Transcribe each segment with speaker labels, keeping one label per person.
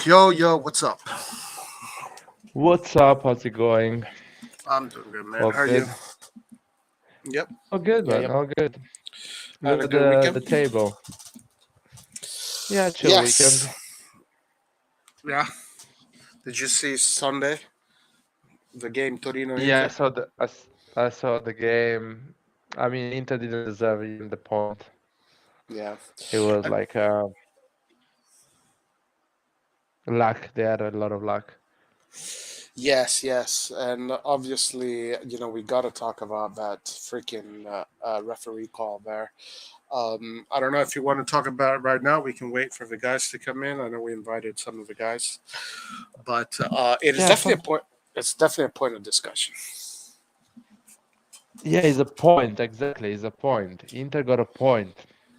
Speaker 1: Yo, what's up?
Speaker 2: What's up? How's it going?
Speaker 1: I'm doing good, man.
Speaker 2: All
Speaker 1: How are you?
Speaker 2: good?
Speaker 1: Yep.
Speaker 2: All good,
Speaker 1: Yeah,
Speaker 2: man.
Speaker 1: yep.
Speaker 2: All good.
Speaker 1: Had
Speaker 2: Look
Speaker 1: a
Speaker 2: at
Speaker 1: good
Speaker 2: the
Speaker 1: weekend?
Speaker 2: table. Yeah, chill
Speaker 1: Yes.
Speaker 2: weekend.
Speaker 1: Yeah. Did you see Sunday, the game Torino
Speaker 2: Yeah,
Speaker 1: Inter?
Speaker 2: I saw the game. I mean, Inter didn't deserve even the point.
Speaker 1: Yeah.
Speaker 2: It was
Speaker 1: Uh,
Speaker 2: like luck. They had a lot of luck.
Speaker 1: yes. And obviously, we got to talk about that freaking referee call there. I don't know if you want to talk about it right now. We can wait for the guys to come in. I know we invited some of the guys, but it is
Speaker 2: Yeah,
Speaker 1: definitely
Speaker 2: some.
Speaker 1: a point. It's definitely a point of discussion.
Speaker 2: Yeah, it's a point. Exactly, it's a point. Inter got a point.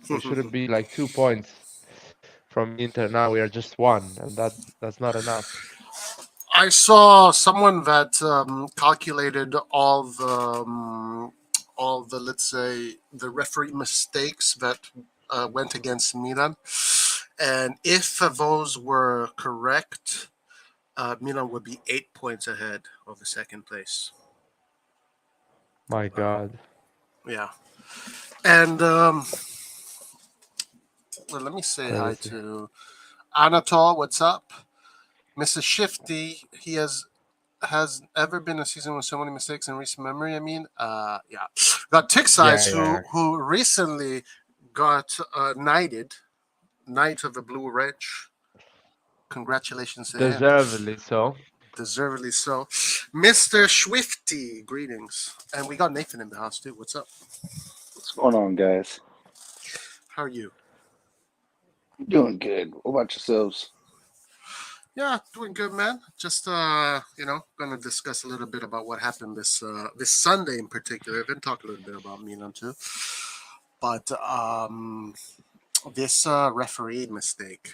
Speaker 2: We should be like 2 points from Inter. Now we are just one, and that's not enough.
Speaker 1: I saw someone that calculated all the let's say the referee mistakes that went against Milan, and if those were correct, Milan would be 8 points ahead of the second place.
Speaker 2: My
Speaker 1: Uh,
Speaker 2: God.
Speaker 1: yeah, and well, let me say hi
Speaker 2: Crazy.
Speaker 1: to Anatol. What's up, Mr. Shifty? Has ever been a season with so many mistakes in recent memory. I mean, yeah, got Tick
Speaker 2: Yeah,
Speaker 1: Size
Speaker 2: yeah.
Speaker 1: who recently got Knight of the Blue Wrench. Congratulations to him,
Speaker 2: Deservedly so.
Speaker 1: deservedly so. Mister Swifty, greetings, and we got Nathan in the house too. What's up?
Speaker 3: What's going on, guys?
Speaker 1: How are you?
Speaker 3: Doing good. What about yourselves?
Speaker 1: Yeah, doing good, man. Just gonna discuss a little bit about what happened this Sunday in particular. Then talk a little bit about Milan too. But this referee mistake.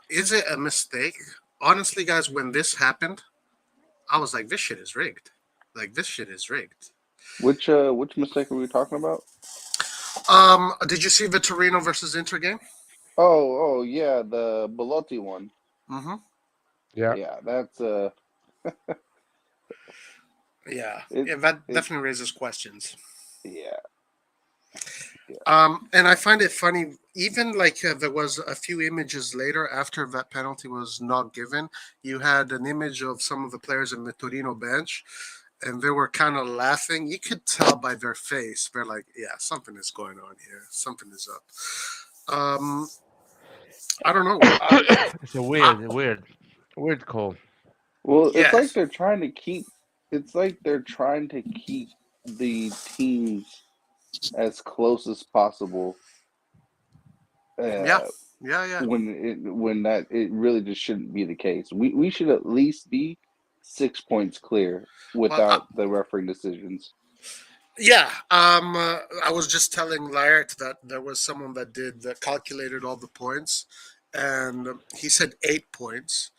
Speaker 1: Is it a mistake? Honestly, guys, when this happened, I was like, this shit is rigged. Like, this shit is rigged.
Speaker 3: Which mistake are we talking about?
Speaker 1: Did you see the Torino versus Inter game?
Speaker 3: Oh, yeah, the Belotti one.
Speaker 1: Mm-hmm.
Speaker 2: Yeah.
Speaker 3: Yeah, that's
Speaker 1: Yeah.
Speaker 3: it
Speaker 1: Yeah, that
Speaker 3: it
Speaker 1: definitely raises questions.
Speaker 3: yeah, yeah.
Speaker 1: And I find it funny, even like there was a few images later after that penalty was not given, you had an image of some of the players in the Torino bench, and they were kind of laughing. You could tell by their face. They're like, yeah, something is going on here. Something is up. I don't know.
Speaker 2: It's a
Speaker 1: I,
Speaker 2: weird call.
Speaker 3: Well,
Speaker 1: yes.
Speaker 3: it's like they're trying to keep the teams as close as possible.
Speaker 1: Yeah.
Speaker 3: Uh,
Speaker 1: Yeah.
Speaker 3: when it really just shouldn't be the case. We should at least be 6 points clear
Speaker 1: Well,
Speaker 3: without the refereeing decisions.
Speaker 1: yeah. I was just telling Laird that there was someone that calculated all the points, and he said 8 points.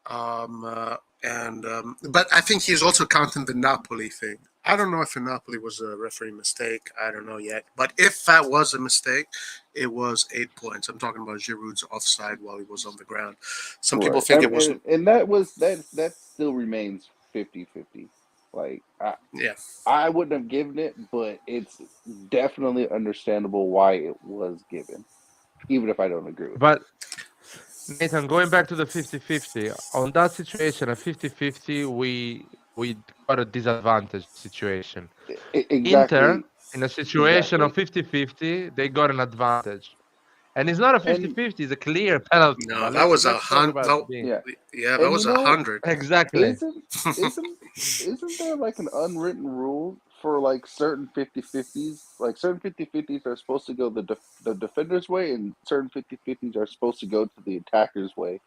Speaker 1: But I think he's also counting the Napoli thing. I don't know if the Napoli was a referee mistake. I don't know yet. But if that was a mistake, it was 8 points. I'm talking about Giroud's offside while he was on the ground. Some people
Speaker 3: Right.
Speaker 1: think it was,
Speaker 3: And that still remains 50-50. Like
Speaker 1: yeah.
Speaker 3: I wouldn't have given it, but it's definitely understandable why it was given, even if I don't agree with it.
Speaker 2: But Nathan, going back to the 50-50, on that situation, a 50-50, we got a disadvantage situation. Inter,
Speaker 3: Exactly,
Speaker 2: in a situation of
Speaker 3: exactly.
Speaker 2: 50-50, they got an advantage. And it's not a
Speaker 3: And
Speaker 2: 50-50, it's a clear penalty.
Speaker 1: No,
Speaker 2: But
Speaker 1: that was a
Speaker 2: let's talk
Speaker 1: hundred.
Speaker 2: about being
Speaker 3: yeah,
Speaker 1: Yeah, that
Speaker 3: and
Speaker 1: was
Speaker 3: you
Speaker 1: a
Speaker 3: know,
Speaker 1: hundred.
Speaker 2: exactly.
Speaker 3: isn't isn't isn't there like an unwritten rule for like certain 50-50s? Like certain 50-50s are supposed to go the defender's way, and certain 50-50s are supposed to go to the attacker's way.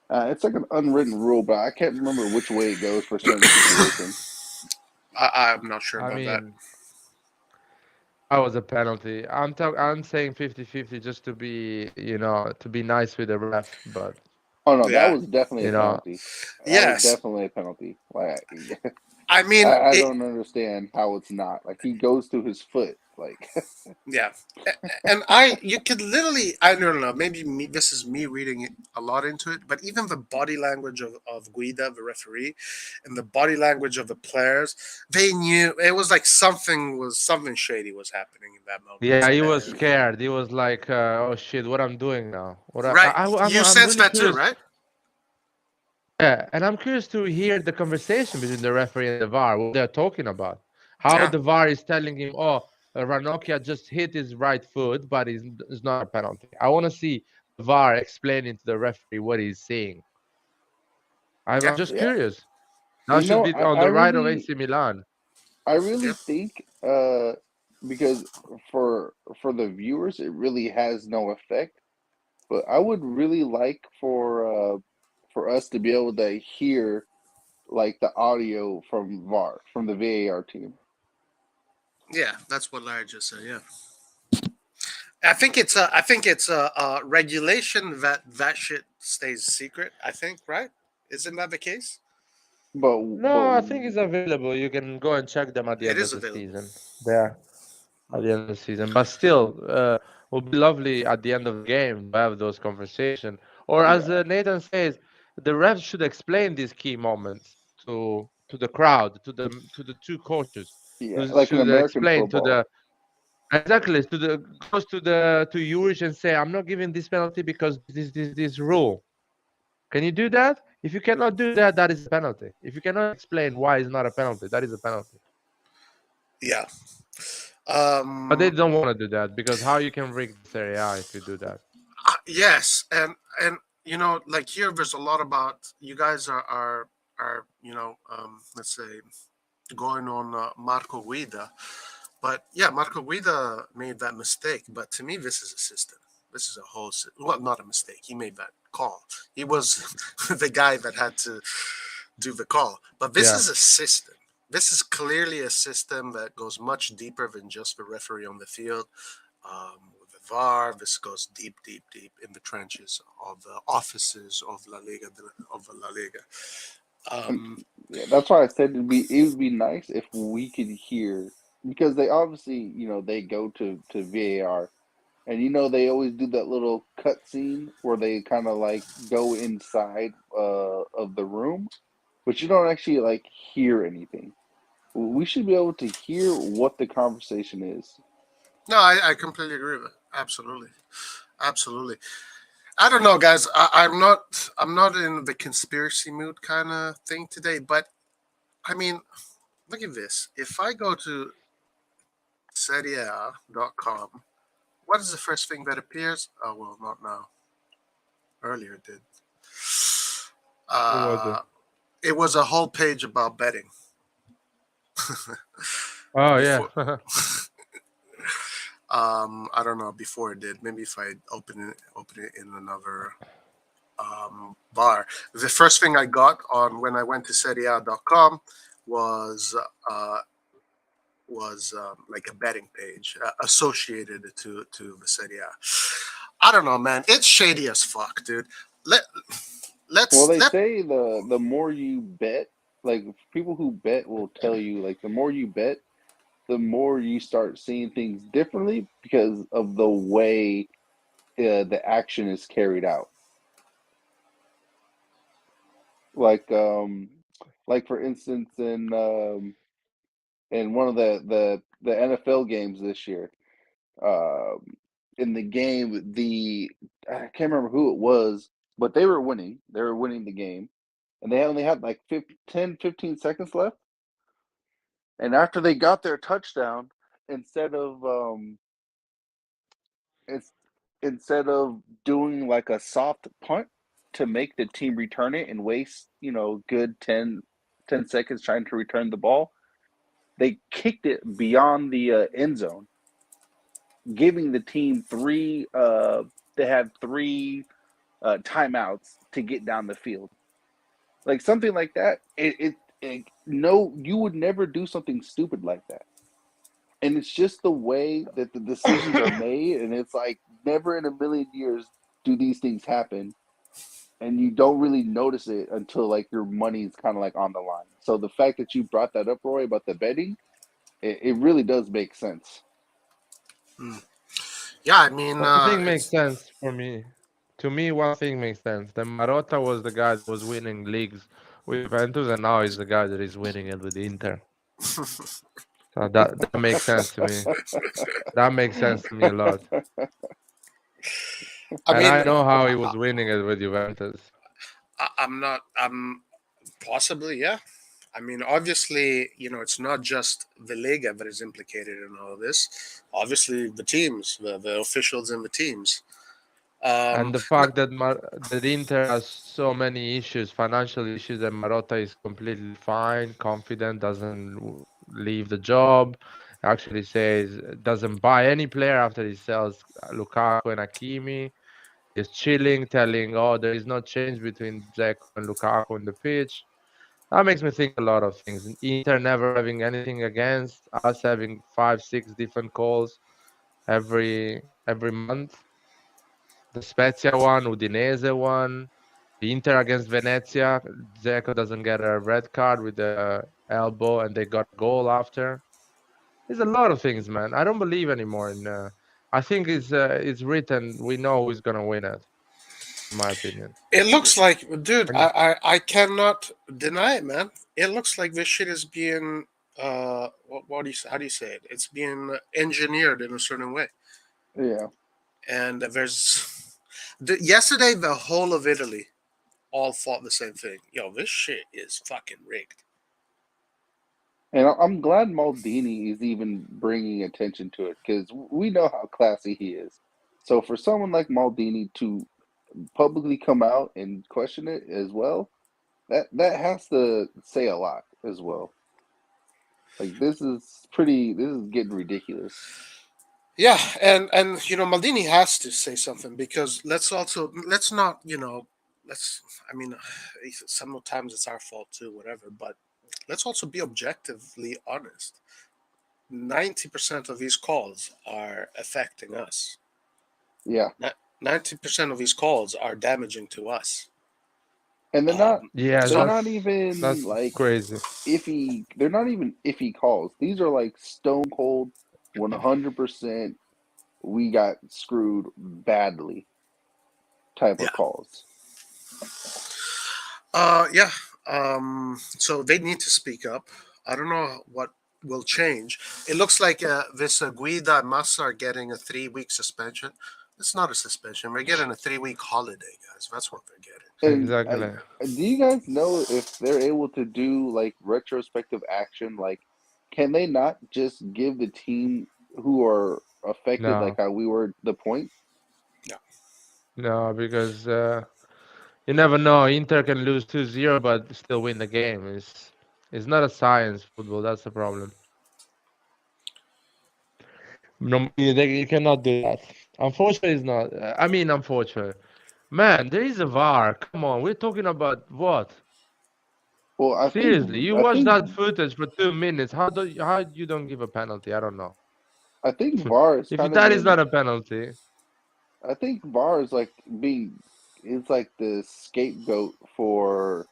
Speaker 3: It's like an unwritten rule, but I can't remember which way it goes for certain situations.
Speaker 1: I'm not sure
Speaker 2: I
Speaker 1: about that.
Speaker 2: mean, that was a penalty. I'm saying 50-50 just to be, to be nice with the ref, but
Speaker 3: Oh no, that
Speaker 1: Yeah.
Speaker 3: was definitely a
Speaker 2: you know,
Speaker 3: penalty. That was
Speaker 1: Yes.
Speaker 3: definitely a penalty. Like,
Speaker 1: I mean,
Speaker 3: I don't understand how it's not. Like he goes to his foot. Like
Speaker 1: yeah, and you could literally, I don't know, maybe this is me reading a lot into it, but even the body language of Guida, the referee, and the body language of the players, they knew it was like something shady was happening in that moment.
Speaker 2: Yeah, he was
Speaker 1: And
Speaker 2: scared. He was like, "Oh shit, what I'm doing now? What
Speaker 1: right, you
Speaker 2: I'm
Speaker 1: sense
Speaker 2: really
Speaker 1: that too,
Speaker 2: curious."
Speaker 1: right?
Speaker 2: Yeah, and I'm curious to hear the conversation between the referee and the VAR, what they're talking about. How
Speaker 1: Yeah,
Speaker 2: the VAR is telling him, "Oh, Ranocchia just hit his right foot, but it's not a penalty." I want to see the VAR explaining to the referee what he's seeing. I'm
Speaker 1: yeah,
Speaker 2: just
Speaker 3: yeah,
Speaker 2: curious. That
Speaker 3: you
Speaker 2: should
Speaker 3: know,
Speaker 2: be on the right of
Speaker 3: really
Speaker 2: AC Milan.
Speaker 3: I
Speaker 1: yeah.
Speaker 3: really think because for the viewers it really has no effect. But I would really like for us to be able to hear like the audio from VAR from the VAR team.
Speaker 1: Yeah, that's what Larry just said. Yeah, I think it's a regulation that that shit stays secret. I think, right? Isn't that the case?
Speaker 3: But
Speaker 2: No, I think it's available. You can go and check them at the
Speaker 1: It
Speaker 2: end
Speaker 1: is
Speaker 2: of the
Speaker 1: available.
Speaker 2: season. There. At the end of the season. But still, would be lovely at the end of the game to have those conversations. Or as
Speaker 3: yeah,
Speaker 2: Nathan says, the refs should explain these key moments to the crowd, to the two coaches.
Speaker 3: yeah,
Speaker 2: Who
Speaker 3: like in
Speaker 2: should
Speaker 3: American
Speaker 2: explain to
Speaker 3: football.
Speaker 2: the exactly to the goes to Juric and say, I'm not giving this penalty because this rule. Can you do that? If you cannot do that, that is a penalty. If you cannot explain why it's not a penalty, that is a penalty.
Speaker 1: Yeah.
Speaker 2: But they
Speaker 1: Um.
Speaker 2: don't want to do that because how you can rig the Serie A if you do that?
Speaker 1: Yes, and like here, there's a lot about you guys are let's say going on Marco Guida, but yeah, Marco Guida made that mistake. But to me, this is a system. This is a whole well, not a mistake. He made that call. He was the guy that had to do the call. But this
Speaker 2: Yeah.
Speaker 1: is a system. This is clearly a system that goes much deeper than just the referee on the field. With the VAR, this goes deep, deep, deep in the trenches of the offices of La Liga.
Speaker 3: And
Speaker 1: Um,
Speaker 3: yeah, that's why I said it would be nice if we could hear because they obviously they go to VAR and they always do that little cut scene where they kind of like go inside of the room, but you don't actually like hear anything. We should be able to hear what the conversation is.
Speaker 1: no, I completely agree with it. Absolutely, absolutely. I don't know, guys. I'm not in the conspiracy mood kind of thing today, but I mean, look at this. If I go to Serie.com, what is the first thing that appears? Oh well, not now. Earlier it did.
Speaker 2: What was it?
Speaker 1: Uh, it was a whole page about betting
Speaker 2: Oh yeah.
Speaker 1: before. I don't know before it did. Maybe if I open it in another bar. The first thing I got on when I went to Serie.com was uh, like a betting page associated to the Serie A. I don't know, man. It's shady as fuck, dude. Let
Speaker 3: Well, they
Speaker 1: let
Speaker 3: say the more you bet, like people who bet will tell you, like the more you bet, the more you start seeing things differently because of the way the action is carried out. Like like for instance in one of the NFL games this year, um, in the game I can't remember who it was, but they were winning. They were winning the game, and they only had like 10, 15 seconds left. And after they got their touchdown, instead of it's instead of doing like a soft punt to make the team return it and waste, good 10 seconds trying to return the ball, they kicked it beyond the end zone, giving the team they had three timeouts to get down the field. Like something like that, no, you would never do something stupid like that. And it's just the way that the decisions are made, and it's like never in a million years do these things happen. and you don't really notice it until like your money's kind of like on the line. So the fact that you brought that up, Roy, about the betting, it really does make sense.
Speaker 1: Yeah, I mean,
Speaker 2: One thing makes
Speaker 1: it's
Speaker 2: sense for me. To me, one thing makes sense. The Marotta was the guy that was winning leagues with Juventus, and now he's the guy that is winning it with Inter. So that makes sense to me. That makes sense to me a lot.
Speaker 1: I
Speaker 2: And I
Speaker 1: mean,
Speaker 2: know how he was winning it with Juventus.
Speaker 1: I'm not. I'm possibly, yeah. I mean, obviously, it's not just the Liga that is implicated in all of this. Obviously, the teams, the officials, and the teams.
Speaker 2: And the
Speaker 1: N-
Speaker 2: fact that that Inter has so many issues, financial issues, and Marotta is completely fine, confident, doesn't leave the job. Actually, says doesn't buy any player after he sells Lukaku and Hakimi. He's chilling, telling, "Oh, there is no change between Dzeko and Lukaku on the pitch." That makes me think a lot of things. Inter never having anything against us, having 5, 6 different calls every month. The Spezia one, Udinese one, the Inter against Venezia. Dzeko doesn't get a red card with the elbow, and they got a goal after. There's a lot of things, man. I don't believe anymore in. I think it's written. We know who's gonna win it, in my opinion.
Speaker 1: It looks like, dude,
Speaker 2: And
Speaker 1: I cannot deny it, man. It looks like this shit is being, what do you, how do you say it? It's being engineered in a certain way.
Speaker 3: Yeah.
Speaker 1: And yesterday, the whole of Italy all thought the same thing. Yo, this shit is fucking rigged.
Speaker 3: And I'm glad Maldini is even bringing attention to it because we know how classy he is. So for someone like Maldini to publicly come out and question it as well, that has to say a lot as well. Like this is getting ridiculous.
Speaker 1: Yeah, and Maldini has to say something because let's not let's I mean sometimes it's our fault too, whatever, but let's also be objectively honest. 90% of these calls are affecting us.
Speaker 3: Yeah.
Speaker 1: 90% of these calls are damaging to us.
Speaker 3: And
Speaker 2: yeah,
Speaker 1: It's
Speaker 3: they're
Speaker 1: not.
Speaker 3: not even
Speaker 2: that's
Speaker 3: like
Speaker 2: crazy.
Speaker 3: iffy. They're not even iffy calls. These are like stone cold 100% we got screwed badly type
Speaker 1: Yeah.
Speaker 3: of calls.
Speaker 1: Yeah. So they need to speak up. I don't know what will change. It looks like this Guida and Massa are getting a 3 week suspension. It's not a suspension. They're getting a 3 week holiday, guys. That's what they're getting.
Speaker 3: And
Speaker 2: Exactly.
Speaker 3: do you guys know if they're able to do like retrospective action? Like, can they not just give the team who are affected, like
Speaker 2: No,
Speaker 3: how we were, the points?
Speaker 1: Yeah.
Speaker 2: no, because you never know. Inter can lose 2-0, but still win the game. It's not a science football. That's the problem. No, you cannot do that. Unfortunately, it's not. I mean, unfortunately, man, there is a VAR. Come on, we're talking about what?
Speaker 3: Well,
Speaker 2: Seriously, you
Speaker 3: I
Speaker 2: watch
Speaker 3: think
Speaker 2: that footage for 2 minutes. How you don't give a penalty? I don't know.
Speaker 3: I think VAR has
Speaker 2: If
Speaker 3: kind of
Speaker 2: that is
Speaker 3: been.
Speaker 2: not a penalty,
Speaker 3: I think VAR is like being. It's like the scapegoat for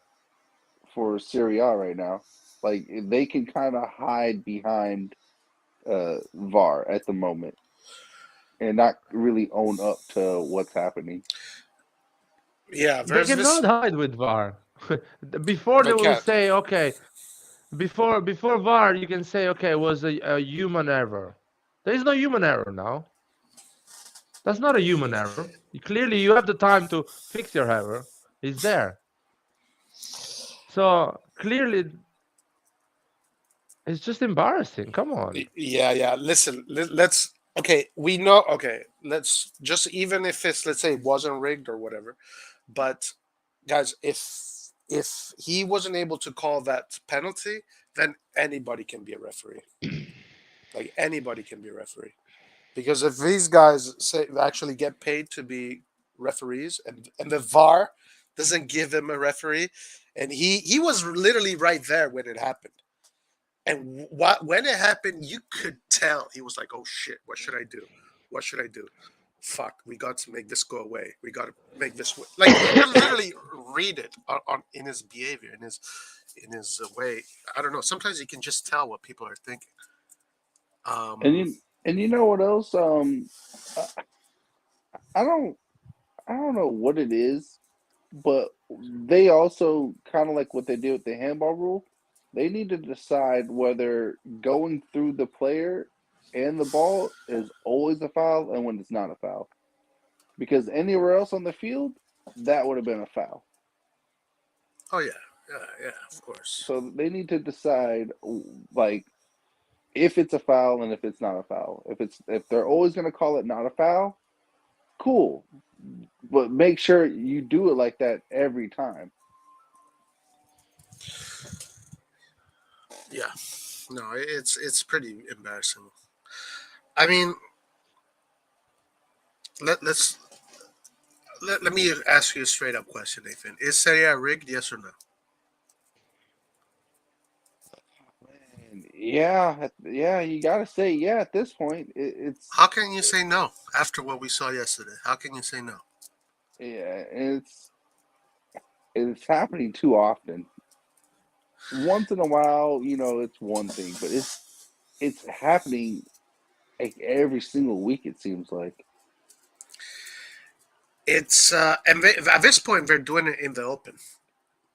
Speaker 3: Serie A right now. Like they can kind of hide behind VAR at the moment and not really own up to what's happening.
Speaker 1: Yeah.
Speaker 2: they
Speaker 1: There's
Speaker 2: cannot
Speaker 1: this.
Speaker 2: hide with VAR. Before
Speaker 1: They
Speaker 2: they will
Speaker 1: can't.
Speaker 2: say, okay, before VAR, you can say, okay, it was a human error. There is no human error now. That's not a human error. Clearly, you have the time to fix your error. It's there. So clearly, it's just embarrassing. Come on.
Speaker 1: Yeah. Yeah. Listen. Let's. Okay. We know. Okay. Let's just, even if it's, let's say it wasn't rigged or whatever, but guys, if he wasn't able to call that penalty, then anybody can be a referee. Like anybody can be a referee. Because if these guys say actually get paid to be referees, and the VAR doesn't give him a referee, and he was literally right there when it happened. And when it happened, you could tell he was like, "Oh shit, what should I do? What should I do?" fuck, we got to make this go away. We got to make this like you can literally read it on in his behavior, in his way. I don't know. Sometimes you can just tell what people are thinking.
Speaker 3: And
Speaker 1: Um,
Speaker 3: you know what else? I, I don't I don't know what it is, but they also kind of like what they did with the handball rule. They need to decide whether going through the player and the ball is always a foul and when it's not a foul. Because anywhere else on the field, that would have been a foul.
Speaker 1: oh yeah, yeah, of course.
Speaker 3: So they need to decide like if it's a foul and if it's not a foul. If they're always going to call it not a foul, cool. But make sure you do it like that every time.
Speaker 1: Yeah, no, it's pretty embarrassing. I mean, let's let me ask you a straight up question, Nathan. Is Serie rigged? Yes or no?
Speaker 3: And yeah, you got to say yeah at this point.
Speaker 1: How can you say no after what we saw yesterday? How can you say no?
Speaker 3: Yeah, it's happening too often. Once in a while, it's one thing, but it's happening like every single week. It seems like.
Speaker 1: It's and at this point they're doing it in the open.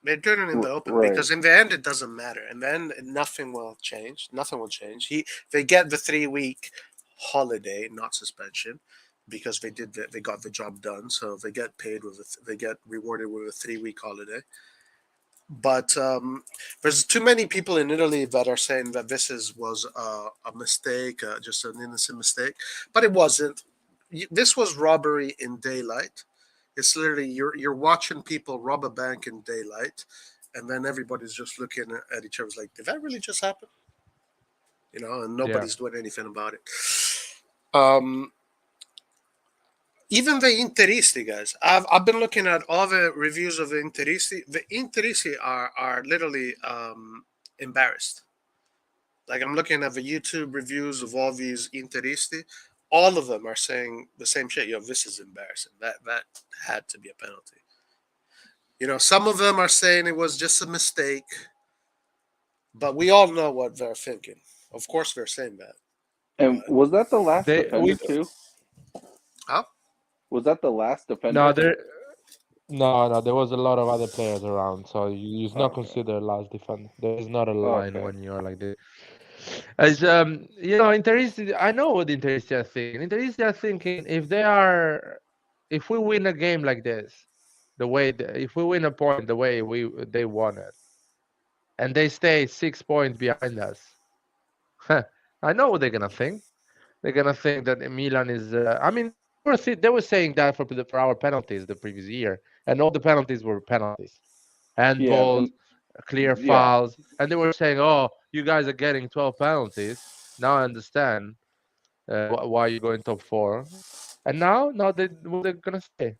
Speaker 1: They're doing it in the open
Speaker 3: Right.
Speaker 1: because in the end it doesn't matter. In the end, nothing will change. Nothing will change. They get the 3 week holiday, not suspension, because they got the job done. So they get paid they get rewarded with a 3 week holiday. But there's too many people in Italy that are saying that was a mistake, just an innocent mistake, but it wasn't. This was robbery in daylight. It's literally you're watching people rob a bank in daylight, and then everybody's just looking at each other like, did that really just happen? And
Speaker 2: Yeah.
Speaker 1: nobody's doing anything about it. Um, Even the Interisti guys, I've been looking at all the reviews of the Interisti. The Interisti are literally embarrassed. Like I'm looking at the YouTube reviews of all these Interisti. All of them are saying the same shit. Yo, this is embarrassing. That had to be a penalty. Some of them are saying it was just a mistake, but we all know what they're thinking. Of course, they're saying that.
Speaker 3: And
Speaker 1: But
Speaker 3: was that the last
Speaker 2: They we
Speaker 3: defender too?
Speaker 1: huh?
Speaker 3: Was that the last
Speaker 2: no
Speaker 3: defender?
Speaker 2: there no, there was a lot of other players around, so it's not
Speaker 3: Okay.
Speaker 2: considered last defender. There is not a line
Speaker 3: Okay.
Speaker 2: when you're like this. As Interisti, I know what Interisti are thinking. Interisti are thinking if we win a game like this, if we win a point the way they won it, and they stay 6 points behind us, I know what they're gonna think. They're gonna think that Milan is. I mean, they were saying that for our penalties the previous year, and all the penalties were penalties,
Speaker 3: Yeah.
Speaker 2: handballs, clear
Speaker 3: Yeah.
Speaker 2: fouls, and they were saying, "Oh, you guys are getting 12 penalties." Now I understand why you're going top four, and now what they're gonna say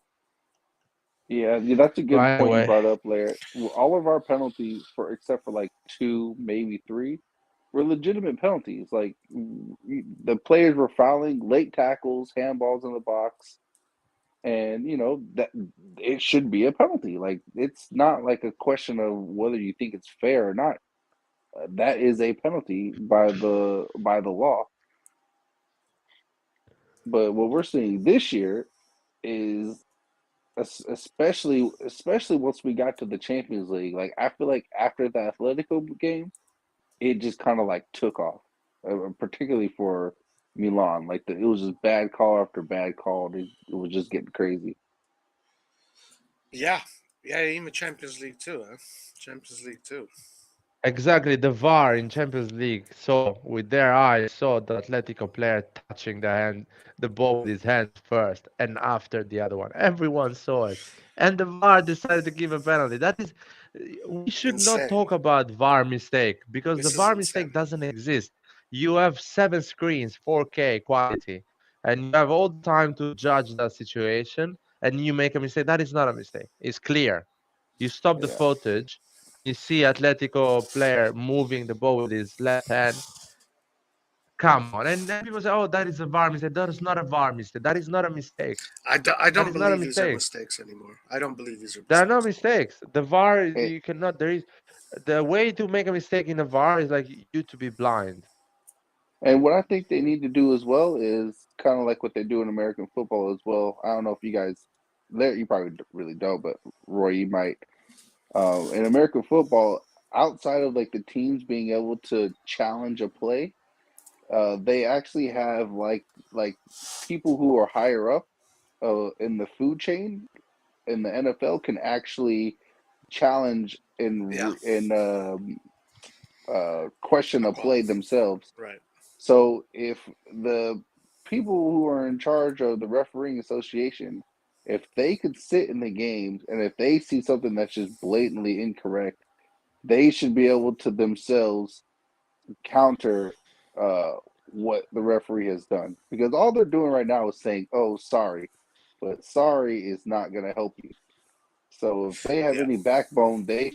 Speaker 3: Yeah, that's a good
Speaker 2: right
Speaker 3: point you
Speaker 2: away.
Speaker 3: brought up, Larry. All of our penalties, for except for like two, maybe three, were legitimate penalties. Like the players were fouling late tackles, handballs in the box, and that it should be a penalty. Like it's not like a question of whether you think it's fair or not. That is a penalty by the law. But what we're seeing this year is especially once we got to the Champions League. Like I feel like after the Atletico game, it just kind of like took off, particularly for Milan. Like it was just bad call after bad call. It was just getting crazy.
Speaker 1: Yeah, yeah, even Champions League too. Huh? Champions League too.
Speaker 2: Exactly, the VAR in Champions League saw with their eyes saw the Atletico player touching the ball with his hands first, and after the other one. Everyone saw it, and the VAR decided to give a penalty. We should not
Speaker 1: Insane.
Speaker 2: talk about VAR mistake because the
Speaker 1: This is
Speaker 2: VAR mistake
Speaker 1: insanity.
Speaker 2: doesn't exist. You have 7 screens, 4K quality, and you have all the time to judge that situation, and you make a mistake. That is not a mistake. It's clear. You stop the
Speaker 3: Yeah,
Speaker 2: footage, you see Atletico player moving the ball with his left hand, Come on. And then people say, oh, that is a VAR mistake. That is not a VAR mistake. That is not a mistake.
Speaker 1: I
Speaker 2: That
Speaker 1: don't
Speaker 2: is not a
Speaker 1: believe these are
Speaker 2: mistake.
Speaker 1: mistakes anymore. I don't believe these are
Speaker 2: There are no
Speaker 1: mistakes.
Speaker 2: mistakes. The VAR,
Speaker 3: And,
Speaker 2: you cannot, there is, the way to make a mistake in a VAR is like you to be blind.
Speaker 3: and what I think they need to do as well is kind of like what they do in American football as well. I don't know if you guys, there you probably really don't, but Roy, you might. In American football, outside of like the teams being able to challenge a play, they actually have like people who are higher up in the food chain in the NFL can actually challenge
Speaker 1: Yeah,
Speaker 3: and question
Speaker 1: a
Speaker 3: a
Speaker 1: call.
Speaker 3: play themselves.
Speaker 1: Right.
Speaker 3: So if the people who are in charge of the refereeing association, if they could sit in the games and if they see something that's just blatantly incorrect, they should be able to themselves counter what the referee has done. Because all they're doing right now is saying, "Oh, sorry," but sorry is not going to help you. So if they have
Speaker 1: Yeah.
Speaker 3: any backbone, they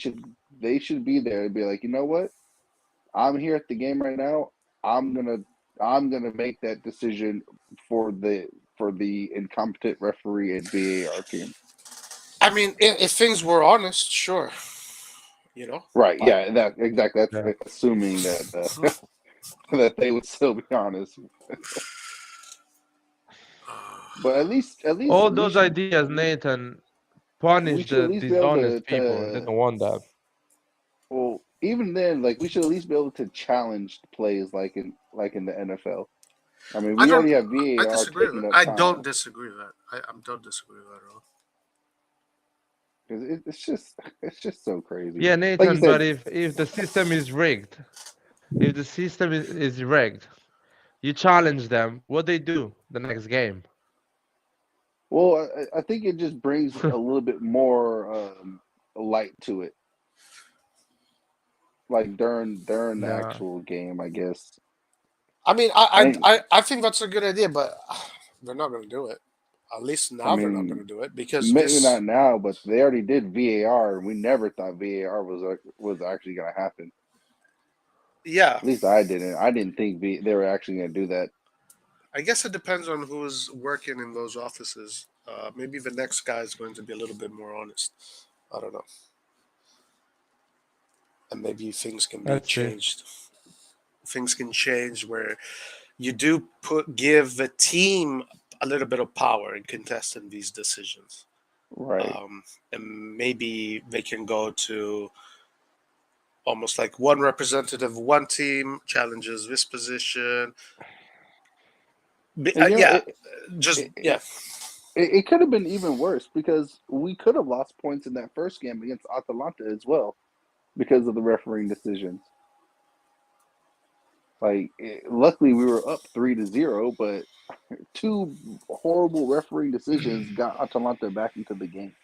Speaker 3: should be there and be like, you know what? I'm here at the game right now. I'm gonna I'm gonna make that decision for the incompetent referee and VAR team.
Speaker 1: I mean, if things were honest, sure. You know,
Speaker 3: Right?
Speaker 1: but
Speaker 3: Yeah. That exactly. That's
Speaker 2: Yeah.
Speaker 3: assuming that that they would still be honest. But at least
Speaker 2: All
Speaker 3: we
Speaker 2: those
Speaker 3: should
Speaker 2: ideas, Nathan,
Speaker 3: we
Speaker 2: punish
Speaker 3: should at
Speaker 2: the
Speaker 3: least be able
Speaker 2: dishonest people, and they
Speaker 3: to
Speaker 2: don't want that.
Speaker 3: well even then like we should at least be able to challenge plays like in the NFL. I mean,
Speaker 1: I
Speaker 3: we
Speaker 1: don't.
Speaker 3: already have
Speaker 1: I
Speaker 3: VAR
Speaker 1: disagree with
Speaker 3: taking
Speaker 1: that.
Speaker 3: up
Speaker 1: I don't
Speaker 3: time
Speaker 1: disagree with that. I don't disagree with that at all.
Speaker 3: because it's just so crazy.
Speaker 2: Yeah,
Speaker 3: Like you
Speaker 2: Nathan, but
Speaker 3: said,
Speaker 2: if the system is rigged, if the system is rigged, you challenge them, what they do the next game?
Speaker 3: well, I think it just brings a little bit more light to it, like during the
Speaker 2: No.
Speaker 3: actual game, I guess.
Speaker 1: I mean,
Speaker 3: I
Speaker 1: I think that's a good idea, but they're not going to do it. At least
Speaker 3: I
Speaker 1: now they're not going
Speaker 3: mean,
Speaker 1: to do it because
Speaker 3: maybe
Speaker 1: this.
Speaker 3: not now, but they already did VAR, and we never thought VAR was actually going to happen.
Speaker 1: Yeah,
Speaker 3: At least I didn't. I didn't think they were actually going to do that.
Speaker 1: I guess it depends on who's working in those offices. Maybe the next guy is going to be a little bit more honest. I don't know, and maybe things can be
Speaker 2: Let's see.
Speaker 1: changed. Things can change where you do give the team a little bit of power in contesting these decisions.
Speaker 3: Right.
Speaker 1: And maybe they can go to almost like one representative, one team challenges this position.
Speaker 3: And
Speaker 1: Yeah, just
Speaker 3: it,
Speaker 1: yeah,
Speaker 3: it, it could have been even worse because we could have lost points in that first game against Atalanta as well because of the refereeing decisions. Luckily we were up 3-0, but two horrible refereeing decisions got Atalanta back into the game.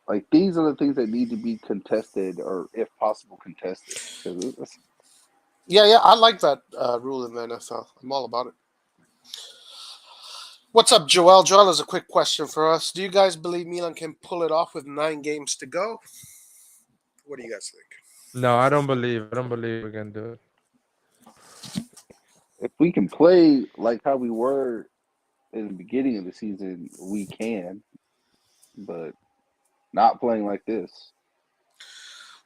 Speaker 3: Like these are the things that need to be contested, or if possible, contested. Because
Speaker 1: yeah. I like that rule in the NFL. I'm all about it. What's up, Joel? Joel has a quick question for us. Do you guys believe Milan can pull it off with 9 games to go? What do you guys think?
Speaker 2: No, I don't believe. I don't believe we can do it.
Speaker 3: if we can play like how we were in the beginning of the season, we can, but not playing like this.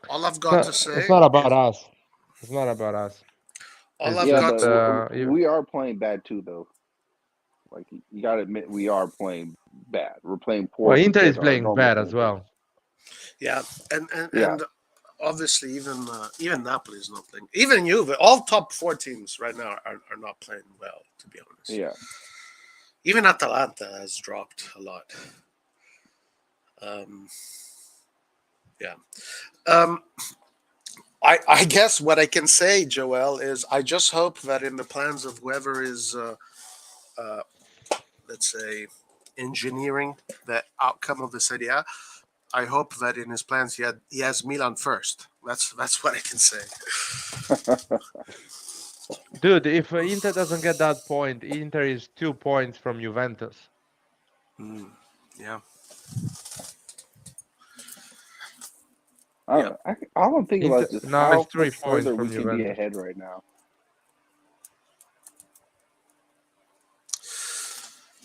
Speaker 1: All I've
Speaker 2: It's
Speaker 1: got
Speaker 2: not.
Speaker 1: to
Speaker 2: It's
Speaker 1: say
Speaker 2: not about
Speaker 1: is
Speaker 2: us. It's not about us.
Speaker 1: all
Speaker 2: It's
Speaker 1: I've
Speaker 3: Yeah,
Speaker 1: got
Speaker 2: just
Speaker 3: but
Speaker 1: to
Speaker 3: we are playing bad too, though. Like you got to admit, we are playing bad. We're playing
Speaker 2: well,
Speaker 3: poor
Speaker 2: Inter is
Speaker 3: compared to our
Speaker 2: playing
Speaker 3: normal
Speaker 2: bad as
Speaker 3: football.
Speaker 2: well.
Speaker 1: yeah, and and
Speaker 3: Yeah,
Speaker 1: and obviously even Napoli is not playing. Even Juve, all top four teams right now are not playing well. To be honest,
Speaker 3: yeah.
Speaker 1: even Atalanta has dropped a lot. Um, yeah. Um, I guess what I can say, Joel, is I just hope that in the plans of whoever is, uh, let's say, engineering the outcome of the Serie A, I hope that in his plans he has Milan first. That's what I can say.
Speaker 2: Dude, if Inter doesn't get that point, Inter is 2 points from Juventus.
Speaker 1: Mm, yeah,
Speaker 3: I don't
Speaker 1: yeah.
Speaker 3: know. I don't think
Speaker 2: Inter
Speaker 3: about just
Speaker 2: now is
Speaker 3: how
Speaker 2: three
Speaker 3: much
Speaker 2: points
Speaker 3: further
Speaker 2: from
Speaker 3: we can be
Speaker 2: Juventus.
Speaker 3: ahead right now.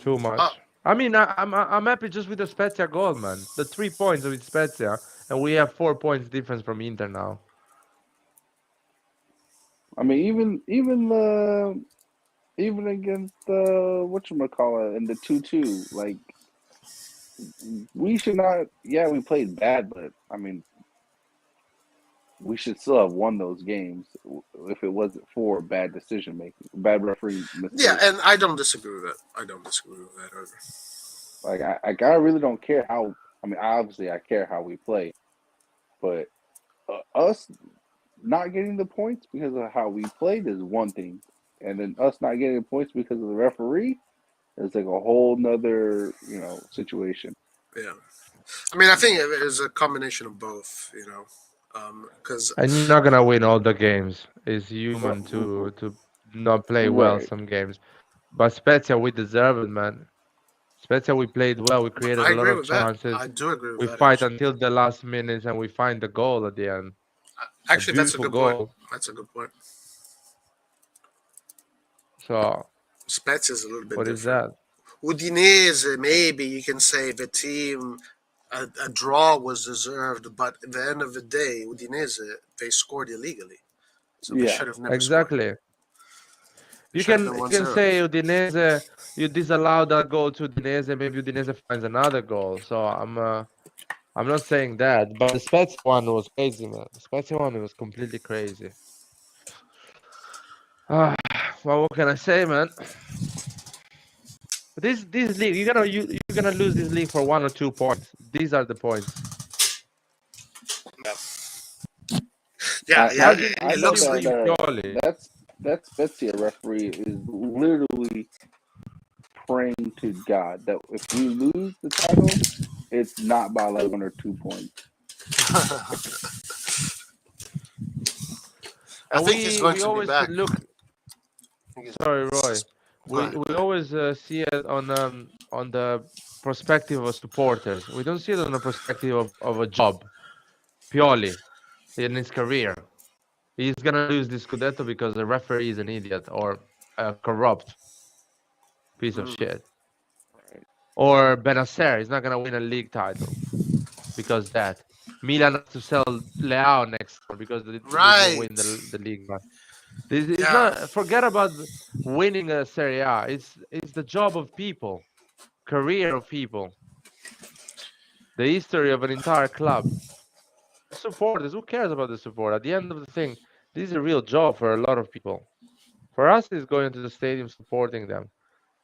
Speaker 2: Too
Speaker 1: Uh,
Speaker 2: much. I mean, I'm happy just with the Spezia goal, man. The 3 points with Spezia, and we have 4 points difference from Inter now.
Speaker 3: I mean, even against the whatchamacallit in the 2-2, like we should not. Yeah, we played bad, but I mean, we should still have won those games if it wasn't for bad decision making, bad referee
Speaker 1: yeah,
Speaker 3: mistakes.
Speaker 1: and I don't disagree with that. I don't disagree with that either.
Speaker 3: I really don't care how. I mean, obviously, I care how we play, but us not getting the points because of how we played is one thing, and then us not getting points because of the referee is like a whole nother situation.
Speaker 1: Yeah, I mean, I think it is a combination of both. Because
Speaker 2: And you're not gonna win all the games. It's human
Speaker 3: R-
Speaker 2: to not play well
Speaker 3: Right.
Speaker 2: some games. But Spezia, we deserve it, man. Spezia, we played well. We created
Speaker 1: I
Speaker 2: a lot
Speaker 1: agree
Speaker 2: of
Speaker 1: with that.
Speaker 2: chances.
Speaker 1: I do agree with
Speaker 2: We
Speaker 1: that.
Speaker 2: fight
Speaker 1: Actually,
Speaker 2: until the last minutes, and we find the goal at the end. A
Speaker 1: that's a
Speaker 2: beautiful
Speaker 1: good point.
Speaker 2: goal.
Speaker 1: That's a good point.
Speaker 2: So
Speaker 1: Spezia is a little bit
Speaker 2: what is
Speaker 1: different.
Speaker 2: that?
Speaker 1: Udinese, maybe you can say the team, a draw was deserved, but at the end of the day, Udinese, they scored illegally. So they
Speaker 3: Yeah.
Speaker 1: should have never scored.
Speaker 2: Exactly.
Speaker 1: They should have been
Speaker 2: You
Speaker 1: one
Speaker 2: can
Speaker 1: zero.
Speaker 2: say Udinese, you disallow that goal to Udinese, maybe Udinese finds another goal. So I'm not saying that, but the Spezia one was crazy, man. The Spezia one was completely crazy. Ah, well, what can I say, man? This league, you're gonna lose this league for 1 or 2 points. These are the points.
Speaker 1: Yeah,
Speaker 3: I
Speaker 1: yeah.
Speaker 3: I,
Speaker 1: It,
Speaker 3: I
Speaker 1: it
Speaker 3: know
Speaker 1: looks
Speaker 3: that
Speaker 1: like
Speaker 2: Pioli.
Speaker 3: that Spezia referee is literally praying to God that if we lose the title, it's not by like 1 or 2 points.
Speaker 1: I
Speaker 2: And
Speaker 1: think he's going
Speaker 2: we
Speaker 1: to be
Speaker 2: always
Speaker 1: back.
Speaker 2: look.
Speaker 1: I think
Speaker 2: Sorry, Roy.
Speaker 1: Right.
Speaker 2: We always see it on the perspective of supporters. We don't see it on the perspective of a job. Pioli in his career, he's gonna lose this Scudetto because the referee is an idiot or a corrupt piece of
Speaker 1: Mm.
Speaker 2: shit. Or Benacer, he's not gonna win a league title because that. Milan has to sell Leao next summer because the league won't win
Speaker 1: Right.
Speaker 2: the league. This is
Speaker 1: Yeah.
Speaker 2: not forget about winning a Serie A. It's the job of people, career of people, the history of an entire club. Supporters, who cares about the support? At the end of the thing, this is a real job for a lot of people. For us, it's going to the stadium supporting them.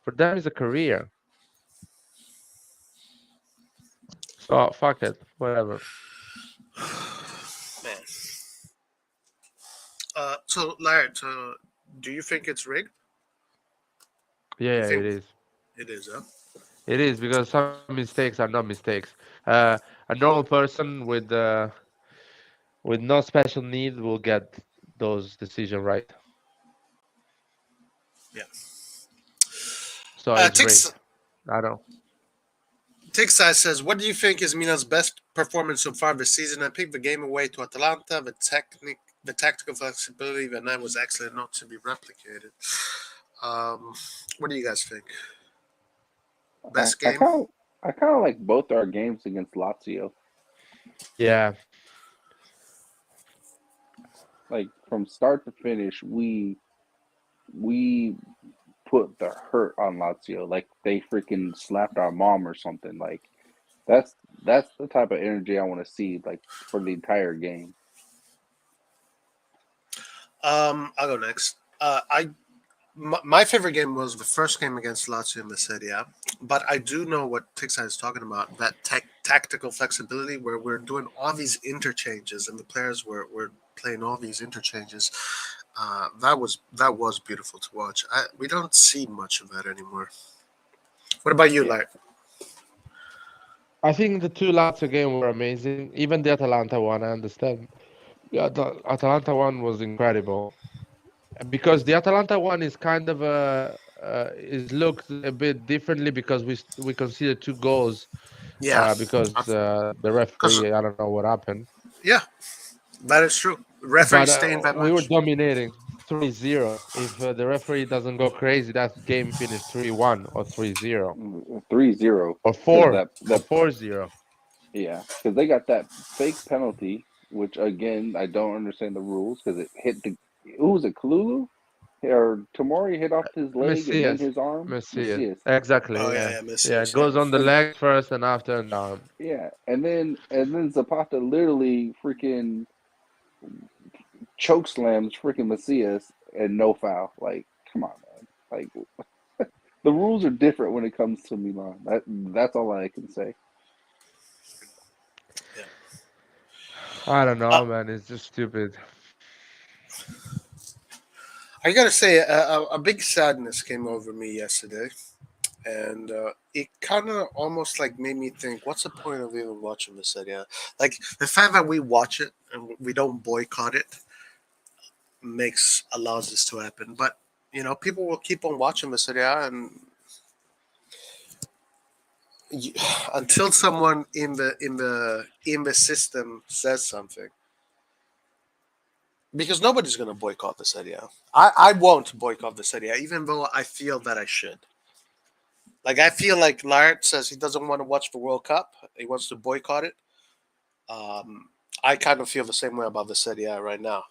Speaker 2: For them, it's a career. So fuck it, whatever.
Speaker 1: Man. So, Larry, do you think it's rigged? You
Speaker 2: Yeah,
Speaker 1: think
Speaker 2: it is.
Speaker 1: it is, huh?
Speaker 2: It is because some mistakes are not mistakes. A normal person with no special need will get those decisions right.
Speaker 1: Yeah.
Speaker 2: So it's
Speaker 1: Tix
Speaker 2: rigged. I don't.
Speaker 1: Tixai says, "What do you think is Milan's best performance so far this season? I picked the game away to Atalanta. The tactical flexibility that night was excellent, not to be replicated." What do you guys think?
Speaker 3: I,
Speaker 1: Best
Speaker 3: I
Speaker 1: game?
Speaker 3: kind of I kind of like both our games against Lazio.
Speaker 2: Yeah,
Speaker 3: Like from start to finish, we put the hurt on Lazio. Like they freaking slapped our mom or something. Like that's that's the type of energy I want to see. Like for the entire game.
Speaker 1: I'll go next. My favorite game was the first game against Lazio in the Serie, but I do know what Tixai is talking about. That tactical flexibility, where we're doing all these interchanges, and the players were playing all these interchanges. That was beautiful to watch. We don't see much of that anymore. What about you,
Speaker 3: Yeah.
Speaker 1: like?
Speaker 2: I think the two Lazio game were amazing. Even the Atalanta one, I understand. The Atalanta one was incredible because the Atalanta one is kind of is looked a bit differently because we consider 2 goals
Speaker 1: Yeah,
Speaker 2: because the
Speaker 1: because
Speaker 2: referee, I don't know what happened,
Speaker 1: yeah, that is true. Referees
Speaker 2: but
Speaker 1: staying that
Speaker 2: we were
Speaker 1: much.
Speaker 2: dominating. 3-0. If the referee doesn't go crazy, that game finished 3-1 or 3-0
Speaker 3: 3-0
Speaker 2: or
Speaker 3: because
Speaker 2: 4 or
Speaker 3: that
Speaker 2: 4-0.
Speaker 3: yeah, because they got that fake penalty, which again I don't understand the rules because it hit the who was it, Kalulu or Tamori hit off his leg and then
Speaker 2: Messias.
Speaker 3: his arm,
Speaker 2: Messias.
Speaker 3: Macias.
Speaker 2: Exactly,
Speaker 1: Oh yeah,
Speaker 2: yeah.
Speaker 1: yeah,
Speaker 2: Yeah,
Speaker 1: Messias.
Speaker 2: it
Speaker 1: Yeah.
Speaker 2: goes on the
Speaker 3: And
Speaker 2: legs first and after and down.
Speaker 3: yeah, and then Zapata literally freaking choke slams freaking Macias and no foul. Like, come on, man. Like the rules are different when it comes to Milan. That's all I can say.
Speaker 1: Yeah.
Speaker 2: I don't
Speaker 1: Uh,
Speaker 2: know, man. It's just stupid.
Speaker 1: I gotta say, a big sadness came over me yesterday, and it kind of almost like made me think, what's the point of even watching this idea? Like the fact that we watch it and we don't boycott it makes allows this to happen. But people will keep on watching this idea, and you, until someone in the system says something, because nobody's gonna boycott this idea. I won't boycott this idea, even though I feel that I should. Like I feel like Lart says he doesn't want to watch the World Cup. He wants to boycott it. Um, I kind of feel the same way about the Serie A right now,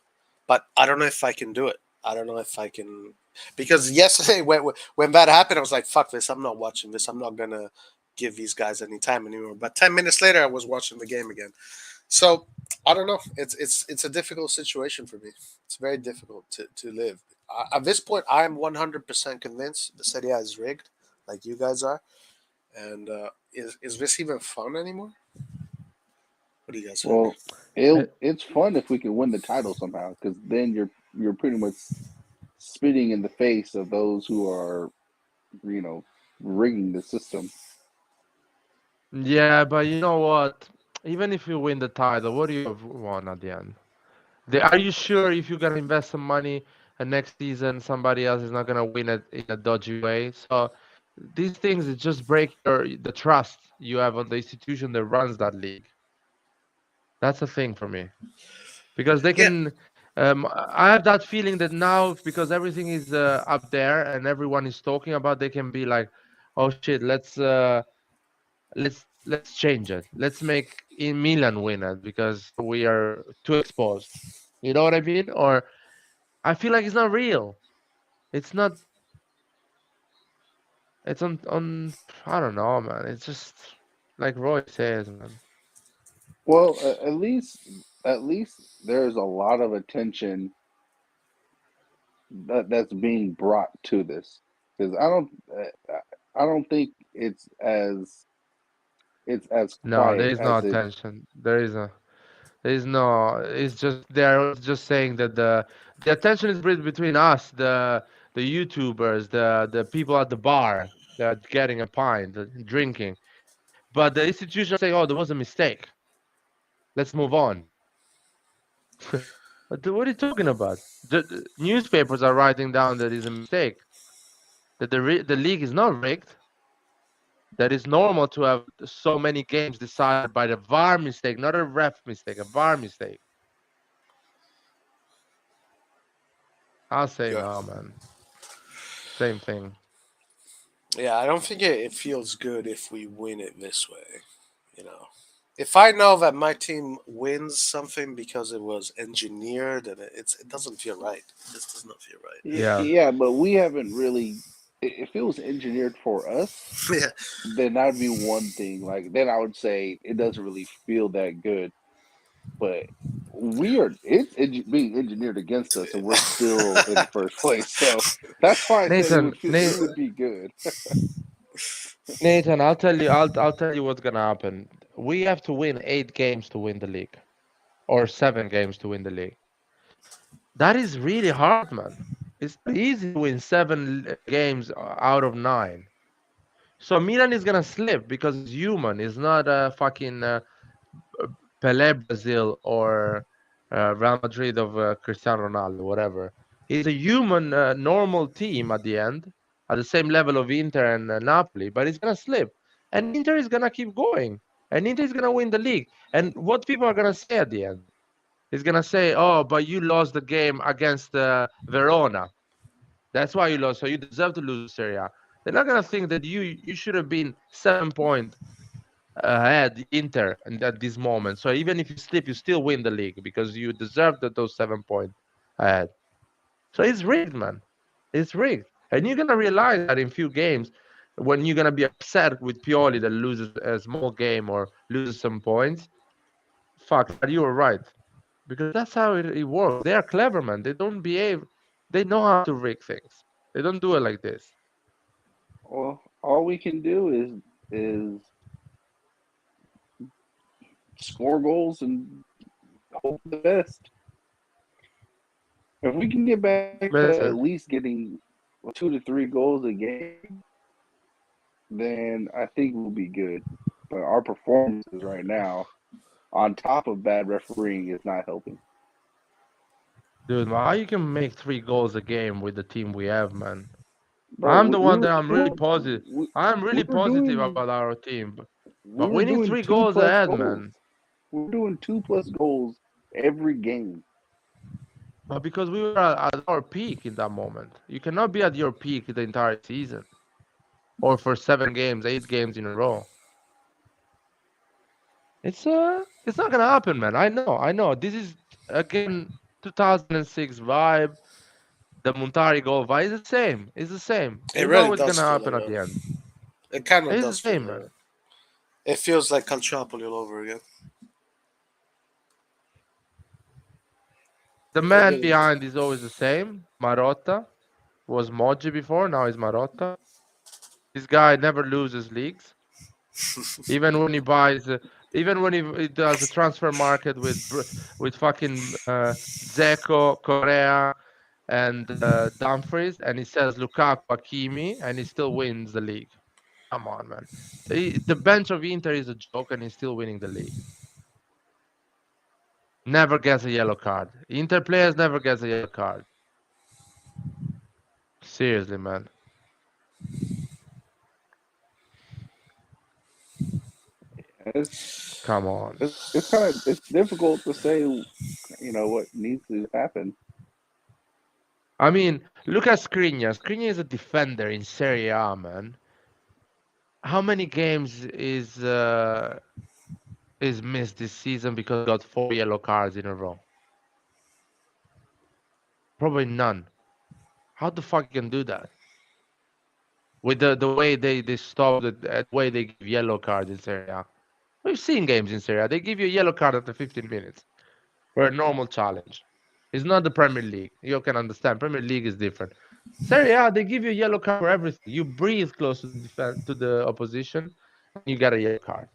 Speaker 1: but I don't know if I can do it. I don't know if I can because yesterday when that happened, I was like, "Fuck this! I'm not watching this. I'm not gonna give these guys any time anymore." But 10 minutes later, I was watching the game again. So I don't know. It's a difficult situation for me. It's very difficult to live. At this point, I am 100% convinced the Serie A is rigged, like you guys are. And is this even fun anymore? What do you guys think?
Speaker 3: Well, it's fun if we can win the title somehow, because then you're pretty much spitting in the face of those who are, you know, rigging the system.
Speaker 2: Yeah, but you know what? Even if you win the title, what do you have won at the end? Are you sure if you're gonna invest some money and next season somebody else is not gonna win it in a dodgy way? So these things it just break the trust you have on the institution that runs that league. That's a thing for me because they
Speaker 1: Yeah,
Speaker 2: can. I have that feeling that now because everything is up there and everyone is talking about, they can be like, "Oh shit, let's change it. Let's make in Milan win it because we are too exposed." You know what I mean? Or I feel like it's not real. It's not. It's on. I don't know, man. It's just like Roy says, man.
Speaker 3: Well, at least there's a lot of attention that's being brought to this, because I don't think it's as
Speaker 2: No, there
Speaker 3: quiet
Speaker 2: is no
Speaker 3: as it.
Speaker 2: attention. There is no. It's just they're just saying that the attention is between us, the YouTubers, the people at the bar that getting a pint, drinking. But the institution say, "Oh, there was a mistake. Let's move on." What are you talking about? The newspapers are writing down that is a mistake. That the league is not rigged. That is normal to have so many games decided by the VAR mistake, not a ref mistake, a VAR mistake. I'll say
Speaker 1: yeah,
Speaker 2: no, man. Same thing.
Speaker 1: yeah. I don't think it feels good if we win it this way. You know, if I know that my team wins something because it was engineered and it doesn't feel right. It just does not feel right.
Speaker 2: Yeah.
Speaker 3: Yeah, but we haven't really. If it was engineered for us,
Speaker 1: Yeah,
Speaker 3: then that would be one thing. Like then I would say it doesn't really feel that good. But being engineered against us, and we're still in first place. So that's why I said it
Speaker 2: Nathan,
Speaker 3: would feel it would be good.
Speaker 2: Nathan, I'll tell you what's gonna happen. We have to win 8 games to win the league, or 7 games to win the league. That is really hard, man. It's not easy to win 7 games out of 9. So Milan is gonna slip because it's human. It's not a fucking Pelé Brazil or Real Madrid of Cristiano Ronaldo, whatever. He's a human, normal team at the end, at the same level of Inter and Napoli, but he's gonna slip, and Inter is gonna keep going, and Inter is gonna win the league. And what people are gonna say at the end? He's gonna say, "Oh, but you lost the game against Verona. That's why you lost. So you deserve to lose the Serie A." They're not gonna think that you should have been 7 point ahead Inter and at this moment. So even if you slip, you still win the league because you deserve those 7 point ahead. So it's rigged, man. It's rigged, and you're gonna realize that in few games when you're gonna be upset with Pioli that loses a small game or loses some points. Fuck, that you were right because that's how it works. They are clever, man. They don't behave. They know how to rig things. They don't do it like this.
Speaker 3: Well, all we can do is score goals and hope for the best. If we can get back to at
Speaker 2: Listen,
Speaker 3: least getting 2 to 3 goals a game, then I think we'll be good. But our performances right now, on top of bad refereeing, is not helping.
Speaker 2: dude, how you can make 3 goals a game with the team we have, man?
Speaker 3: Bro,
Speaker 2: I'm the
Speaker 3: we
Speaker 2: one
Speaker 3: were
Speaker 2: that I'm really
Speaker 3: doing
Speaker 2: positive. I'm
Speaker 3: we
Speaker 2: really
Speaker 3: were
Speaker 2: positive
Speaker 3: doing
Speaker 2: about our team,
Speaker 3: we
Speaker 2: but
Speaker 3: were
Speaker 2: we need
Speaker 3: doing
Speaker 2: 3 goals
Speaker 3: 2+
Speaker 2: ahead,
Speaker 3: goals.
Speaker 2: man.
Speaker 3: We were doing 2+ goals every game.
Speaker 2: But because we were at our peak in that moment, you cannot be at your peak the entire season or for 7 games, 8 games in a row. It's not gonna happen, man. I know. This is again 2006 vibe. The Montari goal vibe is the same. It's the same.
Speaker 1: It
Speaker 2: You know
Speaker 1: really
Speaker 2: what's
Speaker 1: does
Speaker 2: gonna
Speaker 1: feel
Speaker 2: happen
Speaker 1: that
Speaker 2: at
Speaker 1: way.
Speaker 2: the end.
Speaker 1: It kind of
Speaker 2: It's
Speaker 1: does
Speaker 2: the
Speaker 1: feel
Speaker 2: same,
Speaker 1: that way.
Speaker 2: man.
Speaker 1: It feels like Calciopoli all over again.
Speaker 2: The
Speaker 1: It
Speaker 2: man
Speaker 1: really does.
Speaker 2: behind is always the same. Marotta was Moggi before. Now he's Marotta. This guy never loses leagues. Even when he buys, even when he does a transfer market with fucking Dzeko, Correa, and Dumfries, and he sells Lukaku, Hakimi, and he still wins the league. Come on, man. The bench of Inter is a joke, and he's still winning the league. Never gets a yellow card. Inter players never gets a yellow card. Seriously, man.
Speaker 3: It's
Speaker 2: Come on.
Speaker 3: it's difficult to say, what needs to happen.
Speaker 2: I mean, look at Skriniar. Skriniar is a defender in Serie A, man. How many games is missed this season because he got 4 yellow cards in a row? Probably none. How the fuck you can do that? With the way they stop the way they give yellow cards in Serie A. We've seen games in Serie A. They give you a yellow card after 15 minutes for a normal challenge. It's not the Premier League. You can understand. Premier League is different. Serie A, they give you a yellow card for everything. You breathe close to the to the opposition, and you get a yellow card.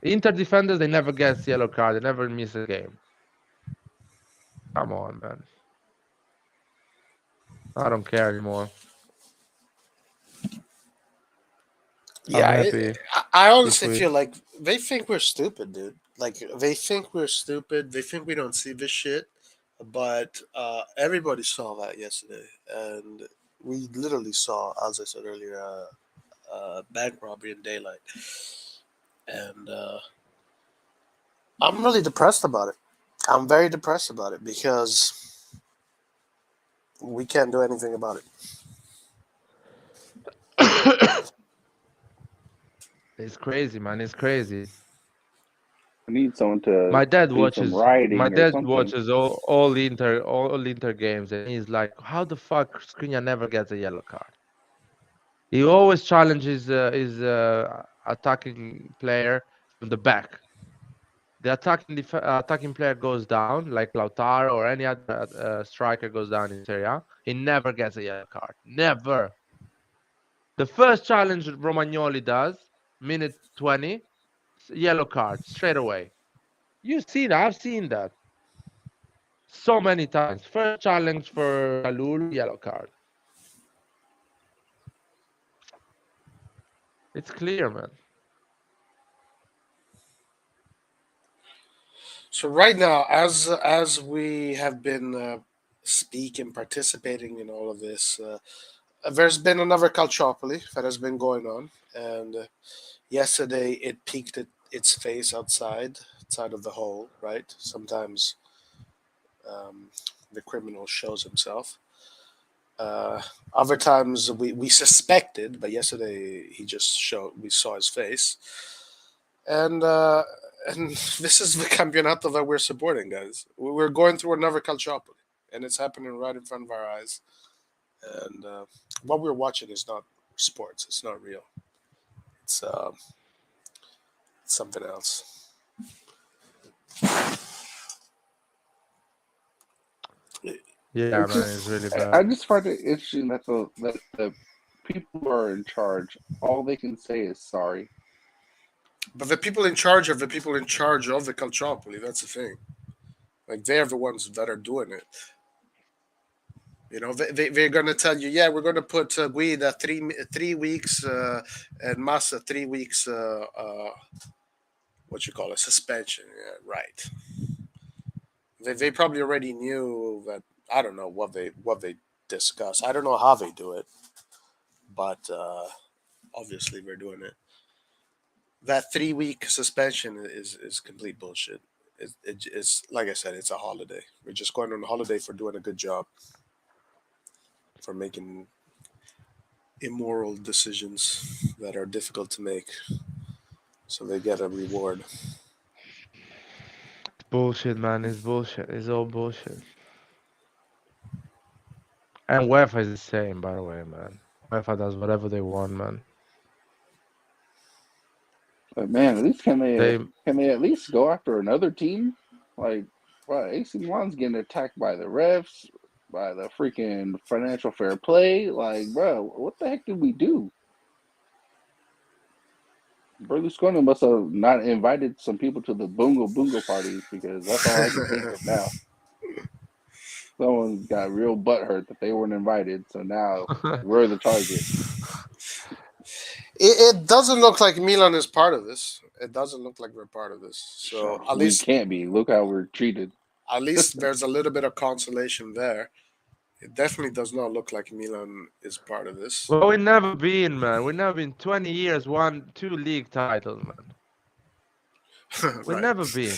Speaker 2: Inter defenders, they never get yellow card. They never miss a game. Come on, man. I don't care anymore. I'm
Speaker 1: Yeah,
Speaker 2: happy
Speaker 1: I
Speaker 2: if
Speaker 1: honestly
Speaker 2: we.
Speaker 1: feel like they think we're stupid, dude. Like they think we're stupid. They think we don't see this shit. But everybody saw that yesterday, and we literally saw, as I said earlier, bank robbery in daylight. And I'm really depressed about it. I'm very depressed about it because we can't do anything about it.
Speaker 2: It's crazy, man. It's crazy.
Speaker 3: I need someone to
Speaker 2: My dad
Speaker 3: do some
Speaker 2: watches. My
Speaker 3: writing or
Speaker 2: dad
Speaker 3: something.
Speaker 2: watches all Inter games, and he's like, "How the fuck Skriniar never gets a yellow card? He always challenges his attacking player from the back. The attacking player goes down, like Lautaro or any other striker goes down in Serie A. He never gets a yellow card. Never. The first challenge Romagnoli does, minute 20, yellow card straight away. You see that? I've seen that so many times. First challenge for Kalulu, yellow card. It's clear, man.
Speaker 1: So right now, as we have been speaking, participating in all of this, there's been another calciopoli that has been going on, and yesterday it peeked its face outside side of the hole, right? Sometimes the criminal shows himself. Uh, Other times we suspected, but yesterday he just showed. We saw his face, and this is the campionato that we're supporting, guys. We're going through another calciopoli, and it's happening right in front of our eyes. And what we're watching is not sports. It's not real. It's something else.
Speaker 2: Yeah,
Speaker 3: It's
Speaker 2: man, it's
Speaker 3: just
Speaker 2: really
Speaker 3: I
Speaker 2: bad.
Speaker 3: just find it interesting that the people who are in charge, all they can say is sorry.
Speaker 1: But the people in charge are the people in charge of the calciopoli. That's the thing. Like they're the ones that are doing it. You know, they're going to tell you, yeah, we're going to put Guida 3 weeks and Massa 3 weeks, what you call it, suspension. Yeah, right. They probably already knew that. I don't know what they discuss. I don't know how they do it, but obviously they're doing it. That 3 week suspension is complete bullshit. It's like I said, it's a holiday. We're just going on a holiday for doing a good job, for making immoral decisions that are difficult to make, so they get a reward.
Speaker 2: It's bullshit, man. It's bullshit. It's all bullshit. And UEFA is the same, by the way, man. UEFA does whatever they want, man.
Speaker 3: But man, at least
Speaker 2: They,
Speaker 3: can they at least go after another team? Like, wow, AC Milan's getting attacked by the refs, by the freaking financial fair play. Like, bro, what the heck did we do? Berlusconi must have not invited some people to the Bungo Bungo party because that's all I can think of now. Someone got real butthurt that they weren't invited, so now we're the target.
Speaker 1: It doesn't look like Milan is part of this. It doesn't look like we're part of this. So at
Speaker 3: We
Speaker 1: least
Speaker 3: can't be. Look how we're treated.
Speaker 1: at least there's a little bit of consolation there. It definitely does not look like Milan is part of this.
Speaker 2: well, we've never been, man. We've never been 20 years, won 2 league titles, man. We've
Speaker 1: Right.
Speaker 2: never been.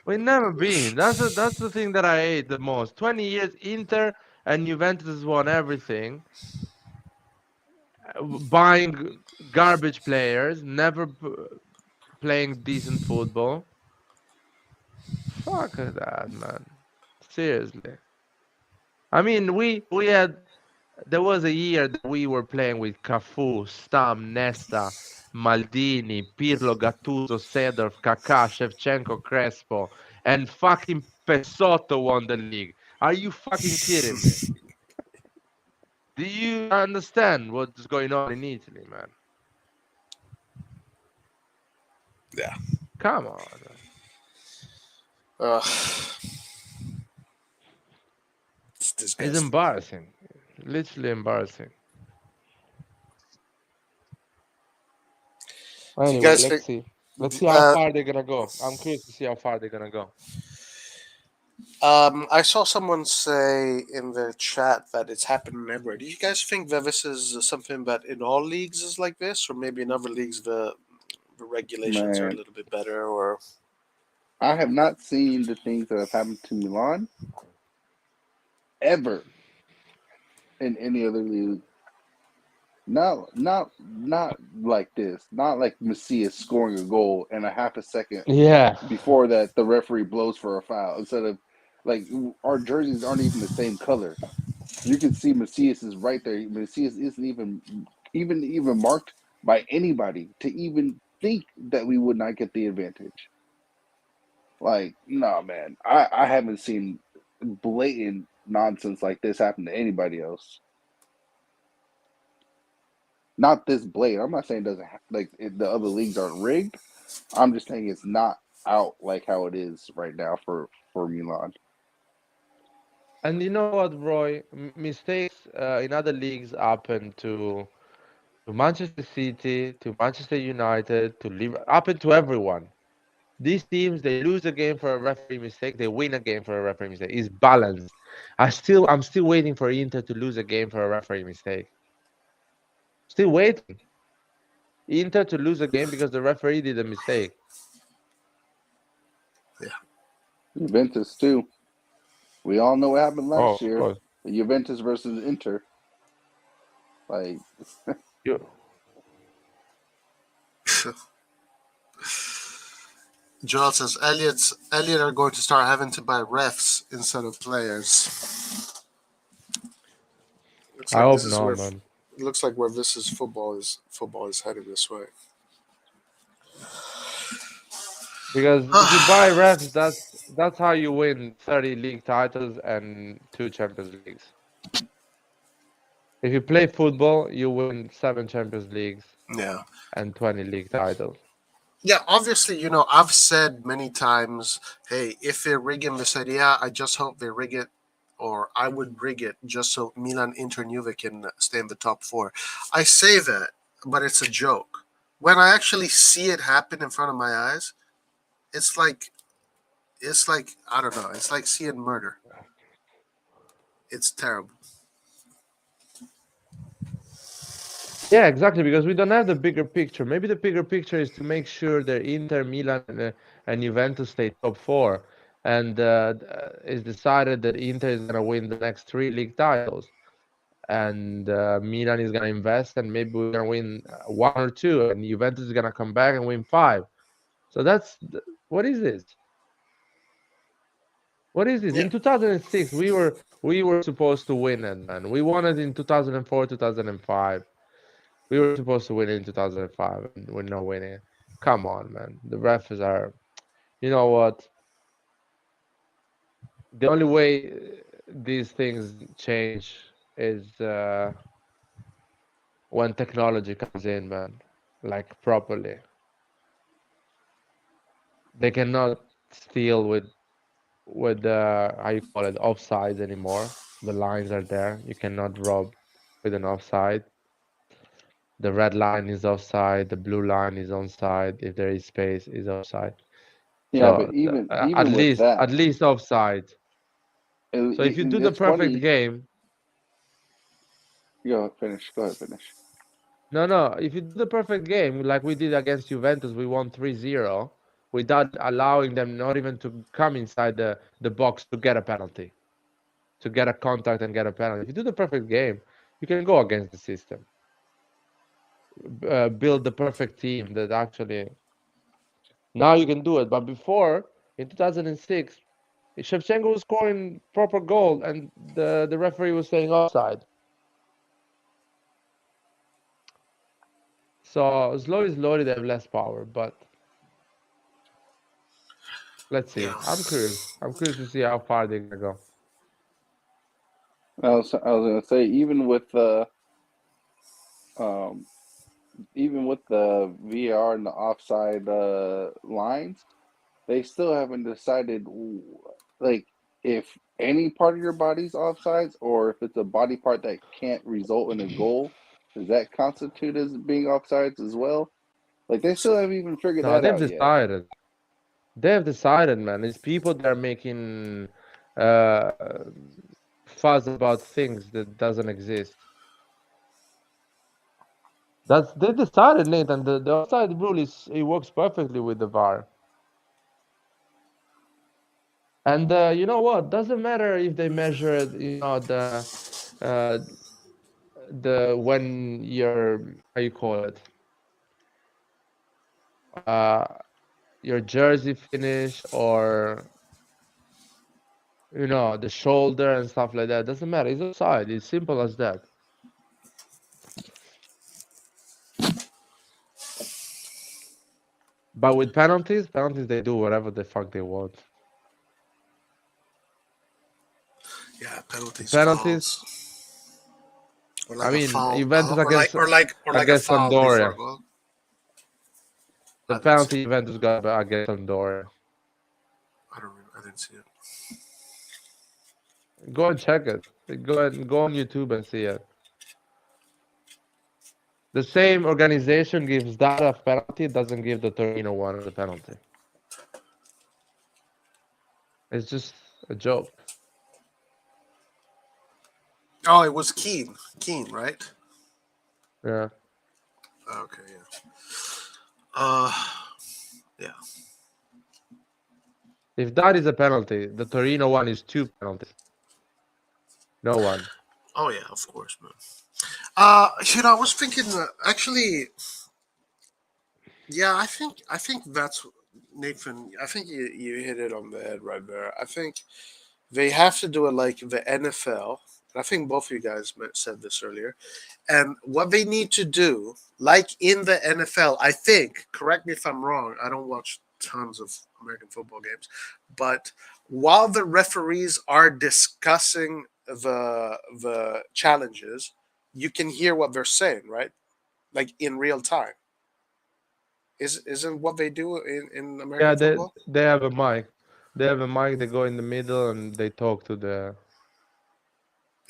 Speaker 2: We've never been. That's the thing that I hate the most. 20 years Inter and Juventus won everything. Buying garbage players, never playing decent football. Fuck that, man. Seriously. I mean, we had there was a year that we were playing with Cafu, Stam, Nesta, Maldini, Pirlo, Gattuso, Seedorf, Kaká, Shevchenko, Crespo, and fucking Pesotto won the league. Are you fucking kidding me? Do you understand what's going on in Italy, man?
Speaker 1: Yeah.
Speaker 2: Come on.
Speaker 1: Uh, it's
Speaker 2: It's
Speaker 1: disgusting.
Speaker 2: embarrassing. Literally embarrassing.
Speaker 1: Do you
Speaker 2: Anyway,
Speaker 1: guys think?
Speaker 2: Let's see how far they're gonna go. I'm curious to see how far they're gonna go.
Speaker 1: I saw someone say in the chat that it's happening everywhere. Do you guys think that this is something that in all leagues is like this, or maybe in other leagues the regulations are a
Speaker 3: Man,
Speaker 1: little bit better? Or
Speaker 3: I have not seen the things that have happened to Milan ever in any other league. Not like this. Not like Messias scoring a goal and a half a second
Speaker 2: Yeah.
Speaker 3: before that the referee blows for a foul. Instead of like our jerseys aren't even the same color. You can see Messias is right there. Messias isn't even marked by anybody to even think that we would not get the advantage. Like, no, man. I haven't seen blatant nonsense like this happen to anybody else. Not this blatant. I'm not saying it doesn't the other leagues aren't rigged. I'm just saying it's not out like how it is right now for Milan.
Speaker 2: And you know what, Roy? Mistakes in other leagues happen to Manchester City, to Manchester United, to Liverpool, happen to everyone. These teams, they lose a game for a referee mistake, they win a game for a referee mistake. It's balanced. I'm still waiting for Inter to lose a game for a referee mistake. Still waiting. Inter to lose a game because the referee did a mistake.
Speaker 3: Juventus too. We all know what happened
Speaker 2: Oh,
Speaker 3: last
Speaker 2: of
Speaker 3: year.
Speaker 2: course.
Speaker 3: Juventus versus Inter. Like,
Speaker 2: You,
Speaker 1: Joel says Elliot are going to start having to buy refs instead of players. Looks
Speaker 2: I
Speaker 1: like
Speaker 2: hope
Speaker 1: this is
Speaker 2: not,
Speaker 1: where
Speaker 2: man.
Speaker 1: it looks like where this is football is headed this way.
Speaker 2: Because if you buy refs, that's how you win 30 league titles and 2 Champions Leagues. If you play football, you win 7 Champions Leagues
Speaker 1: Yeah.
Speaker 2: and 20 league titles.
Speaker 1: Yeah, obviously, I've said many times, hey, if they rig in the Serie, I just hope they rig it, or I would rig it just so Milan, Inter, and Juve can stay in the top four. I say that, but it's a joke. When I actually see it happen in front of my eyes, it's like I don't know. It's like seeing murder. It's terrible.
Speaker 2: Yeah, exactly. Because we don't have the bigger picture. Maybe the bigger picture is to make sure that Inter, Milan, and Juventus stay top four, and it's decided that Inter is gonna win the next 3 league titles, and Milan is gonna invest, and maybe we're gonna win 1 or 2, and Juventus is gonna come back and win 5. So what is this? What is this?
Speaker 1: Yeah.
Speaker 2: In 2006, we were supposed to win it, man. We won it in 2004, 2005. We were supposed to win it in 2005, and we're not winning. Come on, man. The refs are. You know what? The only way these things change is when technology comes in, man. Like properly. They cannot steal with how you call it, offsides anymore. The lines are there. You cannot rob with an offside. The red line is offside. The blue line is onside. If there is space, is offside.
Speaker 3: yeah, but
Speaker 2: So
Speaker 3: even
Speaker 2: at
Speaker 3: even with
Speaker 2: least
Speaker 3: that,
Speaker 2: offside. So if you do the
Speaker 3: it's
Speaker 2: perfect
Speaker 3: funny.
Speaker 2: game,
Speaker 3: Go finish. Go ahead, finish.
Speaker 2: no, if you do the perfect game like we did against Juventus, we won 3-0 without allowing them not even to come inside the box to get a penalty, to get a contact and get a penalty. If you do the perfect game, you can go against the system. Build the perfect team that actually now you can do it. But before, in 2006, Shevchenko was scoring proper goal and the referee was saying offside. So slowly they have less power, but let's see.
Speaker 1: Yeah.
Speaker 2: I'm curious. I'm curious to see how far they're gonna go.
Speaker 3: I was gonna say um even with the VAR and the offside lines, they still haven't decided like if any part of your body's offsides or if it's a body part that can't result in a goal, does that constitute as being offsides as well? Like they still haven't even figured
Speaker 2: No,
Speaker 3: that
Speaker 2: they've
Speaker 3: out yet.
Speaker 2: decided. They've decided, man. It's people that are making uh, fuss about things that doesn't exist. That's they decided, Nathan. The offside rule it works perfectly with the VAR. And you know what? Doesn't matter if they measure, uh, the when your how you call it, uh, your jersey finish or the shoulder and stuff like that. Doesn't matter. It's offside. It's simple as that. But with penalties they do whatever the fuck they want.
Speaker 1: Yeah, penalties,
Speaker 2: Penalties.
Speaker 1: fouls, or
Speaker 2: I
Speaker 1: like a
Speaker 2: mean,
Speaker 1: foul,
Speaker 2: Juventus
Speaker 1: or like a
Speaker 2: against
Speaker 1: foul before a
Speaker 2: Sampdoria.
Speaker 1: goal.
Speaker 2: The
Speaker 1: I didn't see
Speaker 2: penalty
Speaker 1: it.
Speaker 2: Juventus got against Sampdoria.
Speaker 1: I didn't see it.
Speaker 2: Go and check it. Go on YouTube and see it. The same organization gives that a penalty, doesn't give the Torino one as a penalty. It's just a joke.
Speaker 1: Oh, it was Keane. Keane, right?
Speaker 2: Yeah.
Speaker 1: Okay, yeah. Uh, yeah.
Speaker 2: If that is a penalty, the Torino one is 2 penalties. No one.
Speaker 1: Oh yeah, of course, man. I was thinking actually, yeah, I think that's Nathan. I think you hit it on the head right there. I think they have to do it like the NFL. I think both of you guys said this earlier. And what they need to do, like in the NFL, I think, correct me if I'm wrong, I don't watch tons of American football games, but while the referees are discussing the challenges, you can hear what they're saying, right? Like in real time. Isn't what they do in
Speaker 2: Yeah,
Speaker 1: American
Speaker 2: they
Speaker 1: football?
Speaker 2: they have a mic. They have a mic. They go in the middle and they talk to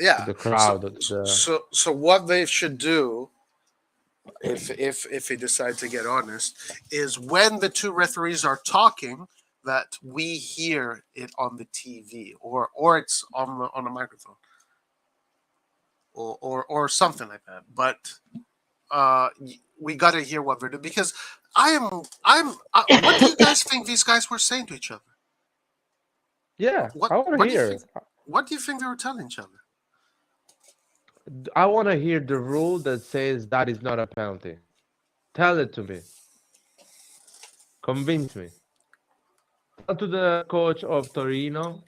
Speaker 1: Yeah.
Speaker 2: the
Speaker 1: So
Speaker 2: crowd or to the.
Speaker 1: so what they should do if they decide to get honest, is when the two referees are talking, that we hear it on the TV or it's on a microphone or something like that. But we got to hear what they're doing because what do you guys think these guys were saying to each other?
Speaker 2: Yeah,
Speaker 1: What
Speaker 2: I want to
Speaker 1: what do you think?
Speaker 2: hear.
Speaker 1: What do you think they were telling each other?
Speaker 2: I want to hear the rule that says that is not a penalty. Tell it to me. Convince me. Tell to the coach of Torino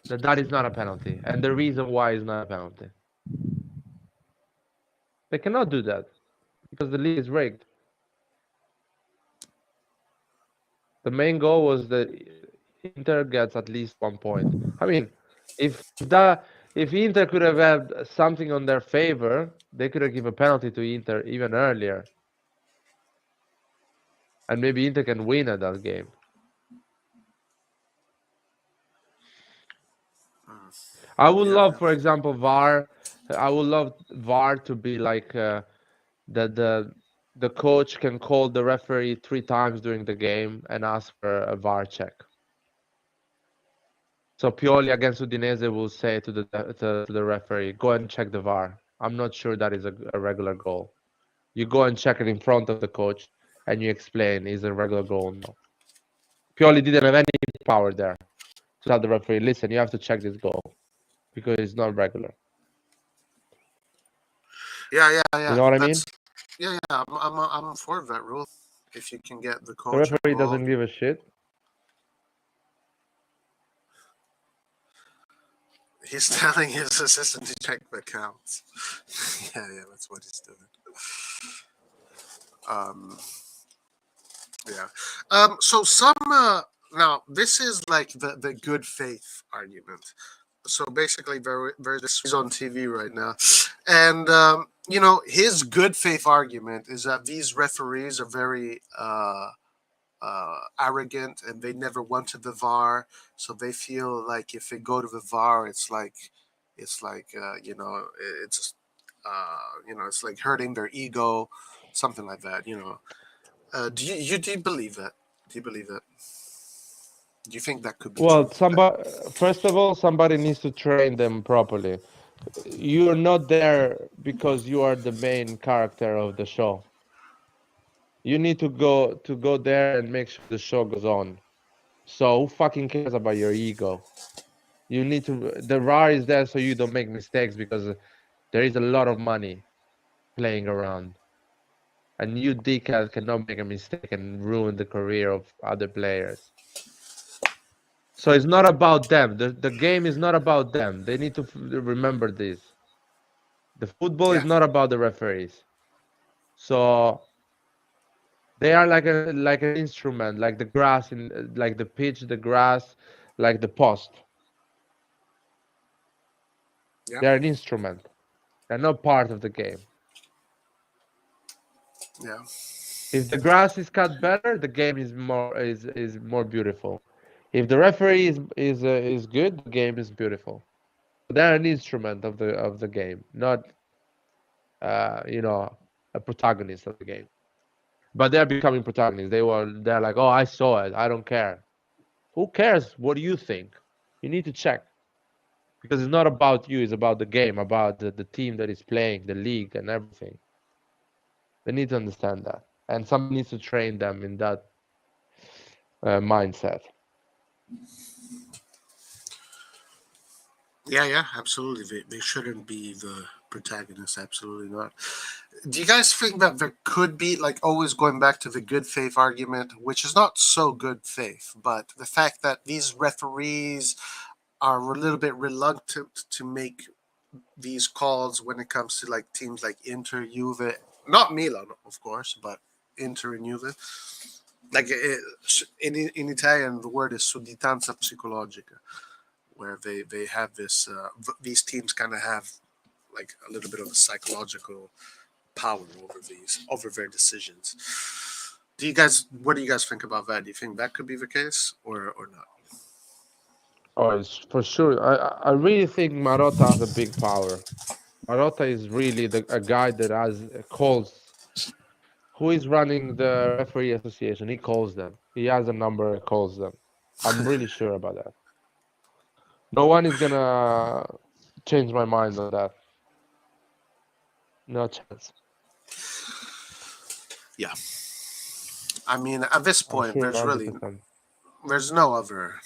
Speaker 2: that that is not a penalty and the reason why it's not a penalty. They cannot do that because the league is rigged. The main goal was that Inter gets at least 1 point. I mean, if Inter could have had something on their favor, they could have given a penalty to Inter even earlier, and maybe Inter can win at that game. I would
Speaker 1: Yeah,
Speaker 2: love, for example, VAR. I would love VAR to be like that the coach can call the referee 3 times during the game and ask for a VAR check. So Pioli against Udinese will say to the referee, "Go and check the VAR." I'm not sure that is a regular goal. You go and check it in front of the coach, and you explain is a regular goal or no. Pioli didn't have any power there to tell the referee, "Listen, you have to check this goal because it's not regular."
Speaker 1: yeah.
Speaker 2: You know what I mean?
Speaker 1: That's yeah. I'm for that rule. If you can get the
Speaker 2: The
Speaker 1: coach
Speaker 2: referee doesn't
Speaker 1: involved.
Speaker 2: give a shit.
Speaker 1: He's telling his assistant to check the accounts. Yeah, that's what he's doing. Um, yeah. So some now this is like the good faith argument. So basically, there's this on TV right now, and his good faith argument is that these referees are very arrogant and they never went to the VAR, so they feel like if they go to the VAR, it's like it's it's like hurting their ego, something like that. Do you believe that? Do you believe that? Do you think that could be true?
Speaker 2: Well, somebody first of all, somebody needs to train them properly. You're not there because you are the main character of the show. You need to go there and make sure the show goes on. So who fucking cares about your ego? You need to. The VAR is there so you don't make mistakes because there is a lot of money playing around, and you dickhead cannot make a mistake and ruin the career of other players. So it's not about them. The game is not about them. They need to remember this. The football is
Speaker 1: Yeah,
Speaker 2: not about the referees. So they are like an instrument, like the grass in like the pitch, the grass, like the post.
Speaker 1: yeah,
Speaker 2: They're an instrument. They're not part of the game.
Speaker 1: yeah,
Speaker 2: If the grass is cut better, the game is more beautiful. If the referee is good, the game is beautiful. They're an instrument of the game, not a protagonist of the game. But they're becoming protagonists. They're like, oh, I saw it. I don't care. Who cares what do you think? You need to check because it's not about you. It's about the game, about the team that is playing, the league, and everything. They need to understand that, and someone needs to train them in that mindset.
Speaker 1: Yeah, absolutely. They shouldn't be the protagonists. Absolutely not. Do you guys think that there could be, like, always going back to the good faith argument, which is not so good faith, but the fact that these referees are a little bit reluctant to make these calls when it comes to like teams like Inter, Juve, not Milan, of course, but Inter and Juve. Like in Italian, the word is sudditanza psicologica, where they have this. These teams kind of have like a little bit of a psychological power over their decisions. What do you guys think about that? Do you think that could be the case or not?
Speaker 2: Oh, it's for sure. I really think Marotta has a big power. Marotta is really a guy that has calls. Who is running the referee association? He calls them. He has a number and calls them. I'm really sure about that. No one is gonna change my mind on that. No chance.
Speaker 1: Yeah. I mean, at this
Speaker 2: I'm
Speaker 1: point,
Speaker 2: sure 100%.
Speaker 1: there's no other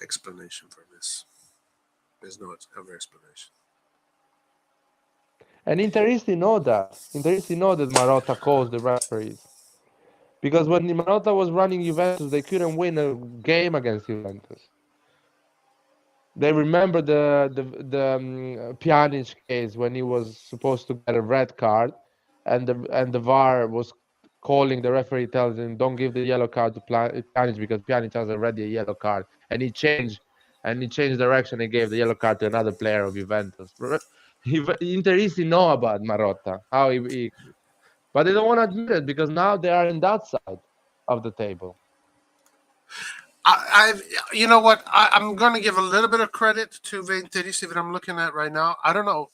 Speaker 1: explanation for this. There's no other explanation.
Speaker 2: And Interisti know that. Interisti know that Marotta calls the referees. Because when Marotta was running Juventus, they couldn't win a game against Juventus. They remember the Pjanic case when he was supposed to get a red card, and the VAR was calling the referee, tells him don't give the yellow card to Pjanic because Pjanic has already a yellow card, and he changed direction and gave the yellow card to another player of Juventus. Interisti know about Marotta, how but they don't want to admit it because now they are in that side of the table.
Speaker 1: You know what? I'm going to give a little bit of credit to the Interisti that I'm looking at right now. I don't know.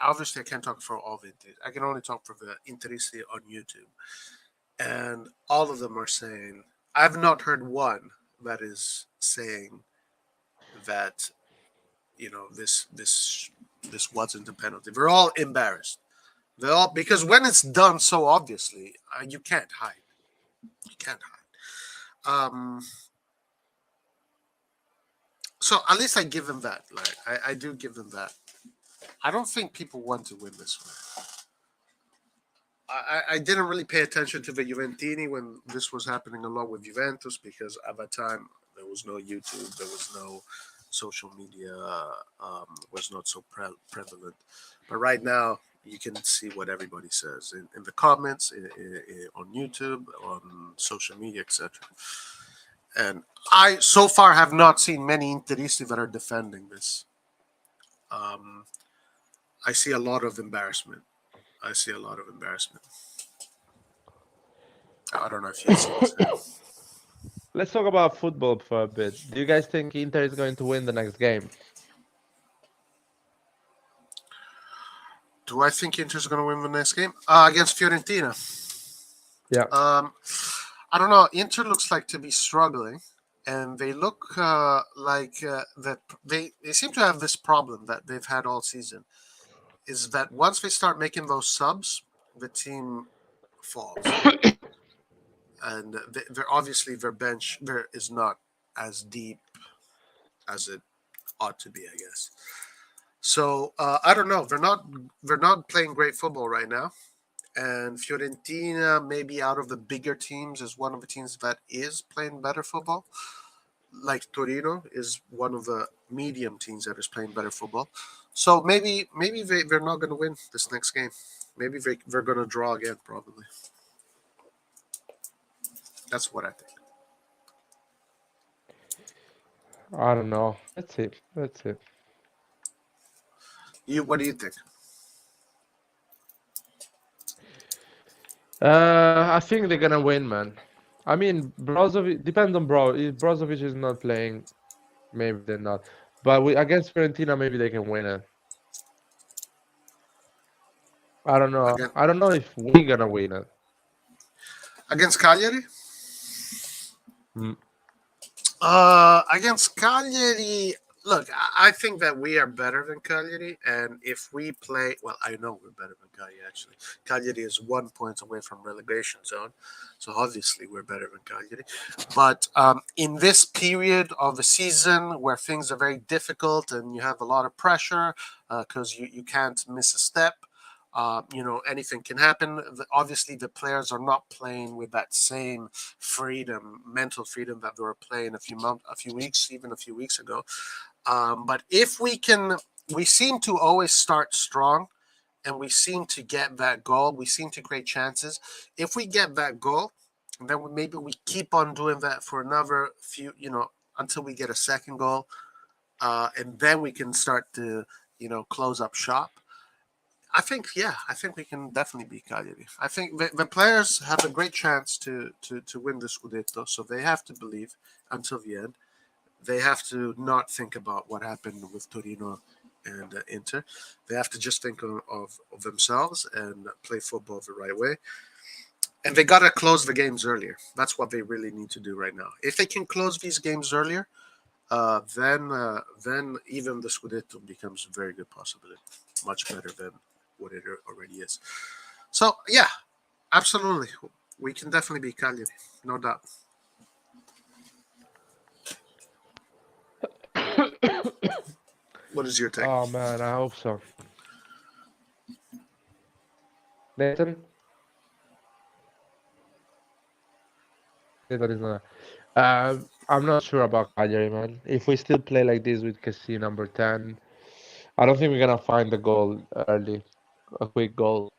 Speaker 1: Obviously I can't talk for all the Interisti. I can only talk for the Interisti on YouTube, and all of them are saying. I've not heard one that is saying that this wasn't a penalty. They're all embarrassed. They're all because when it's done so obviously, you can't hide. You can't hide. So at least I give them that. Like I do give them that. I don't think people want to win this one. I didn't really pay attention to the Juventini when this was happening along with Juventus because at that time there was no YouTube, there was no social media, was not so prevalent. But right now you can see what everybody says in the comments, on YouTube, on social media, etc. And I so far have not seen many Interisti that are defending this. Um, I see a lot of embarrassment. I see a lot of embarrassment. I don't know if you see the same.
Speaker 2: Let's talk about football for a bit. Do you guys think Inter is going to win the next game?
Speaker 1: Do I think Inter's going to win the next game against Fiorentina?
Speaker 2: Yeah.
Speaker 1: I don't know. Inter looks like to be struggling, and they look like that they seem to have this problem that they've had all season. Is that once they start making those subs, the team falls, and they're obviously their bench there is not as deep as it ought to be, I guess. So I don't know. They're not playing great football right now, and Fiorentina, maybe out of the bigger teams, is one of the teams that is playing better football. Like Torino is one of the medium teams that is playing better football. So maybe they're not going to win this next game. Maybe they're going to draw again, probably. That's what I think.
Speaker 2: I don't know. Let's see. Let's see.
Speaker 1: What do you think?
Speaker 2: I think they're gonna win, man. I mean, Brozovic depends on Bro. If Brozovic is not playing, maybe they're not. But against Fiorentina, maybe they can win it. I don't know.
Speaker 1: Again
Speaker 2: I don't know if we're gonna win it.
Speaker 1: against Cagliari?
Speaker 2: Mm.
Speaker 1: Against Cagliari, Look, I think that we are better than Cagliari, and if we play, well, I know we're better than Cagliari. Actually, Cagliari is 1 point away from relegation zone, so obviously we're better than Cagliari. But in this period of the season where things are very difficult and you have a lot of pressure because you can't miss a step. Anything can happen. Obviously, the players are not playing with that same freedom, mental freedom that they were playing a few weeks, even a few weeks ago. But if we can, we seem to always start strong and we seem to get that goal. We seem to create chances. If we get that goal, then maybe we keep on doing that for another few, until we get a second goal. And then we can start to, close up shop. I think we can definitely beat Cagliari. I think the players have a great chance to win the Scudetto, so they have to believe until the end. They have to not think about what happened with Torino and Inter. They have to just think of themselves and play football the right way. And they got to close the games earlier. That's what they really need to do right now. If they can close these games earlier, then even the Scudetto becomes a very good possibility, much better than what it already is. So yeah, absolutely, we can definitely be Cagliari, no doubt. What is your take?
Speaker 2: Oh man, I hope so. Nathan, Nathan is not. I'm not sure about Cagliari, man. If we still play like this with Cassie number 10, I don't think we're gonna find the goal early, a quick goal.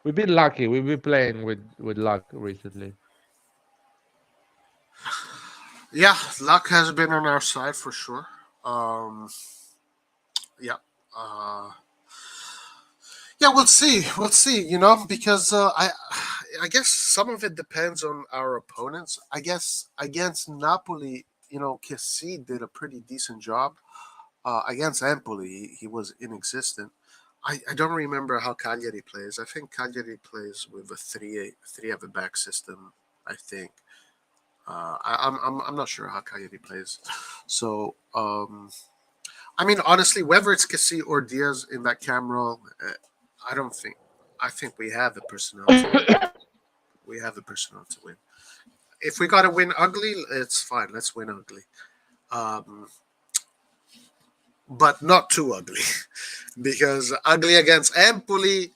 Speaker 2: We've been lucky. We've been playing with luck recently.
Speaker 1: Yeah, luck has been on our side for sure. Um, yeah. Uh, yeah, we'll see. We'll see. Because I guess some of it depends on our opponents. I guess against Napoli, Kessi did a pretty decent job. Against Empoli, he was inexistent. I don't remember how Cagliari plays. I think Cagliari plays with a three at the back system. I think. I'm not sure how Cagliari plays. So I mean, honestly, whether it's Kessi or Diaz in that cam role, I don't think. I think we have the personnel to win. We have the personnel to win. If we got to win ugly, it's fine. Let's win ugly. Um, but not too ugly. Because ugly against Empoli,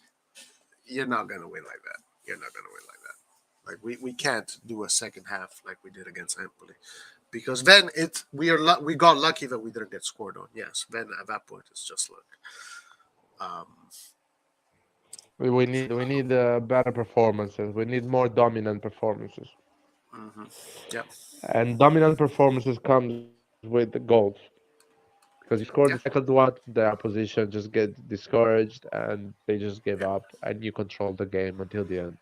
Speaker 1: you're not going to win like that. You're not going to win like that. Like, we can't do a second half like we did against Empoli. Because then we got lucky that we didn't get scored on. Yes, then at that point it's just luck. Um,
Speaker 2: We need better performances. We need more dominant performances,
Speaker 1: mhm. Yeah,
Speaker 2: and dominant performances comes with the goals. Because you score the
Speaker 1: yeah,
Speaker 2: second one, the opposition just get discouraged and they just give
Speaker 1: yeah.
Speaker 2: up, and you control the game until the end.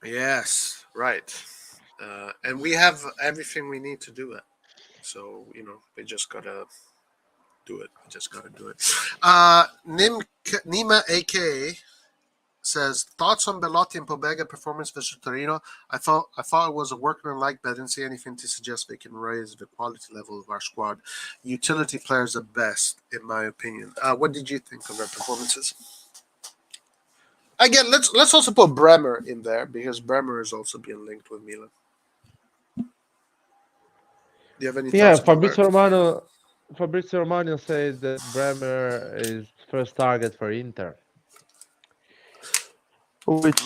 Speaker 1: Yes, right. And we have everything we need to do it. So we just gotta do it. We just gotta do it. Nima AK says thoughts on Belotti and Pobega performance versus Torino. I thought it was a workmanlike, but I didn't see anything to suggest they can raise the quality level of our squad. Utility players are best, in my opinion. What did you think of their performances? Again, let's also put Bremer in there because Bremer is also being linked with Milan. Do you have any
Speaker 2: Yeah,
Speaker 1: thoughts about that?
Speaker 2: Fabrizio Romano said that Bremer is first target for Inter, which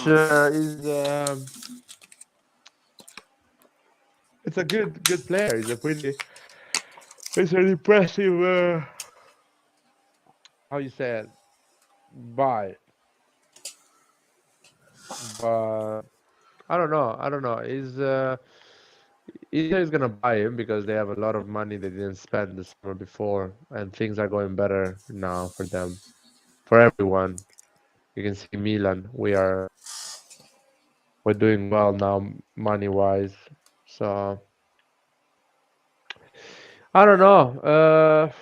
Speaker 2: it's a good player. It's an impressive how you say it buy, but I don't know. Inter is gonna buy him because they have a lot of money they didn't spend the summer before, and things are going better now for them, for everyone. You can see Milan. We're doing well now, money wise. So I don't know.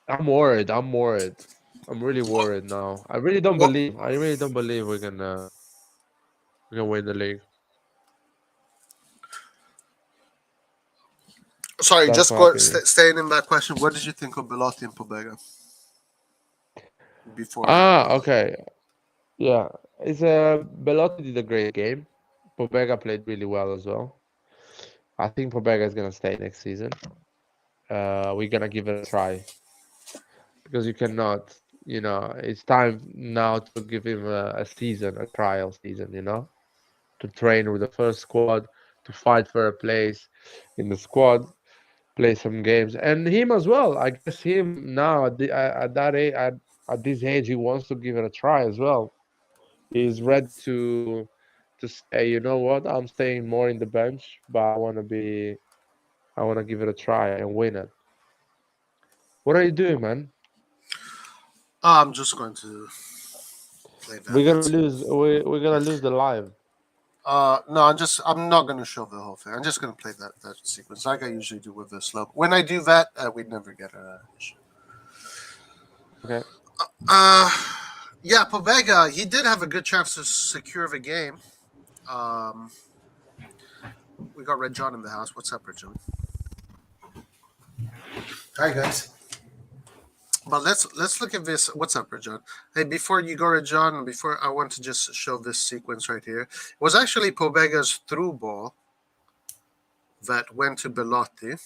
Speaker 2: I'm worried. I'm worried. I'm really
Speaker 1: What?
Speaker 2: worried now. I really don't
Speaker 1: What?
Speaker 2: believe. I really don't believe we're gonna win the league.
Speaker 1: Sorry,
Speaker 2: That's
Speaker 1: just
Speaker 2: my opinion.
Speaker 1: staying in that question. What did you think of Belotti and Pobega before
Speaker 2: Ah,
Speaker 1: Belotti?
Speaker 2: okay. Yeah, it's Belotti did a great game. Pobega played really well as well. I think Pobega is gonna stay next season. We're gonna give it a try because you cannot, it's time now to give him a season, a trial season, to train with the first squad, to fight for a place in the squad, play some games, and him as well. I guess him now at that age, at this age, he wants to give it a try as well. He's ready to say, you know what, I'm staying more in the bench, but I want to give it a try and win it. What are you doing, man?
Speaker 1: I'm just going to play
Speaker 2: We're
Speaker 1: that
Speaker 2: gonna
Speaker 1: sequence.
Speaker 2: lose. We're gonna lose the live.
Speaker 1: No, I'm not gonna show the whole thing. I'm just gonna play that sequence like I usually do with the slow. When I do that, we'd never get an issue.
Speaker 2: Okay.
Speaker 1: Uh, yeah, Pobega, he did have a good chance to secure the game. Um, we got Red John in the house. What's up, Red John?
Speaker 4: Hi guys.
Speaker 1: But let's look at this. What's up, Red John? Hey, before you go, Red John, before I want to just show this sequence right here. It was actually Pobega's through ball that went to Belotti,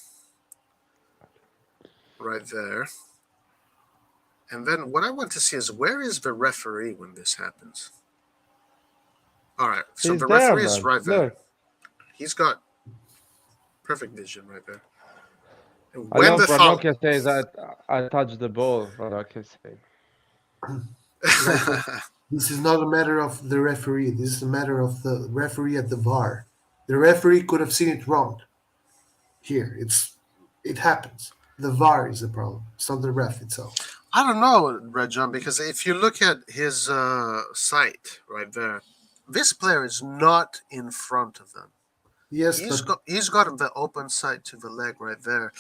Speaker 1: right there. And then what I want to see is where is the referee when this happens? All right, so
Speaker 2: He's
Speaker 1: the
Speaker 2: there,
Speaker 1: referee is
Speaker 2: man.
Speaker 1: right there.
Speaker 2: Look,
Speaker 1: He's got perfect vision right there. And
Speaker 2: I
Speaker 1: when
Speaker 2: love
Speaker 1: the foul,
Speaker 2: Ranocchia says I touched the ball. Ranocchia said.
Speaker 4: Like, this is not a matter of the referee. This is a matter of the referee at the VAR. The referee could have seen it wrong. Here, it happens. The VAR is the problem. It's not the ref itself.
Speaker 1: I don't know, Red John, because if you look at his sight right there, this player is not in front of them.
Speaker 4: Yes, but
Speaker 1: He's got the open sight to the leg right there.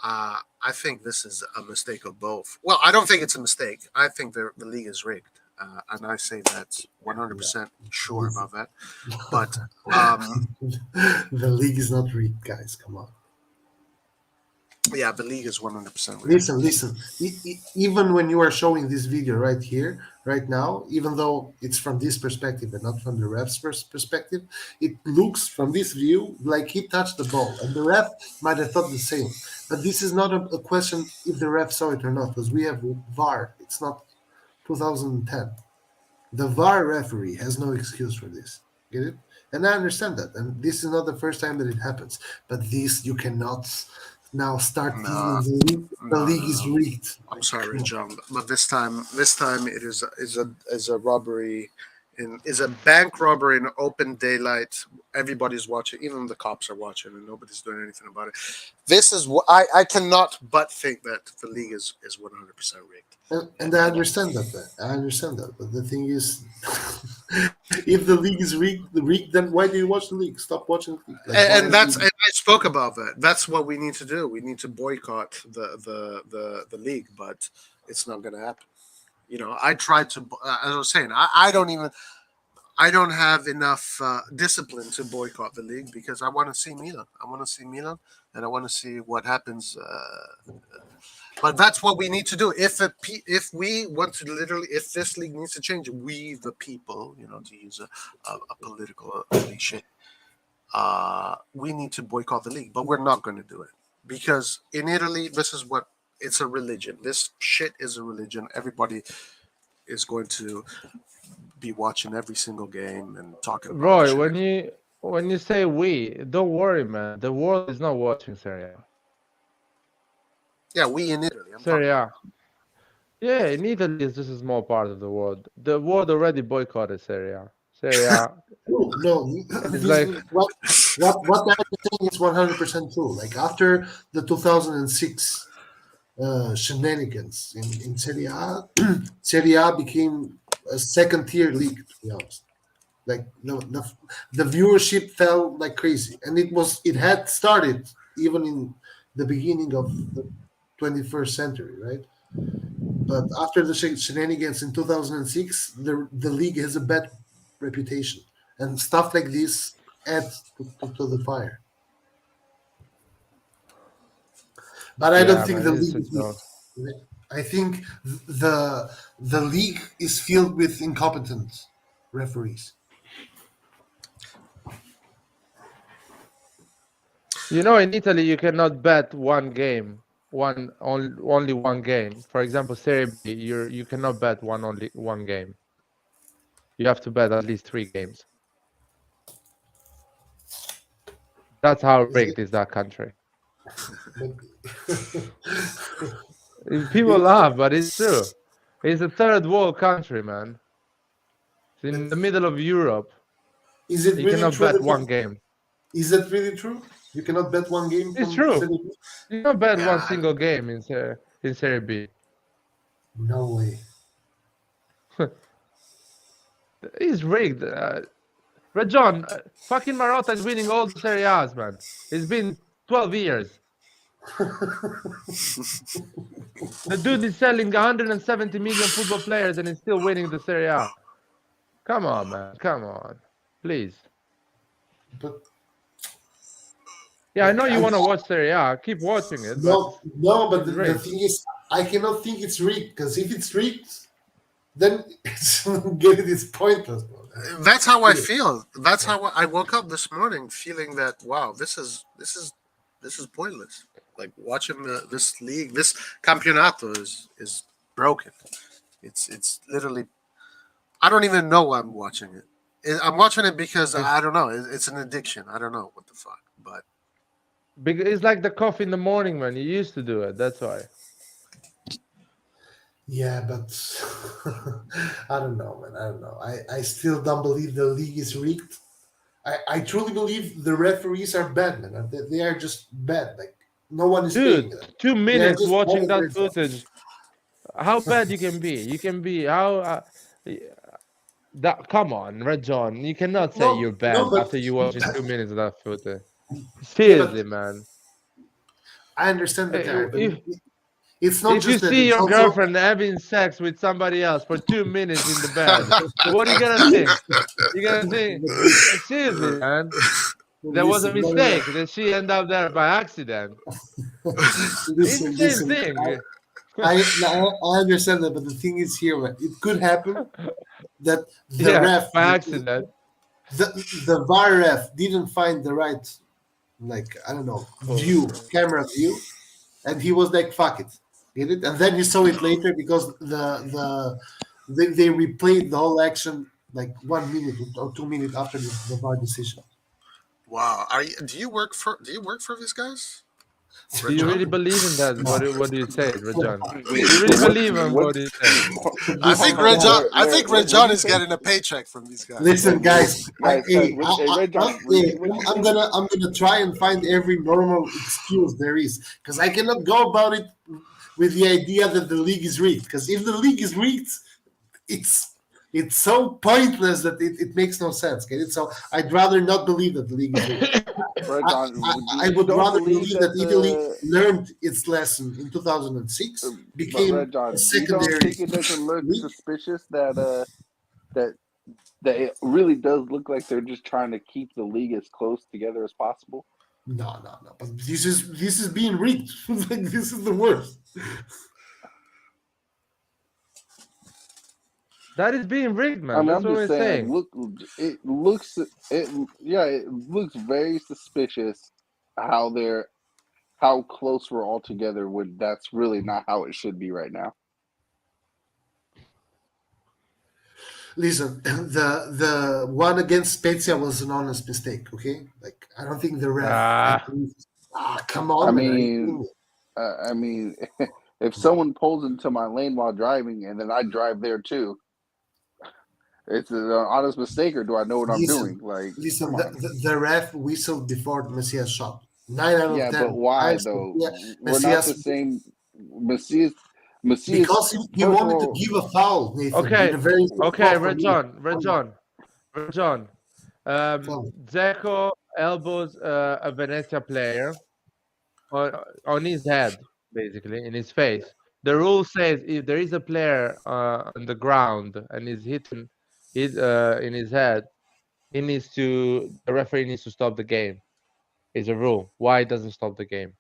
Speaker 1: I think this is a mistake of both. Well, I don't think it's a mistake. I think the league is rigged, and I say that 100% sure about that. But
Speaker 4: the league is not rigged, guys. Come on.
Speaker 1: yeah, the league is 100% rigged.
Speaker 4: Listen. Even when you are showing this video right here, right now, even though it's from this perspective and not from the ref's perspective, it looks from this view like he touched the ball, and the ref might have thought the same. But this is not a question if the ref saw it or not, because we have VAR. It's not 2010. The VAR referee has no excuse for this. Get it? And I understand that. And this is not the first time that it happens. But this you cannot now start
Speaker 1: No,
Speaker 4: giving the league
Speaker 1: no,
Speaker 4: is
Speaker 1: no.
Speaker 4: rigged.
Speaker 1: I'm
Speaker 4: Like,
Speaker 1: sorry,
Speaker 4: come on.
Speaker 1: John, but this time it is a robbery, is a bank robbery in open daylight. Everybody's watching, even the cops are watching, and nobody's doing anything about it. This is what I cannot but think that the league is 100% rigged.
Speaker 4: And I understand that. I understand that. But the thing is, if the league is rigged, then why do you watch the league? Stop watching the league. Like, why?
Speaker 1: And that's and I spoke about that. That's what we need to do. We need to boycott the league, but it's not going to happen. I tried to. As I was saying, I don't have enough discipline to boycott the league because I want to see Milan. I want to see Milan, and I want to see what happens. But that's what we need to do. If we want to literally, if this league needs to change, we the people, to use a political cliche, we need to boycott the league. But we're not going to do it because in Italy, this is what it's a religion. This shit is a religion. Everybody is going to be watching every single game and talking about the
Speaker 2: Roy,
Speaker 1: shit.
Speaker 2: when you say we, don't worry, man. The world is not watching Serie A.
Speaker 1: Yeah, we in Italy. I'm talking
Speaker 2: Serie
Speaker 1: about.
Speaker 2: A. Yeah, in Italy is just a small part of the world. The world already boycotted Serie A. Serie A
Speaker 4: True. No,
Speaker 2: is
Speaker 4: this
Speaker 2: like
Speaker 4: what I'm saying is 100% true. Like after the 2006 shenanigans in Serie A, Serie A became a second tier league. To be honest, like the viewership fell like crazy, and it had started even in the beginning of the 21st century, right? But after the shenanigans in 2006, the league has a bad reputation, and stuff like this adds to the fire. But I don't
Speaker 2: Yeah,
Speaker 4: think
Speaker 2: man,
Speaker 4: the
Speaker 2: it's
Speaker 4: league
Speaker 2: a
Speaker 4: is weak.
Speaker 2: joke.
Speaker 4: I think the league is filled with incompetent referees.
Speaker 2: You know, in Italy, you cannot bet one game, only one game. For example, Serie B, you cannot bet only one game. You have to bet at least 3 games. That's how
Speaker 4: Is
Speaker 2: rigged
Speaker 4: it?
Speaker 2: is that country.
Speaker 4: But
Speaker 2: People
Speaker 4: it-
Speaker 2: laugh, but it's true. It's a third world country, man. It's in
Speaker 4: but
Speaker 2: the middle of Europe.
Speaker 4: is it
Speaker 2: You
Speaker 4: really
Speaker 2: cannot
Speaker 4: true
Speaker 2: bet
Speaker 4: that
Speaker 2: one game.
Speaker 4: is that really true? You cannot bet one game
Speaker 2: It's
Speaker 4: from
Speaker 2: true.
Speaker 4: Serie B?
Speaker 2: You cannot bet one
Speaker 4: Yeah,
Speaker 2: single game in Serie B.
Speaker 4: no way.
Speaker 2: It's rigged. Red John, fucking Marotta is winning all the Serie A's, man. It's been 12 years. The dude is selling 170 million football players and is still winning the Serie A. Come on, man. Come on. Please.
Speaker 4: But
Speaker 2: Yeah, I
Speaker 4: like
Speaker 2: know you
Speaker 4: I
Speaker 2: want to watch Serie A. Keep watching it, but
Speaker 4: no, but
Speaker 2: it's
Speaker 4: the
Speaker 2: rigged.
Speaker 4: thing is, I cannot think it's rigged because if it's rigged, then it's get it is pointless. Bro.
Speaker 1: That's how I feel. That's how I woke up this morning feeling that wow, this is pointless. Like watching this league, this campeonato is broken. It's literally I don't even know why I'm watching it. I'm watching it because I don't know. It's an addiction. I don't know what the fuck, but
Speaker 2: Because it's like the coffee in the morning, man. You used to do it. That's why.
Speaker 4: Yeah, but I don't know, man. I don't know. I still don't believe the league is rigged. I truly believe the referees are bad, man. They are just bad. Like no one is paying
Speaker 2: Dude,
Speaker 4: them.
Speaker 2: two
Speaker 4: They are
Speaker 2: minutes
Speaker 4: just bad
Speaker 2: watching
Speaker 4: at their
Speaker 2: that
Speaker 4: job.
Speaker 2: footage. How bad you can be? You can be how that come on, Red John. You cannot say
Speaker 4: No,
Speaker 2: you're
Speaker 4: no,
Speaker 2: bad
Speaker 4: but
Speaker 2: after you watching 2 minutes of that footage.
Speaker 4: yeah, but
Speaker 2: Seriously, man.
Speaker 4: I understand that,
Speaker 2: Eh,
Speaker 4: but
Speaker 2: If
Speaker 4: it's not
Speaker 2: if you
Speaker 4: just that.
Speaker 2: see
Speaker 4: It's
Speaker 2: your
Speaker 4: also
Speaker 2: girlfriend having sex with somebody else for 2 minutes in the bed, what are you gonna think? You're gonna think seriously, man. There was a
Speaker 4: listen, no, no, no.
Speaker 2: mistake that she ended up there by accident. It's the
Speaker 4: Listen,
Speaker 2: same
Speaker 4: listen.
Speaker 2: thing.
Speaker 4: I understand that, but the thing is here, man, it could happen that the
Speaker 2: Yeah,
Speaker 4: ref,
Speaker 2: by accident.
Speaker 4: the the VAR ref didn't find the right, like I don't know, camera view, and he was like, "Fuck it," get it, and then you saw it later because they replayed the whole action like 1 minute or 2 minutes after the VAR decision.
Speaker 1: wow. Do you work for these guys?
Speaker 2: Do
Speaker 1: Red
Speaker 2: you
Speaker 1: John?
Speaker 2: really believe in that? What do you say, Rajan?
Speaker 3: Wait,
Speaker 2: Do you really
Speaker 3: what?
Speaker 2: believe in
Speaker 3: What?
Speaker 2: what you say?
Speaker 1: I
Speaker 4: Listen,
Speaker 1: think
Speaker 3: Hold
Speaker 1: Red
Speaker 3: on,
Speaker 1: John.
Speaker 3: Larry,
Speaker 1: I
Speaker 3: Larry,
Speaker 1: think Red
Speaker 3: what
Speaker 1: John
Speaker 3: do you
Speaker 1: is
Speaker 3: say?
Speaker 1: getting a paycheck from these guys.
Speaker 4: listen, guys.
Speaker 3: Guys, hey, Red John, repeat what you said.
Speaker 4: I'm gonna try and find every normal excuse there is because I cannot go about it with the idea that the league is rigged. Because if the league is rigged, it's it's so pointless that it makes no sense. Okay, so I'd rather not believe that the league is rigged.
Speaker 3: Red
Speaker 4: I,
Speaker 3: John,
Speaker 4: I
Speaker 3: you
Speaker 4: would
Speaker 3: don't
Speaker 4: rather
Speaker 3: believe
Speaker 4: believe
Speaker 3: that
Speaker 4: that Italy
Speaker 3: the
Speaker 4: learned its lesson in 2006,
Speaker 3: but
Speaker 4: became
Speaker 3: Red
Speaker 4: a
Speaker 3: John, you don't
Speaker 4: secondary
Speaker 3: think it doesn't look
Speaker 4: league.
Speaker 3: suspicious that that that it really does look like they're just trying to keep the league as close together as possible?
Speaker 4: No, no, no. But this is being rigged. Like, this is the worst.
Speaker 2: That is being rigged,
Speaker 3: I
Speaker 2: man.
Speaker 3: mean,
Speaker 2: That's
Speaker 3: I'm
Speaker 2: what
Speaker 3: just
Speaker 2: we're
Speaker 3: saying,
Speaker 2: saying.
Speaker 3: it looks very suspicious how they're how close we're all together when that's really not how it should be right now.
Speaker 4: Listen, the one against Spezia was an honest mistake. Okay, like I don't think the ref.
Speaker 2: Ah,
Speaker 4: Come
Speaker 3: I
Speaker 4: on, man. Are you kidding
Speaker 3: mean,
Speaker 4: me?
Speaker 3: I mean, if someone pulls into my lane while driving and then I drive there too, it's an honest mistake, or do I know what I'm doing?
Speaker 4: Listen,
Speaker 3: Like,
Speaker 4: listen.
Speaker 3: come on.
Speaker 4: The ref whistled before Messias shot. 9 out of
Speaker 3: Yeah, but
Speaker 4: 10.
Speaker 3: why
Speaker 4: Highest
Speaker 3: though? We're not the
Speaker 4: Messias
Speaker 3: same. Messias, Messias.
Speaker 4: because he
Speaker 3: First of
Speaker 4: wanted to
Speaker 3: all,
Speaker 4: give a foul, Nathan, in
Speaker 2: okay,
Speaker 4: a very
Speaker 2: okay,
Speaker 4: proper
Speaker 2: Red
Speaker 4: minute.
Speaker 2: John, Red John, Red John. Dzeko elbows a Venezia player on his head, basically in his face. The rule says if there is a player on the ground and is hitting it in his head, the referee needs to stop the game. It's a rule. Why it doesn't stop the game?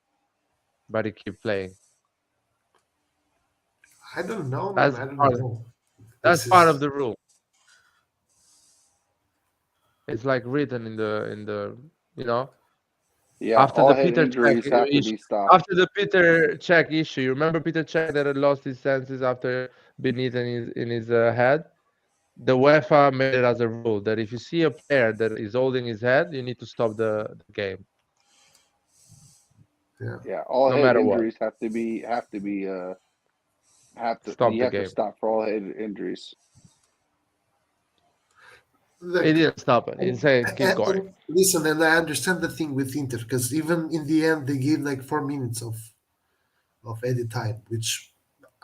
Speaker 2: but he keep playing.
Speaker 4: I don't know, man.
Speaker 2: That's
Speaker 4: I don't
Speaker 2: part.
Speaker 4: know.
Speaker 2: That's
Speaker 4: This
Speaker 2: part of
Speaker 4: is
Speaker 2: the rule. It's like written in the
Speaker 3: Yeah,
Speaker 2: after
Speaker 3: all
Speaker 2: the
Speaker 3: head
Speaker 2: Peter Check
Speaker 3: injuries have to
Speaker 2: issue.
Speaker 3: be stopped.
Speaker 2: After the Peter Check issue, you remember Peter Check that had lost his senses after being hit in his head. The UEFA made it as a rule that if you see a player that is holding his head, you need to stop the game,
Speaker 4: yeah.
Speaker 3: Yeah, all
Speaker 2: no
Speaker 3: head
Speaker 2: matter what.
Speaker 3: injuries have to
Speaker 2: Stop
Speaker 3: you
Speaker 2: the
Speaker 3: have to
Speaker 2: game.
Speaker 3: stop for all head injuries.
Speaker 2: He
Speaker 4: Look,
Speaker 2: didn't stop it. He said keep going.
Speaker 4: listen, and I understand the thing with Inter because even in the end they gave like 4 minutes of edit time, which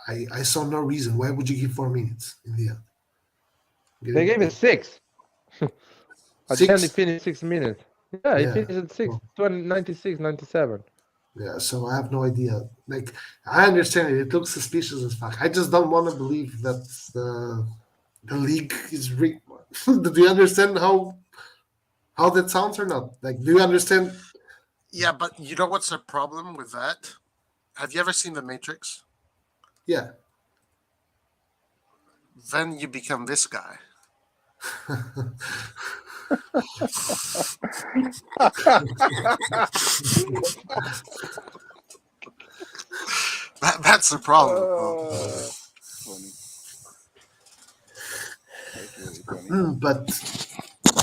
Speaker 4: I saw no reason. Why would you give 4 minutes in the end? Get
Speaker 2: They
Speaker 4: it?
Speaker 2: gave it
Speaker 4: Like
Speaker 2: 6. At the end, he
Speaker 4: 6.
Speaker 2: finished 6 minutes. Yeah, he
Speaker 4: Yeah.
Speaker 2: finished at 6, 20, 96, 97.
Speaker 4: Yeah, so I have no idea. Like, I understand it. It looks suspicious as fuck. I just don't want to believe that the league is rigged. Do you understand how that sounds or not? Like, do you understand?
Speaker 1: Yeah, but you know what's the problem with that? Have you ever seen The Matrix?
Speaker 4: Yeah.
Speaker 1: Then you become this guy. That's the problem.
Speaker 3: Funny. That's really funny.
Speaker 4: But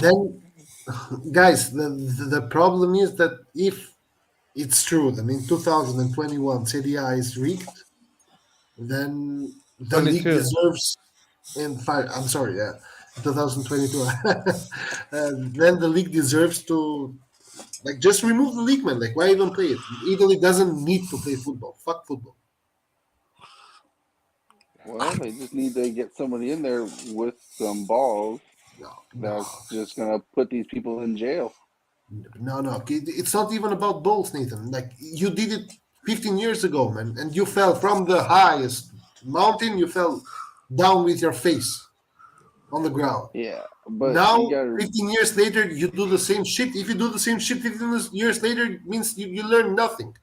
Speaker 4: then, guys, the problem is that if it's true that in 2021 Serie A is rigged, then the league
Speaker 2: 22.
Speaker 4: deserves. I'm sorry, yeah, 2022. Then the league deserves to like just remove the league, man. Like, why even play it? Italy doesn't need to play football. Fuck football.
Speaker 3: Well, they just need to get somebody in there with some balls
Speaker 4: No, no,
Speaker 3: that's just gonna put these people in jail.
Speaker 4: no. It's not even about balls, Nathan. Like, you did it 15 years ago, man, and you fell from the highest mountain. You fell down with your face on the ground.
Speaker 3: Yeah, but
Speaker 4: Now,
Speaker 3: you gotta
Speaker 4: 15 years later, you do the same shit. If you do the same shit 15 years later, it means you learn nothing.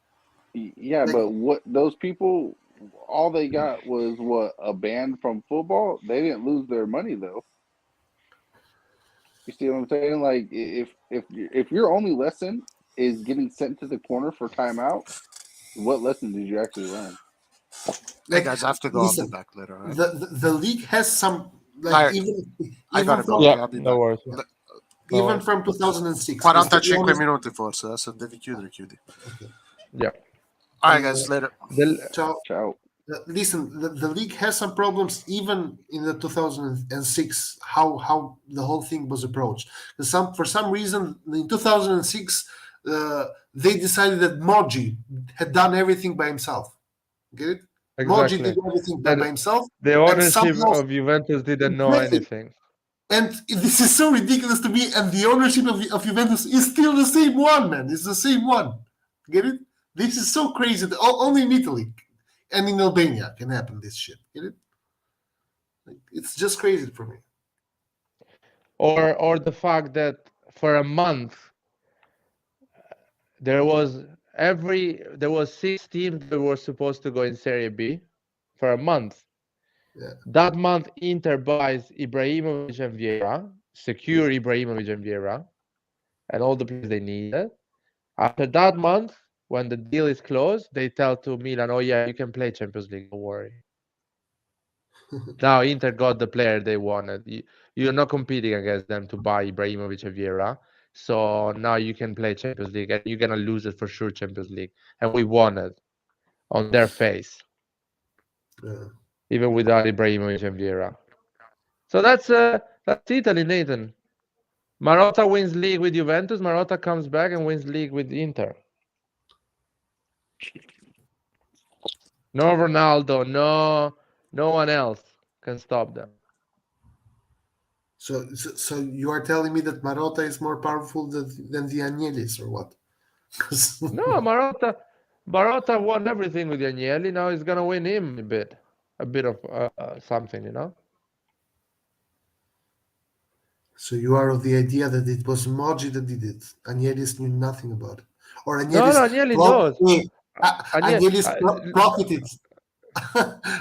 Speaker 3: yeah,
Speaker 4: Like,
Speaker 3: but what those people all they got was what a ban from football. They didn't lose their money though. You see what I'm saying? Like if your only lesson is getting sent to the corner for timeout, what lesson did you actually learn?
Speaker 1: Hey
Speaker 4: like
Speaker 1: guys, I have to go. I'll be
Speaker 4: listen,
Speaker 1: back later. All right?
Speaker 4: the league has some like
Speaker 1: All right, I
Speaker 4: even
Speaker 1: gotta go.
Speaker 4: from
Speaker 1: Okay,
Speaker 2: Yeah,
Speaker 1: I'll be
Speaker 2: no
Speaker 1: back.
Speaker 2: worries.
Speaker 4: yeah,
Speaker 2: No
Speaker 4: even
Speaker 2: worries.
Speaker 4: from 2006 because to be
Speaker 1: 45
Speaker 4: honest,
Speaker 1: minuti forse, adesso devi chiudere.
Speaker 4: okay.
Speaker 2: Yeah.
Speaker 1: All right, guys, later.
Speaker 4: Ciao.
Speaker 3: Ciao.
Speaker 4: Listen, the league has some problems even in the 2006 how the whole thing was approached. For some reason in 2006 they decided that Moji had done everything by himself. Get it? Moji
Speaker 2: Exactly.
Speaker 4: did everything
Speaker 2: That
Speaker 4: by himself,
Speaker 2: the
Speaker 4: and
Speaker 2: ownership
Speaker 4: somehow
Speaker 2: of Juventus didn't know
Speaker 4: exactly.
Speaker 2: anything.
Speaker 4: And this is so ridiculous to me. And the ownership of Juventus is still the same one, man. It's the same one. Get it? This is so crazy. Only in Italy and in Albania can happen this shit. Get it? Like, it's just crazy for me.
Speaker 2: Or the fact that for a month there was 6 teams that were supposed to go in Serie B for a month.
Speaker 4: Yeah.
Speaker 2: That month Inter buys Ibrahimovic and Vieira, secure Ibrahimovic and Vieira, and all the players they needed. After that month, when the deal is closed, they tell to Milan, "Oh yeah, you can play Champions League. Don't worry." Now Inter got the player they wanted. You're not competing against them to buy Ibrahimovic and Vieira. So now you can play Champions League, and you're gonna lose it for sure, Champions League. And we won it on their face,
Speaker 4: Yeah.
Speaker 2: even without Ibrahimovic and Vieira. So that's Italy, Nathan. Marotta wins league with Juventus. Marotta comes back and wins league with Inter. No Ronaldo, no one else can stop them.
Speaker 4: So you are telling me that Marotta is more powerful than the Agnellis or what? 'Cause-
Speaker 2: No, Marotta won everything with Agnelli. Now he's gonna win him a bit of something, you know.
Speaker 4: So you are of the idea that it was Moji that did it. Agnellis knew nothing about it. Or
Speaker 2: No,
Speaker 4: Agnellis
Speaker 2: Agnelli
Speaker 4: brought
Speaker 2: knows.
Speaker 4: Agnelli profited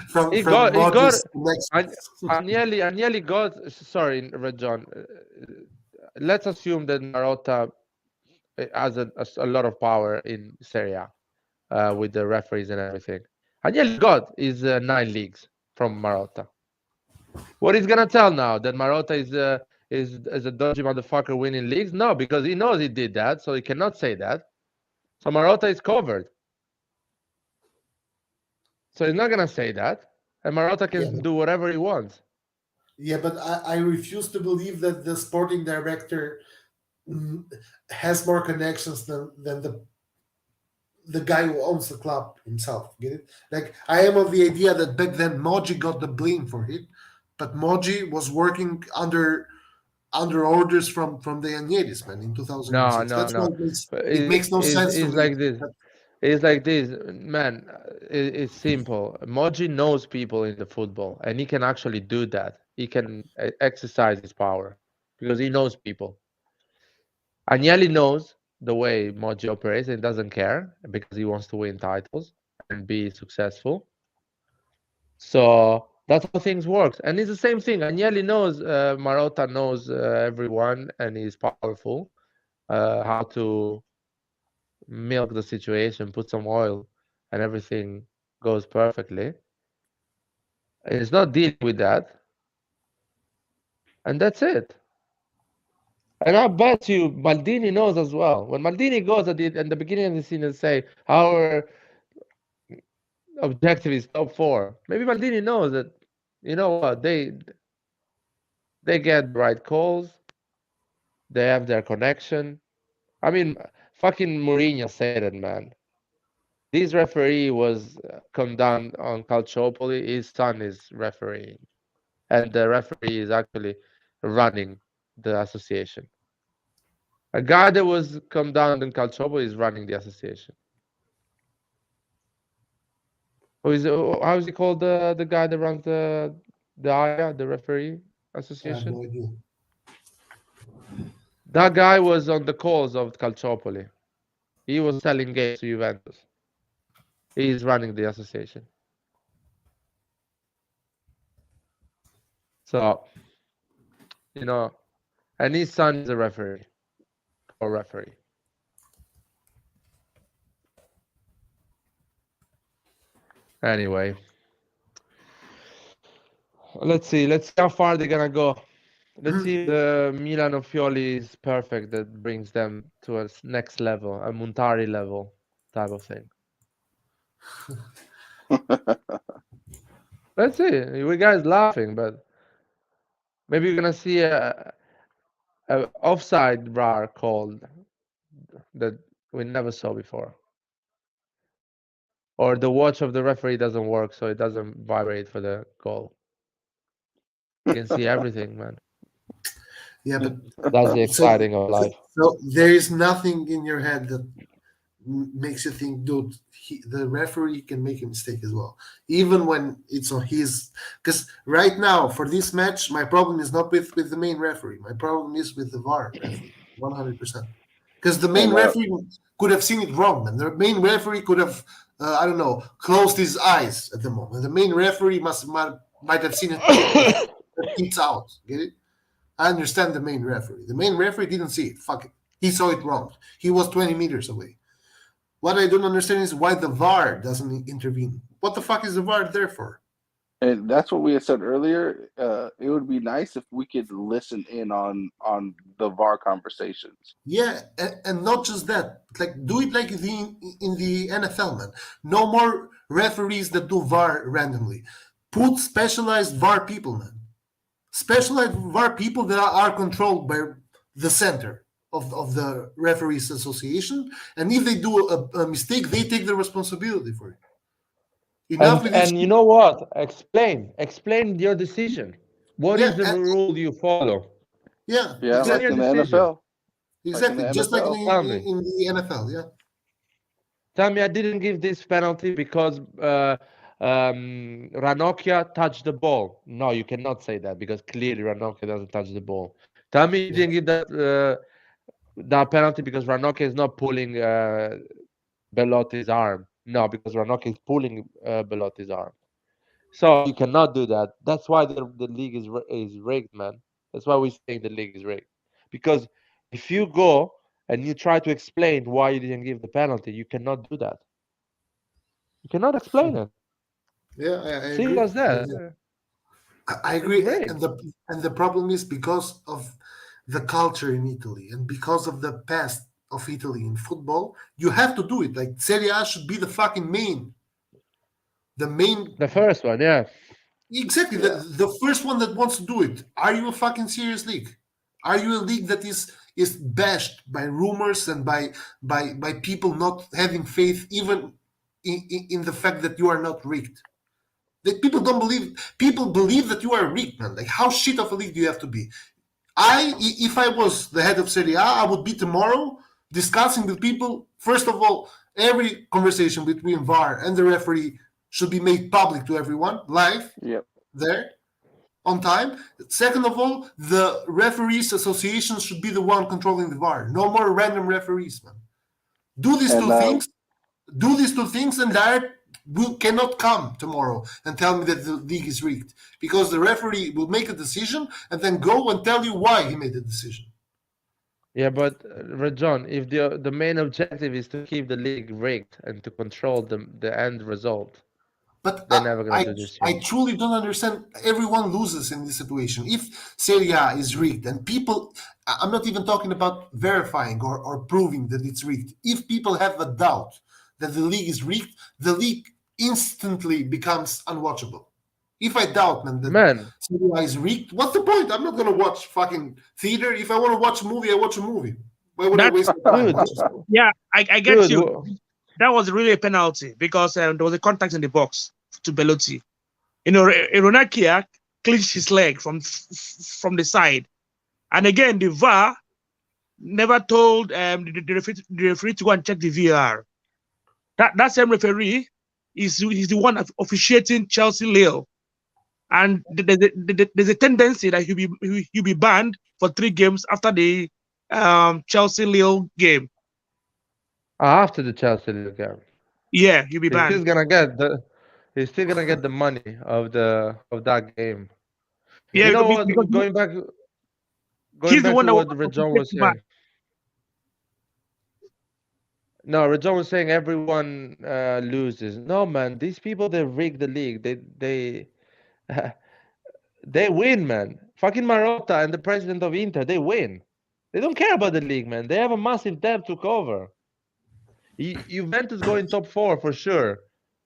Speaker 4: from
Speaker 2: he got
Speaker 4: Modri's connection.
Speaker 2: Agnelli got, sorry, Red John. Let's assume that Marotta has a lot of power in Serie A, with the referees and everything. Agnelli got his 9 leagues from Marotta. What he's gonna tell now, that Marotta is a dodgy motherfucker winning leagues? No, because he knows he did that, so he cannot say that. So Marotta is covered. So he's not gonna say that, and Marotta can do whatever he wants.
Speaker 4: Yeah, but I refuse to believe that the sporting director has more connections than the guy who owns the club himself. Get it? Like, I am of the idea that back then Moji got the blame for it, but Moji was working under orders from the Agnellis, man, in 2006.
Speaker 2: No.
Speaker 4: Why it makes no sense to
Speaker 2: It's
Speaker 4: me.
Speaker 2: like this. It's like this, man. It's simple. Moji knows people in the football, and he can actually do that. He can exercise his power because he knows people. Agnelli knows the way Moji operates and doesn't care because he wants to win titles and be successful. So that's how things work. And it's the same thing. Agnelli knows, Marotta knows everyone, and he's powerful. How to milk the situation, put some oil, and everything goes perfectly. And he's not dealing with that. And that's it. And I bet you Maldini knows as well. When Maldini goes at the beginning of the season and say, our objective is top 4, maybe Maldini knows that, you know what, they get the right calls, they have their connection. I mean, fucking Mourinho said it, man. This referee was condemned on Calciopoli. His son is refereeing, and the referee is actually running the association. A guy that was condemned in Calciopoli is running the association. How is he called, the guy that runs the AIA, the referee
Speaker 4: I have
Speaker 2: association?
Speaker 4: no idea.
Speaker 2: That guy was on the calls of Calciopoli. He was selling games to Juventus. He is running the association. So, you know, and his son is a referee, or referee. Anyway, let's see how far they're gonna go. Let's see if the Milan of Fioli is perfect, that brings them to a next level, a Montari level type of thing. Let's see. You guys laughing, but maybe you're gonna see a offside VAR called that we never saw before, or the watch of the referee doesn't work, so it doesn't vibrate for the goal. You can see everything, man.
Speaker 4: Yeah, but
Speaker 2: That's the exciting of life.
Speaker 4: So there is nothing in your head that makes you think, dude, the referee can make a mistake as well, even when it's on his. Because right now, for this match, my problem is not with the main referee. My problem is with the VAR referee, 100%. Because the main referee could have seen it wrong, and the main referee could have, I don't know, closed his eyes at the moment. The main referee might have seen it. It's out. Get it? I understand the main referee. The main referee didn't see it. Fuck it. He saw it wrong. He was 20 meters away. What I don't understand is why the VAR doesn't intervene. What the fuck is the VAR there for?
Speaker 3: And that's what we had said earlier. It would be nice if we could listen in on the VAR conversations.
Speaker 4: Yeah, and not just that. Like, do it like in the NFL, man. No more referees that do VAR randomly. Put specialized VAR people, man. Specialized VAR people that are controlled by the center of the referees association, and if they do a mistake, they take the responsibility for it.
Speaker 2: And you know what? Explain your decision. What is the rule you follow?
Speaker 4: Yeah,
Speaker 3: like in the NFL.
Speaker 4: Exactly, just like in the NFL. Yeah.
Speaker 2: Tell me, I didn't give this penalty because Ranocchia touched the ball. No, you cannot say that because clearly Ranocchia doesn't touch the ball. Tell me you didn't give that penalty because Ranocchia is not pulling Bellotti's arm. No, because Ranocchi is pulling Belotti's arm. So you cannot do that. That's why the league is rigged, man. That's why we're saying the league is rigged. Because if you go and you try to explain why you didn't give the penalty, you cannot do that. You cannot explain it.
Speaker 4: Yeah, I
Speaker 2: Simple
Speaker 4: agree.
Speaker 2: as that.
Speaker 4: I
Speaker 2: It's
Speaker 4: agree,
Speaker 2: rigged.
Speaker 4: and the problem is because of the culture in Italy and because of the past of Italy in football, you have to do it. Like Serie A should be the fucking main
Speaker 2: The first one, yeah.
Speaker 4: exactly
Speaker 3: Yeah,
Speaker 4: the first one that wants to do it. Are you a fucking serious league? Are you a league that is bashed by rumors and by people not having faith even in the fact that you are not rigged? That people don't believe. People believe that you are rigged, man. Like how shit of a league do you have to be? If I was the head of Serie A, I would be tomorrow discussing with people. First of all, every conversation between VAR and the referee should be made public to everyone, live
Speaker 3: yep.
Speaker 4: there on time. Second of all, the referees association should be the one controlling the VAR. No more random referees, man. Do these
Speaker 3: And
Speaker 4: two things, and that will cannot come tomorrow and tell me that the league is rigged because the referee will make a decision and then go and tell you why he made the decision.
Speaker 2: Yeah, but Rajon, if the main objective is to keep the league rigged and to control the end result,
Speaker 4: But
Speaker 2: they're never gonna
Speaker 4: I
Speaker 2: do this
Speaker 4: I
Speaker 2: change.
Speaker 4: truly don't understand. Everyone loses in this situation. If Serie A is rigged, and people, I'm not even talking about verifying or proving that it's rigged. If people have a doubt that the league is rigged, the league instantly becomes unwatchable. If I doubt, man, that
Speaker 2: Man,
Speaker 4: Serie A is rigged, what's the point? I'm not gonna watch fucking theater. If I want to watch a movie, I watch a movie. Why would I
Speaker 5: That
Speaker 4: waste my time
Speaker 2: dude,
Speaker 4: watching sport?
Speaker 5: yeah, I get
Speaker 2: dude,
Speaker 5: you. That was really a penalty because there was a contact in the box to Belotti. You know, Ronakia clinched his leg from the side, and again the VAR never told the referee to go and check the VAR. That same referee is the one officiating Chelsea Lille, and there's a tendency that he'll be banned for 3 games after the Chelsea Lille game.
Speaker 2: after the Chelsea League game,
Speaker 5: Yeah, he'll be
Speaker 2: he's
Speaker 5: banned.
Speaker 2: still gonna get the money of that game. You
Speaker 5: Yeah,
Speaker 2: know what?
Speaker 5: because
Speaker 2: Going
Speaker 5: he's the
Speaker 2: back
Speaker 5: one
Speaker 2: to
Speaker 5: that
Speaker 2: what Rajon
Speaker 5: officiates
Speaker 2: was
Speaker 5: the VAR.
Speaker 2: saying. No, Rajon was saying everyone loses. No, man, these people they rig the league. They they win, man. Fucking Marotta and the president of Inter, they win. They don't care about the league, man. They have a massive debt to cover. Juventus going top four for sure.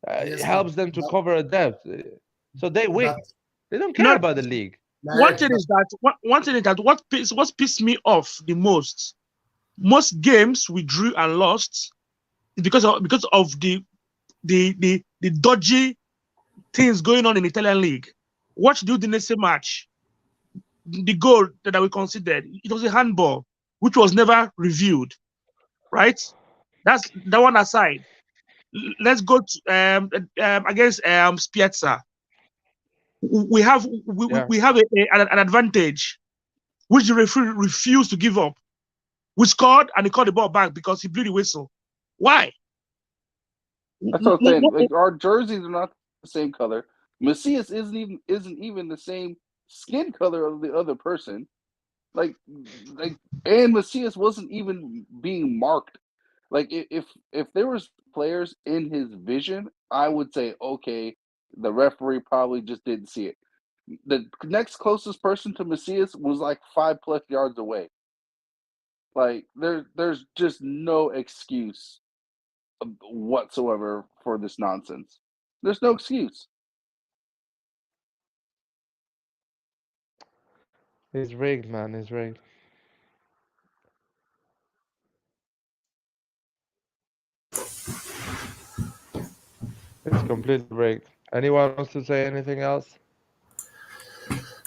Speaker 2: It
Speaker 4: Yes,
Speaker 2: helps them to
Speaker 4: but
Speaker 2: cover a debt. So they win.
Speaker 4: but
Speaker 2: They don't
Speaker 5: You
Speaker 2: care
Speaker 5: know,
Speaker 2: about the league.
Speaker 5: one
Speaker 4: Marek,
Speaker 5: thing is that what pissed me off the most. Most games we drew and lost is because of the dodgy things going on in the Italian league. Watch the Udinese match. The goal that we considered, it was a handball, which was never reviewed. Right? That's that one aside. Let's go to, against Spiezza. We have
Speaker 2: Yeah.
Speaker 5: we have an advantage which the referee refused to give up. We scored and he called the ball back because he blew the whistle. Why?
Speaker 3: That's what I'm saying. Like our jerseys are not the same color. Macias isn't even the same skin color of the other person. Like like and Macias wasn't even being marked. Like if there was players in his vision, I would say okay, the referee probably just didn't see it. The next closest person to Macias was like 5+ yards away. Like there's just no excuse whatsoever for this nonsense. There's no excuse.
Speaker 2: It's rigged, man. It's rigged. It's completely rigged. Anyone wants to say anything else?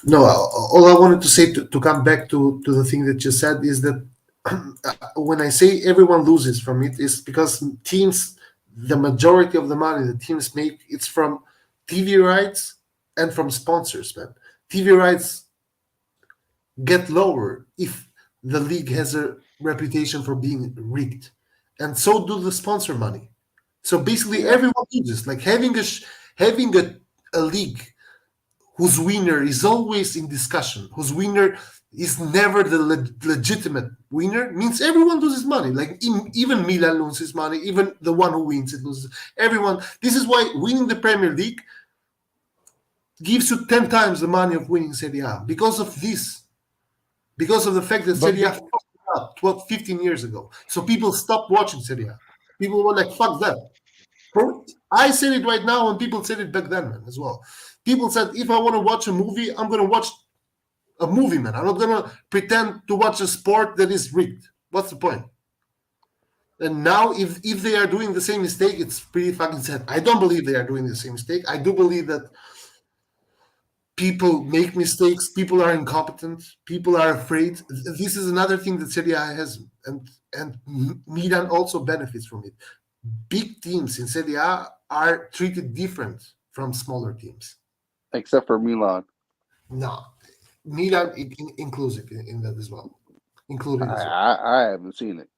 Speaker 4: no, all I wanted to say to come back to the thing that you said is that when I say everyone loses from it, is because teams, the majority of the money the teams make, it's from TV rights and from sponsors, man. TV rights get lower if the league has a reputation for being rigged, and so do the sponsor money. So basically,
Speaker 3: Yeah.
Speaker 4: everyone loses. Like having a league whose winner is always in discussion, whose winner is never the legitimate winner, means everyone loses money. Like even Milan loses money, even the one who wins it loses. Everyone. This is why winning the Premier League gives you 10 times the money of winning Serie A because of this. Because of the fact that
Speaker 2: But
Speaker 4: Serie A fucked it up 12, 15 years ago. So people stopped watching Serie A. People were like, fuck that. I said it right now, and people said it back then, man, as well. People said, if I want to watch a movie, I'm going to watch a movie, man. I'm not going to pretend to watch a sport that is rigged. What's the point? And now, if they are doing the same mistake, it's pretty fucking sad. I don't believe they are doing the same mistake. I do believe that people make mistakes. People are incompetent. People are afraid. This is another thing that Serie A has, and Milan also benefits from it. Big teams in Serie A are treated different from smaller teams.
Speaker 3: Except for Milan.
Speaker 4: No, Milan inclusive in that as well. Included as well.
Speaker 3: I haven't seen it.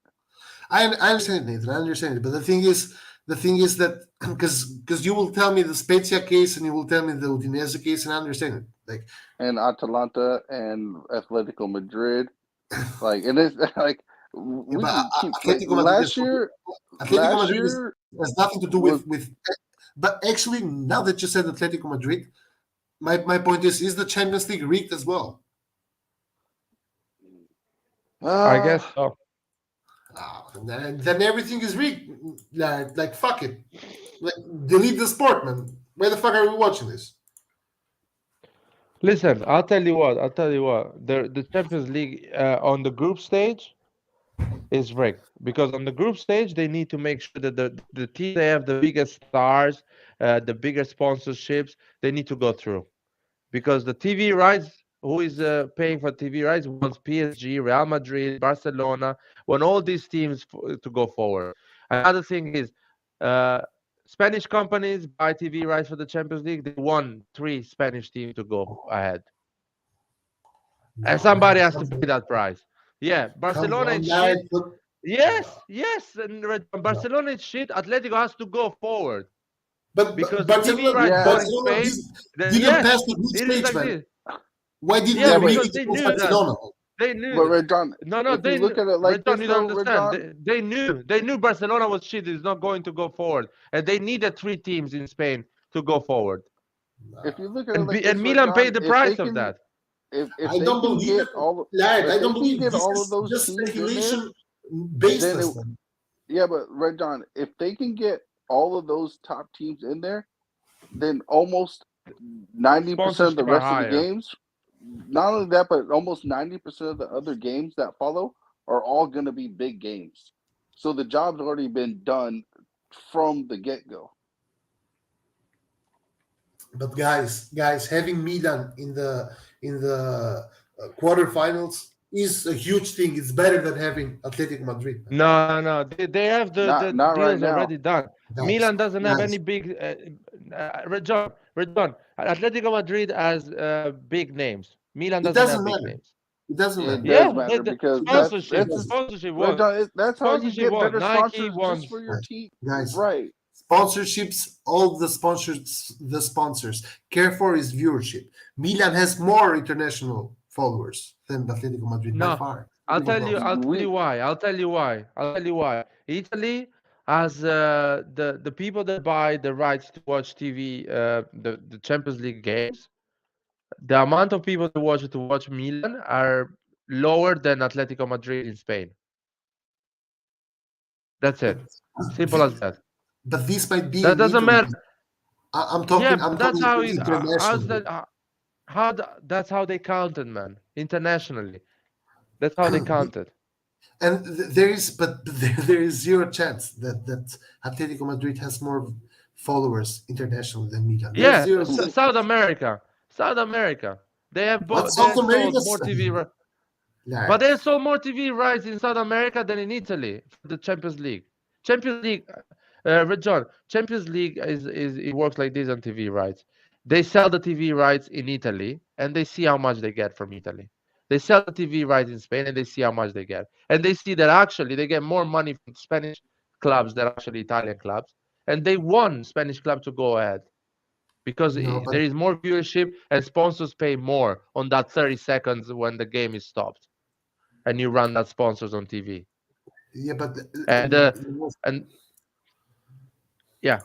Speaker 4: I understand it, Nathan. I understand it. But the thing is that because you will tell me the Spezia case and you will tell me the Udinese case, and I understand it. Like,
Speaker 3: And Atalanta and Atletico Madrid. Like, and it's like we
Speaker 4: but
Speaker 3: can keep
Speaker 4: Atletico Madrid
Speaker 3: last year.
Speaker 4: Atletico
Speaker 3: Last
Speaker 4: Madrid
Speaker 3: year
Speaker 4: has nothing to do
Speaker 3: was
Speaker 4: with. But actually, now that you said Atletico Madrid, my point is the Champions League rigged as well?
Speaker 2: I guess so.
Speaker 4: Then everything is rigged. Like fuck it. Like, delete the sport, man. Why the fuck are we watching this?
Speaker 2: Listen, I'll tell you what. The Champions League on the group stage is rigged because on the group stage they need to make sure that the team they have the biggest stars, the bigger sponsorships, they need to go through because the TV rights. Who is paying for TV rights? Wants PSG, Real Madrid, Barcelona. Want all these teams to go forward. Another thing is, uh, Spanish companies buy TV rights for the Champions League. They want 3 Spanish teams to go ahead. And somebody has to pay that price. Yeah, Barcelona is shit. Yes, and Barcelona is shit. Atletico has to go forward
Speaker 4: But
Speaker 2: because the TV
Speaker 4: Barcelona,
Speaker 2: rights
Speaker 3: Yeah.
Speaker 2: bought in
Speaker 4: Barcelona
Speaker 2: Spain.
Speaker 4: didn't pass the group
Speaker 2: It is
Speaker 4: stage,
Speaker 2: like
Speaker 4: man.
Speaker 2: this.
Speaker 4: Why didn't
Speaker 2: Yeah,
Speaker 4: they
Speaker 2: because
Speaker 4: really
Speaker 2: they
Speaker 4: go
Speaker 2: knew
Speaker 4: Barcelona?
Speaker 2: They knew.
Speaker 3: But Red John,
Speaker 2: No,
Speaker 3: if
Speaker 2: they
Speaker 3: you look at it like
Speaker 2: Red John,
Speaker 3: this,
Speaker 2: you
Speaker 3: though,
Speaker 2: don't
Speaker 3: Red
Speaker 2: understand.
Speaker 3: John,
Speaker 2: They knew Barcelona was shit. Is not going to go forward, and they needed 3 teams in Spain to go forward.
Speaker 3: if you look at it like this,
Speaker 2: And
Speaker 3: Red
Speaker 2: Milan
Speaker 3: John,
Speaker 2: paid the
Speaker 3: if
Speaker 2: price
Speaker 3: they
Speaker 2: of
Speaker 3: can,
Speaker 2: that.
Speaker 3: if
Speaker 4: I
Speaker 3: they
Speaker 4: don't
Speaker 3: can
Speaker 4: believe
Speaker 3: get
Speaker 4: it.
Speaker 3: all,
Speaker 4: Lad,
Speaker 3: if
Speaker 4: I
Speaker 3: they
Speaker 4: don't
Speaker 3: can
Speaker 4: believe
Speaker 3: get
Speaker 4: this
Speaker 3: all
Speaker 4: is
Speaker 3: of those
Speaker 4: just
Speaker 3: teams in there,
Speaker 4: speculation
Speaker 3: then
Speaker 4: baseless.
Speaker 3: it,
Speaker 4: Man.
Speaker 3: yeah, but Red John, if they can get all of those top teams in there, then almost 90% of the
Speaker 2: Sponsorship are
Speaker 3: rest of the
Speaker 2: higher.
Speaker 3: games, not only that, but almost 90% of the other games that follow are all going to be big games. So the job's already been done from the get go.
Speaker 4: But guys, having Milan in the quarterfinals is a huge thing. It's better than having Atletico Madrid. Man.
Speaker 2: No. They have the
Speaker 3: Not right
Speaker 2: deals
Speaker 3: now.
Speaker 2: already done.
Speaker 4: Guys,
Speaker 2: Milan doesn't have
Speaker 4: guys,
Speaker 2: any big. Red John. Atletico Madrid has big names. Milan
Speaker 4: it
Speaker 2: doesn't
Speaker 4: doesn't
Speaker 2: have big
Speaker 4: matter.
Speaker 2: names.
Speaker 4: It doesn't
Speaker 3: It
Speaker 4: matter.
Speaker 3: does
Speaker 2: Yeah,
Speaker 3: matter because
Speaker 4: It does. It
Speaker 2: sponsorship.
Speaker 4: does.
Speaker 2: Sponsorship
Speaker 3: Red
Speaker 2: won.
Speaker 3: John, that's how you
Speaker 2: Sponsorship
Speaker 3: get
Speaker 2: won.
Speaker 3: better
Speaker 2: Nike
Speaker 3: sponsors
Speaker 2: won.
Speaker 3: just for your team.
Speaker 4: Guys,
Speaker 3: Right.
Speaker 4: sponsorships, all the sponsors care for is viewership. Milan has more international followers than Atletico Madrid by
Speaker 2: No,
Speaker 4: far.
Speaker 2: I'll
Speaker 4: Even
Speaker 2: tell you.
Speaker 4: close.
Speaker 2: I'll tell
Speaker 3: We
Speaker 2: you why. Italy has the people that buy the rights to watch TV, the Champions League games. The amount of people that watch it to watch Milan are lower than Atletico Madrid in Spain. That's
Speaker 4: But,
Speaker 2: it. Simple as that.
Speaker 4: but this might be
Speaker 2: That
Speaker 4: in
Speaker 2: doesn't
Speaker 4: Italy.
Speaker 2: matter.
Speaker 4: I'm
Speaker 2: Yeah,
Speaker 4: talking.
Speaker 2: but
Speaker 4: I'm
Speaker 2: that's
Speaker 4: talking
Speaker 2: how it. How's
Speaker 4: internationally.
Speaker 2: that? That's how they counted, man. Internationally, that's how they counted.
Speaker 4: And there is, but there is zero chance that Atletico Madrid has more followers internationally than Milan. There's
Speaker 2: Yeah,
Speaker 4: zero.
Speaker 2: South America. They have
Speaker 4: What
Speaker 2: they
Speaker 4: South
Speaker 2: have
Speaker 4: America?
Speaker 2: sold more TV. But
Speaker 4: Like,
Speaker 2: they sold more TV rights in South America than in Italy for the Champions League. Champions League, Red John, Champions League is it works like this on TV rights. They sell the TV rights in Italy and they see how much they get from Italy. They sell the TV rights in Spain and they see how much they get. And they see that actually they get more money from Spanish clubs than actually Italian clubs. and they want Spanish club to go ahead because
Speaker 4: No, but
Speaker 2: there is more viewership and sponsors pay more on that 30 seconds when the game is stopped and you run that sponsors on TV.
Speaker 4: yeah, but
Speaker 2: And yeah,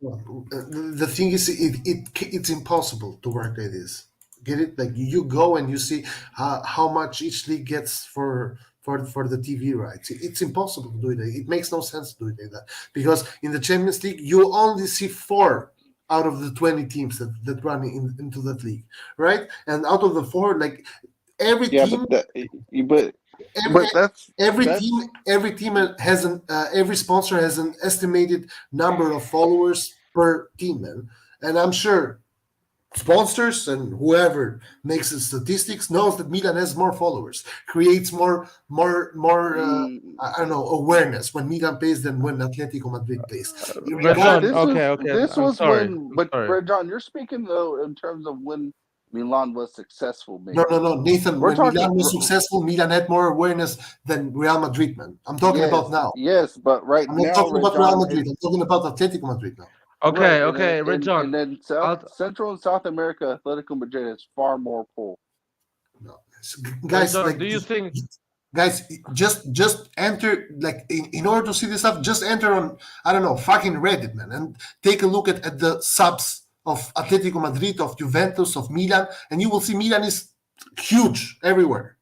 Speaker 4: the thing is, it's impossible to work like this. Get it? Like you go and you see how much each league gets for the TV rights. It's impossible to do it. It makes no sense to do it like that because in the Champions League you only see 4 out of the 20 teams that run into that league, right? And out of the 4, like every
Speaker 3: Yeah,
Speaker 4: team,
Speaker 3: but
Speaker 4: every,
Speaker 3: that's
Speaker 4: every team has every sponsor has an estimated number of followers per team, man. And I'm sure sponsors and whoever makes the statistics knows that Milan has more followers, creates more I don't know, awareness when Milan plays than when Atletico Madrid plays.
Speaker 3: But
Speaker 2: John,
Speaker 3: this
Speaker 2: okay,
Speaker 3: this
Speaker 2: I'm
Speaker 3: was
Speaker 2: sorry.
Speaker 3: when, but
Speaker 2: Sorry.
Speaker 3: Red John, you're speaking though in terms of when Milan was successful. Maybe.
Speaker 4: No, Nathan.
Speaker 3: We're
Speaker 4: When
Speaker 3: talking-
Speaker 4: Milan was successful, Milan had more awareness than Real Madrid, man. I'm talking about now.
Speaker 3: Yes, but right
Speaker 4: I'm not
Speaker 3: now,
Speaker 4: talking
Speaker 3: Red
Speaker 4: about
Speaker 3: John,
Speaker 4: Real Madrid. I'm talking about Atletico Madrid now.
Speaker 2: Okay,
Speaker 3: right,
Speaker 2: okay, Red John.
Speaker 3: and then Central and South America, Atletico Madrid has far more pull.
Speaker 4: No. Guys,
Speaker 2: John,
Speaker 4: like,
Speaker 2: do you think?
Speaker 4: guys, just enter, like, in order to see this stuff, just enter on, I don't know, fucking Reddit, man, and take a look at the subs of Atletico Madrid, of Juventus, of Milan, and you will see Milan is huge everywhere.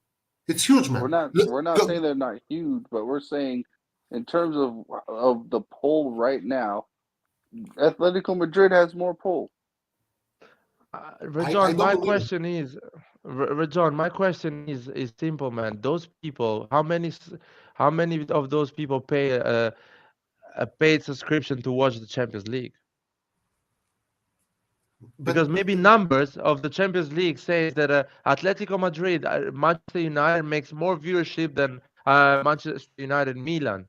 Speaker 4: It's huge, man.
Speaker 3: We're not saying they're not huge, but we're saying in terms of the poll right now, Atletico Madrid has more pull.
Speaker 2: Rajon, my
Speaker 4: believe it.
Speaker 2: question is, Rajon, my question is simple, man. Those people, how many of those people pay a paid subscription to watch the Champions League? Because maybe numbers of the Champions League says that Atletico Madrid, Manchester United makes more viewership than Manchester United, Milan.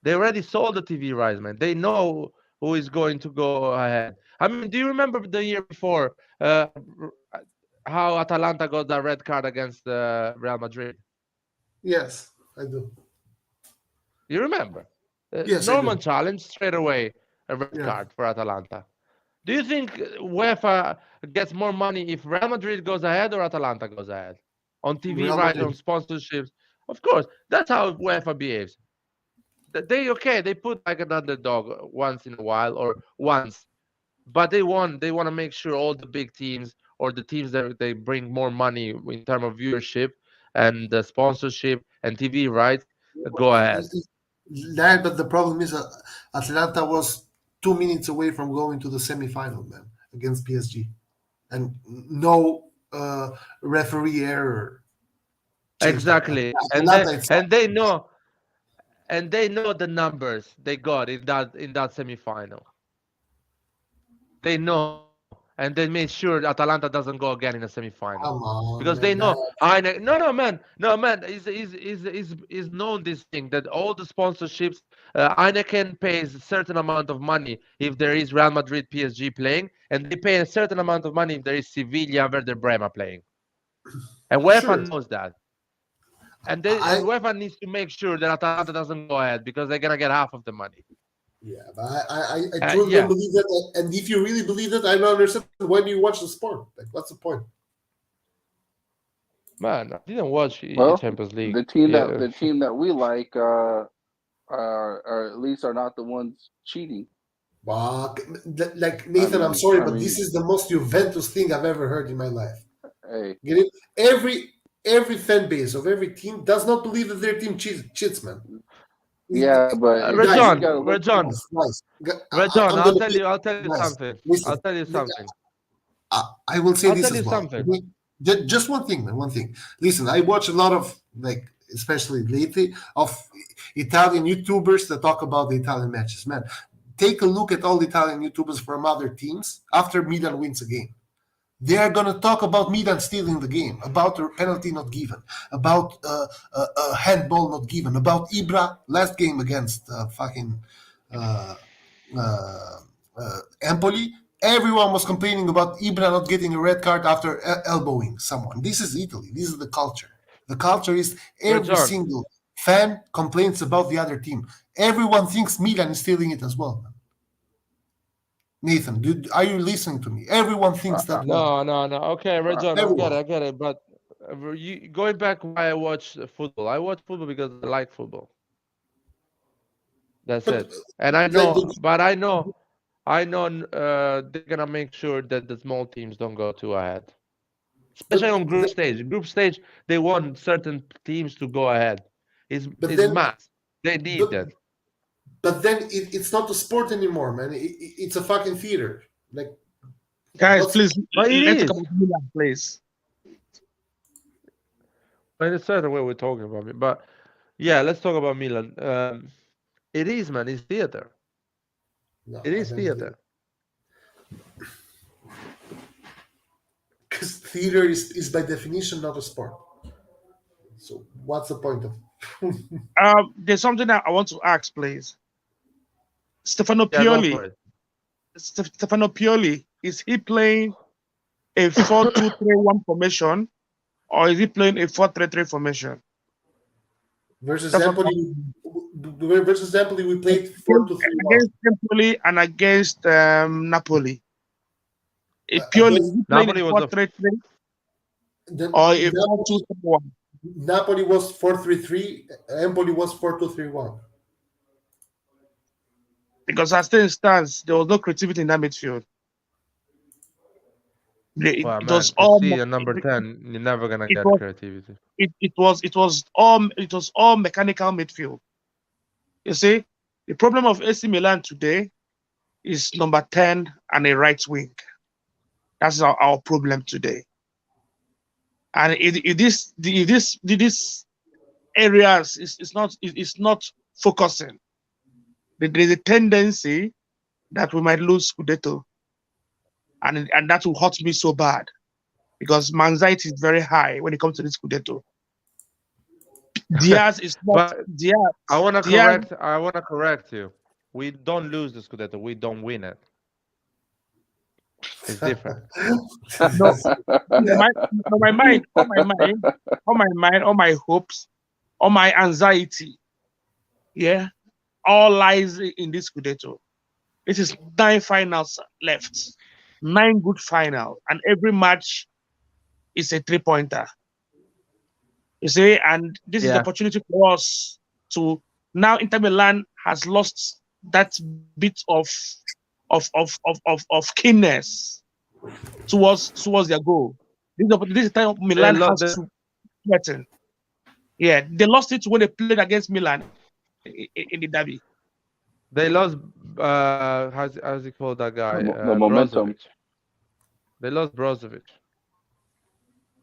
Speaker 2: They already sold the TV rights, man. They know who is going to go ahead. I mean, do you remember the year before how Atalanta got that red card against Real Madrid?
Speaker 4: Yes, I do.
Speaker 2: You remember?
Speaker 4: Yes, I
Speaker 2: Normal
Speaker 4: do.
Speaker 2: challenge, straight away, a red card for Atalanta. Do you think UEFA gets more money if Real Madrid goes ahead or Atalanta goes ahead? On TV
Speaker 4: Real
Speaker 2: rights,
Speaker 4: Madrid.
Speaker 2: on sponsorships? Of course, that's how UEFA behaves. They put like an underdog once in a while or once, but they want to make sure all the big teams or the teams that they bring more money in terms of viewership and the sponsorship and TV rights go ahead.
Speaker 4: But the problem is Atlanta was 2 minutes away from going to the semi-final, man, against PSG, and no referee error.
Speaker 2: Exactly, and they know the numbers they got in that semi-final. They know, and they made sure Atalanta doesn't go again in the semi-final.
Speaker 4: Come on,
Speaker 2: Because
Speaker 4: man,
Speaker 2: they know no man is known this thing that all the sponsorships Heineken pays a certain amount of money if there is Real Madrid PSG playing, and they pay a certain amount of money if there is Sevilla Werder Bremen playing, and UEFA knows that, and UEFA needs to make sure that Atalanta doesn't go ahead because they're gonna get half of the money.
Speaker 4: Yeah, but I truly don't believe that. And if you really believe that, I don't understand why do you watch the sport? Like, what's the point?
Speaker 2: Man, I didn't watch Champions League.
Speaker 3: The team that we like are at least are not the ones cheating.
Speaker 4: Well, like Nathan, I'm sorry, but this is the most Juventus thing I've ever heard in my life.
Speaker 3: Hey,
Speaker 4: get it? Every fan base of every team does not believe that their team cheats, man.
Speaker 3: Yeah, but
Speaker 2: Rajon, I'll tell you something. I'll tell you something.
Speaker 4: I will say this as well. Just one thing, man. One thing. Listen, I watch a lot of, like, especially lately, of Italian YouTubers that talk about the Italian matches. Man, take a look at all the Italian YouTubers from other teams after Milan wins a game. They are going to talk about Milan stealing the game, about a penalty not given, about a handball not given, about Ibra last game against Empoli. Everyone was complaining about Ibra not getting a red card after elbowing someone. This is Italy. This is the culture. The culture is every single fan complains about the other team. Everyone thinks Milan is stealing it as well, man. Nathan, are you listening to me? Everyone thinks that way.
Speaker 2: No. Okay, Rajon,
Speaker 4: Everyone.
Speaker 2: I get it. But you going back why I watch football. I watch football because I like football. That's
Speaker 4: But
Speaker 2: it. And I
Speaker 4: the-
Speaker 2: know,
Speaker 4: the-
Speaker 2: but I know they're gonna make sure that the small teams don't go too ahead. Especially on group stage. Group stage, they want certain teams to go ahead. It's
Speaker 4: but
Speaker 2: it's
Speaker 4: then,
Speaker 2: must. They need
Speaker 4: but,
Speaker 2: that.
Speaker 4: but then it's not a sport anymore, man. It's a fucking theater. Like,
Speaker 5: Guys,
Speaker 4: what's
Speaker 5: please
Speaker 2: But it
Speaker 5: let's
Speaker 2: is.
Speaker 5: talk about Milan, please.
Speaker 2: In a certain way, we're talking about it. But yeah, let's talk about Milan. It is, man. It's theater.
Speaker 4: no?
Speaker 2: It
Speaker 4: I
Speaker 2: is
Speaker 4: don't believe
Speaker 2: theater.
Speaker 4: because theater is by definition not a sport. So what's the point of?
Speaker 5: There's something that I want to ask, please. Stefano
Speaker 2: Yeah, go
Speaker 5: Pioli.
Speaker 2: for it.
Speaker 5: Stefano Pioli, is he playing a 4-2-3-1 formation, or is he playing a 4-3-3 formation?
Speaker 4: Versus
Speaker 5: That's what
Speaker 4: Empoli, we played 4-2-3-1.
Speaker 5: against Empoli and against Napoli. Pioli, is
Speaker 4: Against
Speaker 5: he playing a
Speaker 2: Napoli was a
Speaker 5: 4-3-3
Speaker 4: the,
Speaker 5: or a
Speaker 4: Napoli,
Speaker 5: 4-2-3-1?
Speaker 4: Napoli was 4-3-3. Empoli was 4-2-3-1.
Speaker 5: Because as things stands, there was no creativity in that midfield.
Speaker 2: well,
Speaker 5: It
Speaker 2: man.
Speaker 5: was
Speaker 2: To
Speaker 5: all
Speaker 2: see a number 10, you're never gonna
Speaker 5: it
Speaker 2: get
Speaker 5: was
Speaker 2: creativity.
Speaker 5: it was all mechanical midfield. You see, the problem of AC Milan today is number 10 and a right wing. That's our problem today. And if this areas is not focusing, there is a tendency that we might lose Scudetto, and that will hurt me so bad because my anxiety is very high when it comes to this Scudetto. Diaz is not
Speaker 2: But
Speaker 5: Diaz.
Speaker 2: I wanna
Speaker 5: Diaz
Speaker 2: correct you. We don't lose the Scudetto. We don't win it. It's different.
Speaker 5: no, my mind, all my hopes, all my anxiety, yeah, all lies in this Scudetto. It is 9 finals left, 9 good finals, and every match is a 3-pointer. You see, and this is the
Speaker 2: Yeah.
Speaker 5: opportunity for us to now. Inter Milan has lost that bit of keenness towards their goal. This is the time Milan has to threaten. Yeah, they lost it when they played against Milan in the derby.
Speaker 2: They lost. How's he called that guy?
Speaker 3: The momentum.
Speaker 2: Brozovic. They lost Brozovic.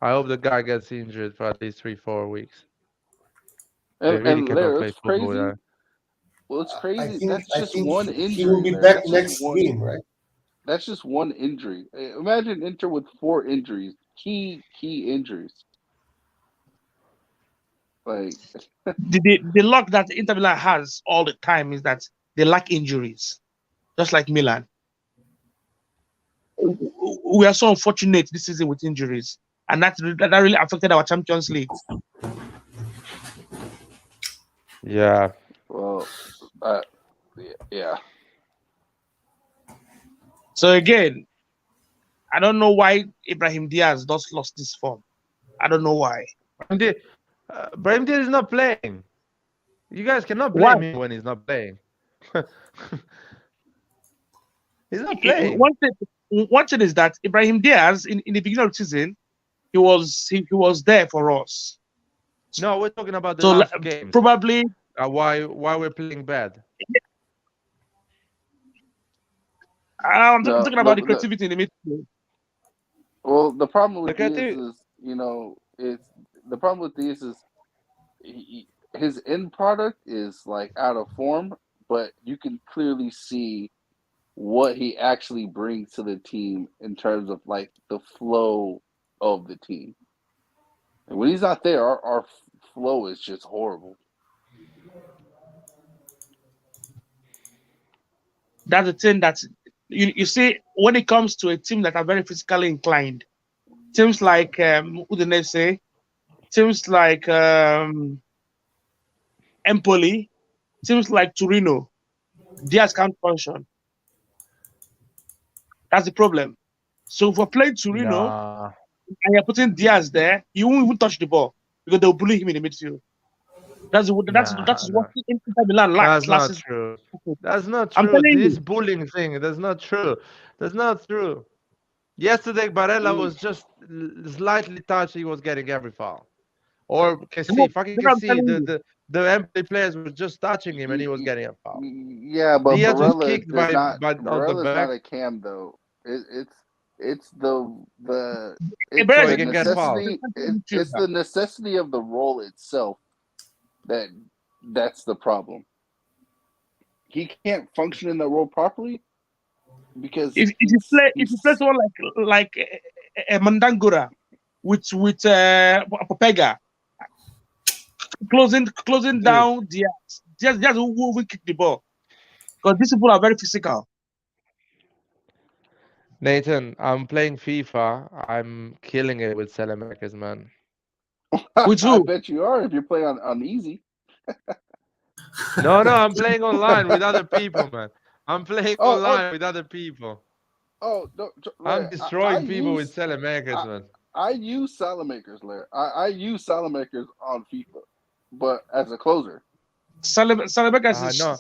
Speaker 2: I hope the guy gets injured for at least 3-4 weeks. They really
Speaker 3: And
Speaker 2: cannot
Speaker 3: Larry,
Speaker 2: play
Speaker 3: it's
Speaker 2: football
Speaker 3: crazy.
Speaker 2: without.
Speaker 3: Well, it's
Speaker 4: I
Speaker 3: crazy.
Speaker 4: think
Speaker 3: That's just one
Speaker 4: he will
Speaker 3: injury,
Speaker 4: be
Speaker 3: man.
Speaker 4: back
Speaker 3: That's
Speaker 4: next
Speaker 3: just one.
Speaker 4: game, right?
Speaker 3: That's just one injury. Imagine Inter with 4 injuries, key injuries. Like
Speaker 5: The luck that Inter Milan has all the time is that they lack injuries, just like Milan. We are so unfortunate this season with injuries, and that really affected our Champions League.
Speaker 2: Yeah.
Speaker 3: well, yeah.
Speaker 5: So again, I don't know why Ibrahim Diaz just lost this form. I don't know why.
Speaker 2: Brahim Diaz is not playing. You guys cannot
Speaker 5: Why?
Speaker 2: blame him when he's not playing. He's not playing.
Speaker 5: One thing is that Ibrahim Diaz in the beginning of the season, he was there for us.
Speaker 2: No, we're talking about the
Speaker 5: So
Speaker 2: last game.
Speaker 5: probably
Speaker 2: Why we're playing bad?
Speaker 5: I'm
Speaker 3: No,
Speaker 5: talking about the creativity in the midfield.
Speaker 3: Well, the problem with
Speaker 2: Look at
Speaker 3: Diaz
Speaker 2: it.
Speaker 3: is, the problem with Diaz is his end product is like out of form, but you can clearly see what he actually brings to the team in terms of like the flow of the team. And when he's not there, our flow is just horrible.
Speaker 5: That's the thing that you see when it comes to a team that are very physically inclined. Teams like Udinese, teams like Empoli, teams like Torino, Diaz can't function. That's the problem. So if we're playing Torino
Speaker 2: Nah,
Speaker 5: and you're putting Diaz there, he won't even touch the ball because they'll bully him in the midfield. That is what
Speaker 2: nah.
Speaker 5: Inter Milan
Speaker 2: That's
Speaker 5: lacked last
Speaker 2: not
Speaker 5: season.
Speaker 2: true. That's not
Speaker 5: I'm
Speaker 2: true.
Speaker 5: telling
Speaker 2: This
Speaker 5: you.
Speaker 2: bullying thing, that's not true. That's not true. Yesterday, Barella was just slightly touched. He was getting every foul. Or
Speaker 5: No,
Speaker 2: Kessie, fucking
Speaker 5: I'm
Speaker 2: Kessie,
Speaker 5: telling you.
Speaker 2: the Empoli players were just touching him and he was getting a foul.
Speaker 3: Yeah, but
Speaker 2: Diaz was
Speaker 3: Barella
Speaker 2: kicked
Speaker 3: is not.
Speaker 2: by on the
Speaker 3: Barella's not
Speaker 2: back
Speaker 3: a cam though. It's the it's
Speaker 5: Barella
Speaker 2: so he
Speaker 3: the
Speaker 5: is
Speaker 2: can get fouled.
Speaker 3: necessity. It's the necessity of the role itself that's the problem. He can't function in the role properly because
Speaker 5: if you play someone like Mandangura with Popega closing
Speaker 2: Dude,
Speaker 5: down Diaz who will kick the ball because these people are very physical.
Speaker 2: Nathan, I'm playing FIFA. I'm killing it with Salamakers, man.
Speaker 5: With
Speaker 3: I
Speaker 5: who?
Speaker 3: bet you are if you play on easy.
Speaker 2: No, I'm playing online with other people, man. I'm playing
Speaker 3: Oh,
Speaker 2: online with other people.
Speaker 3: no,
Speaker 2: I'm
Speaker 3: Larry,
Speaker 2: destroying people with Salamakers, man.
Speaker 3: I use Salamakers, Larry. I use Salamakers on FIFA, but as a closer.
Speaker 5: Salabekas
Speaker 2: No,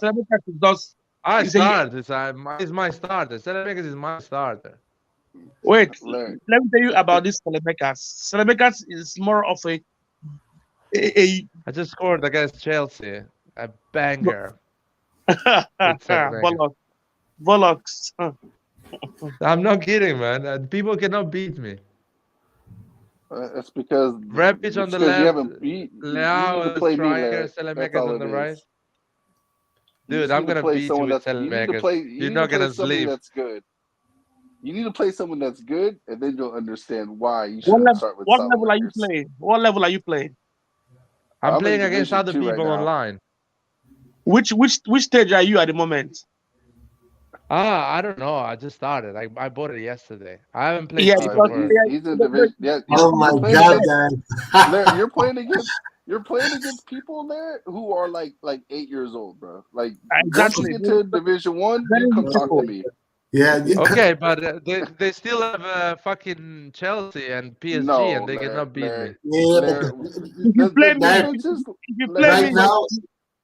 Speaker 5: does.
Speaker 2: I
Speaker 5: Is a,
Speaker 2: start. It's my starter. Salamakers is my starter.
Speaker 5: wait,
Speaker 3: Larry.
Speaker 5: let me tell you about this Salabekas. Salabekas is more of a
Speaker 2: I just scored against Chelsea. A banger. With Salamakers.
Speaker 5: Bollocks.
Speaker 2: I'm not kidding, man. People cannot beat me.
Speaker 3: It's because
Speaker 2: Repic on the
Speaker 3: you
Speaker 2: left,
Speaker 3: haven't you need
Speaker 2: Leao
Speaker 3: to
Speaker 2: the
Speaker 3: play me,
Speaker 2: striker,
Speaker 3: Larry. That's
Speaker 2: Salamakers
Speaker 3: all
Speaker 2: on
Speaker 3: it
Speaker 2: the right.
Speaker 3: is. You
Speaker 2: Dude,
Speaker 3: just
Speaker 2: I'm
Speaker 3: need to
Speaker 2: gonna
Speaker 3: play
Speaker 2: beat you
Speaker 3: someone
Speaker 2: with
Speaker 3: that's you need to
Speaker 2: Salamakers.
Speaker 3: play
Speaker 2: You're
Speaker 3: you need to
Speaker 2: not
Speaker 3: play
Speaker 2: gonna
Speaker 3: somebody
Speaker 2: sleep.
Speaker 3: that's good. You need to play someone that's good, and then you'll understand why you shouldn't start with
Speaker 5: What level are you
Speaker 3: Salamakers.
Speaker 5: playing? What level are you playing?
Speaker 2: I'm
Speaker 3: I'm in
Speaker 2: playing against
Speaker 3: Division
Speaker 2: other
Speaker 3: 2 right
Speaker 2: people
Speaker 3: now.
Speaker 2: online.
Speaker 5: Which stage are you at the moment?
Speaker 2: I don't know. I just started. I bought it yesterday. I haven't played
Speaker 5: Yeah,
Speaker 2: FIFA
Speaker 5: because
Speaker 2: for.
Speaker 3: He's in Division. Yeah,
Speaker 4: Oh my
Speaker 3: you're playing
Speaker 4: god,
Speaker 3: against.
Speaker 4: man.
Speaker 3: Larry, you're playing against people there who are like 8 years old, bro. Like once you
Speaker 5: exactly.
Speaker 3: get to Division 1, you come talk to me.
Speaker 4: Yeah,
Speaker 2: Okay, but they still have fucking Chelsea and PSG,
Speaker 3: No,
Speaker 2: and they cannot beat me.
Speaker 4: yeah, but
Speaker 5: If you play
Speaker 3: the
Speaker 5: me,
Speaker 3: difference is
Speaker 5: if you play
Speaker 3: Larry,
Speaker 4: right
Speaker 5: me,
Speaker 4: now,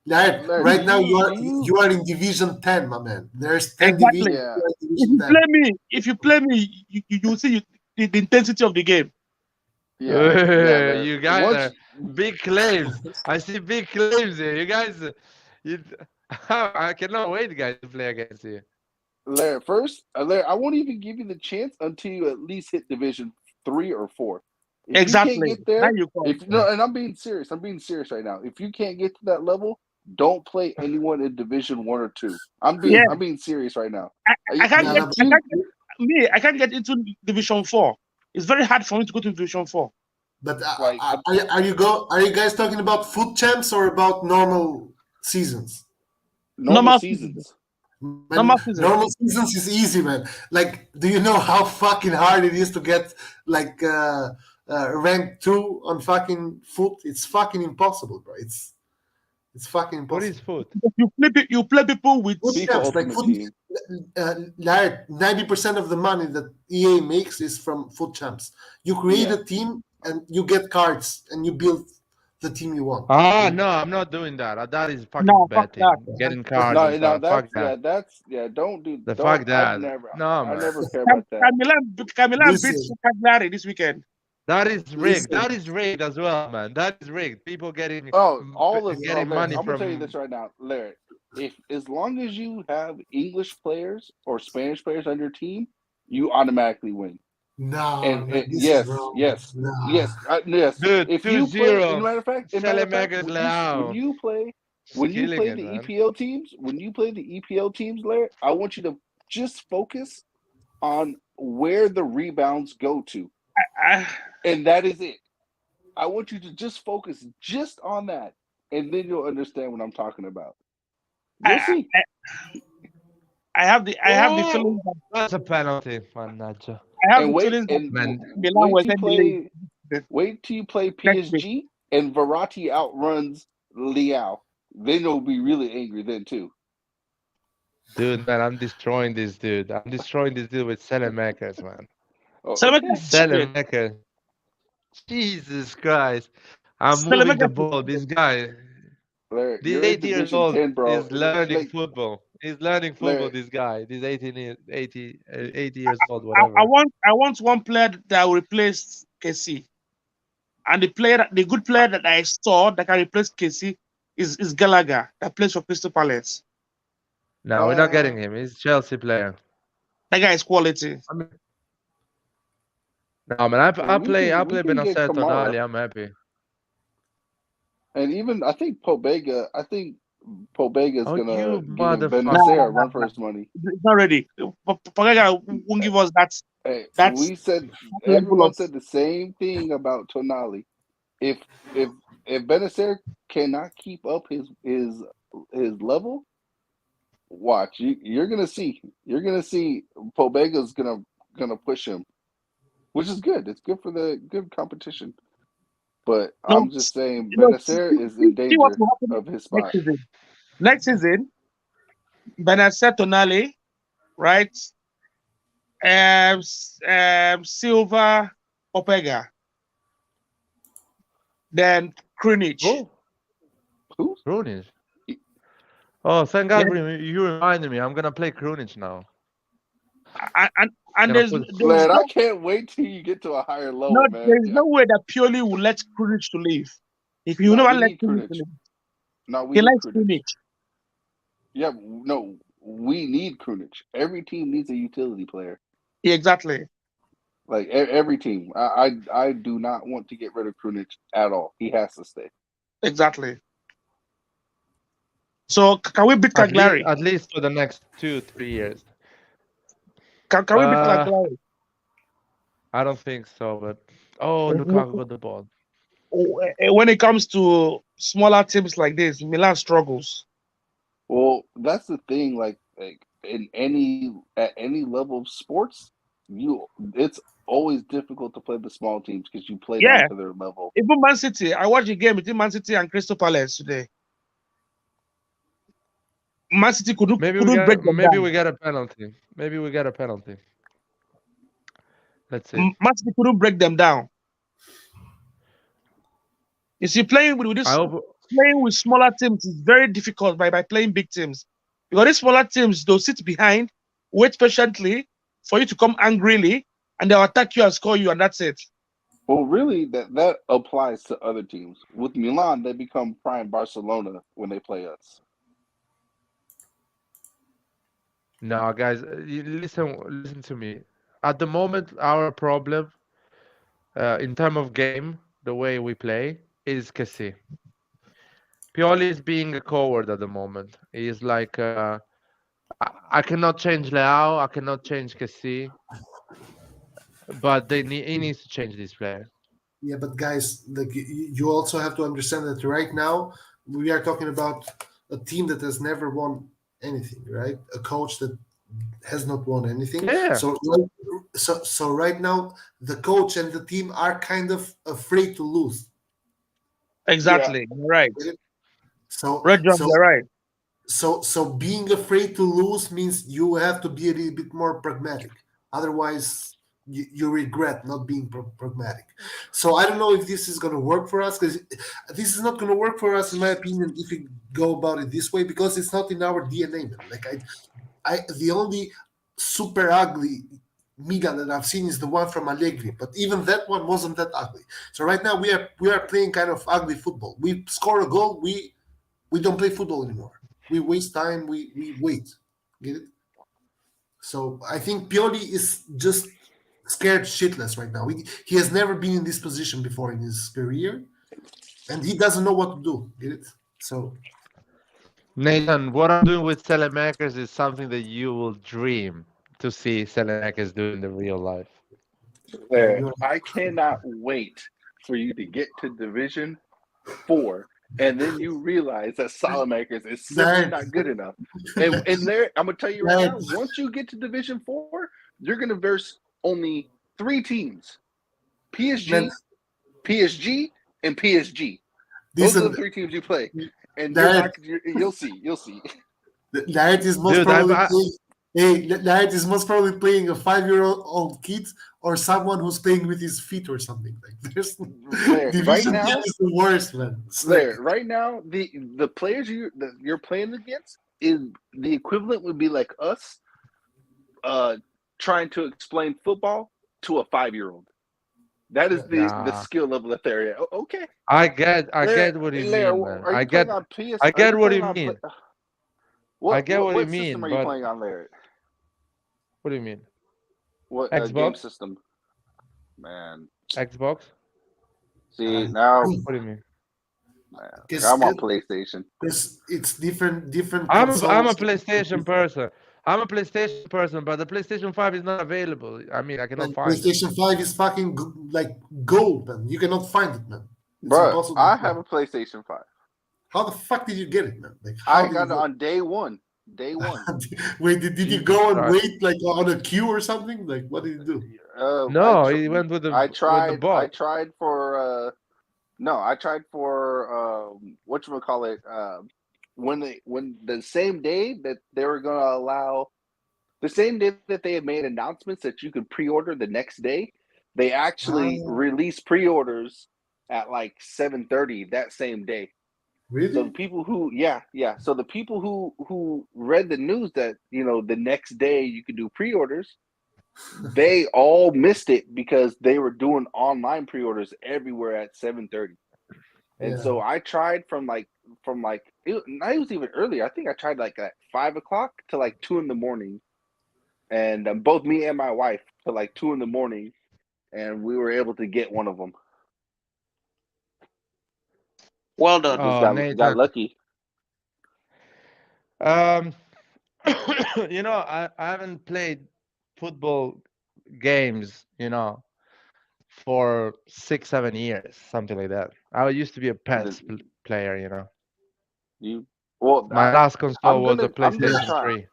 Speaker 3: Larry,
Speaker 4: right now
Speaker 3: do you
Speaker 4: you are in Division 10, my man. There's 10
Speaker 5: exactly.
Speaker 4: divisions.
Speaker 3: yeah.
Speaker 4: You are in Division 10.
Speaker 5: If you play me, you see the intensity of the game.
Speaker 3: Larry.
Speaker 2: You guys
Speaker 3: Once
Speaker 2: are big claims. I see big claims here. You guys, you, I cannot wait, guys, to play against you.
Speaker 3: Larry, first, Larry, I won't even give you the chance until you at least hit Division 3 or 4. If
Speaker 5: Exactly.
Speaker 3: you can't get
Speaker 5: Now
Speaker 3: there,
Speaker 5: you come.
Speaker 3: and I'm being serious. I'm being serious right now. If you can't get to that level, don't play anyone in Division 1 or 2. I'm being serious right now.
Speaker 5: I can't
Speaker 4: Yeah,
Speaker 5: get I can't get into Division 4. It's very hard for me to go to Division 4.
Speaker 4: but
Speaker 3: Like,
Speaker 4: are you guys talking about foot champs or about normal seasons?
Speaker 3: normal seasons.
Speaker 4: Man,
Speaker 5: Normal season.
Speaker 4: normal seasons is easy, man. Like, do you know how fucking hard it is to get like rank 2 on fucking foot? It's fucking impossible, bro. It's fucking
Speaker 2: What
Speaker 4: impossible.
Speaker 2: is foot?
Speaker 5: You play people with
Speaker 4: Foot
Speaker 3: FIFA
Speaker 4: champs, like
Speaker 3: Ultimate
Speaker 4: foot,
Speaker 3: Team.
Speaker 4: 90% of the money that EA makes is from foot champs. You create
Speaker 3: Yeah.
Speaker 4: a team and you get cards and you build the team you want.
Speaker 2: No, I'm not doing that. That is fucking
Speaker 5: No, fuck
Speaker 2: betting,
Speaker 5: that.
Speaker 2: getting cards
Speaker 3: No,
Speaker 2: and stuff. Fuck
Speaker 3: that's
Speaker 2: that.
Speaker 3: don't do
Speaker 2: The
Speaker 3: don't
Speaker 2: fuck that. No,
Speaker 3: I
Speaker 2: man.
Speaker 3: never care about that.
Speaker 5: Milan beat
Speaker 4: Listen.
Speaker 5: Cagliari this weekend.
Speaker 2: That is rigged.
Speaker 4: Listen.
Speaker 2: That is rigged as well, man. That is rigged. People getting
Speaker 3: Larry,
Speaker 2: money
Speaker 3: I'm gonna
Speaker 2: from.
Speaker 3: tell you this right now, Larry. If as long as you have English players or Spanish players on your team, you automatically win.
Speaker 4: No,
Speaker 3: And
Speaker 4: man, this
Speaker 3: yes,
Speaker 4: is wrong.
Speaker 3: yes,
Speaker 4: No.
Speaker 3: yes.
Speaker 2: Dude,
Speaker 3: If you play, in
Speaker 2: 2-0.
Speaker 3: matter of fact,
Speaker 2: Salamakers Leao.
Speaker 3: when you
Speaker 2: Killing
Speaker 3: play
Speaker 2: it,
Speaker 3: the
Speaker 2: man.
Speaker 3: EPL teams, Larry, I want you to just focus on where the rebounds go to, and that is it. I want you to just focus just on that, and then you'll understand what I'm talking about. You'll see.
Speaker 5: I have the feeling that
Speaker 2: That's a penalty, man, Nacho.
Speaker 5: I have
Speaker 3: And
Speaker 5: the feeling that
Speaker 2: Man.
Speaker 5: Milan was
Speaker 3: wait till you play
Speaker 5: Next week.
Speaker 3: PSG and Verratti outruns Leao. Then they'll be really angry then too.
Speaker 2: Dude, man, I'm destroying this dude. I'm destroying this dude with Selemakers, man.
Speaker 3: Oh,
Speaker 5: Salamaker is shit.
Speaker 2: Selemaker. Jesus Christ. I'm moving the
Speaker 5: Salamaker
Speaker 2: ball. This guy,
Speaker 3: Larry,
Speaker 2: this
Speaker 3: you're in
Speaker 2: 8 years
Speaker 3: Division
Speaker 2: old
Speaker 3: 10, bro.
Speaker 2: is learning
Speaker 3: Like,
Speaker 2: football. He's learning football,
Speaker 3: Larry,
Speaker 2: this guy. This 80 years old,
Speaker 5: I
Speaker 2: whatever.
Speaker 5: want one player that will replace KC. And the good player that I saw that can replace KC is Gallagher that plays for Crystal Palace.
Speaker 2: No, we're not getting him. He's Chelsea player.
Speaker 5: That guy is quality.
Speaker 2: I mean, no, man, I play
Speaker 3: we can get
Speaker 2: Benacer
Speaker 3: Kamara.
Speaker 2: Tonali. I'm happy.
Speaker 3: And even I think Pobega is
Speaker 2: Oh,
Speaker 3: gonna
Speaker 2: you
Speaker 3: give
Speaker 2: motherfucker.
Speaker 3: Benacer a run for his money.
Speaker 5: It's not ready. Pogega won't give us that.
Speaker 3: Hey,
Speaker 5: That's
Speaker 3: everyone said the same thing about Tonali. If Benacer cannot keep up his level, watch you're gonna see Pobega's gonna push him, which is good. It's good for the good competition. But
Speaker 5: no,
Speaker 3: I'm just saying
Speaker 5: you know,
Speaker 3: Benacer is in
Speaker 5: see what
Speaker 3: danger
Speaker 5: will happen
Speaker 3: of his
Speaker 5: next
Speaker 3: spot.
Speaker 5: season. Next season, Benacer Tonali, right? Silva, Opega. Then Krunic.
Speaker 2: Oh,
Speaker 3: Who?
Speaker 2: Krunic. Oh, thank God
Speaker 5: Yeah.
Speaker 2: you reminded me. I'm gonna play Krunic now.
Speaker 5: And
Speaker 2: Gonna
Speaker 5: there's
Speaker 2: put-
Speaker 3: Man, I can't wait till you get to a higher level,
Speaker 5: no,
Speaker 3: man.
Speaker 5: there's no way that Pioli will let Krunic to leave. If you
Speaker 3: No,
Speaker 5: never
Speaker 3: we
Speaker 5: let
Speaker 3: need
Speaker 5: Krunic
Speaker 3: Krunic.
Speaker 5: to leave,
Speaker 3: No, we
Speaker 5: he
Speaker 3: need
Speaker 5: likes
Speaker 3: Krunic.
Speaker 5: Krunic.
Speaker 3: Yeah, no, we need Krunic. Every team needs a utility player.
Speaker 5: Yeah, exactly.
Speaker 3: Like every team. I do not want to get rid of Krunic at all. He has to stay.
Speaker 5: Exactly. So can we beat Cagliari?
Speaker 2: at least for the next 2-3 years.
Speaker 5: Can we beat Cagliari?
Speaker 2: I don't think so, but Lukaku got the ball.
Speaker 5: When it comes to smaller teams like this, Milan struggles.
Speaker 3: Well, that's the thing. Like at any level of sports, it's always difficult to play the small teams because you play down to their level.
Speaker 5: Even Man City, I watched the game between Man City and Crystal Palace today. Man City couldn't break them down.
Speaker 2: We get a penalty. Maybe we get a penalty. Let's see.
Speaker 5: Man City couldn't break them down. You see, playing with smaller teams is very difficult by playing big teams. Because these smaller teams, they'll sit behind, wait patiently for you to come angrily, and they'll attack you and score you, and that's it.
Speaker 3: Well, really, that applies to other teams. With Milan, they become prime Barcelona when they play us.
Speaker 2: No, guys, listen to me. At the moment, our problem, in terms of game, the way we play, is Kessie. Pioli is being a coward at the moment. He's like, I cannot change Leao, I cannot change Kessie, but he needs to change this player.
Speaker 4: Yeah, but guys, like you also have to understand that right now we are talking about a team that has never won anything, right? A coach that has not won anything.
Speaker 2: Yeah.
Speaker 4: So right now the coach and the team are kind of afraid to lose.
Speaker 5: Exactly.
Speaker 3: Yeah.
Speaker 5: You're right.
Speaker 4: So
Speaker 5: you're right.
Speaker 4: So being afraid to lose means you have to be a little bit more pragmatic. Otherwise, you regret not being pragmatic. So I don't know if this is going to work for us, because this is not going to work for us, in my opinion, if we go about it this way, because it's not in our DNA, man. Like the only super ugly Milan that I've seen is the one from Allegri, but even that one wasn't that ugly. So right now we are playing kind of ugly football. We score a goal, we don't play football anymore. We waste time. We wait. Get it? So I think Pioli is just scared shitless right now. He has never been in this position before in his career, and he doesn't know what to do. Get it? So,
Speaker 2: Nathan, what I'm doing with Selemakers is something that you will dream to see Selemakers do in the real life.
Speaker 3: I cannot wait for you to get to Division 4. And then you realize that Salamakers is simply not good enough. And there, I'm gonna tell you right now, once you get to Division 4, you're gonna verse only 3 teams: PSG, PSG, and PSG. Those are the 3 teams you play, and you'll see.
Speaker 4: Larry is most
Speaker 2: Dude,
Speaker 4: probably
Speaker 2: I-
Speaker 4: playing. Hey, Larry is most probably playing a 5-year-old kid or someone who's playing with his feet or something. Like there's
Speaker 3: Larry, right
Speaker 4: Division
Speaker 3: now,
Speaker 4: 10 is the worst, man. It's
Speaker 3: Larry,
Speaker 4: like,
Speaker 3: right now, the players you're playing against is the equivalent would be like us trying to explain football to a 5-year-old. That is the
Speaker 2: Nah.
Speaker 3: skill level that they're at. Okay.
Speaker 2: I get
Speaker 3: Larry,
Speaker 2: what you
Speaker 3: Larry,
Speaker 2: mean, man.
Speaker 3: are you
Speaker 2: I
Speaker 3: playing
Speaker 2: get
Speaker 3: on PS?
Speaker 2: I
Speaker 3: Are
Speaker 2: get
Speaker 3: you
Speaker 2: what
Speaker 3: playing
Speaker 2: you
Speaker 3: on
Speaker 2: mean.
Speaker 3: what
Speaker 2: I get what you
Speaker 3: system
Speaker 2: mean,
Speaker 3: are you
Speaker 2: but
Speaker 3: playing on, Larry?
Speaker 2: what do you mean?
Speaker 3: What game
Speaker 2: Xbox?
Speaker 3: system? Man,
Speaker 2: Xbox?
Speaker 3: see now,
Speaker 2: What do you mean?
Speaker 3: man,
Speaker 4: because
Speaker 3: I'm on PlayStation.
Speaker 4: it's different
Speaker 2: I'm a
Speaker 4: consoles.
Speaker 2: PlayStation person. I'm a PlayStation person, but the PlayStation 5 is not available. I mean, I cannot
Speaker 4: Man,
Speaker 2: find it.
Speaker 4: PlayStation 5 is fucking like gold, man. You cannot find it, man. It's
Speaker 3: Bruh,
Speaker 4: impossible.
Speaker 3: I
Speaker 4: to
Speaker 3: have
Speaker 4: find.
Speaker 3: a PlayStation 5.
Speaker 4: How the fuck did you get it, man? Like how
Speaker 3: I
Speaker 4: did
Speaker 3: got it
Speaker 4: you
Speaker 3: on day one. Day one.
Speaker 4: wait, did you
Speaker 2: Jesus
Speaker 4: go and
Speaker 2: Christ.
Speaker 4: wait like on a queue or something? Like what did you do?
Speaker 2: No, he went with the
Speaker 3: I tried
Speaker 2: box.
Speaker 3: for no, I tried for whatchamacallit, when the same day that they were gonna allow, the same day that they had made announcements that you could pre-order the next day, they actually
Speaker 4: Ah,
Speaker 3: released pre-orders at like 7:30 that same day. So the
Speaker 4: really?
Speaker 3: people who, yeah. So the people who read the news that the next day you could do pre-orders, they all missed it because they were doing online pre-orders everywhere at 7:30. And
Speaker 4: Yeah.
Speaker 3: so I tried from it was even earlier. I think I tried like at 5 o'clock to like 2 in the morning, and both me and my wife to like 2 in the morning, and we were able to get one of them.
Speaker 5: Well
Speaker 3: I
Speaker 5: done.
Speaker 3: just
Speaker 2: Oh,
Speaker 3: got
Speaker 2: Nathan.
Speaker 3: lucky.
Speaker 2: I haven't played football games, for 6, 7 years, something like that. I used to be a PES player.
Speaker 3: You well,
Speaker 2: My last console was a
Speaker 3: I'm gonna
Speaker 2: PlayStation
Speaker 3: try.
Speaker 2: 3.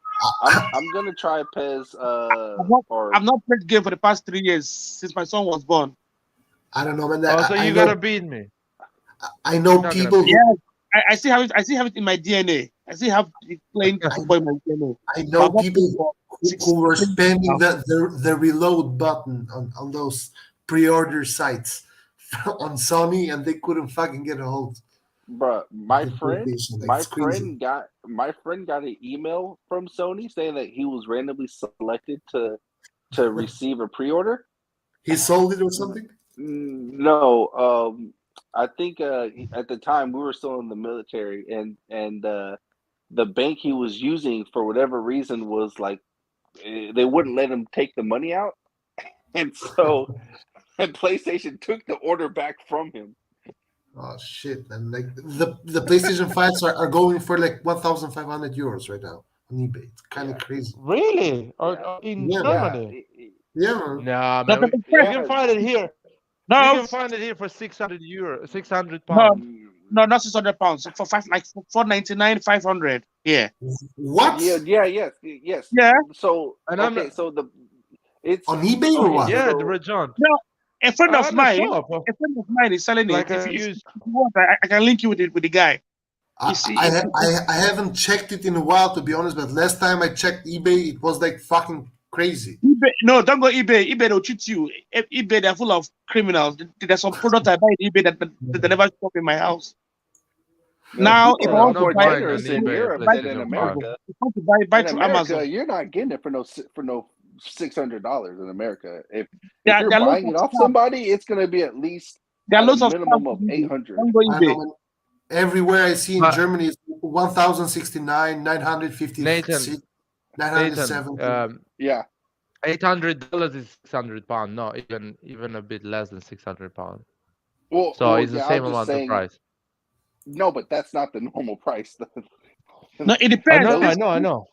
Speaker 3: I'm gonna try PES or
Speaker 5: I've not played game for the past 3 years since my son was born.
Speaker 4: I don't know, man.
Speaker 2: Oh, so
Speaker 4: I
Speaker 2: you
Speaker 4: know
Speaker 2: gotta beat me.
Speaker 4: I
Speaker 2: You're
Speaker 4: know
Speaker 2: not gonna
Speaker 4: people
Speaker 2: beat
Speaker 4: who
Speaker 2: me.
Speaker 5: Yeah, I still have it. I still have it in my DNA. I still have it playing football in my DNA.
Speaker 4: I
Speaker 5: But
Speaker 4: know
Speaker 5: I've not
Speaker 4: people
Speaker 5: played for
Speaker 4: who were
Speaker 5: 7 years
Speaker 4: spamming
Speaker 5: now.
Speaker 4: the reload button on those pre-order sites on Sony, and they couldn't fucking get a hold
Speaker 3: bruh,
Speaker 4: of the PlayStation. Like it's crazy.
Speaker 3: my friend got an email from Sony saying that he was randomly selected to receive a pre-order.
Speaker 4: He sold it or something.
Speaker 3: No, I think at the time we were still in the military, and the bank he was using for whatever reason was like they wouldn't let him take the money out, and so and PlayStation took the order back from him.
Speaker 4: Oh shit, man! Like the PlayStation 5s are going for like 1,500 euros right now on eBay. It's kind of
Speaker 3: Yeah,
Speaker 4: crazy.
Speaker 2: Really? Or
Speaker 3: yeah,
Speaker 2: in
Speaker 4: Yeah, man.
Speaker 2: Germany?
Speaker 4: Yeah, man.
Speaker 2: Nah,
Speaker 5: That's
Speaker 2: man.
Speaker 5: the
Speaker 2: We
Speaker 5: first.
Speaker 2: can
Speaker 3: yeah.
Speaker 2: find it here. We
Speaker 5: No,
Speaker 2: can find it here for 600 euro, 600
Speaker 5: no,
Speaker 2: pounds.
Speaker 5: no, not 600 pounds. For 499, 500. Yeah,
Speaker 4: What
Speaker 3: Yes.
Speaker 5: yeah.
Speaker 3: So
Speaker 2: And I'm
Speaker 3: okay,
Speaker 2: not,
Speaker 3: so it's
Speaker 4: on eBay or
Speaker 3: okay.
Speaker 4: what?
Speaker 2: yeah, the
Speaker 3: So
Speaker 2: Red John.
Speaker 5: No, a friend of
Speaker 2: I'm a
Speaker 5: mine,
Speaker 2: shop,
Speaker 5: is selling
Speaker 2: like
Speaker 5: it.
Speaker 2: a
Speaker 5: If
Speaker 2: used.
Speaker 5: you want, I can link you with the guy.
Speaker 4: I,
Speaker 5: You see,
Speaker 4: I haven't checked it in a while to be honest, but last time I checked eBay, it was like fucking crazy.
Speaker 5: eBay, no, don't go eBay. eBay will cheat you. eBay, they're full of criminals. There's some product I buy on eBay that they never stop in my house.
Speaker 3: man,
Speaker 5: Now, if
Speaker 3: people
Speaker 5: I
Speaker 3: are
Speaker 2: Yeah, I'm
Speaker 5: want to
Speaker 2: not
Speaker 3: more
Speaker 5: buy,
Speaker 2: buying on
Speaker 3: generous
Speaker 5: if
Speaker 3: in
Speaker 5: you
Speaker 2: eBay a
Speaker 3: Europe
Speaker 5: buy
Speaker 3: than in
Speaker 5: through
Speaker 2: PlayStation 5.
Speaker 5: Amazon,
Speaker 3: America.
Speaker 5: if you want to buy
Speaker 3: In
Speaker 5: through Amazon,
Speaker 3: America, you're not getting it for no $600 in America. If
Speaker 5: there
Speaker 3: you're
Speaker 5: are loads
Speaker 3: buying
Speaker 5: of
Speaker 3: it off
Speaker 5: scams.
Speaker 3: somebody, it's going to be at least
Speaker 5: There are
Speaker 3: at a
Speaker 5: loads of
Speaker 3: minimum
Speaker 5: scams
Speaker 3: of
Speaker 5: on eBay.
Speaker 3: 800.
Speaker 5: Don't go
Speaker 4: I
Speaker 5: eBay.
Speaker 4: know, man. Everywhere I see in
Speaker 2: But
Speaker 4: Germany is 1,069, 956,
Speaker 2: Nathan,
Speaker 4: 970.
Speaker 3: Yeah.
Speaker 2: $800 is 600 pounds. No, even a bit less than 600 pounds. So
Speaker 3: Well,
Speaker 2: it's the
Speaker 3: yeah.
Speaker 2: same
Speaker 3: I'm just
Speaker 2: amount of
Speaker 3: saying.
Speaker 2: price.
Speaker 3: No, but that's not the normal price.
Speaker 5: No, it
Speaker 2: I
Speaker 5: depends.
Speaker 2: know, I
Speaker 3: Those,
Speaker 2: know, I know,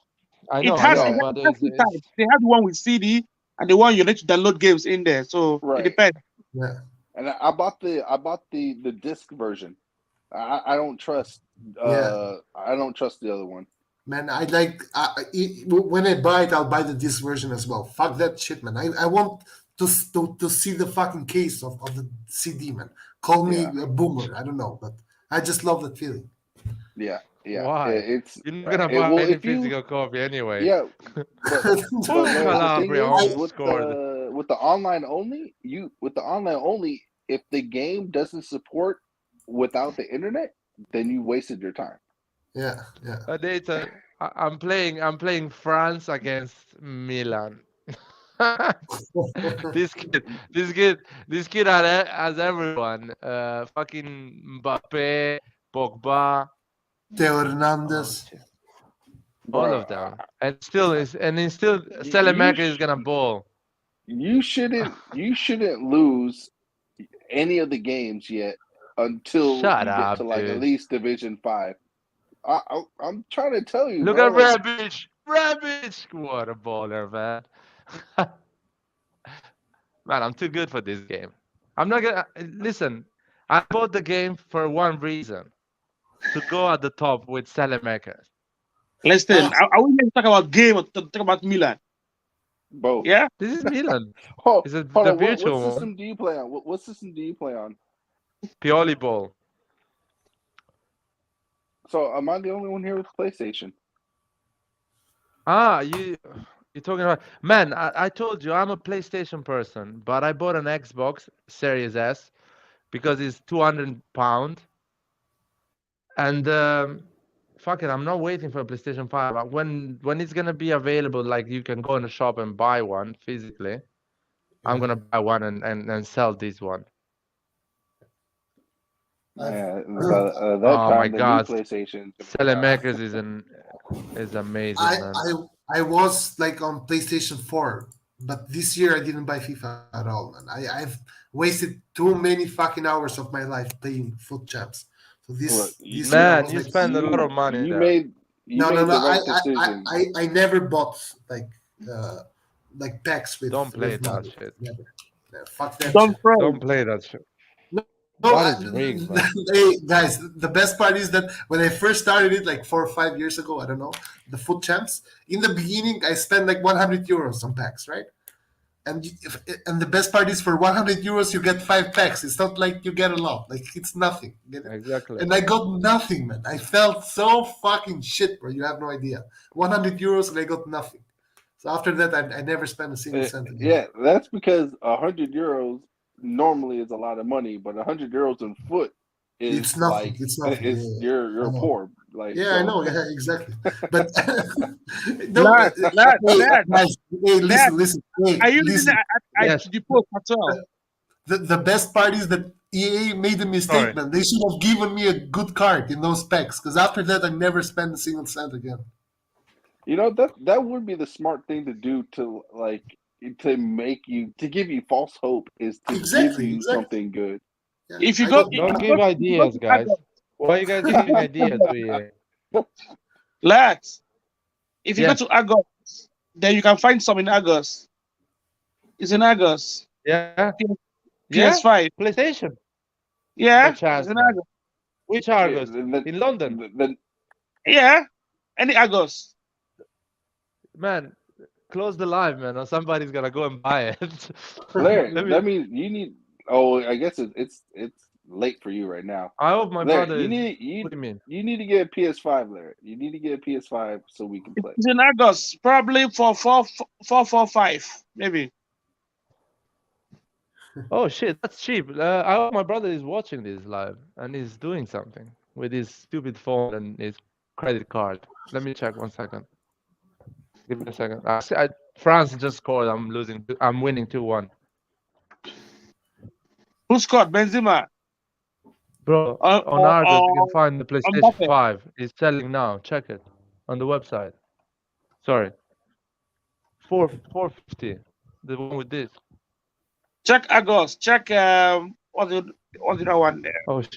Speaker 2: I
Speaker 5: It
Speaker 2: know, I
Speaker 5: has
Speaker 2: know.
Speaker 3: yeah,
Speaker 2: But
Speaker 5: two types. They have the one with CD and the one you need to download games in there. So it
Speaker 3: right.
Speaker 5: depends.
Speaker 4: Yeah.
Speaker 3: And I bought the disc version. I don't trust.
Speaker 4: Yeah.
Speaker 3: I don't trust the other one.
Speaker 4: Man, I like when I buy it, I'll buy the disc version as well. Fuck that shit, man. I want to see the fucking case of the CD, man. Call me
Speaker 3: Yeah.
Speaker 4: a boomer, I don't know, but I just love that feeling.
Speaker 3: Yeah. Yeah,
Speaker 2: Why?
Speaker 3: it's
Speaker 2: You're not gonna
Speaker 3: it,
Speaker 2: buy
Speaker 3: well
Speaker 2: any
Speaker 3: if you
Speaker 2: physical copy anyway.
Speaker 3: yeah, but Larry, the thing
Speaker 2: Calabria
Speaker 3: is
Speaker 2: almost scored.
Speaker 3: with the online only, if the game doesn't support without the internet, then you wasted your time.
Speaker 4: Yeah, yeah.
Speaker 2: I'm playing France against Milan. This kid, this kid has everyone. Fucking Mbappe, Pogba,
Speaker 4: Theo
Speaker 2: oh,
Speaker 4: Hernandez.
Speaker 2: shit, all
Speaker 3: Bro,
Speaker 2: of them, and still
Speaker 3: you
Speaker 2: Selemaker is gonna ball.
Speaker 3: you shouldn't lose any of the games yet until
Speaker 2: Shut
Speaker 3: you get
Speaker 2: up,
Speaker 3: to like at
Speaker 2: dude.
Speaker 3: least Division 5. I'm trying to tell you,
Speaker 2: Look
Speaker 3: bro.
Speaker 2: at Rebic, what a baller, man. Man, I'm too good for this game. I'm not gonna listen. I bought the game for one reason: to go at the top with Selemaker.
Speaker 5: Listen, are we going to talk about game or talk about Milan?
Speaker 3: Both.
Speaker 5: Yeah.
Speaker 2: This is Milan.
Speaker 3: Hold
Speaker 2: It's the
Speaker 3: on. What
Speaker 2: virtual one.
Speaker 3: system do you play on? What system do you play on?
Speaker 2: Pioli ball.
Speaker 3: So am I the only one here with PlayStation?
Speaker 2: You're talking about, man. I told you I'm a PlayStation person, but I bought an Xbox Series S because it's £200, and fuck it, I'm not waiting for a PlayStation 5. When it's gonna be available, like you can go in the shop and buy one physically. I'm gonna buy one and sell this one.
Speaker 3: Yeah, that
Speaker 2: Oh my
Speaker 3: time the new
Speaker 2: God,
Speaker 3: PlayStation.
Speaker 2: Telemakers is amazing,
Speaker 4: I,
Speaker 2: man.
Speaker 4: I was like on PlayStation 4, but this year I didn't buy FIFA at all, man. I've wasted too many fucking hours of my life playing Foot Champs. So
Speaker 3: Look,
Speaker 4: this year I
Speaker 2: Man,
Speaker 4: was
Speaker 2: you
Speaker 4: like,
Speaker 2: spend a lot of money
Speaker 3: you
Speaker 2: there.
Speaker 3: made
Speaker 4: no,
Speaker 3: the
Speaker 4: I
Speaker 3: right decision.
Speaker 4: I never bought like packs
Speaker 2: Don't play
Speaker 4: with
Speaker 2: that
Speaker 4: money.
Speaker 2: shit.
Speaker 4: Never. Fuck that
Speaker 5: Don't
Speaker 4: shit.
Speaker 5: pray.
Speaker 2: Don't play that shit.
Speaker 4: No,
Speaker 2: That is rigged, man.
Speaker 4: hey guys, the best part is that when I first started it, like 4 or 5 years ago, I don't know, the Foot Champs. In the beginning, I spent like €100 on packs, right? And the best part is for €100 you get 5 packs. It's not like you get a lot, like it's nothing. Get it?
Speaker 2: Exactly.
Speaker 4: And I got nothing, man. I felt so fucking shit, bro. You have no idea. €100 and I got nothing. So after that, I never spent a single cent again.
Speaker 3: Yeah, that's because €100 normally is a lot of money, but €100 in foot is
Speaker 4: It's nothing.
Speaker 3: like
Speaker 4: It's nothing.
Speaker 3: is
Speaker 4: Yeah,
Speaker 3: you're
Speaker 4: I know.
Speaker 3: poor. Like
Speaker 4: Yeah,
Speaker 3: so.
Speaker 4: I know. Yeah, exactly. But no,
Speaker 5: Lad,
Speaker 4: guys, hey, listen. Hey,
Speaker 5: are you
Speaker 4: listen.
Speaker 5: listening at
Speaker 2: Yes.
Speaker 5: the post as well?
Speaker 4: The best part is that EA made a mistake,
Speaker 2: Sorry.
Speaker 4: man. They should have given me a good card in those packs, because after that, I never spent a single cent again.
Speaker 3: You know that would be the smart thing to do to give you false hope is to give
Speaker 4: Exactly,
Speaker 3: you
Speaker 4: exactly.
Speaker 3: something good.
Speaker 4: Yeah,
Speaker 5: If you
Speaker 4: I
Speaker 5: go,
Speaker 4: got
Speaker 2: Don't
Speaker 4: nothing.
Speaker 2: give ideas, guys. Why are you guys giving ideas to EA?
Speaker 5: lads, if you
Speaker 2: Yeah.
Speaker 5: go to Agos, then you can find some in Agos. It's in Agos.
Speaker 2: Yeah.
Speaker 5: PS5.
Speaker 2: PlayStation.
Speaker 5: Yeah,
Speaker 2: No chance,
Speaker 5: it's in
Speaker 2: man.
Speaker 5: Agos.
Speaker 2: Which Argos?
Speaker 3: The-
Speaker 2: In London.
Speaker 3: the-
Speaker 5: Yeah, any Agos.
Speaker 2: Man, close the live, man, or somebody's gonna go and buy it.
Speaker 3: Larry,
Speaker 2: Let me-
Speaker 3: that means you need. Oh, I guess it's late for you right now.
Speaker 2: I hope my
Speaker 3: Larry,
Speaker 2: brother
Speaker 3: you
Speaker 2: is.
Speaker 3: need
Speaker 2: What do you mean?
Speaker 3: you need to get a PS5, Larry. You need to get a PS5 so we can play.
Speaker 5: It's in Agos, probably for 445, maybe.
Speaker 2: Oh shit, that's cheap. I hope my brother is watching this live and he's doing something with his stupid phone and his credit card. Let me check 1 second. Give me a second. France just scored. I'm winning 2-1.
Speaker 5: Who scored? Benzema.
Speaker 2: Bro,
Speaker 5: Or,
Speaker 2: on
Speaker 5: or,
Speaker 2: Argos you
Speaker 5: or
Speaker 2: can find the PlayStation
Speaker 5: Mbappe.
Speaker 2: 5. It's selling now. Check it on the website. Sorry. 450. The one with this.
Speaker 5: Check Agos. Check what's the other one there?
Speaker 2: Oh shit.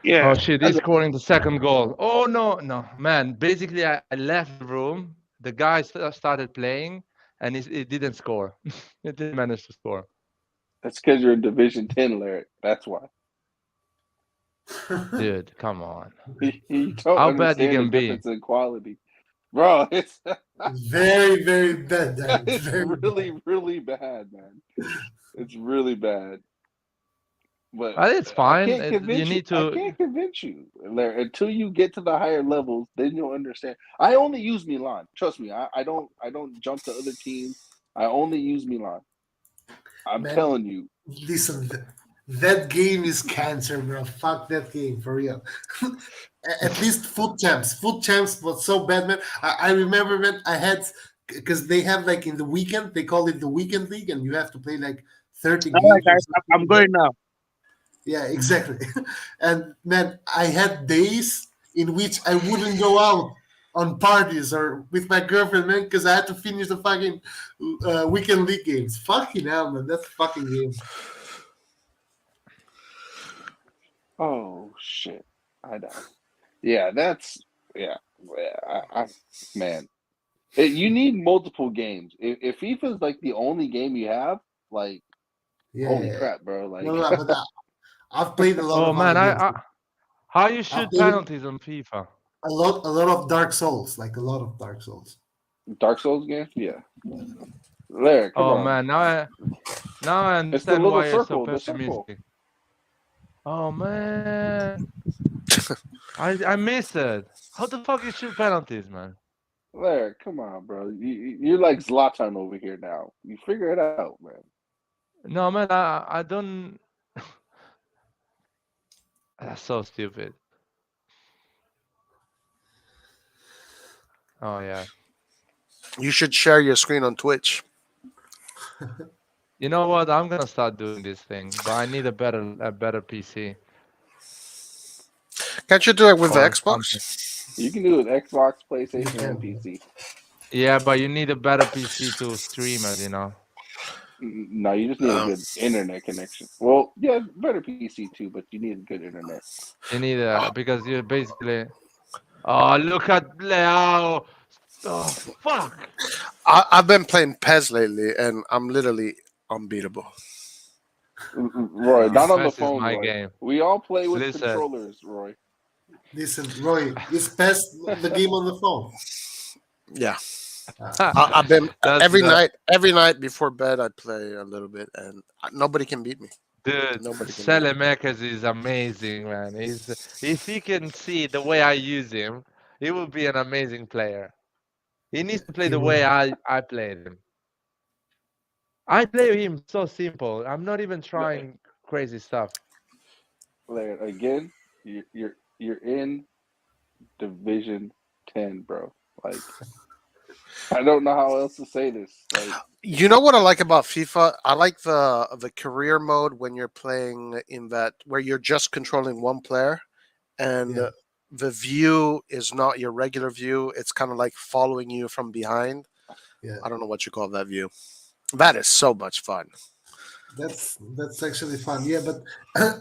Speaker 5: Yeah.
Speaker 2: Oh shit, he's
Speaker 5: Agos.
Speaker 2: scoring the second goal. Oh no, man. Basically, I left the room. The guy started playing, and he didn't score. He didn't manage to score.
Speaker 3: That's because you're in Division 10, Larry. That's why.
Speaker 2: Dude, come on.
Speaker 3: You don't
Speaker 2: How bad you
Speaker 3: understand the
Speaker 2: can be?
Speaker 3: difference in quality, bro. It's
Speaker 4: Very, very bad, Dan.
Speaker 3: it's
Speaker 4: Very
Speaker 3: really bad, man. It's really bad. But
Speaker 2: It's fine.
Speaker 3: I can't convince
Speaker 2: You need
Speaker 3: I
Speaker 2: to.
Speaker 3: can't convince you, Larry, until you get to the higher levels. Then you'll understand. I only use Milan. Trust me. I don't jump to other teams. I only use Milan. I'm
Speaker 4: Man,
Speaker 3: telling you.
Speaker 4: listen, that game is cancer, bro. Fuck that game for real. At least foot champs. Foot champs was so bad, man. I remember, man. I had because they have like in the weekend they call it the weekend league, and you have to play like 30
Speaker 5: All right,
Speaker 4: games or
Speaker 5: guys,
Speaker 4: something
Speaker 5: I'm
Speaker 4: like
Speaker 5: going
Speaker 4: that.
Speaker 5: now.
Speaker 4: Yeah, exactly. And man, I had days in which I wouldn't go out on parties or with my girlfriend, man, because I had to finish the fucking weekend league games. Fucking hell, man, that's fucking game.
Speaker 3: Oh shit! I died. Yeah, that's yeah. Man, you need multiple games. If FIFA's like the only game you have, like holy
Speaker 4: Yeah,
Speaker 3: crap, bro!
Speaker 4: no,
Speaker 3: Like
Speaker 4: no, but I've played a lot
Speaker 2: Oh
Speaker 4: of other
Speaker 2: man,
Speaker 4: games.
Speaker 2: how you
Speaker 4: I've
Speaker 2: shoot
Speaker 4: played
Speaker 2: penalties on FIFA?
Speaker 4: a lot of Dark Souls, like a lot of Dark Souls.
Speaker 3: Dark Souls games, yeah. There, come
Speaker 2: Oh
Speaker 3: on.
Speaker 2: man, now I
Speaker 3: It's the
Speaker 2: understand
Speaker 3: little
Speaker 2: why you're so
Speaker 3: circle. The circle.
Speaker 2: pessimistic. Oh man, I miss it. How the fuck you shoot penalties, man?
Speaker 3: There, come on, bro. You're like Zlatan over here now. You figure it out, man.
Speaker 2: No man, I don't. That's so stupid. Oh yeah.
Speaker 1: You should share your screen on Twitch.
Speaker 2: You know what? I'm gonna start doing this thing, but I need a better PC
Speaker 1: Can't you do it with the
Speaker 2: or
Speaker 1: Xbox?
Speaker 2: something.
Speaker 3: You can do it with Xbox,
Speaker 4: You
Speaker 3: PlayStation, and
Speaker 4: can.
Speaker 3: PC.
Speaker 2: Yeah, but you need a better PC to stream it. You know.
Speaker 3: No, you just need a good internet connection. Well, yeah, better PC too, but you need a good internet.
Speaker 2: You need because you basically. Oh, look at Leo. Oh fuck.
Speaker 1: I've been playing PES lately, and I'm literally unbeatable.
Speaker 3: Roy, not on the
Speaker 2: PES is
Speaker 3: phone,
Speaker 2: my
Speaker 3: Roy.
Speaker 2: game.
Speaker 3: We all play with
Speaker 2: Listen.
Speaker 3: controllers, Roy.
Speaker 4: Listen, Roy, is PES the game on the phone?
Speaker 1: Yeah,
Speaker 4: Ah,
Speaker 1: I've been
Speaker 2: That's
Speaker 1: every
Speaker 2: the
Speaker 1: night before bed. I play a little bit, and nobody can beat me.
Speaker 2: dude.
Speaker 1: Nobody can beat me.
Speaker 2: Selemakers is amazing, man. If he can see the way I use him, he will be an amazing player. He needs to play
Speaker 4: he
Speaker 2: the way
Speaker 4: will.
Speaker 2: I played him. I play him so simple. I'm not even trying crazy stuff.
Speaker 3: Larry, again, you're in Division 10, bro. Like, I don't know how else to say this. Like,
Speaker 1: You know what I like about FIFA? I like the career mode when you're playing in that where you're just controlling one player, and
Speaker 4: Yeah.
Speaker 1: the view is not your regular view. It's kind of like following you from behind.
Speaker 4: Yeah.
Speaker 1: I don't know what you call that view. That is so much fun.
Speaker 4: That's actually fun. Yeah, but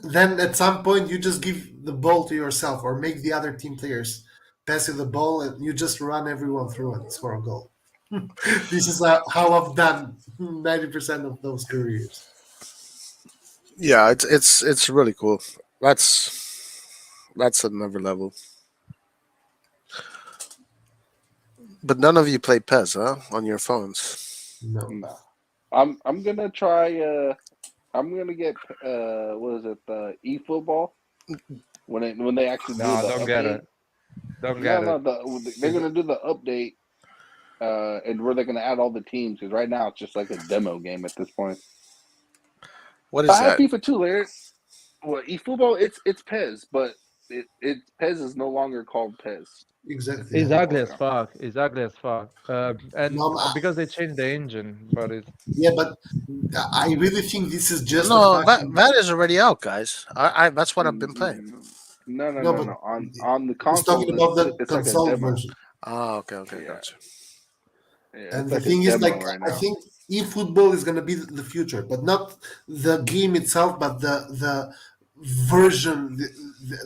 Speaker 4: then at some point you just give the ball to yourself or make the other team players pass you the ball and you just run everyone through and score a goal. This is how I've done 90% of those careers.
Speaker 1: Yeah, it's really cool. That's another level. But none of you play PES, huh? On your phones.
Speaker 4: No.
Speaker 3: no. I'm gonna try. I'm gonna get. What is it? eFootball. When they actually do
Speaker 2: No,
Speaker 3: the
Speaker 2: don't
Speaker 3: update.
Speaker 2: get it. Don't
Speaker 3: No,
Speaker 2: get
Speaker 3: no.
Speaker 2: it.
Speaker 3: They're gonna do the update. And where they're gonna add all the teams because right now it's just like a demo game at this point.
Speaker 1: What is
Speaker 3: I have
Speaker 1: that?
Speaker 3: FIFA too, Larry. Well, eFootball, it's PES, but it PES is no longer called PES.
Speaker 4: Exactly.
Speaker 2: It's
Speaker 4: Yeah.
Speaker 2: ugly as fuck. It's ugly as fuck. And
Speaker 4: No,
Speaker 2: because they changed the engine, but it's
Speaker 4: yeah, but I really think this is just a
Speaker 1: No, that
Speaker 4: fucking
Speaker 1: that is already out, guys. I that's what I've been playing.
Speaker 4: no. But
Speaker 3: On the
Speaker 4: he's talking
Speaker 3: console,
Speaker 4: about the
Speaker 3: it's like a
Speaker 4: console
Speaker 3: demo.
Speaker 4: version.
Speaker 1: Oh, okay,
Speaker 3: Yeah,
Speaker 1: gotcha.
Speaker 3: yeah,
Speaker 4: And
Speaker 3: it's
Speaker 4: the
Speaker 3: like a
Speaker 4: thing is,
Speaker 3: demo
Speaker 4: like,
Speaker 3: right
Speaker 4: I
Speaker 3: now.
Speaker 4: think eFootball is gonna be the future, but not the game itself, but the version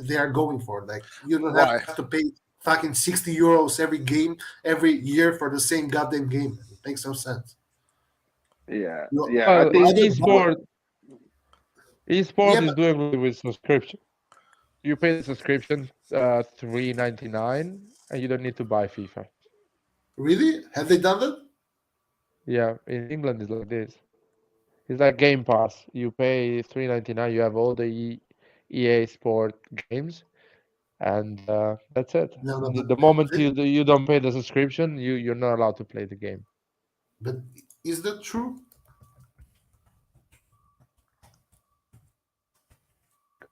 Speaker 4: they are going for. Like, you don't
Speaker 1: Why?
Speaker 4: have to pay fucking €60 every game every year for the same goddamn game. It makes no sense.
Speaker 3: Yeah,
Speaker 4: You
Speaker 3: yeah. I
Speaker 2: well,
Speaker 3: think
Speaker 4: either buy, yeah,
Speaker 2: esport is
Speaker 4: but
Speaker 2: doing it with subscription. You pay the subscription, $3.99, and you don't need to buy FIFA.
Speaker 4: really, have they done that?
Speaker 2: Yeah, in England it's like this. It's like Game Pass. You pay $3.99. You have all the EA Sport games, and that's it.
Speaker 4: No, no,
Speaker 2: The moment
Speaker 4: but
Speaker 2: you don't pay the subscription, you're not allowed to play the game.
Speaker 4: but is that true?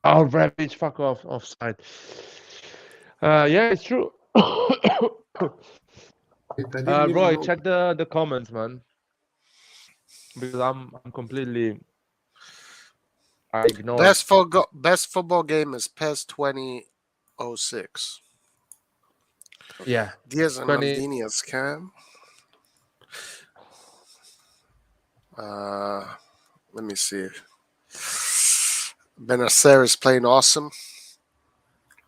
Speaker 2: Oh, Ravage, fuck off, offside. Yeah, it's true.
Speaker 4: I didn't even
Speaker 2: Roy,
Speaker 4: know.
Speaker 2: check the comments, man, because I'm completely I ignored.
Speaker 1: Best football game is PES 2006.
Speaker 2: Yeah,
Speaker 1: Diaz and
Speaker 2: 20.
Speaker 1: Maldini's cam. Let me see. Benacer is playing awesome.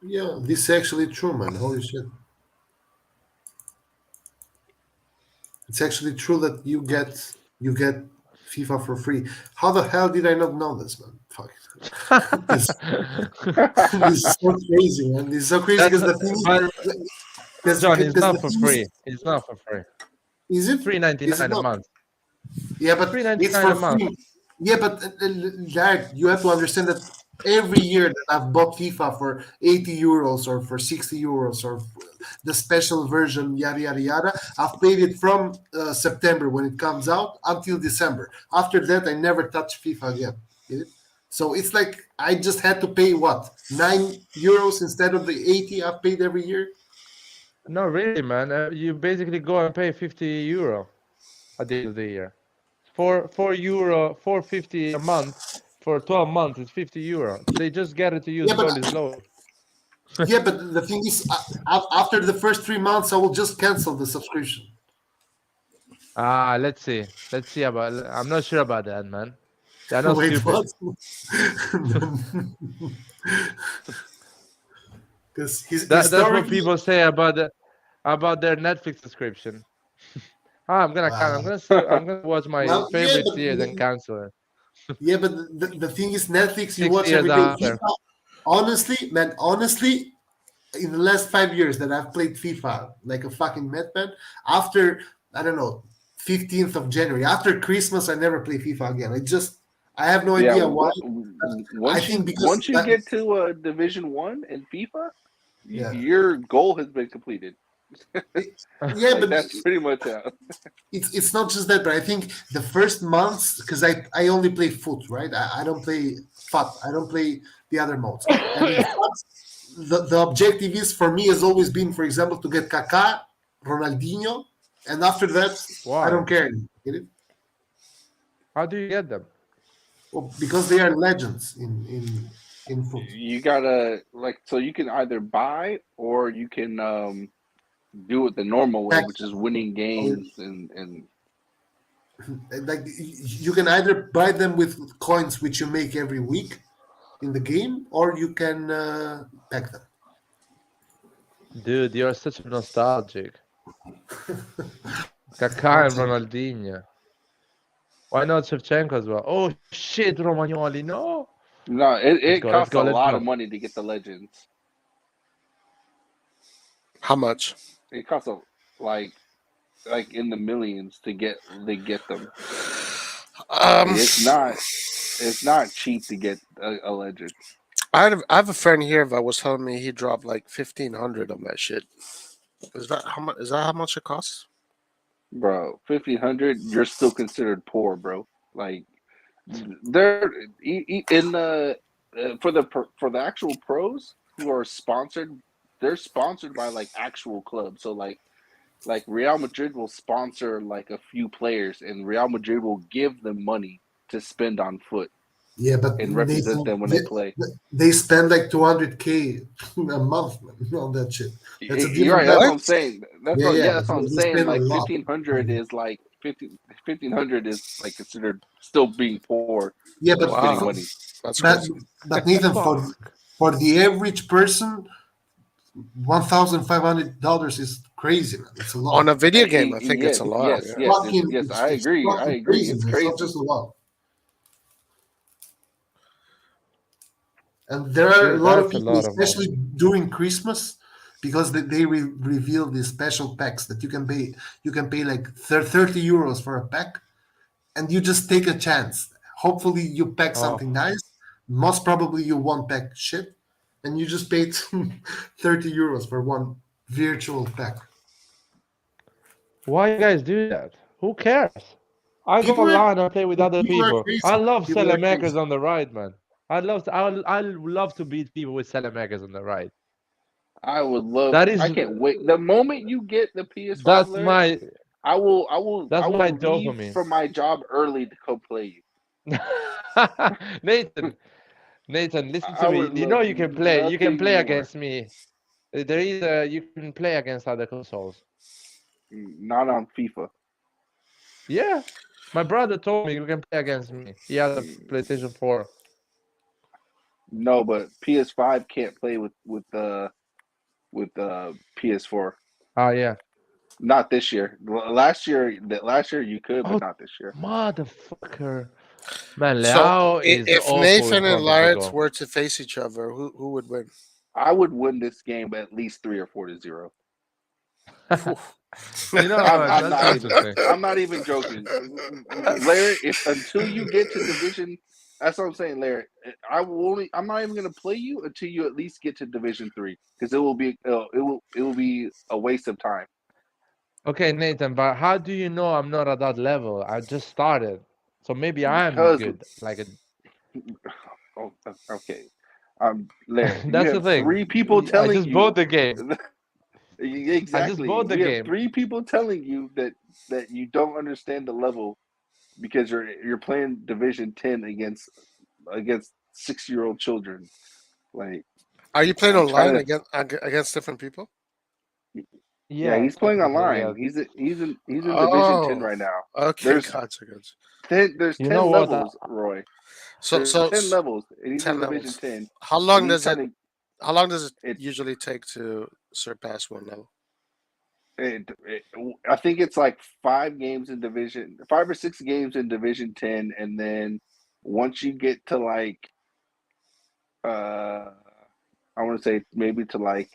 Speaker 4: Yeah, this is actually true, man. Holy shit. It's actually true that you get FIFA for free. How the hell did I not know this, man? Fuck. this, this is so crazy, man. This is so crazy because the thing is,
Speaker 2: John, it's
Speaker 4: because
Speaker 2: not
Speaker 4: the
Speaker 2: for
Speaker 4: thing
Speaker 2: free. It's not for free.
Speaker 4: Is it? Is
Speaker 2: $3.99
Speaker 4: it
Speaker 2: a
Speaker 4: not?
Speaker 2: month.
Speaker 4: Yeah, but
Speaker 2: $3.99
Speaker 4: it's for
Speaker 2: a month.
Speaker 4: free. Yeah, but Jack, you have to understand that every year that I've bought FIFA for 80 euros or for 60 euros or the special version, yada yada yada, I've played it from September when it comes out until December. After that, I never touch FIFA again. Get it? So it's like I just had to pay what, €9 instead of the 80 I've paid every year.
Speaker 2: No, really, man. You basically go and pay €50 at the end of the year. €4, $4.50 a month for 12 months. It's €50. They just get it to you
Speaker 4: Yeah, but
Speaker 2: slowly.
Speaker 4: yeah, but the thing is, after the first 3 months, I will just cancel the subscription.
Speaker 2: Let's see. Let's see about. I'm not sure about that, man. They're not
Speaker 4: Wait,
Speaker 2: stupid.
Speaker 4: what? Because
Speaker 2: That's what
Speaker 4: historically,
Speaker 2: people say about their Netflix subscription. I'm gonna watch my
Speaker 4: well,
Speaker 2: favorite series and cancel it.
Speaker 4: yeah, but the thing is, Netflix you
Speaker 2: 6
Speaker 4: watch
Speaker 2: years
Speaker 4: every day.
Speaker 2: after.
Speaker 4: FIFA, honestly, man, honestly, in the last 5 years that I've played FIFA like a fucking madman, after I don't know 15th of January, after Christmas, I never play FIFA again. I have no idea why. I think because
Speaker 3: once you get to Division 1 in FIFA,
Speaker 4: Yeah.
Speaker 3: your goal has been completed.
Speaker 4: Yeah,
Speaker 3: Like,
Speaker 4: but
Speaker 3: that's pretty much out.
Speaker 4: it's not just that, but I think the first months, because I only play foot, right? I don't play FUT. I don't play the other modes. And in FUT, the objective is for me has always been, for example, to get Kaká, Ronaldinho, and after that,
Speaker 2: Why?
Speaker 4: I don't care anymore. Get it?
Speaker 2: How do you get them?
Speaker 4: Well, because they are legends in foot.
Speaker 3: You gotta so you can either buy or you can do it the normal way, which is winning games and
Speaker 4: Like you can either buy them with coins which you make every week in the game, or you can pack them.
Speaker 2: Dude, you're such a nostalgic. Kaká and Ronaldinho. Why not Shevchenko as well? Oh shit, Romagnoli, no.
Speaker 3: no, it costs a lot
Speaker 2: go.
Speaker 3: of money to get the legends.
Speaker 1: How much?
Speaker 3: It costs like in the millions to get them. It's not cheap to get a legend.
Speaker 1: I have a friend here that was telling me he dropped like 1,500 on that shit. Is that how much? Is that how much it costs?
Speaker 3: Bro, 1,500, you're still considered poor, bro. Like they're in the for the actual pros who are sponsored, they're sponsored by like actual clubs. So like Real Madrid will sponsor like a few players, and Real Madrid will give them money to spend on foot.
Speaker 4: Yeah, but
Speaker 3: and represent them when they play.
Speaker 4: They spend like 200K a month on that shit. That's a
Speaker 3: You're
Speaker 4: different
Speaker 3: right. That's
Speaker 4: level.
Speaker 3: what I'm saying. That's what I'm
Speaker 4: They
Speaker 3: saying.
Speaker 4: spend a
Speaker 3: Like
Speaker 4: lot.
Speaker 3: 1,500 is like 1,500 is like considered still being poor.
Speaker 4: Yeah, but
Speaker 3: spending money.
Speaker 1: That's crazy.
Speaker 4: but Nathan, for the average person, $1,500 is crazy, man. It's a lot.
Speaker 1: On a video game, I think
Speaker 3: yes,
Speaker 1: it's a lot.
Speaker 3: Yes,
Speaker 1: yeah.
Speaker 3: yes, I agree. I agree.
Speaker 4: Crazy,
Speaker 3: It's
Speaker 4: man.
Speaker 3: crazy.
Speaker 4: It's not just a lot. And there are a lot of people, especially during Christmas, because they reveal these special packs that you can pay. You can pay like €30 for a pack, and you just take a chance. Hopefully, you pack
Speaker 2: Oh,
Speaker 4: something nice. Most probably, you won't pack shit, and you just paid 30 euros for one virtual pack.
Speaker 2: why you guys do that? Who cares? I go
Speaker 4: People are
Speaker 2: online and play with other
Speaker 4: people are
Speaker 2: people. I
Speaker 4: crazy.
Speaker 2: love
Speaker 4: People are
Speaker 2: Salamakers
Speaker 4: crazy.
Speaker 2: on the right, man. I love to beat people with Salamakers on the right.
Speaker 3: I would love.
Speaker 2: That
Speaker 3: I
Speaker 2: is
Speaker 3: can't wait. The moment you get the PS5,
Speaker 2: that's
Speaker 3: Larry,
Speaker 2: my
Speaker 3: I will. I will.
Speaker 2: that's
Speaker 3: I
Speaker 2: my
Speaker 3: will leave
Speaker 2: dopamine.
Speaker 3: from my job early to come play you.
Speaker 2: Nathan, Nathan, listen to
Speaker 3: I
Speaker 2: me.
Speaker 3: would
Speaker 2: You know
Speaker 3: love
Speaker 2: you can play. You can
Speaker 3: nothing
Speaker 2: play
Speaker 3: more.
Speaker 2: against me. There is you can play against other consoles.
Speaker 3: Not on FIFA.
Speaker 2: Yeah. My brother told me you can play against me. He has a PlayStation 4.
Speaker 3: No, but PS5 can't play with PS4.
Speaker 2: Oh yeah.
Speaker 3: Not this year. Last year you could, but
Speaker 2: Oh
Speaker 3: not this year.
Speaker 2: motherfucker. Man,
Speaker 1: So
Speaker 2: Leao is
Speaker 1: if
Speaker 2: awful in
Speaker 1: Nathan and
Speaker 2: front of the
Speaker 1: Laritz
Speaker 2: goal.
Speaker 1: were to face each other, who would win?
Speaker 3: I would win this game at least 3 or 4-0.
Speaker 2: You know, that's interesting.
Speaker 3: I'm not even joking. Larry, if until you get to division, that's what I'm saying, Larry. I'm not even gonna play you until you at least get to Division 3, because it will be a waste of time.
Speaker 2: Okay, Nathan, but how do you know I'm not at that level? I just started. So maybe I'm
Speaker 3: Because
Speaker 2: good. Like
Speaker 3: oh, okay, Larry, you
Speaker 2: that's the
Speaker 3: have
Speaker 2: thing.
Speaker 3: 3 people
Speaker 2: I
Speaker 3: telling
Speaker 2: just bought
Speaker 3: you
Speaker 2: the game. I just
Speaker 3: exactly.
Speaker 2: bought the
Speaker 3: We have
Speaker 2: game.
Speaker 3: 3 people telling you that you don't understand the level because you're playing Division 10 against 6-year-old children. Like,
Speaker 1: Are you playing
Speaker 3: I'm
Speaker 1: online
Speaker 3: trying to.
Speaker 1: against different people?
Speaker 3: Yeah,
Speaker 2: Yeah,
Speaker 3: he's playing
Speaker 2: technically, yeah.
Speaker 3: online. He's in Division 10
Speaker 1: Oh,
Speaker 3: right now.
Speaker 1: okay,
Speaker 3: There's
Speaker 1: gotcha, gotcha.
Speaker 3: 10. There's
Speaker 2: You know
Speaker 3: 10
Speaker 2: what?
Speaker 3: levels, Roy.
Speaker 1: So
Speaker 3: There's
Speaker 1: so
Speaker 3: 10
Speaker 1: s-
Speaker 3: levels, and he's in
Speaker 1: 10
Speaker 3: Division
Speaker 1: levels.
Speaker 3: 10,
Speaker 1: How
Speaker 3: and
Speaker 1: long
Speaker 3: he's
Speaker 1: does it?
Speaker 3: trying to.
Speaker 1: How long does it
Speaker 3: It,
Speaker 1: usually take to surpass one level?
Speaker 3: it, I think it's like 5 or 6 games in Division 10, and then once you get to uh, I want to say maybe to like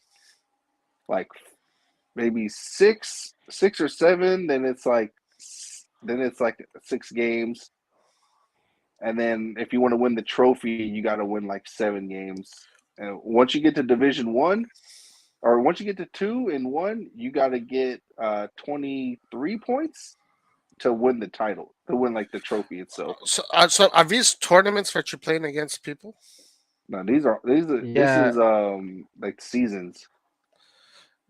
Speaker 3: maybe 6 or 7, then it's like 6 games, and then if you want to win the trophy, you got to win like 7 games. And once you get to Division 1, or once you get to 2 and 1, you got to get 23 points to win the title, to win like the trophy itself.
Speaker 1: So are these tournaments that you're playing against people?
Speaker 3: Now this
Speaker 2: Yeah,
Speaker 3: is like seasons.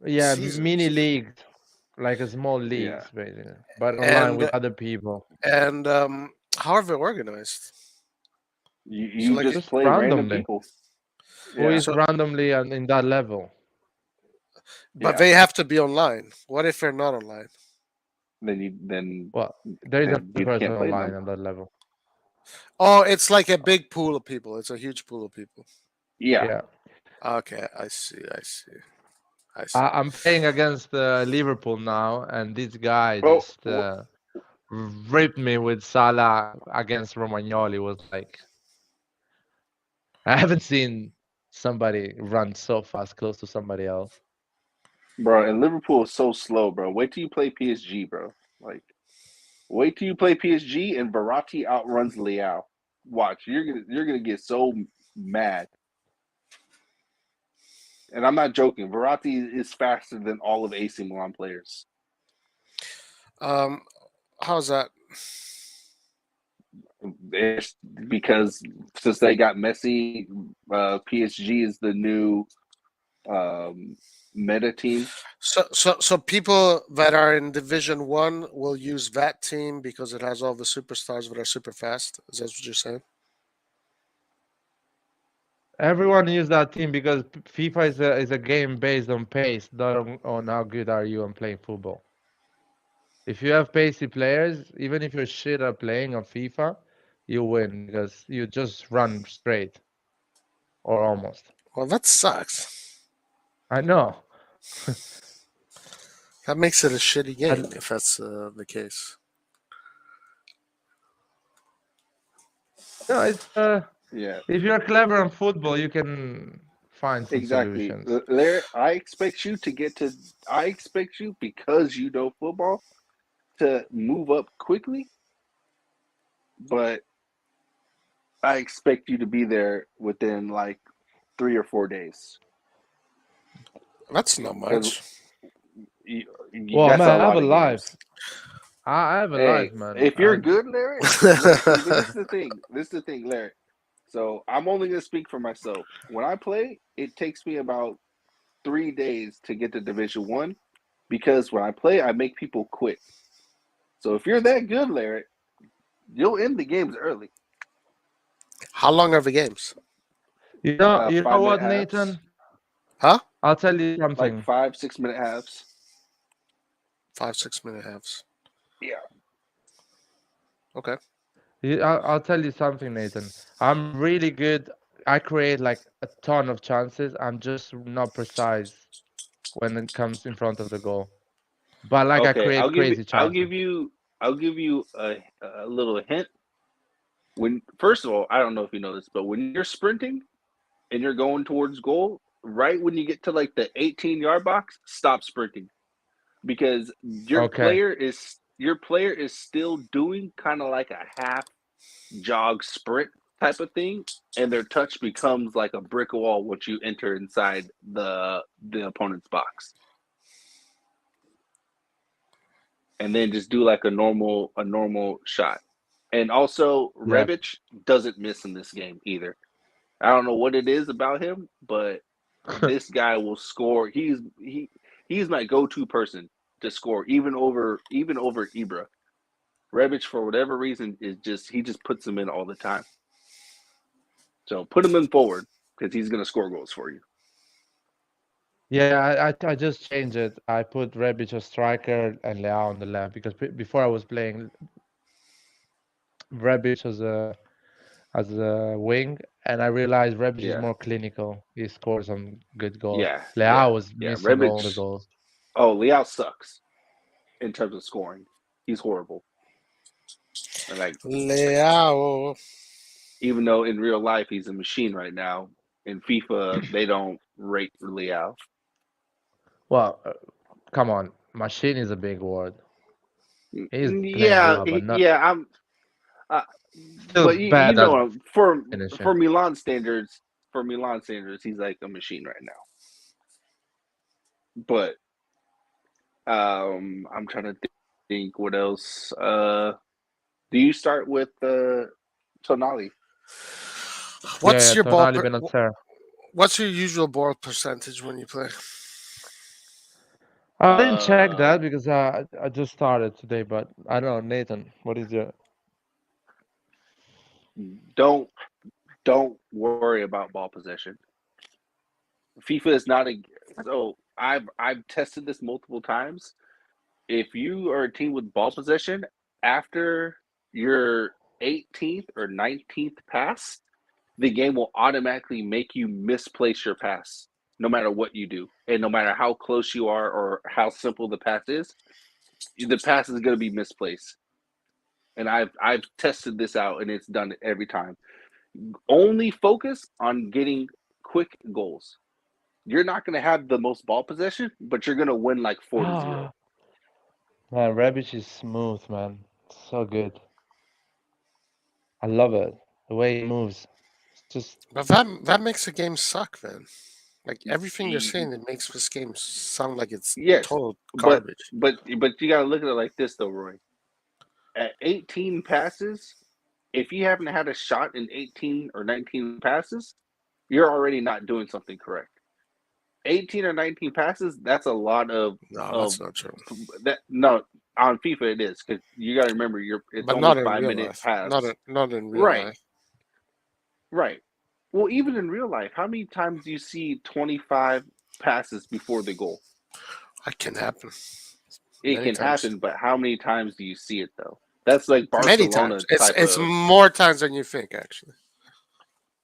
Speaker 2: yeah, mini
Speaker 1: Seasons.
Speaker 2: leagues, like a small
Speaker 3: Yeah,
Speaker 2: leagues, basically, but online
Speaker 1: And
Speaker 2: with other people.
Speaker 1: and how are they organized? So
Speaker 3: you
Speaker 1: like,
Speaker 3: just
Speaker 2: Just
Speaker 3: play random
Speaker 2: randomly.
Speaker 3: people.
Speaker 2: Who
Speaker 3: Yeah,
Speaker 2: is
Speaker 1: so
Speaker 2: randomly in that level?
Speaker 1: but
Speaker 3: yeah.
Speaker 1: they have to be online. What if they're not online?
Speaker 3: Then
Speaker 2: Well, there is another
Speaker 3: you
Speaker 2: person
Speaker 3: can't play
Speaker 2: online
Speaker 3: them.
Speaker 2: on that level.
Speaker 1: Oh, it's like a big pool of people. It's a huge pool of people.
Speaker 3: Yeah,
Speaker 2: Yeah.
Speaker 1: Okay, I see. I see. I see.
Speaker 2: I'm playing against Liverpool now, and this guy
Speaker 3: oh,
Speaker 2: just ripped me with Salah against Romagnoli. Was like, I haven't seen somebody run so fast close to somebody else.
Speaker 3: bro. And Liverpool is so slow, bro. Wait till you play PSG, bro. Like, wait till you play PSG and Verratti outruns Leao. Watch, you're gonna get so mad. And I'm not joking. Verratti is faster than all of AC Milan players.
Speaker 1: Um, how's that?
Speaker 3: It's because since they got Messi, PSG is the new um, meta team.
Speaker 1: So people that are in Division 1 will use that team because it has all the superstars that are super fast. Is that what you're saying?
Speaker 2: Everyone use that team because FIFA is a game based on pace, not on how good are you on playing football. If you have pacey players, even if you're shit at playing on FIFA, you win because you just run straight or almost.
Speaker 1: Well, that sucks.
Speaker 2: I know.
Speaker 1: That makes it a shitty game
Speaker 2: And
Speaker 1: if that's the case.
Speaker 2: no, it's
Speaker 3: Yeah,
Speaker 2: if you're clever on football, you can find some
Speaker 3: exactly.
Speaker 2: solutions.
Speaker 3: Larry, I expect you to get to. I expect you, because you know football, to move up quickly. But I expect you to be there within like 3 or 4 days.
Speaker 1: That's not much.
Speaker 2: Well,
Speaker 3: That's
Speaker 2: man,
Speaker 3: a
Speaker 2: I have
Speaker 3: lot
Speaker 2: a
Speaker 3: of
Speaker 2: life.
Speaker 3: games.
Speaker 2: I have a
Speaker 3: Hey,
Speaker 2: life, man.
Speaker 3: if you're good, Larry, see, but this is the thing. This is the thing, Larry. So I'm only gonna speak for myself. When I play, it takes me about 3 days to get to Division One, because when I play, I make people quit. So if you're that good, Larry, you'll end the games early.
Speaker 1: How long are the games?
Speaker 2: You know
Speaker 3: 5 minute
Speaker 2: what,
Speaker 3: halves,
Speaker 2: Nathan?
Speaker 1: Huh?
Speaker 2: I'll tell you
Speaker 3: like
Speaker 2: something.
Speaker 3: 5 6 minute halves.
Speaker 1: 5 6 minute halves.
Speaker 3: Yeah.
Speaker 1: Okay.
Speaker 2: I'll tell you something, Nathan. I'm really good. I create like a ton of chances. I'm just not precise when it comes in front of the goal. But like I
Speaker 3: Okay.
Speaker 2: create crazy
Speaker 3: I'll
Speaker 2: chances.
Speaker 3: give you. I'll give you a little hint. When first of all, I don't know if you know this, but when you're sprinting and you're going towards goal, right when you get to like the 18-yard box, stop sprinting, because
Speaker 2: Okay.
Speaker 3: your player is still doing kind of like a half jog sprint type of thing, and their touch becomes like a brick wall once you enter inside the opponent's box. And then just do like a normal shot. And also
Speaker 2: Yeah.
Speaker 3: Rebic doesn't miss in this game either. I don't know what it is about him, but this guy will score. He's my go-to person to score, even over Ibra. Rebic, for whatever reason, he just puts him in all the time. So put him in forward, because he's gonna score goals for you.
Speaker 2: Yeah, I just changed it. I put Rebic as striker and Leao on the left because before I was playing Rebic as a wing, and I realized Rebic is
Speaker 3: Yeah,
Speaker 2: more clinical. He scores some good goals.
Speaker 3: yeah,
Speaker 2: Leao was missing
Speaker 3: Rebic.
Speaker 2: all the goals.
Speaker 3: Oh, Leao sucks in terms of scoring. He's horrible. And like,
Speaker 1: Leao.
Speaker 3: even though in real life he's a machine right now, in FIFA they don't rate Leao.
Speaker 2: Well, come on, machine is a big word. He's playing
Speaker 3: Yeah,
Speaker 2: well, but not
Speaker 3: I'm. Uh,
Speaker 2: still
Speaker 3: but
Speaker 2: bad at
Speaker 3: for
Speaker 2: finishing.
Speaker 3: Milan standards, he's like a machine right now. But I'm trying to think what else. Do you start with Tonali?
Speaker 1: What's
Speaker 2: Yeah,
Speaker 1: your ball?
Speaker 2: Tonali Benacer.
Speaker 1: What's your usual ball percentage when you play?
Speaker 2: I didn't check
Speaker 3: Uh,
Speaker 2: that because I just started today, but I don't know, Nathan, what is your
Speaker 3: don't worry about ball possession. FIFA is not a. So I've tested this multiple times. If you are a team with ball possession, after your 18th or 19th pass, the game will automatically make you misplace your pass, no matter what you do, and no matter how close you are or how simple the pass is. The pass is going to be misplaced. And I've tested this out, and it's done it every time. Only focus on getting quick goals. You're not going to have the most ball possession, but you're going to win like 4-0.
Speaker 2: Ah, man, Rebic is smooth, man. So good. I love it. The way he moves. It's just
Speaker 1: But that makes the game suck, man. Like everything you're saying, it makes this game sound like it's
Speaker 3: Yes,
Speaker 1: total
Speaker 3: but
Speaker 1: garbage.
Speaker 3: you got to look at it like this, though, Roy. At 18 passes, if you haven't had a shot in 18 or 19 passes, you're already not doing something correct. 18 or 19 passes, that's a lot
Speaker 1: No,
Speaker 3: of
Speaker 1: that's not true.
Speaker 3: that. No, on FIFA it is, because you got to remember it's
Speaker 1: But
Speaker 3: only
Speaker 1: not in real
Speaker 3: 5 minute
Speaker 1: life.
Speaker 3: halves.
Speaker 1: Not in real
Speaker 3: Right,
Speaker 1: life.
Speaker 3: right. Well, even in real life, how many times do you see 25 passes before the goal?
Speaker 1: That can happen
Speaker 3: It
Speaker 1: many
Speaker 3: can
Speaker 1: times.
Speaker 3: happen, but how many times do you see it though? That's like
Speaker 1: Many times.
Speaker 3: Barcelona type
Speaker 1: It's
Speaker 3: of.
Speaker 1: more times than you think, actually.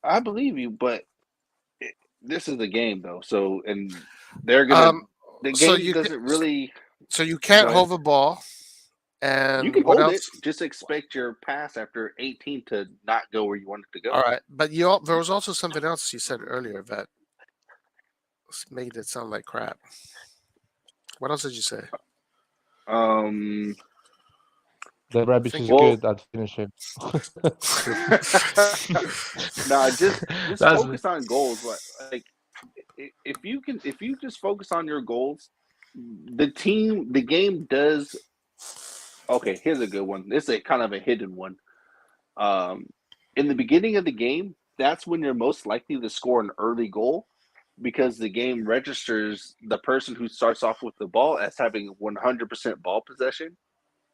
Speaker 3: I believe you, but this is the game though. So, and they're gonna.
Speaker 1: Um.
Speaker 3: The
Speaker 1: So
Speaker 3: game
Speaker 1: you
Speaker 3: doesn't really.
Speaker 1: so you
Speaker 3: Go
Speaker 1: can't
Speaker 3: ahead.
Speaker 1: hold the ball.
Speaker 3: You
Speaker 1: And
Speaker 3: can
Speaker 1: what
Speaker 3: hold it.
Speaker 1: else?
Speaker 3: Just expect your pass after 18 to not go where you want it to go.
Speaker 1: All right, but there was also something else you said earlier that made it sound like crap. What else did you say?
Speaker 3: Um,
Speaker 2: The Rebic
Speaker 1: think
Speaker 2: is
Speaker 1: it-
Speaker 3: Well,
Speaker 2: good at finishing.
Speaker 3: nah, just
Speaker 2: That's
Speaker 3: focus on goals. Like if you just focus on your goals, the game does. Okay, here's a good one. This is a kind of a hidden one. Um, in the beginning of the game, that's when you're most likely to score an early goal because the game registers the person who starts off with the ball as having 100% ball possession.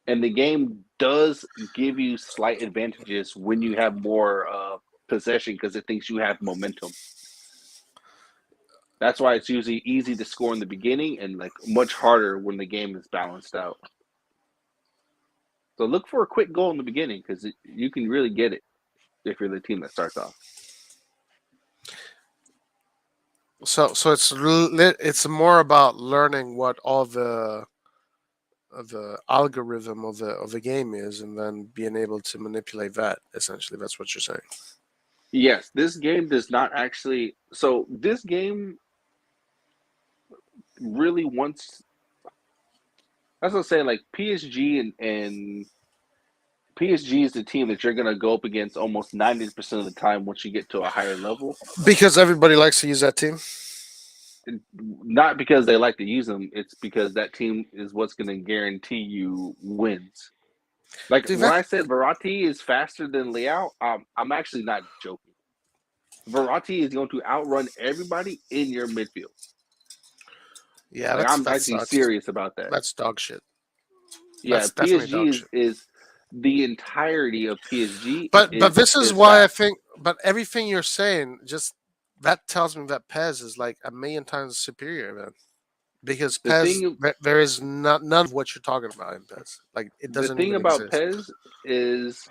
Speaker 3: And the game does give you slight advantages when you have more possession because it thinks you have momentum. That's why it's usually easy to score in the beginning and like much harder when the game is balanced out. So look for a quick goal in the beginning because you can really get it if you're the team that starts off.
Speaker 1: so it's more about learning what all the algorithm of the game is, and then being able to manipulate that. Essentially, that's what you're saying.
Speaker 3: Yes, this game does not actually. So this game really wants. That's what I'm saying. Like PSG and PSG is the team that you're going to go up against almost 90% of the time once you get to a higher level.
Speaker 1: Because everybody likes to use that team.
Speaker 3: Not because they like to use them, it's because that team is what's going to guarantee you wins. Like
Speaker 1: Dude,
Speaker 3: when I said Verratti is faster than Leao, I'm actually not joking. Verratti is going to outrun everybody in your midfield.
Speaker 1: yeah,
Speaker 3: Like I'm
Speaker 1: that
Speaker 3: actually
Speaker 1: sucks.
Speaker 3: serious about that.
Speaker 1: That's dog shit.
Speaker 3: Yeah,
Speaker 1: That's definitely
Speaker 3: PSG
Speaker 1: dog shit.
Speaker 3: is the entirety of PSG
Speaker 1: But this is why I
Speaker 3: fast.
Speaker 1: think. But everything you're saying just that tells me that Pez is like a million times superior, man. Because
Speaker 3: The
Speaker 1: Pez,
Speaker 3: thing
Speaker 1: there is none of what you're talking about in Pez. Like it
Speaker 3: the
Speaker 1: doesn't
Speaker 3: thing
Speaker 1: even
Speaker 3: about
Speaker 1: exist.
Speaker 3: Pez is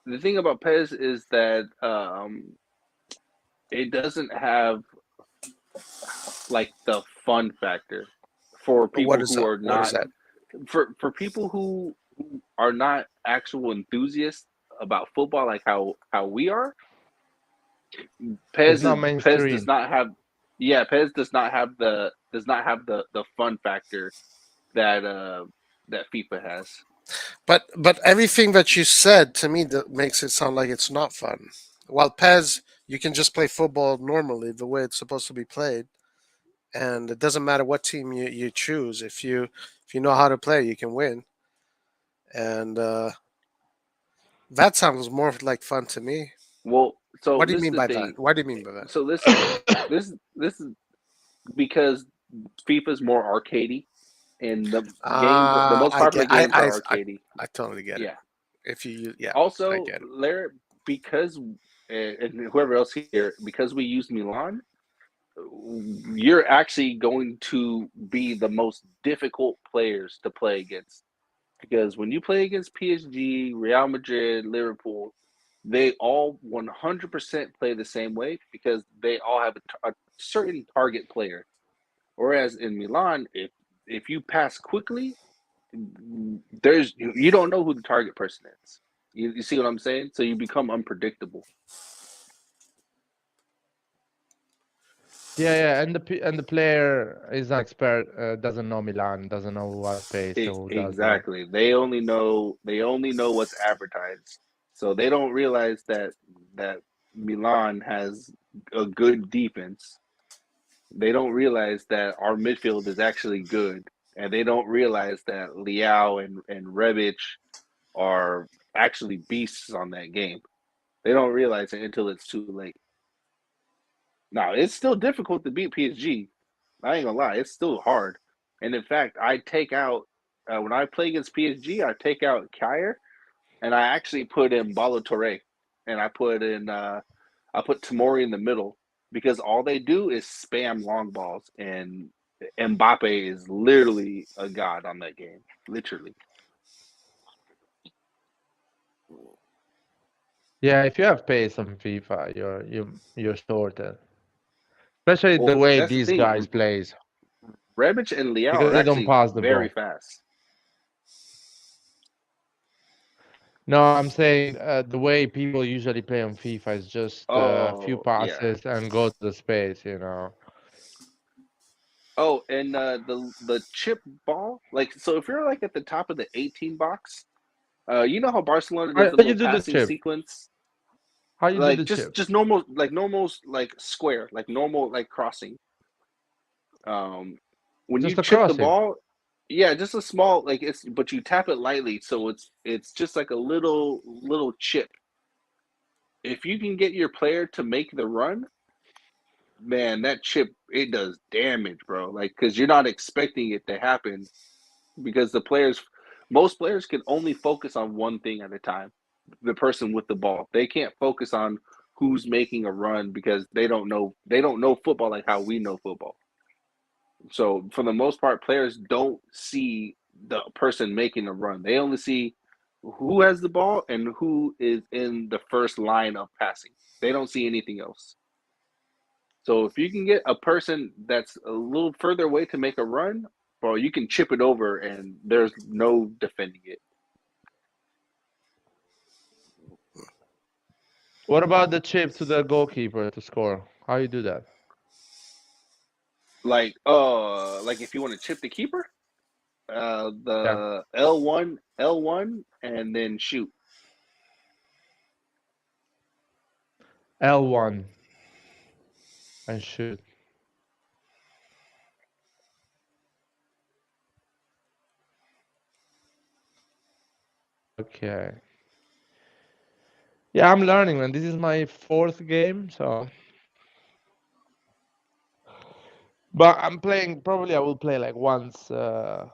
Speaker 3: the thing about Pez is that it doesn't have like the fun factor for
Speaker 1: What
Speaker 3: people
Speaker 1: is
Speaker 3: who
Speaker 1: that?
Speaker 3: are
Speaker 1: What is
Speaker 3: not
Speaker 1: that?
Speaker 3: for people who are not actual enthusiasts about football like how we are.
Speaker 2: it's not
Speaker 3: Pez does
Speaker 2: mainstream.
Speaker 3: not have Pez does not have the fun factor that that FIFA has.
Speaker 1: But everything that you said to me that makes it sound like it's not fun. While Pez, you can just play football normally the way it's supposed to be played, and it doesn't matter what team you choose. If you know how to play, you can win, and that sounds more like fun to me.
Speaker 3: Well, so
Speaker 1: What do you
Speaker 3: this is
Speaker 1: mean
Speaker 3: the
Speaker 1: by that?
Speaker 3: thing.
Speaker 1: What do you mean by that?
Speaker 3: So this is because FIFA's more arcadey and the most
Speaker 1: I
Speaker 3: popular
Speaker 1: get.
Speaker 3: games are arcadey.
Speaker 1: I totally get it.
Speaker 3: Yeah.
Speaker 1: If you, yeah, I
Speaker 3: Also,
Speaker 1: get it.
Speaker 3: Larry, because and whoever else here, because we use Milan, you're actually going to be the most difficult players to play against. Because when you play against PSG, Real Madrid, Liverpool, they all 100% play the same way because they all have a certain target player. Whereas in Milan, if you pass quickly, there's you don't know who the target person is. You see what I'm saying? So you become unpredictable.
Speaker 2: Yeah, and the player is not expert, doesn't know Milan, doesn't know who has pace or who does not.
Speaker 3: Exactly. They only know what's advertised. So they don't realize that Milan has a good defense. They don't realize that our midfield is actually good, and they don't realize that Leao and Rebic are actually beasts on that game. They don't realize it until it's too late. Now it's still difficult to beat PSG. I ain't gonna lie, it's still hard. And in fact, I take out when I play against PSG, I take out Kyer and I actually put in Balotelli and I put Tamori in the middle because all they do is spam long balls and Mbappe is literally a god on that game, literally.
Speaker 2: Yeah, if you have pace on FIFA, you're sorted. Especially the
Speaker 3: Well,
Speaker 2: way
Speaker 3: that's the
Speaker 2: these guys
Speaker 3: thing.
Speaker 2: plays,
Speaker 3: Rebic and Leao
Speaker 2: because
Speaker 3: are
Speaker 2: they don't
Speaker 3: actually
Speaker 2: pass the
Speaker 3: very
Speaker 2: ball.
Speaker 3: fast.
Speaker 2: No, I'm saying the way people usually play on FIFA is just a few
Speaker 3: Oh yeah.
Speaker 2: passes and go to the space, you know.
Speaker 3: Oh, and the chip ball, like so if you're like at the top of the 18 box, You know how Barcelona
Speaker 2: How
Speaker 3: does the
Speaker 2: you
Speaker 3: little
Speaker 2: do the
Speaker 3: passing
Speaker 2: chip?
Speaker 3: sequence?
Speaker 2: How you do
Speaker 3: Like
Speaker 2: the chip?
Speaker 3: just normal, like normal, like square, like normal, like crossing. When you
Speaker 2: Just a
Speaker 3: chip the
Speaker 2: crossing.
Speaker 3: ball, yeah, just a small, like it's, but you tap it lightly, so it's just like a little chip. If you can get your player to make the run, man, that chip, it does damage, bro. Like, because you're not expecting it to happen, because most players can only focus on one thing at a time. The person with the ball, they can't focus on who's making a run because they don't know football like how we know football. So for the most part, players don't see the person making a run. They only see who has the ball and who is in the first line of passing. They don't see anything else. So if you can get a person that's a little further away to make a run, bro, you can chip it over and there's no defending it.
Speaker 2: What about the chip to the goalkeeper to score? How you do that?
Speaker 3: Like if you want to chip the keeper,
Speaker 2: Yeah.
Speaker 3: the L1, and then shoot.
Speaker 2: L1 and shoot. Okay. Yeah, I'm learning, man. This is my 4th game, so. But I'm playing. Probably I will play like once a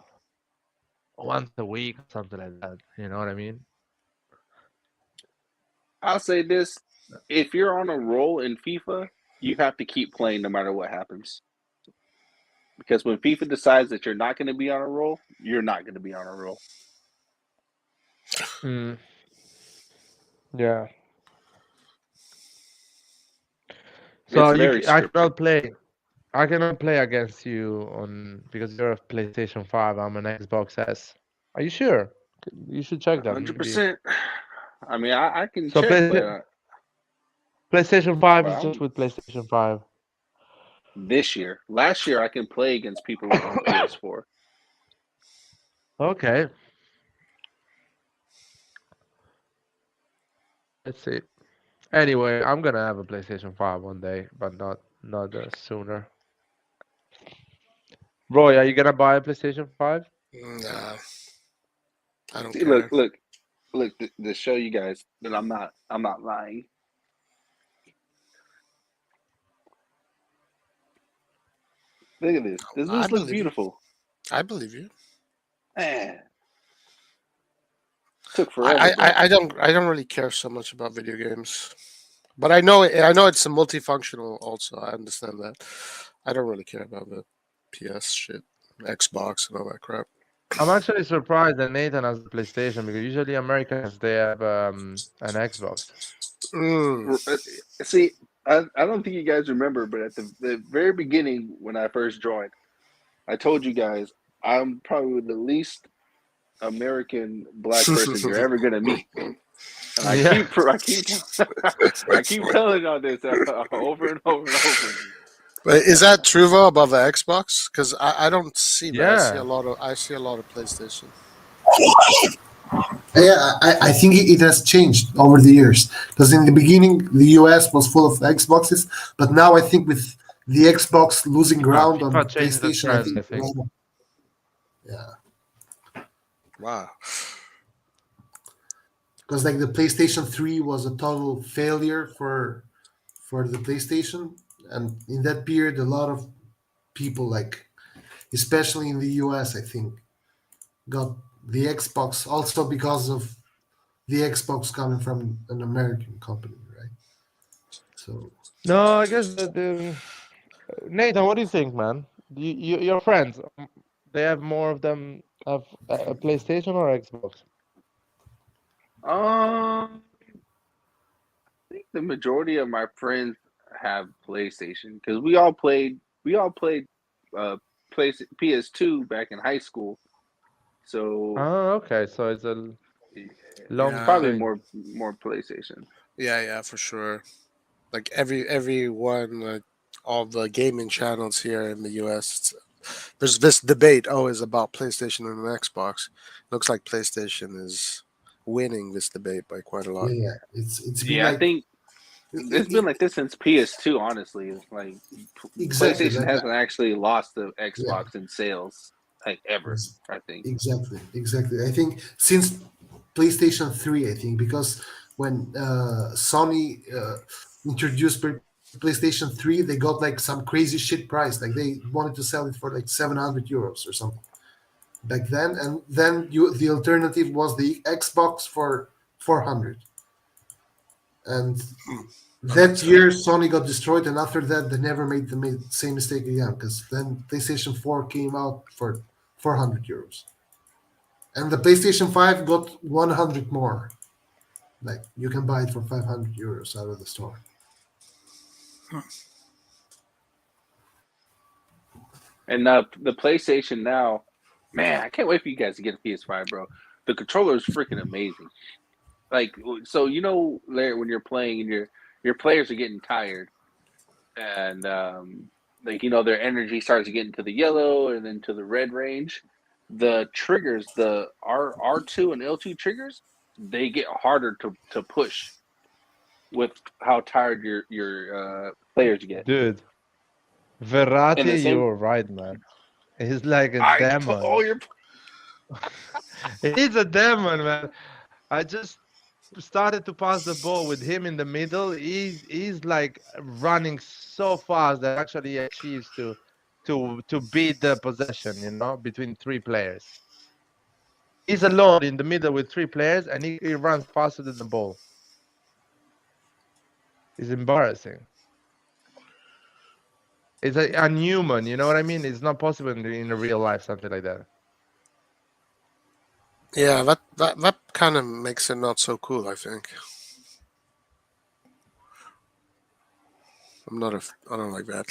Speaker 2: week or something like that. You know what I mean?
Speaker 3: I'll say this: if you're on a roll in FIFA, you have to keep playing no matter what happens. Because when FIFA decides that you're not going to be on a roll, you're not going to be on a roll.
Speaker 2: Mm, yeah. So
Speaker 3: It's very
Speaker 2: I
Speaker 3: scripted.
Speaker 2: cannot play. I cannot play against you on because you're a PlayStation 5. I'm an Xbox S. Are you sure? You should check that. Maybe.
Speaker 3: 100%. I mean, I can
Speaker 2: So
Speaker 3: check, but
Speaker 2: PlayStation 5 is
Speaker 3: well,
Speaker 2: just with PlayStation 5.
Speaker 3: this year, last year, I can play against people on PS4.
Speaker 2: Okay. Let's see. Anyway, I'm gonna have a PlayStation 5 one day, but not sooner. Roy, are you gonna buy a PlayStation 5?
Speaker 1: Nah, I don't
Speaker 3: See, look,
Speaker 1: care.
Speaker 3: look, to show you guys that I'm not lying. Look at this. Does
Speaker 1: I
Speaker 3: this look
Speaker 1: believe you.
Speaker 3: beautiful?
Speaker 1: I believe you.
Speaker 3: Man, took forever, but
Speaker 1: I don't really care so much about video games, but I know it's a multifunctional. Also, I understand that. I don't really care about the PS shit, Xbox, and all that crap.
Speaker 2: I'm actually surprised that Nathan has a PlayStation because usually Americans they have an Xbox.
Speaker 1: Mm.
Speaker 3: see, I don't think you guys remember, but at the very beginning when I first joined, I told you guys I'm probably the least American black person you're ever gonna meet, and I
Speaker 2: Yeah.
Speaker 3: keep I keep telling y'all this over and over and over again.
Speaker 1: But is that true though about the Xbox? Because I don't see that.
Speaker 2: Yeah.
Speaker 1: I see a lot of PlayStation.
Speaker 4: Yeah, I think it has changed over the years. Because in the beginning, the US was full of Xboxes, but now I think with the Xbox losing ground on
Speaker 2: FIFA
Speaker 4: the
Speaker 2: changed the
Speaker 4: PlayStation, I
Speaker 2: trend, I
Speaker 4: think a
Speaker 2: think.
Speaker 4: lot of, yeah,
Speaker 1: Wow.
Speaker 4: because like the PlayStation 3 was a total failure for the PlayStation, and in that period, a lot of people like, especially in the US, I think, got the Xbox also because of the Xbox coming from an American company, right? So
Speaker 2: No, I guess the Nathan, what do you think, man? Your friends, they have more of them have a PlayStation or Xbox?
Speaker 3: I think the majority of my friends have PlayStation because we all played uh PS2 back in high school. So
Speaker 2: Oh, okay. So it's a long
Speaker 1: Yeah.
Speaker 3: probably
Speaker 2: thing.
Speaker 3: more PlayStation.
Speaker 1: Yeah, for sure. Like everyone, like all the gaming channels here in the US, there's this debate always about PlayStation and Xbox. Looks like PlayStation is winning this debate by quite a lot.
Speaker 4: Yeah, it's been
Speaker 3: Yeah, I
Speaker 4: like
Speaker 3: think it's been like this since PS2. Honestly, it's like
Speaker 4: exactly
Speaker 3: PlayStation
Speaker 4: like
Speaker 3: hasn't actually lost to
Speaker 4: yeah.
Speaker 3: Xbox in sales like ever.
Speaker 4: Ex-
Speaker 3: I think.
Speaker 4: Exactly. I think since PlayStation 3, I think because when Sony introduced PlayStation 3, they got like some crazy shit price. Like they wanted to sell it for like 700 euros or something back then, and then the alternative was the Xbox for 400. And
Speaker 1: That
Speaker 4: that
Speaker 1: makes sense.
Speaker 4: year, Sony got destroyed, and after that, they never made the same mistake again because then PlayStation 4 came out for 400 euros. And the PlayStation 5 got 100 more. Like you can buy it for 500 euros out of the store.
Speaker 3: And the PlayStation now, man, I can't wait for you guys to get a PS5, bro. The controller is freaking amazing. Like, so Larry, when you're playing and your players are getting tired, and like their energy starts to get into the yellow and then to the red range. The triggers, the R2 and L2 triggers, they get harder to push with how tired your players get.
Speaker 2: Dude,
Speaker 3: And the
Speaker 2: Verratti,
Speaker 3: same,
Speaker 2: you're right, man. He's like a
Speaker 3: oh,
Speaker 2: demon.
Speaker 3: you're
Speaker 2: He's a demon, man. I just started to pass the ball with him in the middle. He's like running so fast that actually he achieves to beat the possession, between three players. He's alone in the middle with three players, and he runs faster than the ball. It's embarrassing. It's unhuman, you know what I mean? It's not possible in real life, something like that.
Speaker 1: Yeah, that kind of makes it not so cool. I think. I don't like that.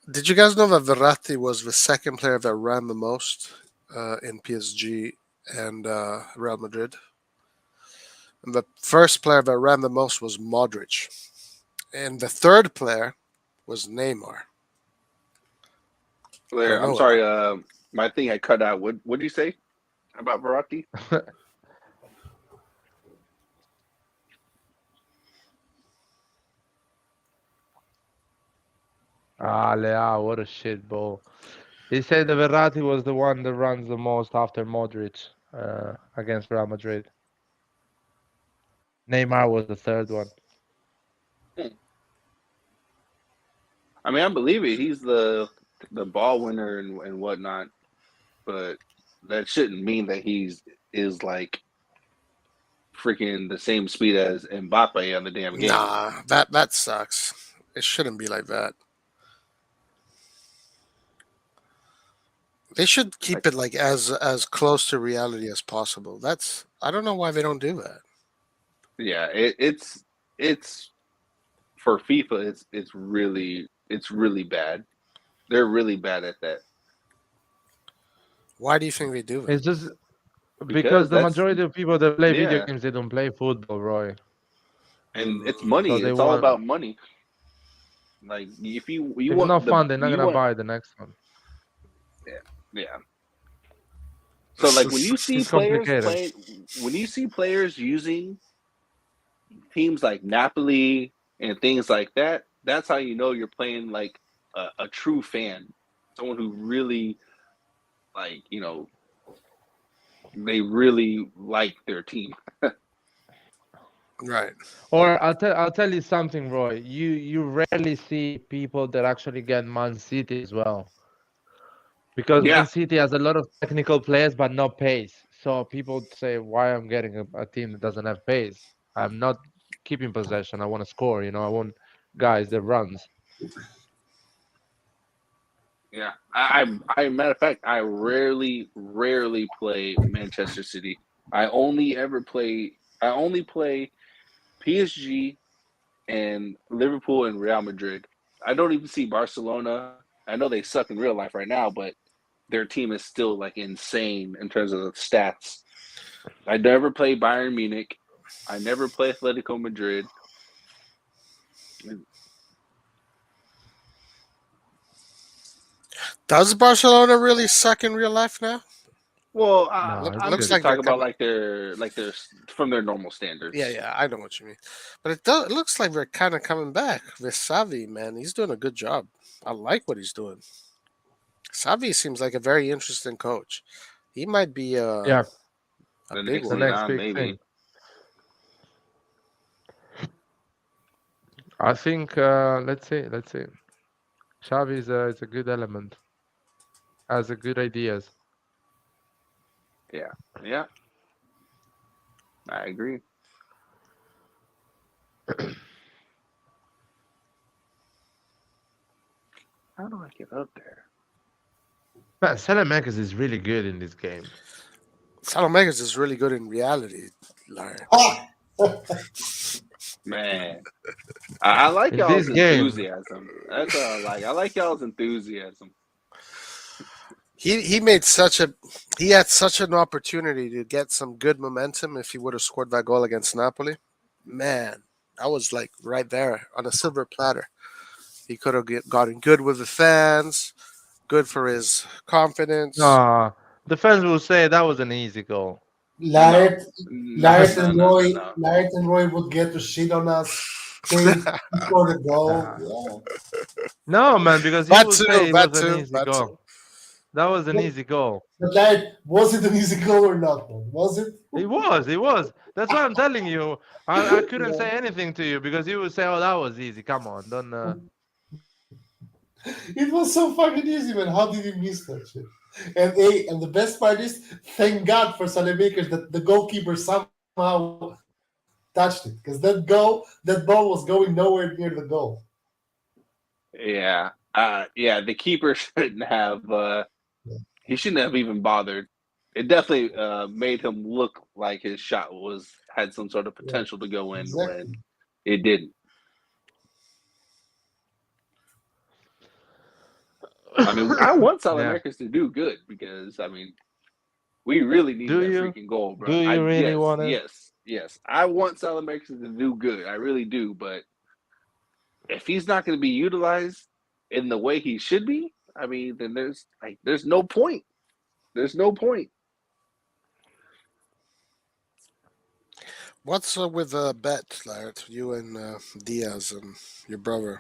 Speaker 1: Did you guys know that Verratti was the second player that ran the most in PSG and Real Madrid? And the first player that ran the most was Modric, and the third player was Neymar. I
Speaker 3: Larry,
Speaker 1: don't
Speaker 3: I'm
Speaker 1: know.
Speaker 3: sorry, my thing I cut out. What did you say about Verratti?
Speaker 2: Leao, what a shit ball. He said the Verratti was the one that runs the most after Modric against Real Madrid. Neymar was the third one.
Speaker 3: I mean, I believe it. He's the ball winner and whatnot, but that shouldn't mean that is like freaking the same speed as Mbappe on the damn game.
Speaker 1: Nah, that sucks. It shouldn't be like that. They should keep it like as close to reality as possible. That's I don't know why they don't do that.
Speaker 3: Yeah, it's for FIFA. It's really bad. They're really bad at that
Speaker 1: Why do you think they do that?
Speaker 2: It's just because
Speaker 3: because
Speaker 2: the
Speaker 3: that's
Speaker 2: majority of people that play video
Speaker 3: yeah,
Speaker 2: games, they don't play football, Roy.
Speaker 3: and it's
Speaker 2: So
Speaker 3: money.
Speaker 2: they
Speaker 3: It's all
Speaker 2: want.
Speaker 3: about money. Like if you
Speaker 2: If it's not
Speaker 3: want
Speaker 2: fun, they're not
Speaker 3: you
Speaker 2: gonna
Speaker 3: want
Speaker 2: buy the next one.
Speaker 3: yeah. So like when you see
Speaker 2: It's
Speaker 3: players
Speaker 2: complicated.
Speaker 3: playing, when you see players using teams like Napoli and things like that, that's how you know you're playing like a true fan, someone who really like they really like their team.
Speaker 1: Right.
Speaker 2: Or I'll tell you something, Roy. You rarely see people that actually get Man City as well. Because Man
Speaker 3: Yeah,
Speaker 2: City has a lot of technical players but no pace. So people say, why I'm getting a team that doesn't have pace? I'm not keeping possession. I want to score. I want guys that runs.
Speaker 3: yeah. I matter of fact, I rarely play Manchester City. I only play PSG and Liverpool and Real Madrid. I don't even see Barcelona. I know they suck in real life right now, but their team is still like insane in terms of the stats. I never play Bayern Munich. I never play Atletico Madrid.
Speaker 1: Does Barcelona really suck in real life now?
Speaker 3: Well,
Speaker 2: No, it's
Speaker 3: I'm
Speaker 1: looks
Speaker 3: just
Speaker 2: good.
Speaker 1: like they're
Speaker 3: talking about
Speaker 1: coming.
Speaker 3: like they're from their normal standards.
Speaker 1: Yeah, I know what you mean. But it looks like they're kind of coming back. With Savi, man, he's doing a good job. I like what he's doing. Savi seems like a very interesting coach. He might be
Speaker 2: Yeah,
Speaker 1: a
Speaker 3: The
Speaker 1: big
Speaker 3: next
Speaker 2: the
Speaker 1: one.
Speaker 2: next
Speaker 3: Milan,
Speaker 2: big
Speaker 3: maybe.
Speaker 2: thing. I think let's see. Xavi is a good element. Has a good ideas.
Speaker 3: Yeah, I agree. How do I get up there?
Speaker 2: Man, Salamakers is really good in this game.
Speaker 1: Salamanca's is really good in reality, Larry.
Speaker 4: Ah!
Speaker 3: Man, I like
Speaker 2: In this
Speaker 3: y'all's
Speaker 2: game,
Speaker 3: enthusiasm. That's all I like. I like y'all's enthusiasm.
Speaker 1: He made such a he had such an opportunity to get some good momentum if he would have scored that goal against Napoli. Man, that was like right there on a silver platter. He could have gotten good with the fans, good for his confidence.
Speaker 2: the fans will say that was an easy goal.
Speaker 3: No,
Speaker 4: Laird,
Speaker 3: no, no, no, no, no.
Speaker 4: Laird and Roy would get to shit on us, saying he scored a goal. Yeah.
Speaker 2: No, man, because he
Speaker 1: That
Speaker 2: will
Speaker 1: too,
Speaker 2: say it
Speaker 1: that
Speaker 2: was an
Speaker 1: too,
Speaker 2: easy
Speaker 1: that
Speaker 2: goal.
Speaker 1: too.
Speaker 2: That was an easy goal.
Speaker 4: But Laird, was it an easy goal or not? Man? Was it?
Speaker 2: It was. That's why I'm telling you. I couldn't
Speaker 4: Yeah.
Speaker 2: say anything to you because you would say, "Oh, that was easy. Come on, don't."
Speaker 4: It was so fucking easy, man. How did he miss that shit? And the best part is, thank God for Saelemaekers that the goalkeeper somehow touched it, because that ball was going nowhere near the goal.
Speaker 3: Yeah, yeah. The keeper shouldn't have.
Speaker 4: Yeah.
Speaker 3: He shouldn't have even bothered. It definitely made him look like his shot had some sort of
Speaker 4: Yeah,
Speaker 3: potential to go in when
Speaker 4: exactly.
Speaker 3: it didn't. I mean, I want South
Speaker 2: Yeah.
Speaker 3: Americans to do good because I mean, we really need
Speaker 2: Do
Speaker 3: that
Speaker 2: you?
Speaker 3: freaking goal, bro.
Speaker 2: Do you really
Speaker 3: Yes,
Speaker 2: want it?
Speaker 3: yes, yes. I want South Americans to do good. I really do. But if he's not going to be utilized in the way he should be, I mean, then there's no point. There's no point.
Speaker 1: What's with bet, Larry? You and Diaz and your brother.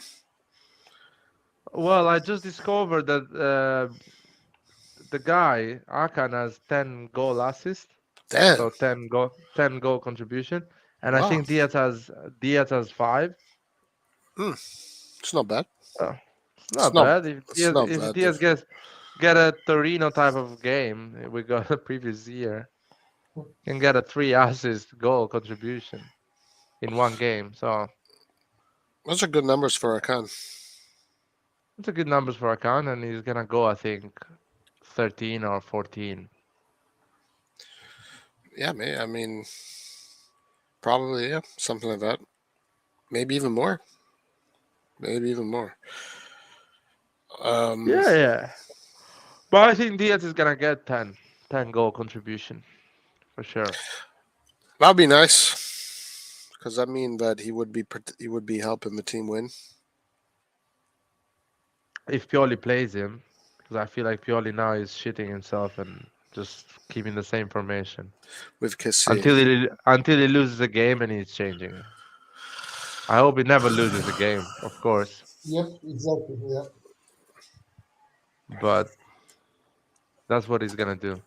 Speaker 2: Well, I just discovered that the guy Akan has 10 goal assists, so
Speaker 1: Damn.
Speaker 2: 10 goal contribution, and I
Speaker 1: Wow.
Speaker 2: think Diaz has 5.
Speaker 1: It's not bad.
Speaker 2: So it's
Speaker 1: It's
Speaker 2: not
Speaker 1: not
Speaker 2: bad.
Speaker 1: it's not
Speaker 2: If
Speaker 1: bad.
Speaker 2: Diaz get a Torino type of game we got the previous year, can get a 3 assist goal contribution in one game. So
Speaker 1: Those are good numbers for Akan.
Speaker 2: it's a good numbers for Akan, and he's gonna go, I think, 13 or 14.
Speaker 1: Yeah, I mean, probably yeah, something like that. Maybe even more. Maybe even more.
Speaker 2: Yeah. But I think Diaz is gonna get 10 goal contribution for sure.
Speaker 1: That'd be nice, because that mean that he would be helping the team win.
Speaker 2: If Pioli plays him, because I feel like Pioli now is shitting himself and just keeping the same formation
Speaker 1: With Kessie.
Speaker 2: until he loses a game and he's changing it. I hope he never loses a game, of course,
Speaker 4: Yep, exactly. Yeah.
Speaker 2: but that's what he's gonna do.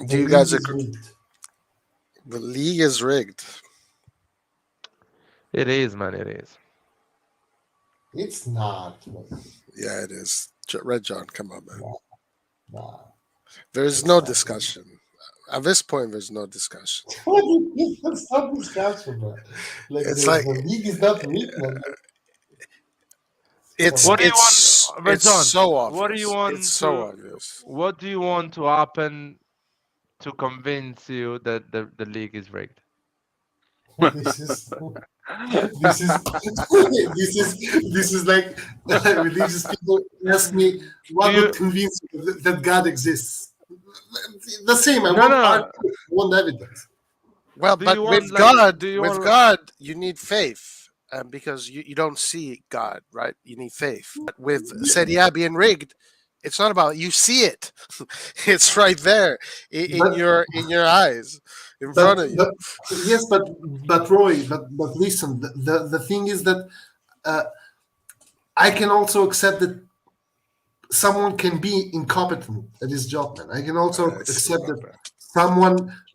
Speaker 1: Do you guys
Speaker 4: league is
Speaker 1: agree?
Speaker 4: rigged.
Speaker 1: The league is rigged.
Speaker 2: It is, man. It is.
Speaker 4: It's not. Man.
Speaker 1: Yeah, it is. Red John, come on, man.
Speaker 4: Nah.
Speaker 1: There's
Speaker 4: It's
Speaker 1: no
Speaker 4: not.
Speaker 1: discussion. At this point, there's no discussion.
Speaker 4: That's not discussion, man. Like
Speaker 1: It's
Speaker 4: the,
Speaker 1: like
Speaker 4: the league is not rigged, man.
Speaker 1: it's
Speaker 2: What do you
Speaker 1: it's
Speaker 2: want, Red
Speaker 1: it's
Speaker 2: John?
Speaker 1: so obvious.
Speaker 2: What do you want
Speaker 1: It's so
Speaker 2: to?
Speaker 1: obvious.
Speaker 2: What do you want to happen to convince you that the league is rigged?
Speaker 4: This is this is this is like religious people ask me what
Speaker 2: Do
Speaker 4: would convince you that God exists. The same. I
Speaker 2: No,
Speaker 4: want
Speaker 2: no.
Speaker 4: argument, I want evidence.
Speaker 1: Well,
Speaker 2: Do
Speaker 1: but
Speaker 2: you
Speaker 1: with
Speaker 2: want like? Do you
Speaker 1: with
Speaker 2: want?
Speaker 1: God, you need faith, because you don't see God, right? You need faith. But with Serie being rigged, It's not about you see it. It's right there in
Speaker 4: But
Speaker 1: your eyes, in
Speaker 4: but,
Speaker 1: front of you.
Speaker 4: but yes, but Roy, but listen, the thing is that uh, I can also accept that someone can be incompetent at his job, man. I can also
Speaker 1: I see,
Speaker 4: accept
Speaker 1: my
Speaker 4: that
Speaker 1: bad.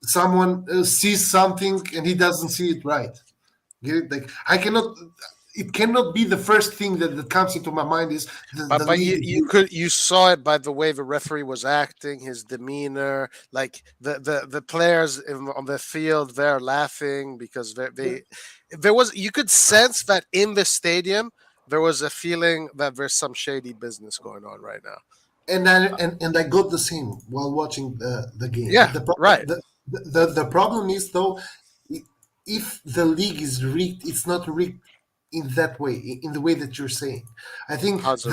Speaker 4: someone sees something and he doesn't see it right. Get it? Like I cannot. It cannot be the first thing that comes into my mind is the
Speaker 1: But
Speaker 4: league.
Speaker 1: you saw it by the way the referee was acting, his demeanor, like the players on the field, they're laughing because there was, you could sense that in the stadium there was a feeling that there's some shady business going on right now.
Speaker 4: And I got the same while watching the game.
Speaker 1: Yeah, right.
Speaker 4: The problem is though, if the league is rigged, it's not rigged in that way, in the way that you're saying. I think
Speaker 1: How's it?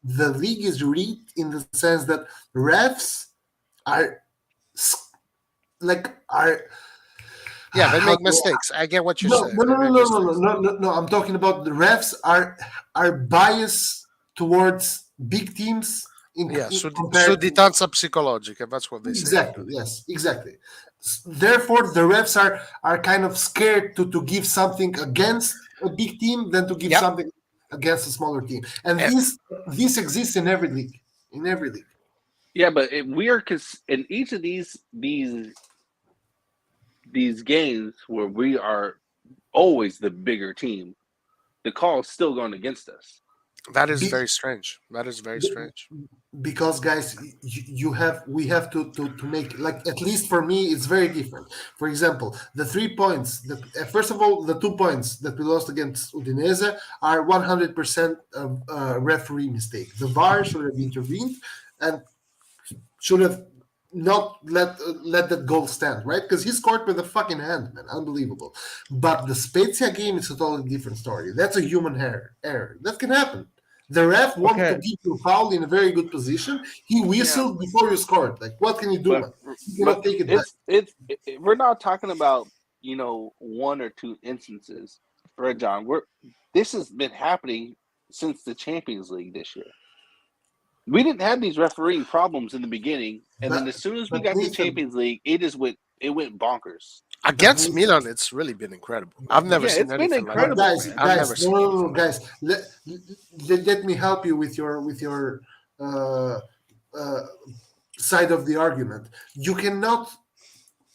Speaker 4: the league is rigged in the sense that refs are s- are
Speaker 1: Yeah, they
Speaker 4: how
Speaker 1: make
Speaker 4: do
Speaker 1: mistakes. I get what you're
Speaker 4: no,
Speaker 1: saying.
Speaker 4: no,
Speaker 1: They
Speaker 4: no, no,
Speaker 1: make
Speaker 4: no, no, no,
Speaker 1: mistakes.
Speaker 4: no, no, no. I'm talking about the refs are biased towards big teams
Speaker 1: Yeah,
Speaker 4: compared to
Speaker 1: suditanza psicologica. That's what they say in
Speaker 4: exactly
Speaker 1: Italy.
Speaker 4: yes exactly. Therefore, the refs are kind of scared to give something against a big team than to give
Speaker 1: Yep.
Speaker 4: something against a smaller team, and
Speaker 1: And,
Speaker 4: this exists in every league. In every league,
Speaker 3: Yeah, but we are in each of these games where we are always the bigger team, the call is still going against us.
Speaker 1: that is
Speaker 4: Be-
Speaker 1: very strange. That is very strange.
Speaker 4: because guys, you have we have to make, like, at least for me it's very different. For example, the 3 points that first of all, the 2 points that we lost against Udinese are 100% referee mistake. The VAR should have intervened and should have not let that goal stand, right? Because he scored with a fucking hand, man, unbelievable. But the Spezia game is a totally different story. That's a human error that can happen. The ref wanted to
Speaker 2: Okay,
Speaker 4: give you a foul in a very good position. He
Speaker 3: Yeah,
Speaker 4: whistled before you scored. Like, what can you do,
Speaker 3: but
Speaker 4: man? You cannot take it back.
Speaker 3: we're not talking about one or two instances, right, John? This has been happening since the Champions League this year. We didn't have these refereeing problems in the beginning, and then
Speaker 4: But
Speaker 3: as soon as we
Speaker 4: but
Speaker 3: got to
Speaker 4: Nathan,
Speaker 3: Champions League, it went bonkers.
Speaker 4: but
Speaker 1: Against
Speaker 4: Nathan,
Speaker 1: Milan, it's really been incredible. I've never
Speaker 3: Yeah,
Speaker 1: seen
Speaker 3: it's been
Speaker 1: anything like
Speaker 4: but
Speaker 1: that,
Speaker 3: incredible,
Speaker 4: guys,
Speaker 1: man.
Speaker 3: man.
Speaker 1: I've never
Speaker 4: guys, no,
Speaker 1: seen
Speaker 4: no, no,
Speaker 1: anything
Speaker 4: no,
Speaker 1: like that.
Speaker 4: guys, let me help you with your uh, uh, side of the argument. You cannot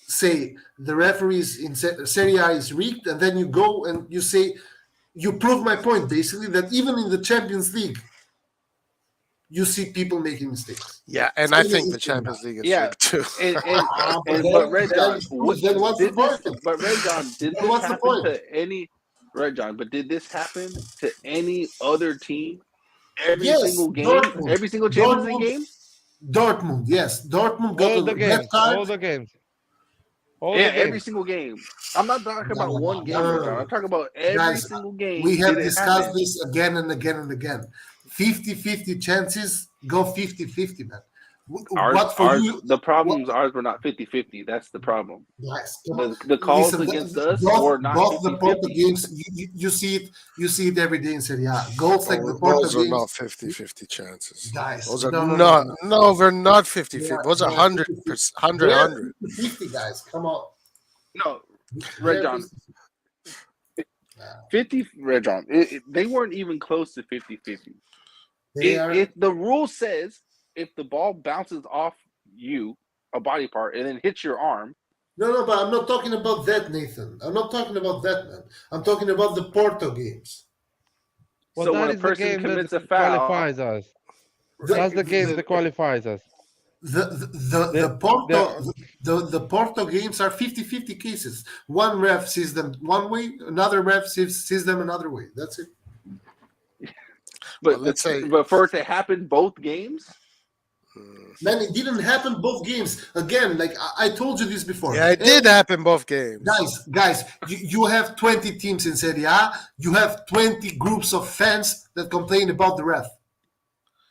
Speaker 4: say the referees in Serie A is rigged, and then you go and you say you prove my point basically that even in the Champions League you see people making mistakes.
Speaker 1: Yeah, and I
Speaker 4: Same as
Speaker 1: think
Speaker 4: in
Speaker 1: the
Speaker 4: Serie A.
Speaker 1: Champions League is
Speaker 3: Yeah,
Speaker 1: rigged too.
Speaker 4: But
Speaker 3: but Red John,
Speaker 4: then what's the
Speaker 3: did this?
Speaker 4: point?
Speaker 3: But Red John, did
Speaker 4: Then
Speaker 3: this
Speaker 4: what's the
Speaker 3: happen
Speaker 4: point?
Speaker 3: to any Red John? But did this happen to any other team? Every
Speaker 4: Yes,
Speaker 3: single game,
Speaker 4: Dortmund,
Speaker 3: every single Champions League
Speaker 4: Dortmund,
Speaker 3: game.
Speaker 4: Dortmund. Yes, Dortmund got
Speaker 2: all
Speaker 4: a
Speaker 2: the
Speaker 4: red
Speaker 2: games,
Speaker 4: card.
Speaker 2: all the games, all
Speaker 3: Yeah,
Speaker 2: the
Speaker 3: every
Speaker 2: games.
Speaker 3: single game. I'm not talking
Speaker 4: No,
Speaker 3: about one
Speaker 4: no,
Speaker 3: game,
Speaker 4: no,
Speaker 3: Red
Speaker 4: no,
Speaker 3: John.
Speaker 4: no.
Speaker 3: I'm talking about every
Speaker 4: Guys,
Speaker 3: single
Speaker 4: we
Speaker 3: game. Did
Speaker 4: have
Speaker 3: it
Speaker 4: discussed
Speaker 3: happen?
Speaker 4: this again and again and again. 50-50 chances, go 50-50, man.
Speaker 3: Ours,
Speaker 4: What for
Speaker 3: ours.
Speaker 4: you?
Speaker 3: The
Speaker 4: What,
Speaker 3: problems, ours were not 50-50. That's the problem.
Speaker 4: guys, come on.
Speaker 3: The calls
Speaker 4: Listen,
Speaker 3: against us
Speaker 4: both
Speaker 3: were not
Speaker 4: both the Porto
Speaker 3: 50-50.
Speaker 4: games, you see it every day in Serie A. Goals like the
Speaker 1: Oh,
Speaker 4: Porto
Speaker 1: those are
Speaker 4: games,
Speaker 1: not 50-50 chances.
Speaker 4: guys.
Speaker 1: Those are
Speaker 4: No, no, no, no,
Speaker 1: not,
Speaker 4: no.
Speaker 1: no, they're not
Speaker 4: They
Speaker 1: 50-50.
Speaker 4: are,
Speaker 1: Those
Speaker 4: they
Speaker 1: are
Speaker 4: are
Speaker 1: 100%,
Speaker 4: 50-50.
Speaker 1: 100,
Speaker 4: They're
Speaker 1: 100.
Speaker 4: 50-50, guys. Come on.
Speaker 3: No, Red
Speaker 4: They're
Speaker 3: John,
Speaker 4: 50.
Speaker 3: 50. Red John. They weren't even close to 50-50.
Speaker 4: They are.
Speaker 3: If the rule says if the ball bounces off you, a body part, and then hits your arm.
Speaker 4: No, but I'm not talking about that, Nathan. I'm not talking about that, man. I'm talking about the Porto games.
Speaker 2: Well,
Speaker 3: So when
Speaker 2: that
Speaker 3: a
Speaker 2: is the
Speaker 3: person
Speaker 2: game that
Speaker 3: commits a foul,
Speaker 2: qualifies us.
Speaker 4: The
Speaker 2: That's the game that qualifies us.
Speaker 4: the
Speaker 2: The
Speaker 4: Porto
Speaker 2: the
Speaker 4: the Porto games are 50-50 cases. One ref sees them one way, another ref sees them another way. That's it.
Speaker 1: Well,
Speaker 3: but
Speaker 1: let's say,
Speaker 3: but for it to happen both games,
Speaker 4: Man, it didn't happen both games. Again, like I told you this before.
Speaker 1: yeah, it did happen both games.
Speaker 4: Guys, you have 20 teams in Serie A. You have 20 groups of fans that complain about the ref.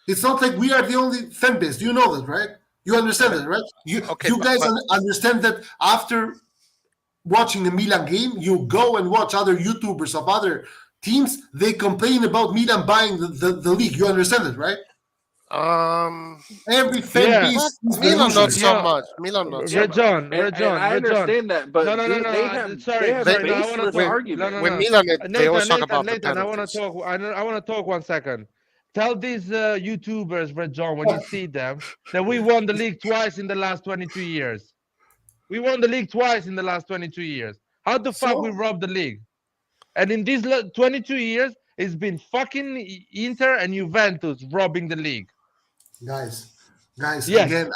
Speaker 4: It's not like we are the only fan base. You know that, right? You understand that, right?
Speaker 1: Okay,
Speaker 4: You guys
Speaker 1: but
Speaker 4: understand that after watching a Milan game, you go and watch other YouTubers of other teams. They complain about Milan buying the league. You understand it, right? Every fan
Speaker 2: Yeah.
Speaker 4: base is
Speaker 1: Milan not
Speaker 4: delusional.
Speaker 1: so
Speaker 2: Yeah.
Speaker 1: much. Milan not so
Speaker 3: Yeah,
Speaker 1: much.
Speaker 2: Rejon,
Speaker 3: I understand that, but
Speaker 2: No,
Speaker 3: they have
Speaker 2: sorry,
Speaker 3: they have
Speaker 2: sorry. No, I want to
Speaker 3: baseless
Speaker 2: talk.
Speaker 3: arguments.
Speaker 2: No.
Speaker 1: With Milan, they always talk about the
Speaker 2: Nathan, I want to
Speaker 1: penalties.
Speaker 2: talk. I want to talk 1 second. Tell these YouTubers, Rejon, when you see them, that we won the league twice in the last 22 years. We won the league twice in the last 22 years. How the fuck we robbed the league? And in these 22 years, it's been fucking Inter and Juventus robbing the league.
Speaker 4: Guys,
Speaker 2: Yes.
Speaker 4: again,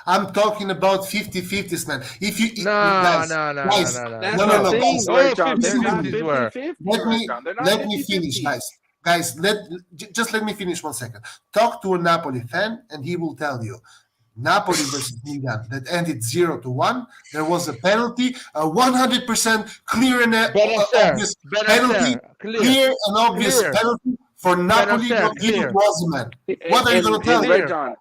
Speaker 4: I'm talking about 50-50s, man. If you
Speaker 2: No.
Speaker 4: guys,
Speaker 3: That's
Speaker 4: no, no,
Speaker 3: the
Speaker 4: no,
Speaker 3: thing,
Speaker 4: guys.
Speaker 2: Oh,
Speaker 3: Red John. They're
Speaker 2: 50-50s
Speaker 3: not
Speaker 2: were.
Speaker 3: 50-50,
Speaker 4: Let
Speaker 3: Red
Speaker 4: me
Speaker 3: John. They're not
Speaker 4: let me finish,
Speaker 3: 50-50.
Speaker 4: guys. Just let me finish 1 second. Talk to a Napoli fan, and he will tell you. Napoli versus Milan that ended 0-1. There was a penalty, a 100% clear and obvious penalty, clear and obvious
Speaker 2: Clear.
Speaker 4: penalty for Napoli
Speaker 2: Benacer,
Speaker 4: not giving
Speaker 2: clear.
Speaker 4: to Osimhen. What are you going to tell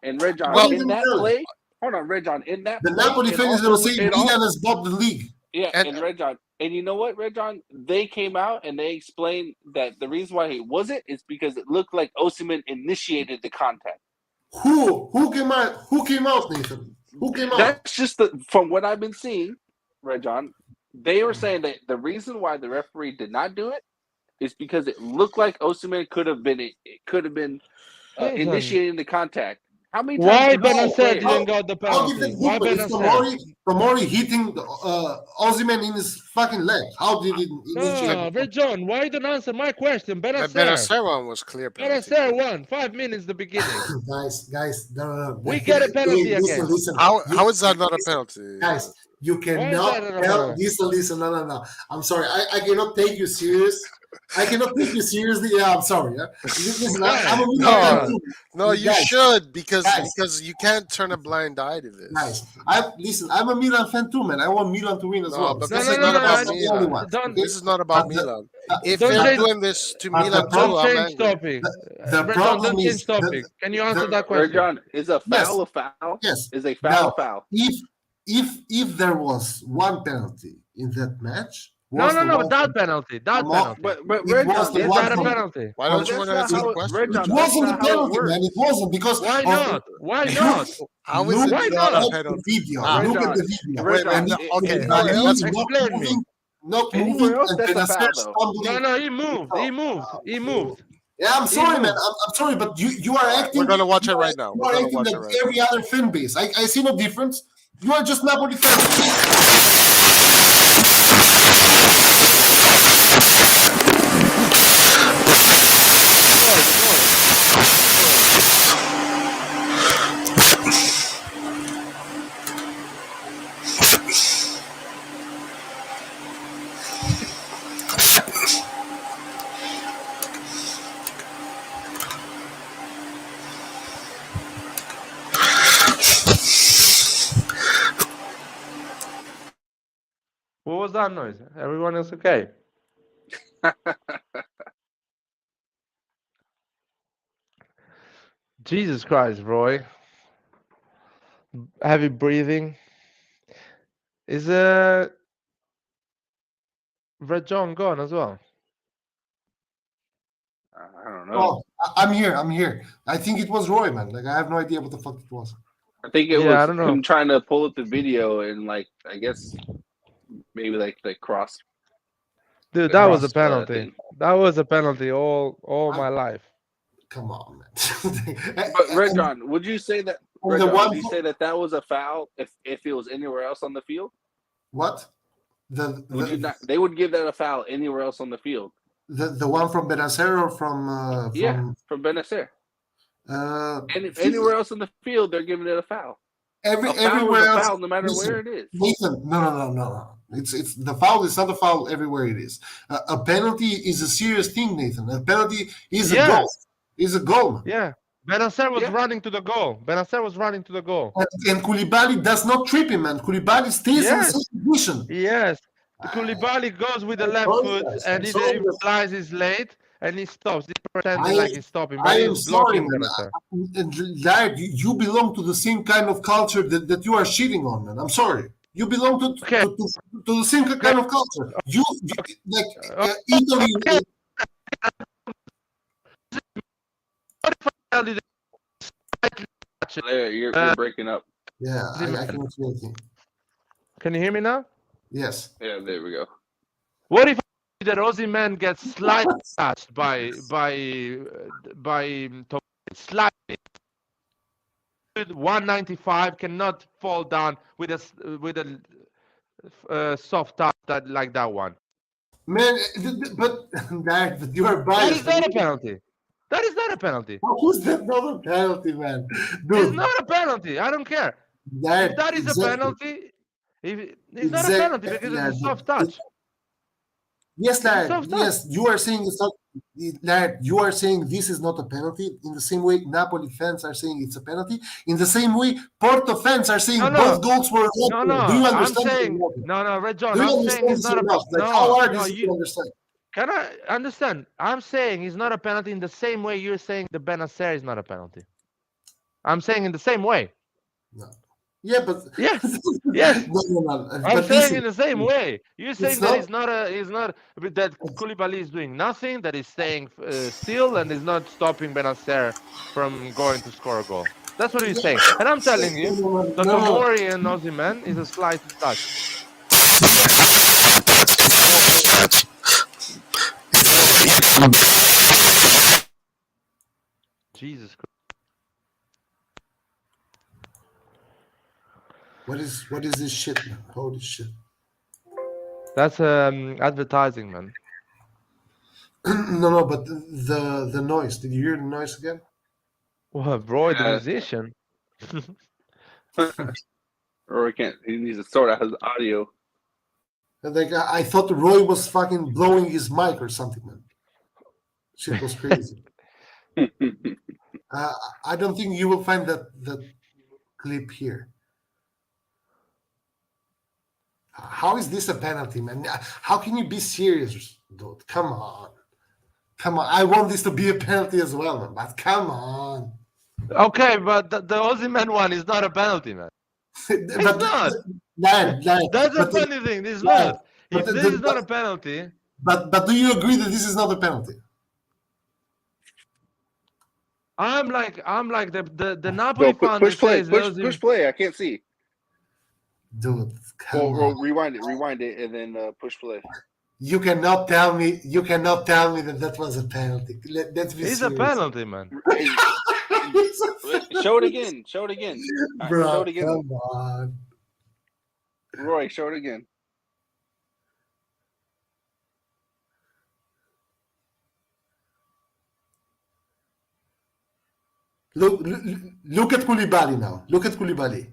Speaker 3: And
Speaker 4: me?
Speaker 3: Red John,
Speaker 1: Well,
Speaker 3: in that
Speaker 4: tell
Speaker 3: play, hold on, Red John, in that
Speaker 4: The
Speaker 3: play,
Speaker 4: Napoli
Speaker 3: it
Speaker 4: fan is going to
Speaker 3: also-
Speaker 4: say
Speaker 3: it al-
Speaker 4: Milan has bought the league.
Speaker 3: Yeah,
Speaker 1: And-
Speaker 3: and Red John, and you know what, Red John, they came out and they explained that the reason why he wasn't is because it looked like Osimhen initiated the contact.
Speaker 4: Who came out? Who came out, Nathan? Who came out?
Speaker 3: That's just from what I've been seeing, Red John. They were saying that the reason why the referee did not do it is because it looked like Osimhen could have been initiating the contact. How many times?
Speaker 2: Why
Speaker 3: did we see
Speaker 2: Benacer
Speaker 3: players-
Speaker 2: didn't got the
Speaker 4: How did
Speaker 2: penalty?
Speaker 4: that
Speaker 2: Why
Speaker 4: happen? It's
Speaker 2: Benacer?
Speaker 4: Tomori hitting Osimhen in his fucking leg. How did it initiate?
Speaker 2: No, Rejon, why you don't answer my question?
Speaker 1: the
Speaker 2: Benacer.
Speaker 1: Benacer one was clear penalty.
Speaker 2: Benacer won 5 minutes the beginning.
Speaker 4: Guys, no.
Speaker 2: We get a penalty again.
Speaker 4: Listen.
Speaker 1: How is that not a penalty?
Speaker 4: Guys, you
Speaker 2: Why is
Speaker 4: cannot
Speaker 2: that not a
Speaker 4: tell.
Speaker 2: penalty?
Speaker 4: Listen. No. I'm sorry. I cannot take you serious. I cannot take you seriously. Yeah, I'm sorry. Yeah? Listen, I'm a Milan fan too.
Speaker 1: No, you
Speaker 4: Guys,
Speaker 1: should because
Speaker 4: guys.
Speaker 1: you can't turn a blind eye to this.
Speaker 4: Guys, I'm a Milan fan too, man. I want Milan to win as
Speaker 1: No,
Speaker 4: well.
Speaker 1: but
Speaker 2: No,
Speaker 1: this
Speaker 2: no,
Speaker 1: is
Speaker 2: no,
Speaker 1: not
Speaker 2: no,
Speaker 1: about
Speaker 2: no,
Speaker 1: Milan.
Speaker 4: one.
Speaker 2: Don't-
Speaker 1: This is not about
Speaker 4: But the-
Speaker 1: Milan. If
Speaker 2: don't
Speaker 1: they're
Speaker 2: change-
Speaker 1: doing this to
Speaker 4: but
Speaker 1: Milan
Speaker 4: the
Speaker 1: too,
Speaker 2: Don't
Speaker 1: I'm
Speaker 2: change
Speaker 1: angry.
Speaker 2: topic.
Speaker 4: The
Speaker 2: Rejon,
Speaker 4: problem
Speaker 2: don't
Speaker 4: is
Speaker 2: change topic. Can you answer that
Speaker 3: Red
Speaker 2: question?
Speaker 3: John, is a foul a foul?
Speaker 4: Yes.
Speaker 3: Is a foul
Speaker 4: Now,
Speaker 3: a foul?
Speaker 4: if there was one penalty in that match,
Speaker 2: No,
Speaker 4: was the one
Speaker 2: that
Speaker 4: from-
Speaker 2: penalty. That
Speaker 4: Come on.
Speaker 2: penalty.
Speaker 3: But
Speaker 4: It
Speaker 3: Red
Speaker 4: was
Speaker 3: John,
Speaker 4: the
Speaker 2: Is
Speaker 4: one
Speaker 2: that a
Speaker 4: from-
Speaker 2: penalty?
Speaker 1: Why
Speaker 3: But
Speaker 1: don't you
Speaker 3: that's
Speaker 1: want to
Speaker 3: not
Speaker 1: answer
Speaker 3: how
Speaker 1: the
Speaker 3: it-
Speaker 1: question?
Speaker 3: Red John,
Speaker 4: It
Speaker 3: that's
Speaker 4: wasn't a
Speaker 3: not how it
Speaker 4: penalty,
Speaker 3: works.
Speaker 4: man. It wasn't because
Speaker 2: Why
Speaker 4: of-
Speaker 2: not? Why not?
Speaker 1: How is
Speaker 4: Look
Speaker 1: it
Speaker 2: Why
Speaker 1: not
Speaker 2: not?
Speaker 1: a
Speaker 4: at the
Speaker 1: penalty?
Speaker 4: video.
Speaker 1: Ah.
Speaker 4: Look
Speaker 3: Red
Speaker 4: at the
Speaker 3: John,
Speaker 4: video.
Speaker 3: Red John,
Speaker 4: And
Speaker 3: it-
Speaker 1: okay,
Speaker 3: anywhere
Speaker 1: let's-
Speaker 3: else-
Speaker 2: Explain me.
Speaker 4: Not
Speaker 3: Anywhere
Speaker 4: moving,
Speaker 3: else,
Speaker 4: and
Speaker 3: that's a
Speaker 4: Benacer
Speaker 3: foul, though.
Speaker 4: stumbling.
Speaker 2: No, he moved. He moved.
Speaker 4: Yeah, I'm sorry, man.
Speaker 2: moved.
Speaker 4: I'm sorry, but you are acting.
Speaker 1: We're gonna watch it right now.
Speaker 4: You
Speaker 1: We're
Speaker 4: are
Speaker 1: gonna
Speaker 4: acting
Speaker 1: watch it
Speaker 4: like
Speaker 1: right
Speaker 4: every other fan base. I see no difference. You are just Napoli fans.
Speaker 2: What was that noise? Everyone is okay. Jesus Christ, Roy. Heavy breathing. Is Red John gone as well?
Speaker 3: I don't know.
Speaker 4: Oh, I'm here. I think it was Roy, man. Like I have no idea what the fuck it was.
Speaker 3: I think it
Speaker 2: Yeah, I
Speaker 3: was
Speaker 2: don't know.
Speaker 3: him trying to pull up the video and I guess maybe cross.
Speaker 2: Dude, that was a
Speaker 3: cross,
Speaker 2: penalty.
Speaker 3: thing.
Speaker 2: That was a penalty all my life.
Speaker 4: Come on, man.
Speaker 3: But Red John, would you say that?
Speaker 4: And
Speaker 3: Red
Speaker 4: the
Speaker 3: John,
Speaker 4: one
Speaker 3: would you say that was a foul if it was anywhere else on the field?
Speaker 4: what?
Speaker 3: Would you not? They would give that a foul anywhere else on the field.
Speaker 4: The one from Benacer or from
Speaker 3: From Benacer.
Speaker 4: uh
Speaker 3: Anywhere else in the field, they're giving it a foul. A foul
Speaker 4: everywhere
Speaker 3: is a
Speaker 4: else.
Speaker 3: foul, no matter
Speaker 4: Listen,
Speaker 3: where it is.
Speaker 4: Nathan, no. It's the foul is not a foul everywhere it is. A penalty is a serious thing, Nathan. A penalty is a
Speaker 2: Yes.
Speaker 4: goal. Is a goal, man.
Speaker 2: Yeah. Benacer was
Speaker 3: Yeah.
Speaker 2: running to the goal. Benacer was running to the goal.
Speaker 4: And Koulibaly does not trip him, man. Koulibaly stays in the
Speaker 2: Yes.
Speaker 4: same position.
Speaker 2: Yes. Koulibaly goes with the left
Speaker 4: sorry,
Speaker 2: foot
Speaker 4: guys.
Speaker 2: and
Speaker 4: I'm
Speaker 2: he
Speaker 4: sorry, guys.
Speaker 2: realizes late and he stops. He's pretending
Speaker 4: I-
Speaker 2: like he's stopping, but
Speaker 4: I am
Speaker 2: he's
Speaker 4: sorry,
Speaker 2: blocking
Speaker 4: man.
Speaker 2: Benacer.
Speaker 4: And Laird, you belong to the same kind of culture that you are shitting on, man. I'm sorry. You belong to the same kind of culture. You like Italy.
Speaker 2: Tell you slightly touch it.
Speaker 3: Larry, you're breaking up.
Speaker 4: Yeah, I cannot hear anything.
Speaker 2: Can you hear me now?
Speaker 4: Yes.
Speaker 3: Yeah, there we go.
Speaker 2: What if the Rosy man gets slightly touched by slightly? 195 cannot fall down with a soft touch like that one.
Speaker 4: Man, but that you are
Speaker 2: That
Speaker 4: biased.
Speaker 2: is not a penalty. That is not a penalty.
Speaker 4: How is that not a penalty, man?
Speaker 2: It's
Speaker 4: Dude,
Speaker 2: not a penalty. I don't care. If that is a penalty, it's not a penalty because it's a soft touch.
Speaker 4: Yes, lad.
Speaker 2: soft touch.
Speaker 4: Yes, you are saying it's not. Lad, you are saying this is not a penalty. In the same way, Napoli fans are saying it's a penalty. In the same way, Porto fans are saying
Speaker 2: No.
Speaker 4: both goals were.
Speaker 2: No,
Speaker 4: Do you
Speaker 2: I'm
Speaker 4: understand?
Speaker 2: saying no, Red John.
Speaker 4: Do you
Speaker 2: I'm saying
Speaker 4: understand
Speaker 2: it's not a
Speaker 4: enough? Like,
Speaker 2: no.
Speaker 4: how hard
Speaker 2: No,
Speaker 4: is it to understand?
Speaker 2: Can I understand? I'm saying it's not a penalty in the same way you're saying the Benacer is not a penalty. I'm saying in the same way.
Speaker 4: No. Yeah, but
Speaker 2: Yes. Yes.
Speaker 4: no.
Speaker 2: I'm
Speaker 4: But
Speaker 2: saying
Speaker 4: listen,
Speaker 2: in the same way. You're saying
Speaker 4: not-
Speaker 2: that it's not that Koulibaly is doing nothing, that he's staying still and is not stopping Benacer from going to score a goal. That's what he's saying. And I'm telling you, the Tomori and Osimhen is a slight touch. Jesus Christ.
Speaker 4: What is this shit, man? Holy shit.
Speaker 2: That's advertising, man.
Speaker 4: No, but the noise. Did you hear the noise again?
Speaker 2: What, Roy, the
Speaker 3: Yeah.
Speaker 2: musician?
Speaker 3: Or he can't. He needs to sort out his audio.
Speaker 4: Like I thought Roy was fucking blowing his mic or something, man. Shit was crazy. I don't think you will find that clip here. How is this a penalty, man? How can you be serious, dude? Come on. I want this to be a penalty as well, man. But come on.
Speaker 2: Okay, but the Osimhen one is not a penalty, man.
Speaker 4: It's
Speaker 2: not. That's a funny thing. It's not. If this is not a penalty.
Speaker 4: But do you agree that this is not a penalty?
Speaker 2: I'm like the Napoli
Speaker 3: Go,
Speaker 2: fan
Speaker 3: push
Speaker 2: that
Speaker 3: play.
Speaker 2: says
Speaker 3: Push play. I can't see.
Speaker 4: Dude, come on.
Speaker 3: Rewind it, and then push play.
Speaker 4: You cannot tell me that was a penalty. Let's be
Speaker 2: it's
Speaker 4: serious.
Speaker 2: a penalty, man.
Speaker 3: Show it again. Show it again.
Speaker 4: Bro,
Speaker 3: Show it again.
Speaker 4: come on.
Speaker 3: Roy, show it again.
Speaker 4: Look at Koulibaly now. Look at Koulibaly.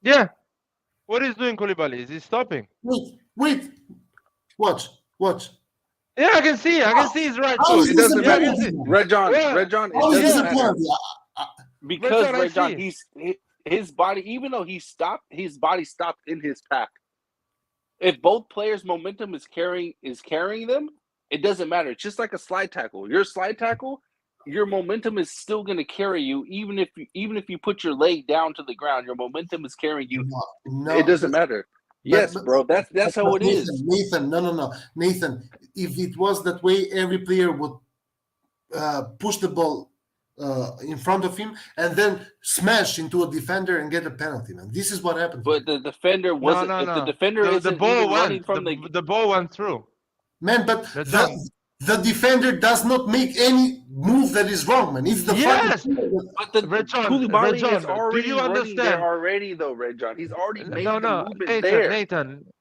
Speaker 2: Yeah. What is doing Koulibaly? Is he stopping?
Speaker 4: Wait. Watch.
Speaker 2: Yeah, I can see his right
Speaker 4: How
Speaker 2: foot.
Speaker 4: is this a
Speaker 2: Yeah, I can
Speaker 4: penalty?
Speaker 2: see.
Speaker 3: Red John.
Speaker 2: Yeah.
Speaker 3: Red John.
Speaker 4: How
Speaker 3: It
Speaker 4: is this
Speaker 3: doesn't
Speaker 4: a
Speaker 3: matter.
Speaker 4: penalty?
Speaker 3: Because
Speaker 2: Red
Speaker 3: Red
Speaker 2: John,
Speaker 3: John,
Speaker 2: I
Speaker 3: his body, even though he stopped, his body stopped in his pack. If both players' momentum is carrying them, it doesn't matter. It's just like a slide tackle. Your slide tackle, your momentum is still going to carry you, even if you put your leg down to the ground. Your momentum is carrying you.
Speaker 4: No,
Speaker 3: It doesn't matter. Yes, bro. That's how it is.
Speaker 4: Nathan, no. Nathan, if it was that way, every player would push the ball in front of him and then smash into a defender and get a penalty, man. This is what happened.
Speaker 3: But the defender wasn't.
Speaker 2: No.
Speaker 3: If the defender
Speaker 2: the
Speaker 3: isn't
Speaker 2: ball
Speaker 3: even
Speaker 2: went.
Speaker 3: running from
Speaker 2: The ball went through.
Speaker 4: Man, but
Speaker 2: Red John.
Speaker 4: the defender does not make any move that is wrong, man. It's the
Speaker 2: Yes.
Speaker 4: fucking player
Speaker 3: But the
Speaker 2: Red John,
Speaker 3: Koulibaly
Speaker 2: Red
Speaker 3: is
Speaker 2: John,
Speaker 3: already
Speaker 2: do you
Speaker 3: running
Speaker 2: understand?
Speaker 3: there already, though, Red John. He's already made the movement there.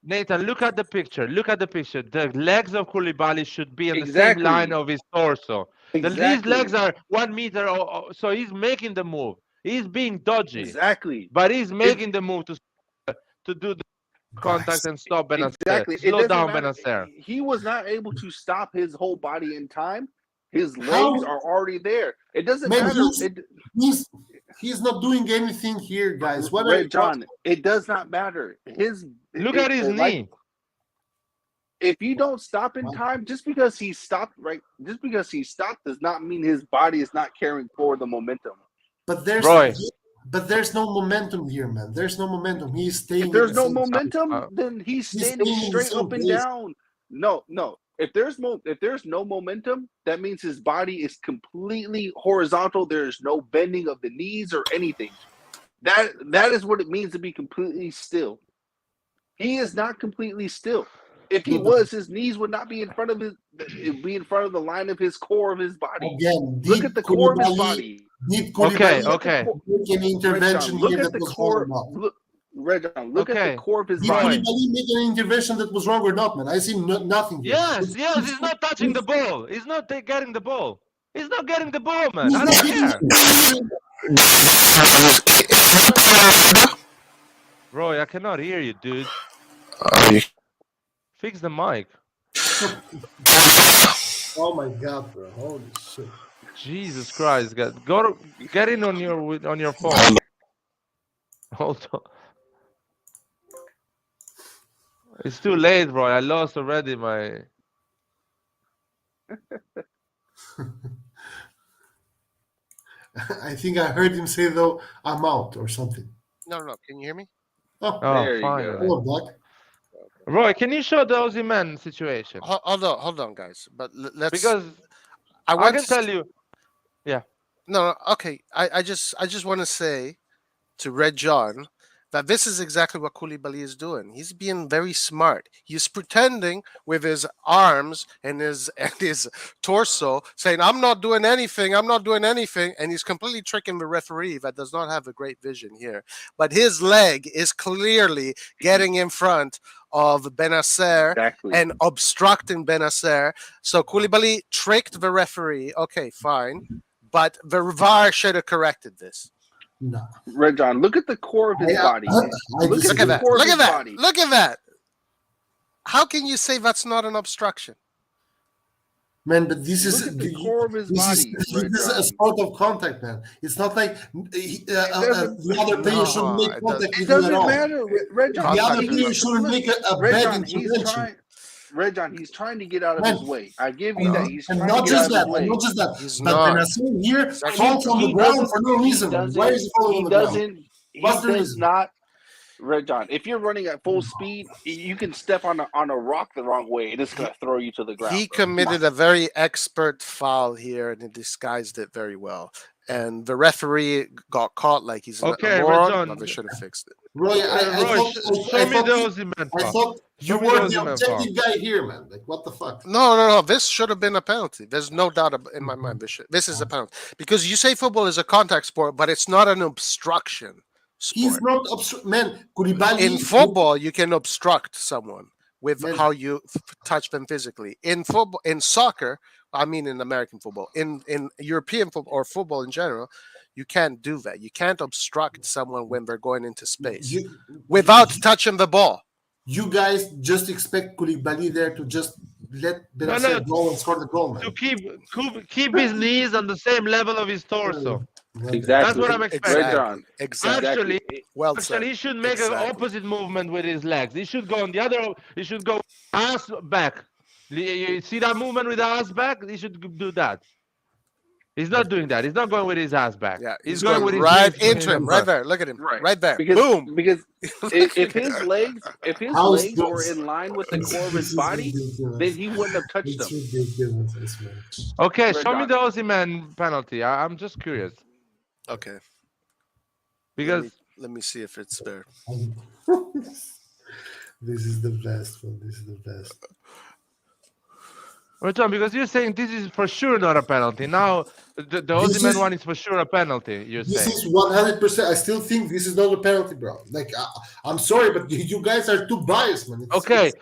Speaker 2: Nathan, look at the picture. The legs of Koulibaly should be in the
Speaker 3: Exactly.
Speaker 2: same line of his torso. These
Speaker 3: Exactly.
Speaker 2: legs are 1 meter, so he's making the move. He's being dodgy,
Speaker 3: Exactly.
Speaker 2: but he's making the move to do the contact and stop Benacer.
Speaker 3: Exactly. It
Speaker 2: Slow
Speaker 3: doesn't
Speaker 2: down
Speaker 3: matter.
Speaker 2: Benacer.
Speaker 3: He was not able to stop his whole body in time. His legs
Speaker 4: How?
Speaker 3: are already there. It doesn't
Speaker 4: Man,
Speaker 3: matter.
Speaker 4: he's not doing anything here, guys. What
Speaker 3: Red John, it does not matter.
Speaker 2: Look at his knee.
Speaker 3: If you don't stop in time, just because he stopped does not mean his body is not carrying forward the momentum.
Speaker 4: But there's
Speaker 2: Roy.
Speaker 4: no momentum here, man. There's no momentum. He's staying.
Speaker 3: If there's
Speaker 4: in
Speaker 3: no
Speaker 4: the same spot.
Speaker 3: momentum, then he's standing
Speaker 4: staying in the
Speaker 3: straight
Speaker 4: same
Speaker 3: up and
Speaker 4: place.
Speaker 3: down. No. if there's no momentum, that means his body is completely horizontal. There's no bending of the knees or anything. That is what it means to be completely still. He is not completely still. If he was, his knees would not be in front of the line of his core of his body.
Speaker 4: Again,
Speaker 3: Look at the core of his body.
Speaker 4: Did
Speaker 2: Okay,
Speaker 4: Koulibaly
Speaker 2: okay.
Speaker 4: make any intervention
Speaker 3: Look
Speaker 4: here
Speaker 3: at
Speaker 4: that
Speaker 3: the
Speaker 4: was wrong or
Speaker 3: core.
Speaker 4: not?
Speaker 3: Look at
Speaker 2: Okay.
Speaker 3: the core of his
Speaker 4: Did
Speaker 3: body.
Speaker 4: Koulibaly make an intervention that was wrong or not, man? I see nothing here.
Speaker 2: Yes, he's not touching the ball. He's not getting the ball. He's not getting the ball, man.
Speaker 4: He's
Speaker 2: I
Speaker 4: not
Speaker 2: don't
Speaker 4: getting
Speaker 2: care. Roy, I cannot hear you, dude. Fix the mic.
Speaker 4: Oh my god, bro! Holy shit!
Speaker 2: Jesus Christ, get in on your phone. Hold on. It's too late, Roy. I lost already my.
Speaker 4: I think I heard him say though, "I'm out" or something.
Speaker 1: No. Can you hear me?
Speaker 4: Oh,
Speaker 3: There you go.
Speaker 2: Finally.
Speaker 4: hello, Black.
Speaker 2: Roy, can you show the Aussie man situation?
Speaker 1: Hold on, guys. But let's.
Speaker 2: Because
Speaker 1: I
Speaker 2: I
Speaker 1: want
Speaker 2: can tell you.
Speaker 1: No, okay. I just want to say to Red John that this is exactly what Koulibaly is doing. He's being very smart. He's pretending with his arms and his torso, saying, "I'm not doing anything. I'm not doing anything," and he's completely tricking the referee that does not have a great vision here. But his leg is clearly getting in front of Benacer
Speaker 3: Exactly.
Speaker 1: and obstructing Benacer. So Koulibaly tricked the referee. Okay, fine. But the VAR should have corrected this.
Speaker 4: No,
Speaker 3: Red John, look at the core of his body.
Speaker 4: I
Speaker 3: Look
Speaker 1: Look
Speaker 4: disagree.
Speaker 1: at that.
Speaker 3: core of
Speaker 1: Look
Speaker 3: his
Speaker 1: at that.
Speaker 3: body.
Speaker 1: Look at that. How can you say that's not an obstruction?
Speaker 4: Man, but this is
Speaker 3: Look at the core of his
Speaker 4: this
Speaker 3: body, Red
Speaker 4: is a
Speaker 3: John.
Speaker 4: sport of contact, man. It's not like the other player
Speaker 1: No,
Speaker 4: shouldn't make
Speaker 1: it
Speaker 4: contact
Speaker 3: It
Speaker 4: with him at
Speaker 3: doesn't
Speaker 4: all.
Speaker 3: matter, Red John.
Speaker 4: The other
Speaker 1: Contact
Speaker 4: player
Speaker 1: is-
Speaker 4: shouldn't make a
Speaker 3: Red
Speaker 4: bad
Speaker 3: John,
Speaker 4: intervention.
Speaker 3: Red John, he's trying to get out of
Speaker 4: Man,
Speaker 3: his way. I give you that. He's
Speaker 4: and
Speaker 3: trying to
Speaker 4: not
Speaker 3: get out
Speaker 4: just
Speaker 3: of
Speaker 4: that,
Speaker 3: his way.
Speaker 4: and not just that.
Speaker 1: He's
Speaker 4: But
Speaker 1: not.
Speaker 4: Benacer here
Speaker 1: He's actually-
Speaker 4: falls on the
Speaker 3: He
Speaker 4: ground
Speaker 3: doesn't-
Speaker 4: for no reason. Man. Why is he falling on the ground? What's the
Speaker 3: does
Speaker 4: reason?
Speaker 3: not. Red John, if you're running at full speed, you can step on a rock the wrong way, and it's gonna throw you to the ground.
Speaker 1: He
Speaker 3: bro.
Speaker 1: committed a very expert foul here and he disguised it very well. And the referee got caught like he's
Speaker 2: Okay,
Speaker 1: a moron,
Speaker 2: Red John.
Speaker 1: but they should have fixed it.
Speaker 4: Roy,
Speaker 2: Roy,
Speaker 4: I
Speaker 2: show me the
Speaker 4: thought,
Speaker 2: Aussie man.
Speaker 4: I thought you
Speaker 2: Show me
Speaker 4: were
Speaker 2: those
Speaker 4: the
Speaker 2: in my
Speaker 4: objective guy here, man. Like, what the fuck?
Speaker 1: No. This should have been a penalty. There's no doubt in my mind. This is a penalty. Because you say football is a contact sport, but it's not an obstruction
Speaker 4: He's
Speaker 1: sport.
Speaker 4: not man. Koulibaly
Speaker 1: In football, you can obstruct someone with
Speaker 4: Man.
Speaker 1: how you touch them physically. In football, in soccer, I mean in American football, in European football or football in general, you can't do that. You can't obstruct someone when they're going into space without touching the ball.
Speaker 4: You guys just expect Koulibaly there to just let Benacer
Speaker 2: no.
Speaker 4: go and score the goal, man.
Speaker 2: To keep his knees on the same level of his torso.
Speaker 3: Exactly.
Speaker 2: That's what I'm expecting.
Speaker 3: Red John.
Speaker 1: Exactly.
Speaker 2: Actually,
Speaker 1: Well said.
Speaker 2: he should make
Speaker 1: Exactly.
Speaker 2: an opposite movement with his legs. He should go on the other. He should go ass back. You see that movement with the ass back? He should do that. He's not doing that. He's not going with his ass back.
Speaker 1: Yeah,
Speaker 2: he's
Speaker 1: going
Speaker 2: with his
Speaker 1: right
Speaker 2: knees
Speaker 1: into him, right there. Look at him, right there.
Speaker 3: Because,
Speaker 1: Boom.
Speaker 3: Because if his legs
Speaker 4: How is
Speaker 3: legs were
Speaker 4: this?
Speaker 3: in line with the core of his body, then he wouldn't have touched
Speaker 4: It's
Speaker 3: them.
Speaker 4: ridiculous, I swear.
Speaker 2: Okay,
Speaker 3: Red
Speaker 2: show me
Speaker 3: John.
Speaker 2: the Aussie man penalty. I'm just curious
Speaker 1: Okay.
Speaker 2: because
Speaker 1: Let me see if it's there.
Speaker 4: This is the best one. This is the best.
Speaker 2: John, because you're saying this is for sure not a penalty. Now the Aussie man one is for sure a penalty. You're
Speaker 4: This
Speaker 2: saying.
Speaker 4: is 100%. I still think this is not a penalty, bro. Like, I'm sorry, but you guys are too biased, man.
Speaker 2: Okay.
Speaker 4: It's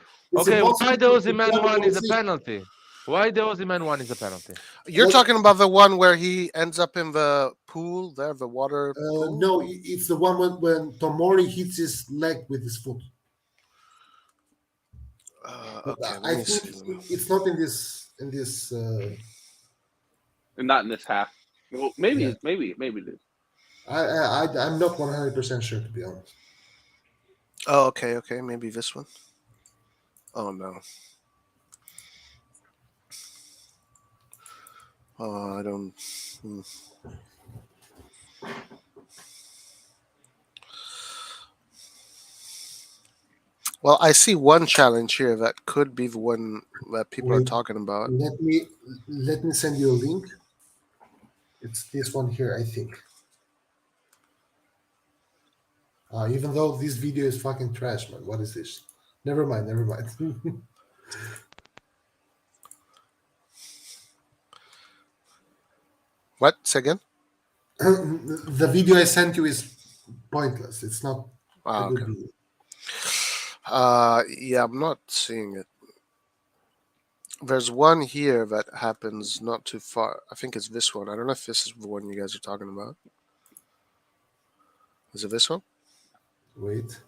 Speaker 2: Okay,
Speaker 4: impossible
Speaker 2: why the
Speaker 4: to
Speaker 2: Aussie man
Speaker 4: have
Speaker 2: one is a
Speaker 4: conversation.
Speaker 2: penalty? Why the Aussie man one is a penalty?
Speaker 1: You're
Speaker 4: What-
Speaker 1: talking about the one where he ends up in the pool there, the water pool?
Speaker 4: No, it's the one when Tomori hits his leg with his foot. But
Speaker 1: Okay,
Speaker 4: I
Speaker 1: let me
Speaker 4: think
Speaker 1: see.
Speaker 4: it's not in this. In this,
Speaker 3: Not in this half. Well, maybe,
Speaker 4: Yeah.
Speaker 3: maybe it is.
Speaker 4: I'm not 100% sure, to be honest.
Speaker 1: Oh, okay, maybe this one. Oh no. Oh, I don't. Well, I see one challenge here that could be the one that people are
Speaker 4: Wait,
Speaker 1: talking about.
Speaker 4: let me send you a link. It's this one here, I think. Even though this video is fucking trash, man. What is this? Never mind.
Speaker 1: What? Say again?
Speaker 4: The video I sent you is pointless. It's not a good
Speaker 1: Okay.
Speaker 4: video.
Speaker 1: Yeah, I'm not seeing it. There's one here that happens not too far. I think it's this one. I don't know if this is the one you guys are talking about. Is it this one?
Speaker 4: Wait.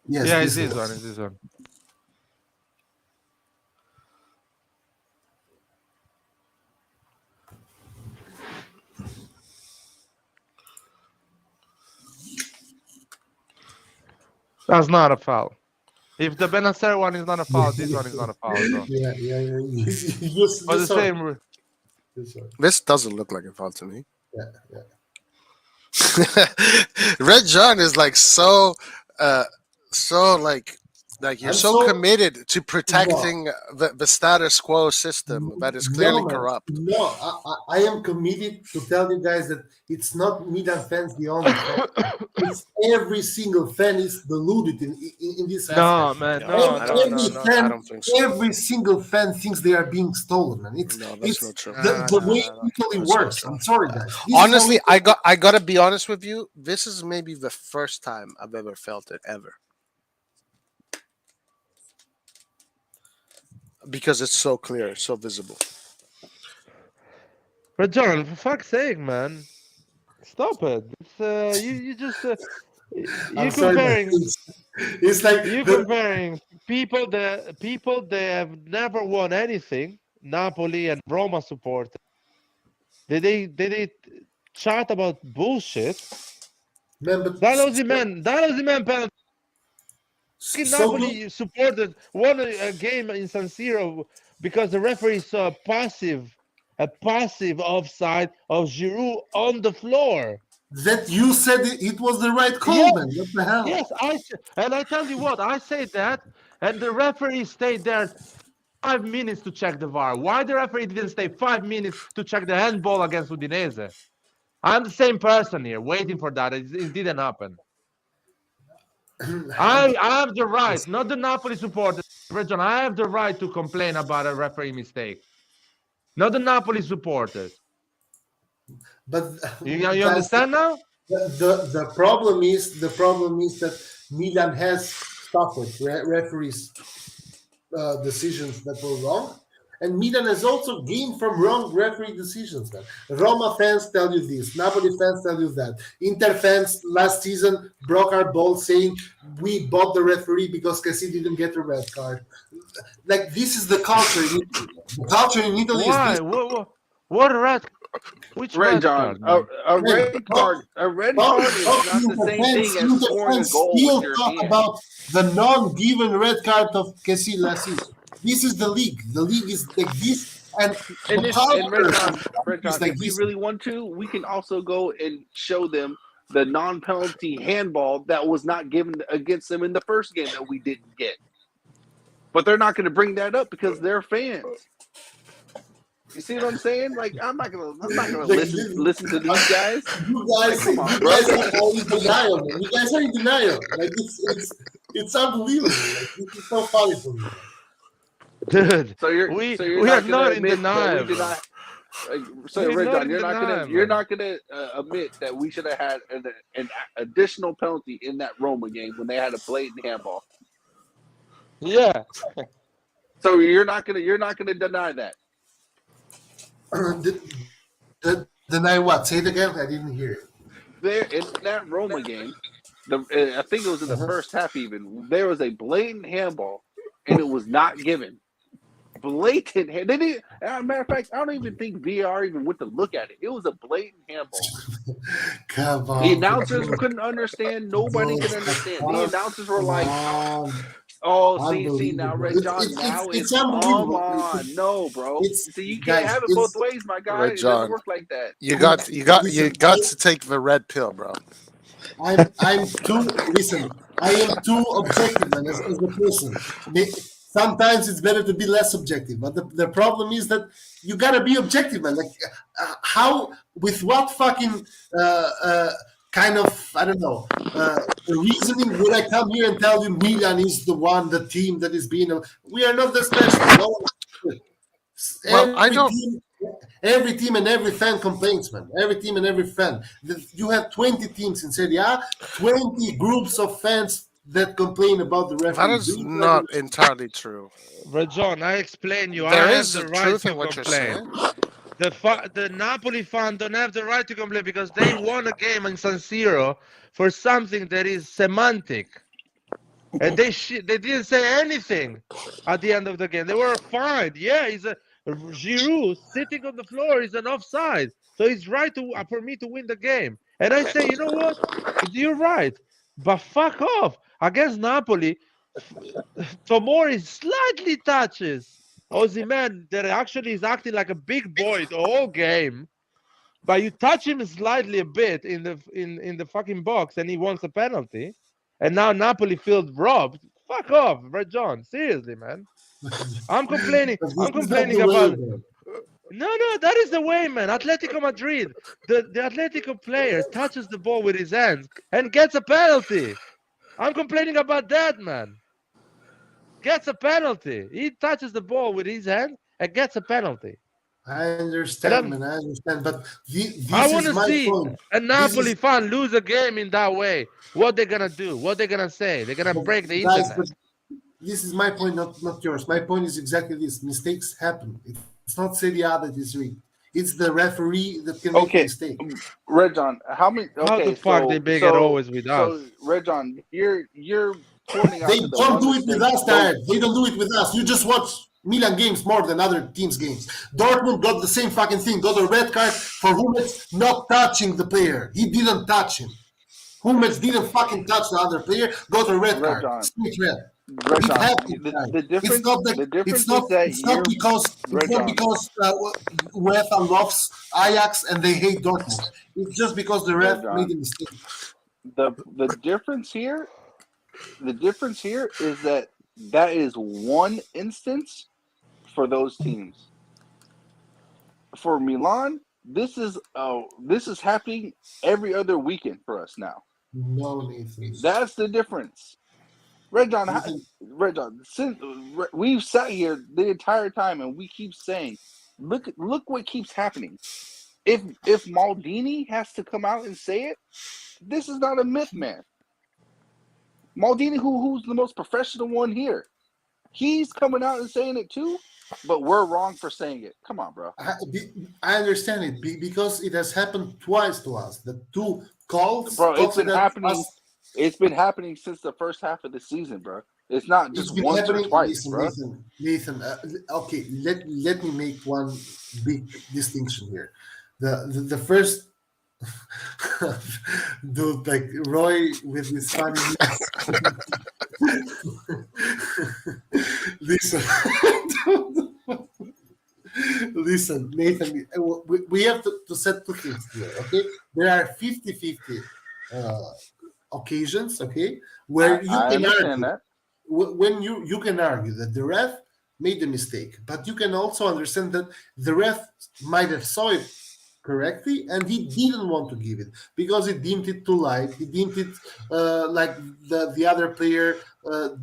Speaker 4: Yes,
Speaker 2: Yeah, it's
Speaker 4: this
Speaker 2: this
Speaker 4: one.
Speaker 2: one. It's this one. That's not a foul. If the Benacer one is not a foul, this one is not a foul, bro.
Speaker 4: Yeah.
Speaker 2: For the same.
Speaker 1: This doesn't look like a foul to me.
Speaker 4: Yeah.
Speaker 1: Red John is like so you're
Speaker 4: I'm
Speaker 1: so
Speaker 4: so-
Speaker 1: committed to protecting the status quo system that is clearly
Speaker 4: man.
Speaker 1: corrupt.
Speaker 4: No, I am committed to tell you guys that it's not Milan fans the only fan. It's every single fan is deluded in this
Speaker 2: No,
Speaker 4: aspect.
Speaker 2: man.
Speaker 1: No,
Speaker 2: No,
Speaker 1: I
Speaker 2: no,
Speaker 1: don't,
Speaker 2: no,
Speaker 1: no,
Speaker 2: no.
Speaker 1: no, I don't think so.
Speaker 4: Every single fan thinks they are being stolen, man.
Speaker 1: No, that's
Speaker 4: It's
Speaker 1: not true.
Speaker 4: the way it usually
Speaker 1: That's not
Speaker 4: works.
Speaker 1: true.
Speaker 4: I'm sorry, guys. This is
Speaker 1: Honestly,
Speaker 4: how
Speaker 1: I gotta be honest with you. This is maybe the first time I've ever felt it ever. Because it's so clear, so visible.
Speaker 2: But John, for fuck's sake, man, stop it. It's you just
Speaker 4: I'm
Speaker 2: you
Speaker 4: sorry,
Speaker 2: comparing
Speaker 4: man. It's like
Speaker 2: you
Speaker 4: the-
Speaker 2: comparing people that have never won anything. Napoli and Roma supporters. They chat about bullshit.
Speaker 4: man, but
Speaker 2: That Osimhen penalty.
Speaker 4: so
Speaker 2: Napoli supported won a game in San Siro because the referee saw a passive offside of Giroud on the floor.
Speaker 4: that you said it was the right call,
Speaker 2: Yes.
Speaker 4: man. What the hell?
Speaker 2: Yes, I tell you what, I say that, and the referee stayed there 5 minutes to check the VAR. Why the referee didn't stay 5 minutes to check the handball against Udinese? I'm the same person here, waiting for that. It didn't happen. I have the right, not the Napoli supporters, John. I have the right to complain about a referee mistake, not the Napoli supporters.
Speaker 4: But
Speaker 2: You
Speaker 4: guys,
Speaker 2: understand now?
Speaker 4: the problem is that Milan has suffered referees' decisions that were wrong, and Milan has also gained from wrong referee decisions. Man. Roma fans tell you this, Napoli fans tell you that, Inter fans last season broke our balls saying we bought the referee because Cassi didn't get a red card. Like this is the culture. The culture in Italy
Speaker 2: Why?
Speaker 4: is this.
Speaker 2: What red? Which
Speaker 3: Red
Speaker 2: red
Speaker 3: John,
Speaker 2: card? Man?
Speaker 3: a red card is not the same thing as scoring a goal
Speaker 4: still
Speaker 3: with your
Speaker 4: talk
Speaker 3: hand.
Speaker 4: about the non-given red card of Kessie last season. This is the league. The league is like this, and
Speaker 3: And
Speaker 4: the
Speaker 3: Red
Speaker 4: culture
Speaker 3: John,
Speaker 4: is like
Speaker 3: if we
Speaker 4: this.
Speaker 3: really want to, we can also go and show them the non-penalty handball that was not given against them in the first game that we didn't get. But they're not going to bring that up because they're fans. You see what I'm saying? Like I'm not gonna listen to these guys.
Speaker 4: You guys,
Speaker 3: Come on,
Speaker 4: you
Speaker 3: bro.
Speaker 4: guys are in denial. Man. You guys are in denial. Like it's unbelievable. Like, this is so funny for me.
Speaker 2: Dude,
Speaker 3: So you're
Speaker 2: we
Speaker 3: not
Speaker 2: are
Speaker 3: gonna
Speaker 2: not in
Speaker 3: admit that
Speaker 2: denial.
Speaker 3: we did
Speaker 2: bro.
Speaker 3: not. So
Speaker 2: We're
Speaker 3: Red
Speaker 2: not
Speaker 3: John,
Speaker 2: in
Speaker 3: you're not
Speaker 2: denial,
Speaker 3: gonna you're
Speaker 2: man.
Speaker 3: not gonna admit that we should have had an additional penalty in that Roma game when they had a blatant handball.
Speaker 2: Yeah.
Speaker 3: So you're not gonna deny that.
Speaker 4: Deny what? Say it again. I didn't hear it.
Speaker 3: There in that Roma game, I think it was in the first half. Even there was a blatant handball, and it was not given. Blatant. They didn't. As a matter of fact, I don't even think VAR even went to look at it. It was a blatant handball.
Speaker 4: Come on.
Speaker 3: The announcers couldn't understand. Nobody could understand. The announcers were like, "Oh, see now, Red John. Now it's come
Speaker 4: unbelievable.
Speaker 3: on, no, bro.
Speaker 4: It's-
Speaker 3: See, you can't
Speaker 4: guys,
Speaker 3: have it
Speaker 4: it's-
Speaker 3: both ways, my guy.
Speaker 1: Red
Speaker 3: It
Speaker 1: John.
Speaker 3: doesn't work like that.
Speaker 1: You got to take the red pill, bro.
Speaker 4: I'm too listen. I am too objective, man, as a person. Sometimes it's better to be less subjective, but the problem is that you gotta be objective, man. Like, how, with what fucking kind of, I don't know, reasoning would I come here and tell you Milan is the team that is being? We are not that special. No,
Speaker 1: Well, I don't.
Speaker 4: every team and every fan complains, man. Every team and every fan. You have 20 teams in Serie A, 20 groups of fans that complain about the
Speaker 1: That
Speaker 4: referees.
Speaker 1: is not entirely true.
Speaker 2: But John, I explain you.
Speaker 1: There
Speaker 2: I have
Speaker 1: is
Speaker 2: the
Speaker 1: the
Speaker 2: right
Speaker 1: truth
Speaker 2: to
Speaker 1: in what you're
Speaker 2: complain.
Speaker 1: saying.
Speaker 2: The Napoli fan don't have the right to complain because they won a game in San Siro for something that is semantic, and they didn't say anything at the end of the game. They were fine. Yeah, he's a Giroud sitting on the floor is an offside, so it's right to for me to win the game. And I say, you know what? You're right, but fuck off against Napoli. Tomori slightly touches Osimhen that actually is acting like a big boy the whole game, but you touch him slightly a bit in the fucking box and he wants a penalty, and now Napoli feels robbed. Fuck off, Red John. Seriously, man. I'm complaining.
Speaker 4: But
Speaker 2: I'm
Speaker 4: this is not
Speaker 2: complaining
Speaker 4: the way,
Speaker 2: about.
Speaker 4: man.
Speaker 2: No, that is the way, man. Atletico Madrid, the Atletico player touches the ball with his hands and gets a penalty. I'm complaining about that, man. Gets a penalty. He touches the ball with his hand and gets a penalty.
Speaker 4: I
Speaker 2: And
Speaker 4: understand, man. I understand, but
Speaker 2: I
Speaker 4: this
Speaker 2: want
Speaker 4: is
Speaker 2: to
Speaker 4: my
Speaker 2: see
Speaker 4: point.
Speaker 2: a
Speaker 4: This
Speaker 2: Napoli
Speaker 4: is,
Speaker 2: fan lose a game in that way. What they're gonna do? What they're gonna say? They're gonna break the
Speaker 4: guys,
Speaker 2: internet.
Speaker 4: but this is my point, not yours. My point is exactly this: mistakes happen. It's not Serie A that is rigged. It's the referee that can make
Speaker 3: Okay,
Speaker 4: mistakes.
Speaker 3: Red John, how many?
Speaker 2: How the
Speaker 3: Okay,
Speaker 2: fuck they make it always with us?
Speaker 3: so Red John, you're pointing out
Speaker 4: They
Speaker 3: to the
Speaker 4: don't
Speaker 3: one
Speaker 4: do it with
Speaker 3: mistake.
Speaker 4: us, Dad. They don't do it with us. You just watch Milan games more than other teams' games. Dortmund got the same fucking thing. Got a red card for Hummels not touching the player. He didn't touch him. Hummels didn't fucking touch the other player. Got a red
Speaker 3: Red
Speaker 4: card.
Speaker 3: John,
Speaker 4: Straight red.
Speaker 3: Red
Speaker 4: It
Speaker 3: John.
Speaker 4: happens, guys.
Speaker 3: The difference, the difference is that
Speaker 4: It's
Speaker 3: Red
Speaker 4: not
Speaker 3: John.
Speaker 4: because UEFA loves Ajax and they hate Dortmund. It's just because the
Speaker 3: Red
Speaker 4: ref
Speaker 3: John.
Speaker 4: made a mistake.
Speaker 3: The difference here, is that is one instance for those teams. For Milan, this is happening every other weekend for us now.
Speaker 4: No, Nathan.
Speaker 3: That's the difference. Red John,
Speaker 4: Nathan,
Speaker 3: since we've sat here the entire time and we keep saying, look what keeps happening. If Maldini has to come out and say it, this is not a myth, man. Maldini, who's the most professional one here, he's coming out and saying it too, but we're wrong for saying it. Come on, bro.
Speaker 4: I understand it because it has happened twice to us. The two calls,
Speaker 3: Bro, it's been happening.
Speaker 4: us.
Speaker 3: It's been happening since the first half of the season, bro. It's not
Speaker 4: It's
Speaker 3: just
Speaker 4: been
Speaker 3: once
Speaker 4: happening.
Speaker 3: or twice, bro.
Speaker 4: Nathan. Okay, let me make one big distinction here. The first dude, like Roy with his funny. Listen, listen, Nathan. We have to set two things here. Okay, there are 50-50 occasions. Okay, where you
Speaker 3: I
Speaker 4: can
Speaker 3: understand
Speaker 4: argue
Speaker 3: that.
Speaker 4: when you can argue that the ref made a mistake, but you can also understand that the ref might have saw it correctly and he didn't want to give it because he deemed it too light. He deemed it like the other player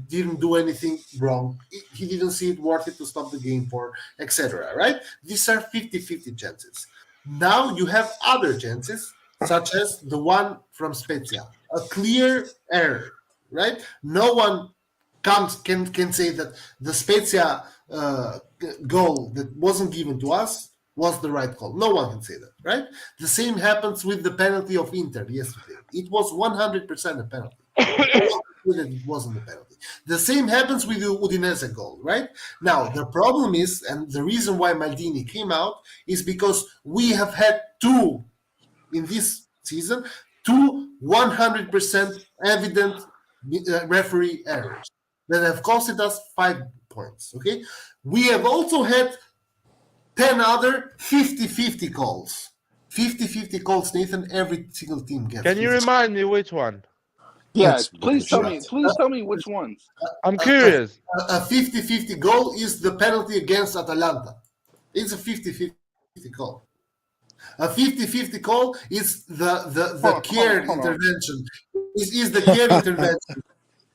Speaker 4: didn't do anything wrong. He didn't see it worth it to stop the game for, etc. Right? These are 50-50 chances. Now you have other chances, such as the one from Spezia, a clear error. Right? No one can say that the Spezia goal that wasn't given to us was the right call. No one can say that, right? The same happens with the penalty of Inter yesterday. It was 100% a penalty. It wasn't a penalty. The same happens with the Udinese goal, right? Now, the problem is, and the reason why Maldini came out is because we have had two, in this season, 100% evident referee errors that have costed us 5 points, okay? We have also had 10 other 50-50 calls. 50-50 calls, Nathan. Every single team gets.
Speaker 2: Can you remind me which one?
Speaker 3: Yeah,
Speaker 6: That's
Speaker 3: please tell me.
Speaker 6: ridiculous.
Speaker 3: Please tell me which ones.
Speaker 2: I'm curious.
Speaker 4: A 50-50 goal is the penalty against Atalanta. It's a 50-50 call. A 50-50 call is the care
Speaker 3: Hold on.
Speaker 4: intervention. Is the care intervention.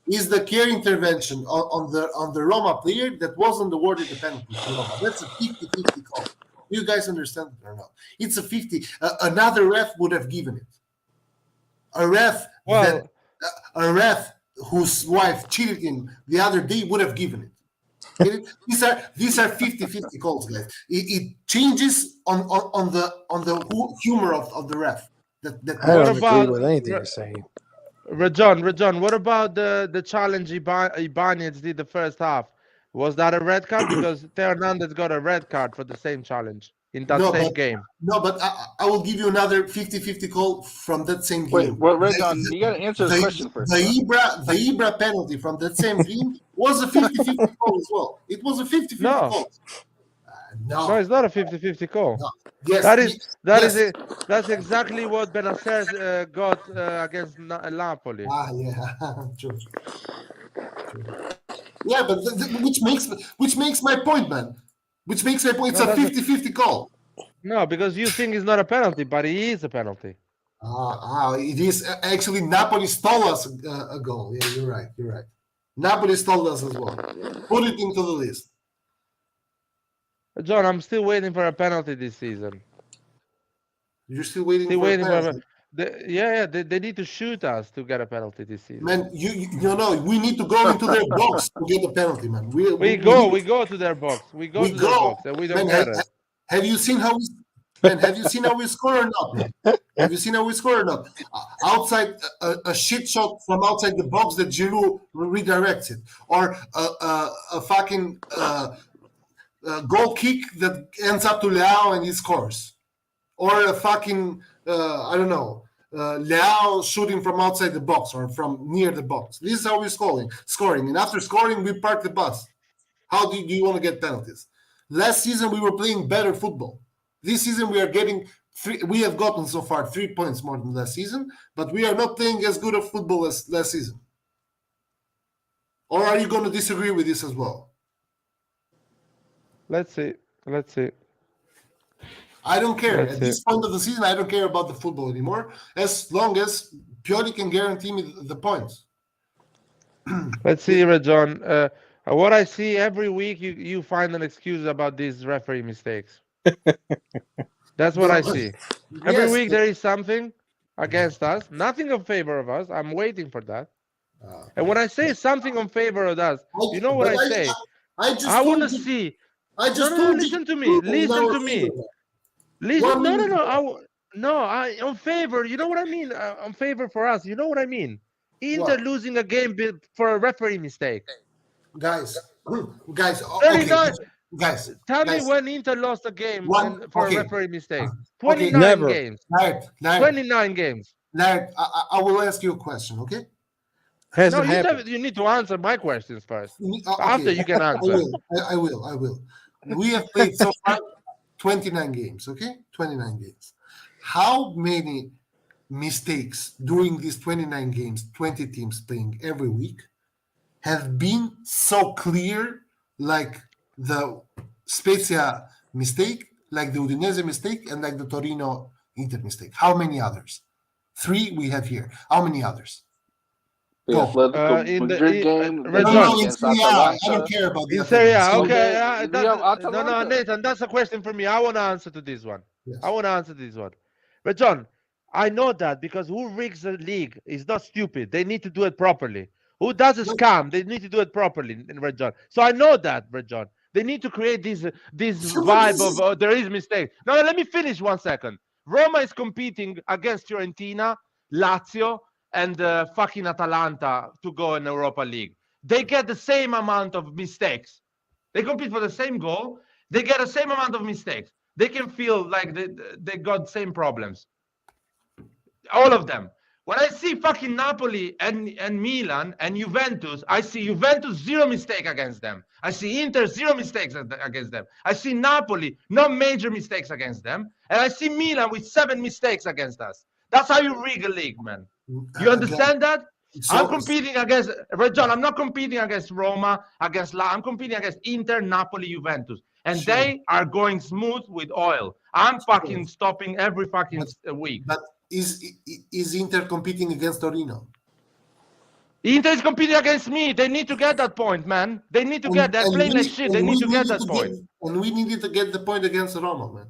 Speaker 4: Is the care intervention on the Roma player that wasn't awarded the penalty to Roma. That's a 50-50 call. You guys understand it or not? It's a 50. Another ref would have given it. A ref whose wife cheated him the other day would have given it. These are 50-50 calls, guys. It changes on the humor of the ref.
Speaker 6: I
Speaker 2: What
Speaker 6: don't agree
Speaker 2: about
Speaker 6: with anything you're saying.
Speaker 2: Rajon, what about the challenge Ibanez did the first half? Was that a red card? Because Theo Hernandez got a red card for the same challenge in that same game.
Speaker 4: No, but I will give you another 50-50 call from that same game.
Speaker 3: Wait, well, Redon, you got to answer the question first.
Speaker 4: The Ibra penalty from that same game was a 50-50 call as well. It was a 50-50 call.
Speaker 2: No, it's not a 50-50 call.
Speaker 4: No. Yes,
Speaker 2: that's exactly what Benacer got against Napoli.
Speaker 4: Yeah, true. Yeah, but which makes my point, man. Which makes my point. It's a 50-50 call.
Speaker 2: No, because you think it's not a penalty, but it is a penalty.
Speaker 4: It is actually Napoli stole us a goal. Yeah, you're right. Napoli stole us as well. Put it into the list.
Speaker 2: John, I'm still waiting for a penalty this season.
Speaker 4: You're still waiting for a penalty?
Speaker 2: They need to shoot us to get a penalty this season.
Speaker 4: Man, you know, we need to go into their box to get the penalty, man.
Speaker 2: We go to their box. We go to their box and we don't get it.
Speaker 4: Have you seen how we score or not? Man? Have you seen how we score or not? Outside a shit shot from outside the box that Giroud redirects it, or a fucking goal kick that ends up to Leao and he scores, or a fucking I don't know, Leao shooting from outside the box or from near the box. This is how we're scoring, and after scoring, we park the bus. How do you want to get penalties? Last season we were playing better football. This season we are getting we have gotten so far 3 points more than last season, but we are not playing as good of football as last season. Or are you going to disagree with this as well?
Speaker 2: Let's see.
Speaker 4: I don't care. At this point of the season, I don't care about the football anymore, as long as Pioli can guarantee me the points.
Speaker 2: Let's see, Rajon. What I see every week, you find an excuse about these referee mistakes. That's what I see. Every week there is something against us, nothing in favor of us. I'm waiting for that. And when I say something in favor of us, you know what I say? I want to see. Listen to me. Listen. On favor. You know what I mean? On favor for us. You know what I mean? Inter losing a game for a referee mistake.
Speaker 4: Guys.
Speaker 2: Tell me when Inter lost a game for a referee mistake. 29
Speaker 6: Never.
Speaker 2: games.
Speaker 4: 29
Speaker 2: games.
Speaker 4: Larry, I will ask you a question, okay?
Speaker 6: Hasn't happened.
Speaker 2: You need to answer my questions first. After you can answer.
Speaker 4: I will. We have played so far 29 games, okay? 29 games. How many mistakes during these 29 games, 20 teams playing every week, have been so clear, like the Spezia mistake, like the Udinese mistake, and like the Torino Inter mistake? How many others? 3 we have here. How many others?
Speaker 3: The Atletico Madrid game.
Speaker 4: I don't care about the
Speaker 2: Serie,
Speaker 3: okay.
Speaker 2: Nathan, that's a question for me. I want to answer to this one.
Speaker 4: Yes.
Speaker 2: I want to answer this one. But John, I know that because who rigs the league is not stupid. They need to do it properly. Who does a scam? They need to do it properly, Red John. So I know that, Red John. They need to create this vibe of there is mistake. No, let me finish 1 second. Roma is competing against Fiorentina, Lazio, and fucking Atalanta to go in Europa League. They get the same amount of mistakes. They compete for the same goal. They get the same amount of mistakes. They can feel like they got same problems. All of them. When I see fucking Napoli and Milan and Juventus, I see Juventus 0 mistake against them. I see Inter 0 mistakes against them. I see Napoli no major mistakes against them, and I see Milan with 7 mistakes against us. That's how you rig a league, man. You understand that? I'm competing against John. I'm not competing against Roma, I'm competing against Inter, Napoli, Juventus, and they are going smooth with oil. I'm fucking stopping every fucking week.
Speaker 4: But is Inter competing against Torino?
Speaker 2: Inter is competing against me. They need to get that point, man. They need to get that. Playing like shit. They need to get that point.
Speaker 4: And we needed to get the point against Roma, man.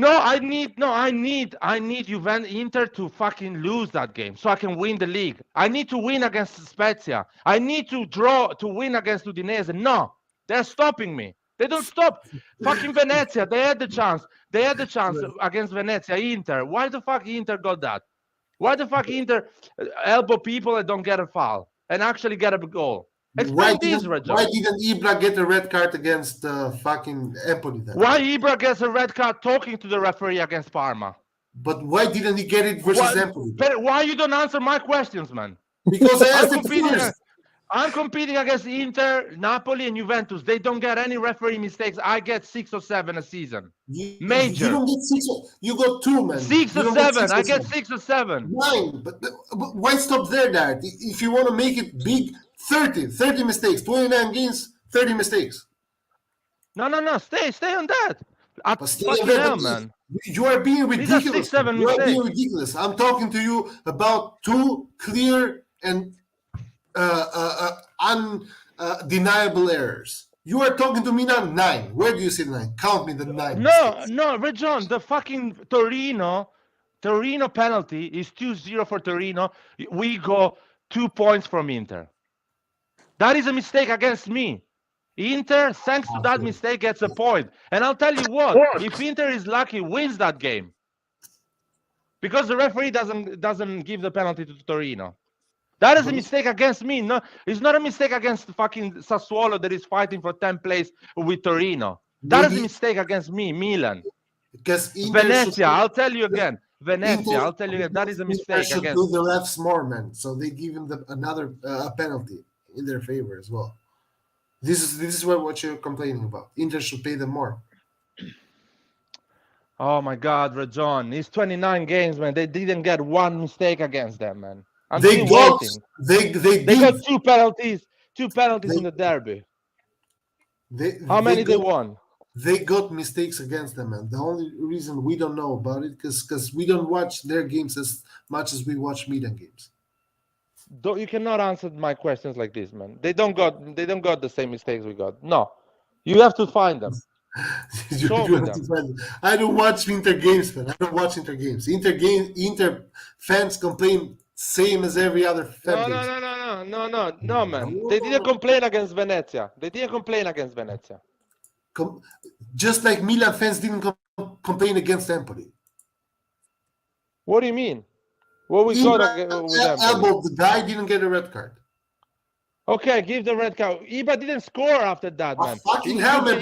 Speaker 2: I need Juventus Inter to fucking lose that game so I can win the league. I need to win against Spezia. I need to win against Udinese. No, they're stopping me. They don't stop. Fucking Venezia. They had the chance. Against Venezia. Inter. Why the fuck Inter got that? Why the fuck Inter elbow people and don't get a foul and actually get a goal? Explain this, Rajon.
Speaker 4: Why didn't Ibra get a red card against fucking Empoli then?
Speaker 2: Why Ibra gets a red card talking to the referee against Parma?
Speaker 4: But why didn't he get it versus Empoli?
Speaker 2: But why you don't answer my questions, man?
Speaker 4: Because I asked it first.
Speaker 2: I'm competing against Inter, Napoli, and Juventus. They don't get any referee mistakes. I get 6 or 7 a season. Major.
Speaker 4: You don't get 6. You got 2, man.
Speaker 2: 6 or 7. I get 6 or 7.
Speaker 4: 9. But why stop there, Dad? If you want to make it big, 30 mistakes. 29 games, 30 mistakes.
Speaker 2: No. Stay on that. Man.
Speaker 4: You are being ridiculous.
Speaker 2: 6, 7
Speaker 4: you are
Speaker 2: mistakes.
Speaker 4: being ridiculous. I'm talking to you about 2 clear and undeniable errors. You are talking to me now 9. Where do you see 9? Count me the 9.
Speaker 2: No, Rajon, the fucking Torino penalty is 2-0 for Torino. We go 2 points from Inter. That is a mistake against me. Inter, thanks to that mistake, gets a point. And I'll tell you what, if Inter is lucky, wins that game. Because the referee doesn't give the penalty to Torino. That is a mistake against me. No, it's not a mistake against fucking Sassuolo that is fighting for 10th place with Torino. That is a mistake against me, Milan.
Speaker 4: Because
Speaker 2: Venezia, I'll tell you again. That is a mistake
Speaker 4: should
Speaker 2: against.
Speaker 4: do the refs more, man. So they give him another penalty in their favor as well. This is what you're complaining about. Inter should pay them more.
Speaker 2: Oh my God, Rajon! It's 29 games, man. They didn't get 1 mistake against them, man.
Speaker 4: They got 2
Speaker 2: penalties. 2 penalties in the derby. How many they won?
Speaker 4: They got mistakes against them, man. The only reason we don't know about it because we don't watch their games as much as we watch Milan games.
Speaker 2: You cannot answer my questions like this, man. They don't got the same mistakes we got. No, you have to find them.
Speaker 4: I don't watch Inter games, man. I don't watch Inter games. Inter fans complain same as every other fan.
Speaker 2: No, man. They didn't complain against Venezia.
Speaker 4: Just like Milan fans didn't complain against Empoli.
Speaker 2: What do you mean? What we got with
Speaker 4: Empoli? The guy didn't get a red card.
Speaker 2: Okay, give the red card. Ibra didn't score after that, man.
Speaker 4: Fucking hell, man!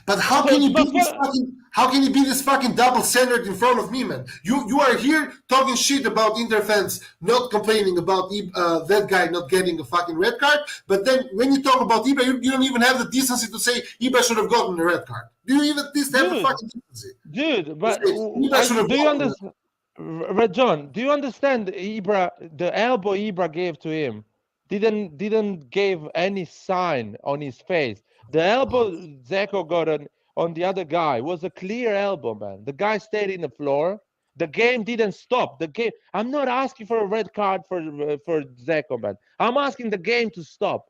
Speaker 4: But how can he be this fucking? How can he be this fucking double standard in front of me, man? You are here talking shit about Inter fans not complaining about that guy not getting a fucking red card, but then when you talk about Ibra, you don't even have the decency to say Ibra should have gotten a red card. Do you even at least have the fucking decency?
Speaker 2: Dude, but do you understand, Rajon? Do you understand Ibra? The elbow Ibra gave to him didn't give any sign on his face. The elbow Zeko got on the other guy was a clear elbow, man. The guy stayed in the floor. The game didn't stop. The game. I'm not asking for a red card for Zeko, man. I'm asking the game to stop.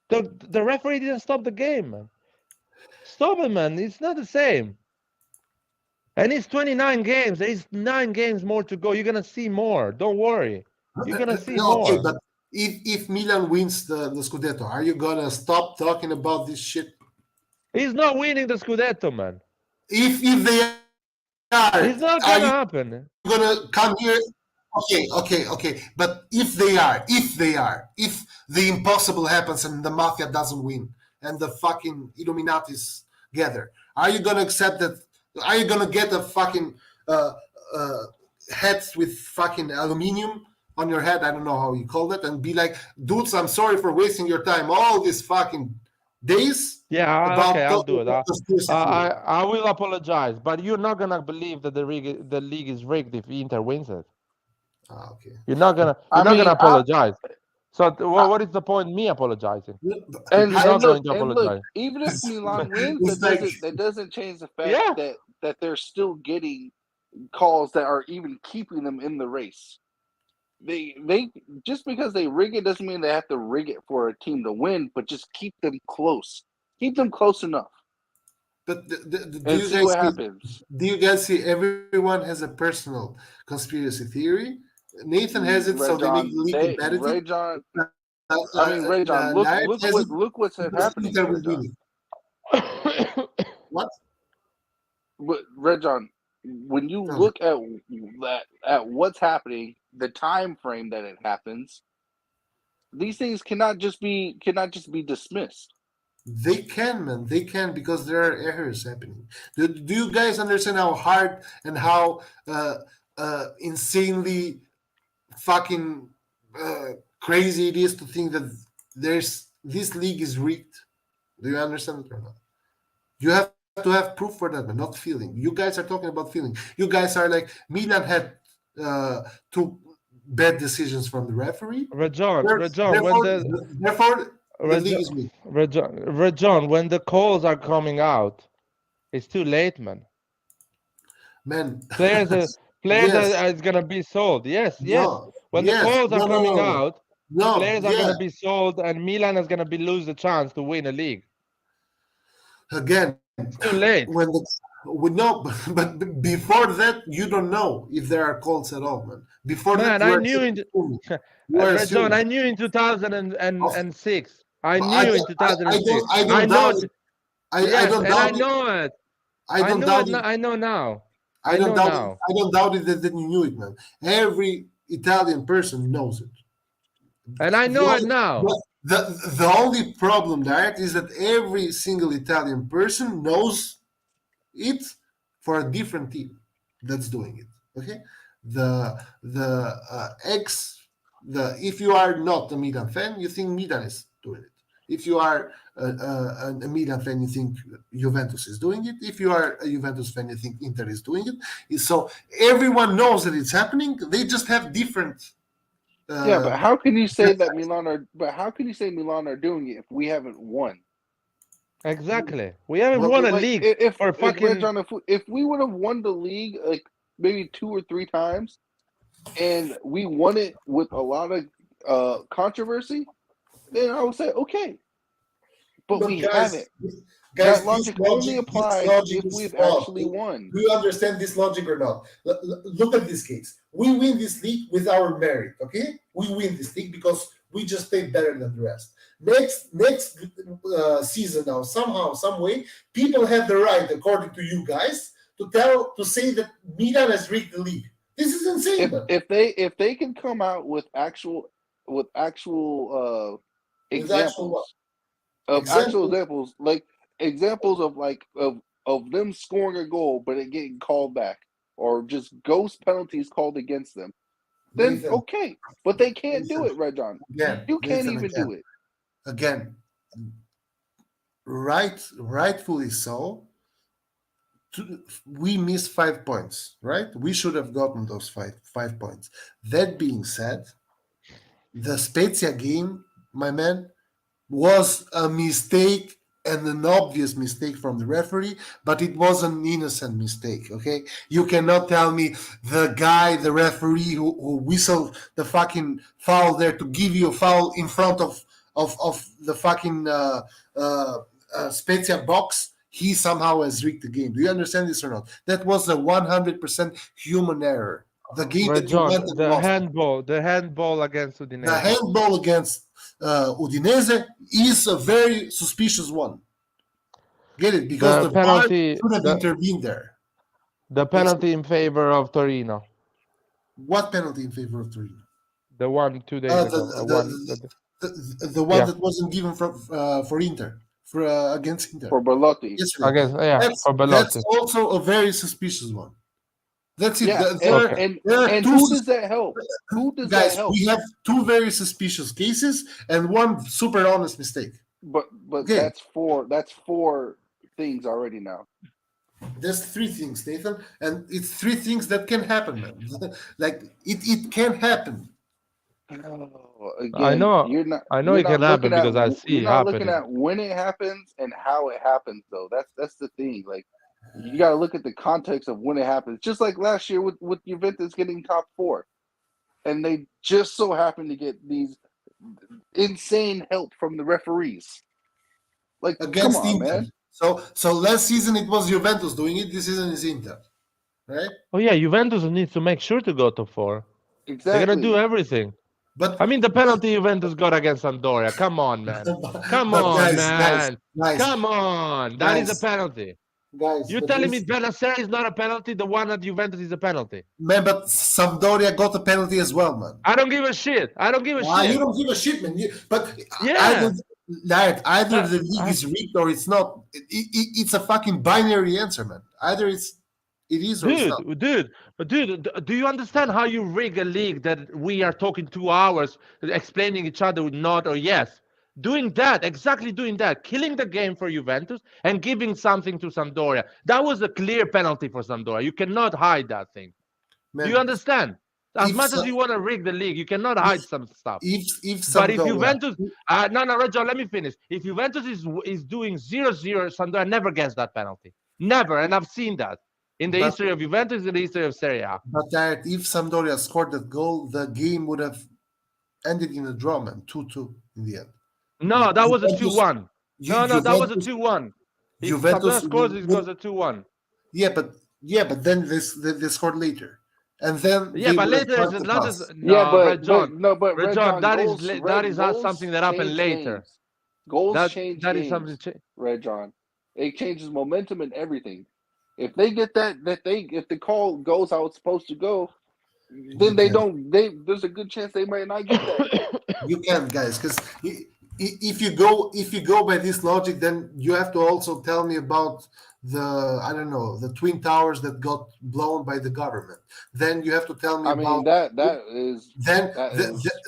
Speaker 2: The referee didn't stop the game, man. Stop it, man. It's not the same. And it's 29 games. There's 9 games more to go. You're gonna see more. Don't worry. You're gonna see more.
Speaker 4: Okay, but if Milan wins the Scudetto, are you gonna stop talking about this shit?
Speaker 2: He's not winning the Scudetto, man.
Speaker 4: If they are,
Speaker 2: it's not gonna happen.
Speaker 4: You're gonna come here. Okay. But if the impossible happens and the mafia doesn't win and the fucking Illuminatis gather, are you gonna accept that? Are you gonna get a fucking hats with fucking aluminium on your head. I don't know how you call that, and be like, dudes, I'm sorry for wasting your time all these fucking days.
Speaker 2: Yeah, okay, I'll do it.
Speaker 4: conspiracy theory.
Speaker 2: I will apologize, but you're not gonna believe that the league is rigged if Inter wins it.
Speaker 4: Okay.
Speaker 2: You're not gonna apologize. So what is the point me apologizing?
Speaker 3: And,
Speaker 2: You're not going
Speaker 3: look,
Speaker 2: to apologize.
Speaker 3: even if Milan wins,
Speaker 4: It's
Speaker 3: that doesn't change the fact that they're still getting calls that are even keeping them in the race. They just because they rig it doesn't mean they have to rig it for a team to win, but just keep them close. Keep them close enough.
Speaker 4: But
Speaker 3: And see what happens.
Speaker 4: Do you guys see everyone has a personal conspiracy theory? Nathan has it, so they make the league competitive.
Speaker 3: Ray-John, look what's happening.
Speaker 4: What?
Speaker 3: But Ray-John, when you look at what's happening, the time frame that it happens, these things cannot just be dismissed.
Speaker 4: They can, man. They can, because there are errors happening. Do you guys understand how hard and how insanely fucking crazy it is to think that this league is rigged? Do you understand it or not? You have to have proof for that, but not feeling. You guys are talking about feeling. You guys are like, Milan had two bad decisions from the referee.
Speaker 2: Rajon,
Speaker 4: therefore the league is rigged.
Speaker 2: Rajon, when the calls are coming out, it's too late, man.
Speaker 4: Man,
Speaker 2: Players are gonna be sold. Yes. When the calls are coming out, players are gonna be sold, and Milan is gonna lose the chance to win a league.
Speaker 4: Again,
Speaker 2: it's too late.
Speaker 4: But before that, you don't know if there are calls at all, man. Before
Speaker 2: that,
Speaker 4: I
Speaker 2: knew in 2006. I knew in 2006. I know it. I know now.
Speaker 4: I don't doubt it that you knew it, man. Every Italian person knows it.
Speaker 2: And I know it now.
Speaker 4: The only problem there is that every single Italian person knows it for a different team that's doing it. Okay, if you are not a Milan fan, you think Milan is doing it. If you are a Milan fan, you think Juventus is doing it. If you are a Juventus fan, you think Inter is doing it. So everyone knows that it's happening. They just have different.
Speaker 3: But how can you say that Milan are? But how can you say Milan are doing it if we haven't won?
Speaker 2: Exactly, we haven't won a league. If we would have won the league like maybe 2 or 3 times, and we won it with a lot of controversy, then I would say okay. But we haven't.
Speaker 4: Guys,
Speaker 3: that logic only applies if we've actually won.
Speaker 4: Do you understand this logic or not? Look at this case. We win this league with our merit, okay? We win this league because we just played better than the rest. Next season now, somehow, some way, people have the right, according to you guys, to say that Milan has rigged the league. This is insane.
Speaker 3: If they can come out with actual examples like examples of them scoring a goal but it getting called back, or just ghost penalties called against them, then okay. But they can't do it, Ray-John. You can't even do it.
Speaker 4: Again, rightfully so. We missed 5 points, right? We should have gotten those 5 points. That being said, the Spezia game, my man, was a mistake, and an obvious mistake from the referee, but it was an innocent mistake, okay? You cannot tell me the referee who whistled the fucking foul there to give you a foul in front of the fucking Spezia box, he somehow has rigged the game. Do you understand this or not? That was a 100% human error. The game that you went and lost.
Speaker 2: The handball against Udinese.
Speaker 4: The handball against Udinese is a very suspicious one. Get it? Because the penalty should have intervened there.
Speaker 2: The penalty in favor of Torino.
Speaker 4: What penalty in favor of Torino?
Speaker 2: The one 2 days ago.
Speaker 4: The one that wasn't given for Inter, against Inter.
Speaker 3: For Belotti.
Speaker 4: Yes,
Speaker 2: for Belotti.
Speaker 4: That's also a very suspicious one. That's it.
Speaker 3: Yeah,
Speaker 4: There are-
Speaker 3: and
Speaker 4: there are two
Speaker 3: who does that help? Who does
Speaker 4: guys.
Speaker 3: that help?
Speaker 4: We have two very suspicious cases and one super honest mistake.
Speaker 3: But
Speaker 4: Okay.
Speaker 3: that's four things already now.
Speaker 4: There's three things, Nathan, and it's three things that can happen, man. Like it can happen.
Speaker 3: Oh, again,
Speaker 2: I know
Speaker 3: you're not
Speaker 2: it can happen
Speaker 3: looking at
Speaker 2: because I see
Speaker 3: you're
Speaker 2: it
Speaker 3: not looking
Speaker 2: happening.
Speaker 3: at when it happens and how it happens though. That's the thing. Like you got to look at the context of when it happens. Just like last year with Juventus getting top 4, and they just so happened to get these insane help from the referees. Like,
Speaker 4: Against
Speaker 3: come on,
Speaker 4: Inter.
Speaker 3: man.
Speaker 4: So last season it was Juventus doing it. This season is Inter, right?
Speaker 2: Oh yeah, Juventus needs to make sure to go to 4.
Speaker 3: Exactly.
Speaker 2: They're gonna do everything.
Speaker 4: But
Speaker 2: I mean, the penalty Juventus got against Sampdoria. Come on, man. Come
Speaker 4: but
Speaker 2: on, man.
Speaker 4: guys,
Speaker 2: Come on. That is a
Speaker 4: guys,
Speaker 2: penalty.
Speaker 4: guys.
Speaker 2: You're
Speaker 4: but
Speaker 2: telling me
Speaker 4: listen,
Speaker 2: Serie is not a penalty? The one at Juventus is a penalty.
Speaker 4: man, but Sampdoria got a penalty as well, man.
Speaker 2: I don't give a shit. I don't give a
Speaker 4: You
Speaker 2: shit.
Speaker 4: don't give a shit, man. But
Speaker 2: Yeah.
Speaker 4: either the league is rigged or it's not. It's a fucking binary answer, man. Either it is or it's not.
Speaker 2: Dude, do you understand how you rig a league that we are talking 2 hours explaining each other with not or yes? Doing that, exactly doing that, killing the game for Juventus and giving something to Sampdoria. That was a clear penalty for Sampdoria. You cannot hide that thing.
Speaker 4: Man,
Speaker 2: Do you understand? As
Speaker 4: if
Speaker 2: much as
Speaker 4: Sa-
Speaker 2: you want to rig the league, you cannot hide some stuff.
Speaker 4: if
Speaker 2: But if
Speaker 4: Sampdoria,
Speaker 2: Juventus, no, Reggio, let me finish. If Juventus is doing 0-0, Sampdoria never gets that penalty. Never, and I've seen that in the
Speaker 4: But-
Speaker 2: history of Juventus, in the history of Serie A.
Speaker 4: but if Sampdoria scored that goal, the game would have ended in a draw, man, 2-2 in the end.
Speaker 2: No, that was a
Speaker 4: Juventus-
Speaker 2: 2-1. No, that was a
Speaker 4: Juventus-
Speaker 2: 2-1. If
Speaker 4: Juventus
Speaker 2: Sampdoria scores, it
Speaker 4: would-
Speaker 2: goes a 2-1.
Speaker 4: Yeah, but then they scored later, and then
Speaker 2: Yeah,
Speaker 4: they
Speaker 2: but
Speaker 4: would have
Speaker 2: later is
Speaker 4: got the
Speaker 2: not
Speaker 4: pass.
Speaker 2: as no, Red John.
Speaker 3: Red
Speaker 2: Red
Speaker 3: John,
Speaker 2: John, that is
Speaker 3: goals,
Speaker 2: that is
Speaker 3: goals
Speaker 2: something that happened
Speaker 3: change
Speaker 2: later.
Speaker 3: games. Goals change
Speaker 2: That
Speaker 3: games,
Speaker 2: is something.
Speaker 3: Red John. It changes momentum and everything. If they get if the call goes how it's supposed to go, then there's a good chance they might not get that.
Speaker 4: You can, guys, because if you go by this logic, then you have to also tell me about the twin towers that got blown by the government. Then you have to tell me
Speaker 3: I mean
Speaker 4: about
Speaker 3: that is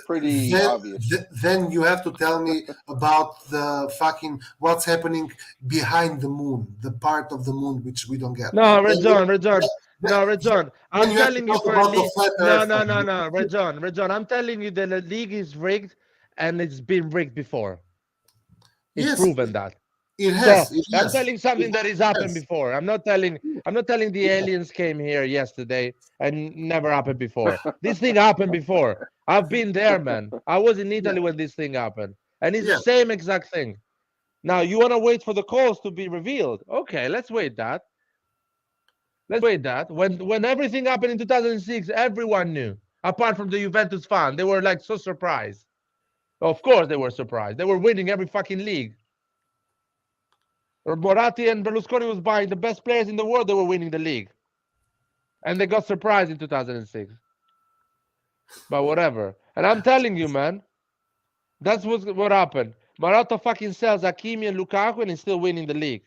Speaker 3: pretty obvious.
Speaker 4: Then you have to tell me about the fucking what's happening behind the moon, the part of the moon which we don't get.
Speaker 2: No, Red John.
Speaker 4: Then-
Speaker 2: Red John. I'm
Speaker 4: you have to
Speaker 2: telling you
Speaker 4: talk
Speaker 2: for a
Speaker 4: about the
Speaker 2: league.
Speaker 4: flat Earth.
Speaker 2: No, Red John. I'm telling you that the league is rigged, and it's been rigged before. It's
Speaker 4: Yes,
Speaker 2: proven that.
Speaker 4: It has.
Speaker 2: So,
Speaker 4: it
Speaker 2: I'm
Speaker 4: has.
Speaker 2: telling something that has happened
Speaker 4: Yes.
Speaker 2: before. I'm not telling the aliens came here yesterday and never happened before. This thing happened before. I've been there, man. I was in Italy when this thing happened, and it's
Speaker 4: Yeah.
Speaker 2: the same exact thing. Now you want to wait for the calls to be revealed. Okay, let's wait that. When everything happened in 2006, everyone knew, apart from the Juventus fan. They were like so surprised. Of course, they were surprised. They were winning every fucking league. Moratti and Berlusconi was buying the best players in the world. They were winning the league, and they got surprised in 2006. But whatever. And I'm telling you, man, that's what happened. Marotta fucking sells Hakimi and Lukaku, and he's still winning the league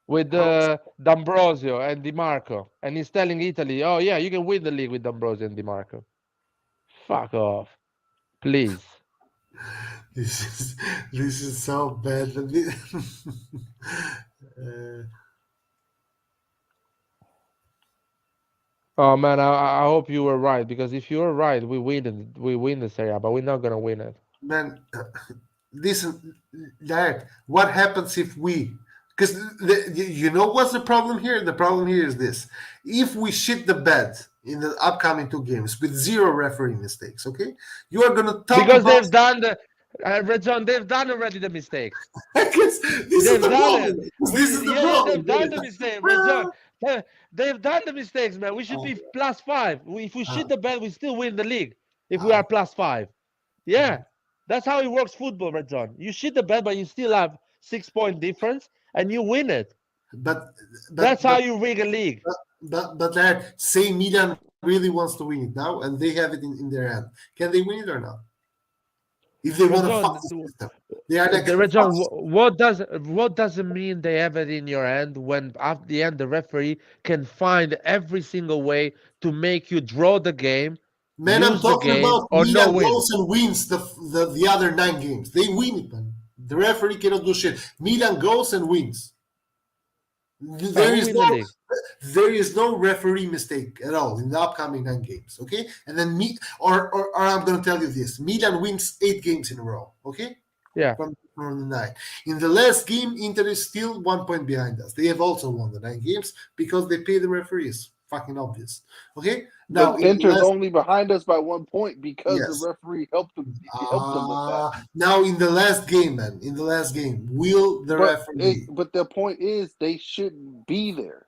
Speaker 2: with D'Ambrosio and Di Marco, and he's telling Italy, "Oh yeah, you can win the league with D'Ambrosio and Di Marco." Fuck off, please.
Speaker 4: This is so bad.
Speaker 2: Oh man, I hope you were right, because if you were right, we win the Serie A, but we're not gonna win it.
Speaker 4: Man, listen, Derek, what happens if we? Because you know what's the problem here? The problem here is this: if we shit the bed in the upcoming 2 games with 0 referee mistakes, okay, you are gonna talk
Speaker 2: Because
Speaker 4: about
Speaker 2: they've done the Red John, they've done already the mistakes.
Speaker 4: this is the problem. This is the problem.
Speaker 2: They've done the mistake, Red John. They've done the mistakes, man. We should be +5. If we shit the bed, we still win the league. If we are +5, yeah, that's how it works. Football, Red John. You shit the bed, but you still have 6-point difference, and you win it.
Speaker 4: But
Speaker 2: That's how you rig a league.
Speaker 4: But Derek, say Milan really wants to win it now, and they have it in their hand. Can they win it or not? if they want to
Speaker 2: John,
Speaker 4: fuck the system. They are like,
Speaker 2: John, what does it mean they have it in your hand when at the end the referee can find every single way to make you draw the game,
Speaker 4: man, I'm
Speaker 2: lose the
Speaker 4: talking
Speaker 2: game,
Speaker 4: about
Speaker 2: or no
Speaker 4: Milan
Speaker 2: win?
Speaker 4: goes and wins the other 9 games. They win it, man. The referee cannot do shit. Milan goes and wins. There
Speaker 2: Who
Speaker 4: is
Speaker 2: win the
Speaker 4: no
Speaker 2: league?
Speaker 4: there is no referee mistake at all in the upcoming 9 games. Okay, and then or I'm going to tell you this: Milan wins 8 games in a row. Okay,
Speaker 2: Yeah.
Speaker 4: from the 9. In the last game, Inter is still 1 point behind us. They have also won the 9 games because they pay the referees. Fucking obvious. Okay, now
Speaker 3: But
Speaker 4: in the
Speaker 3: Inter's
Speaker 4: last,
Speaker 3: only behind us by 1 point because the
Speaker 4: yes.
Speaker 3: referee helped them. Helped them with that.
Speaker 4: Now in the last game, man, in the last game, will the referee?
Speaker 3: But the point is, they shouldn't be there.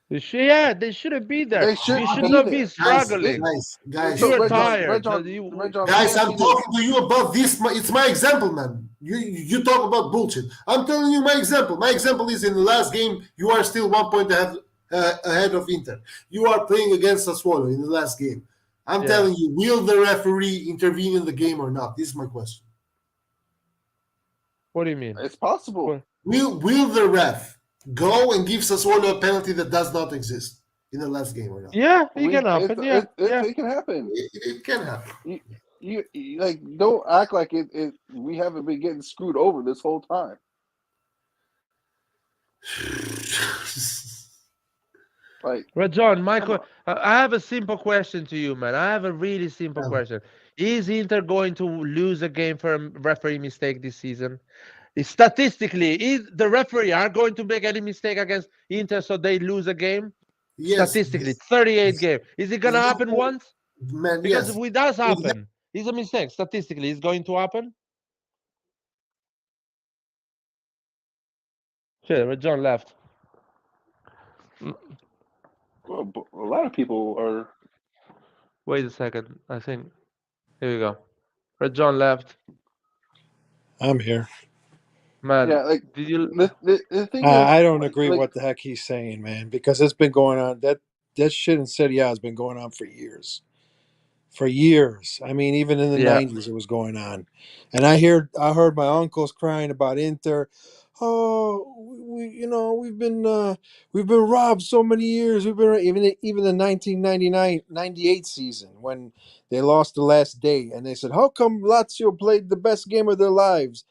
Speaker 2: Yeah, they shouldn't be there.
Speaker 3: They
Speaker 2: You
Speaker 3: shouldn't
Speaker 2: should
Speaker 3: be
Speaker 2: not
Speaker 3: there.
Speaker 2: be struggling.
Speaker 4: Guys,
Speaker 3: So
Speaker 2: You're
Speaker 3: Red John,
Speaker 2: tired.
Speaker 4: guys,
Speaker 3: let me
Speaker 4: I'm
Speaker 3: ask you this.
Speaker 4: talking to you about this. It's my example, man. You talk about bullshit. I'm telling you my example. My example is in the last game, you are still 1 point ahead of Inter. You are playing against Sassuolo in the last game. I'm
Speaker 2: Yeah.
Speaker 4: telling you, will the referee intervene in the game or not? This is my question.
Speaker 2: What do you mean?
Speaker 3: It's possible.
Speaker 2: What?
Speaker 4: Will the ref go and give Sassuolo a penalty that does not exist in the last game or not?
Speaker 2: Yeah, it can happen. Yeah.
Speaker 3: It can happen.
Speaker 4: It can happen.
Speaker 3: You like don't act like it. We haven't been getting screwed over this whole time. Like,
Speaker 2: Red John,
Speaker 3: come on.
Speaker 2: I have a simple question to you, man. I have a really simple
Speaker 4: Yeah.
Speaker 2: question. Is Inter going to lose a game for a referee mistake this season? Statistically, is the referee are going to make any mistake against Inter so they lose a game?
Speaker 4: Yes.
Speaker 2: Statistically, 38 game. Is it gonna happen once?
Speaker 4: Man,
Speaker 2: Because
Speaker 4: yes.
Speaker 2: if it does happen, it's a mistake. Statistically, it's going to happen. Shit, Red John left.
Speaker 3: Well, a lot of people are.
Speaker 2: Wait a second. I think here we go. Red John left.
Speaker 6: I'm here.
Speaker 2: Man,
Speaker 3: Yeah, like
Speaker 2: did you?
Speaker 3: the thing is,
Speaker 6: I don't agree
Speaker 3: like,
Speaker 6: what the heck he's saying, man, because it's been going on. That shit in Serie A has been going on for years. For years. I mean, even in the
Speaker 2: Yeah.
Speaker 6: 90s, it was going on. And I heard my uncles crying about Inter. Oh, we've been robbed so many years. We've been even the 1999-98 season when they lost the last day, and they said, "How come Lazio played the best game of their lives?"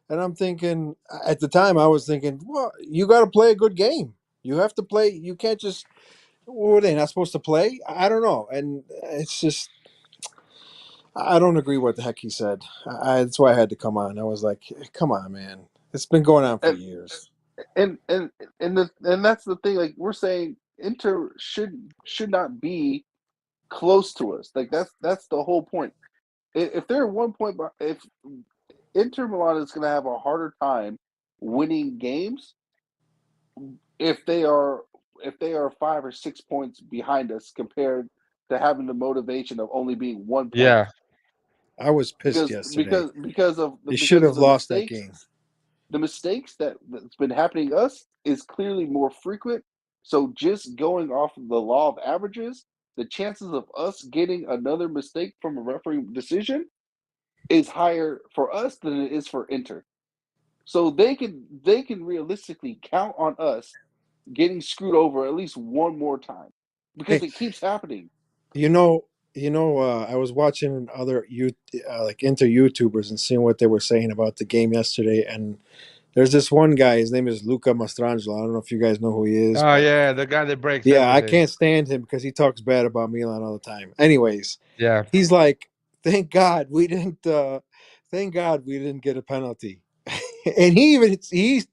Speaker 6: And I'm thinking, at the time, I was thinking, well, you got to play a good game. You have to play. You can't just. Were they not supposed to play? I don't know. And it's just, I don't agree what the heck he said. That's why I had to come on. I was like, come on, man. It's been going on for years.
Speaker 3: and that's the thing. Like, we're saying, Inter should not be close to us. Like, that's the whole point. If they're 1 point, if Inter Milan is going to have a harder time winning games if they are 5 or 6 points behind us compared to having the motivation of only being 1 point.
Speaker 2: Yeah.
Speaker 6: I was pissed yesterday.
Speaker 3: Because of
Speaker 6: They should have
Speaker 3: the
Speaker 6: lost that
Speaker 3: mistakes,
Speaker 6: game.
Speaker 3: The mistakes that's been happening to us is clearly more frequent. So just going off of the law of averages, the chances of us getting another mistake from a referee decision is higher for us than it is for Inter. So they can realistically count on us getting screwed over at least one more time because it keeps happening.
Speaker 6: I was watching other like Inter YouTubers and seeing what they were saying about the game yesterday, and there's this one guy. His name is Luca Mastrangelo. I don't know if you guys know who he is.
Speaker 2: Oh yeah, the guy that breaks.
Speaker 6: Yeah, I
Speaker 2: everything.
Speaker 6: can't stand him because he talks bad about Milan all the time. Anyways,
Speaker 2: Yeah,
Speaker 6: he's like, thank God we didn't get a penalty. And he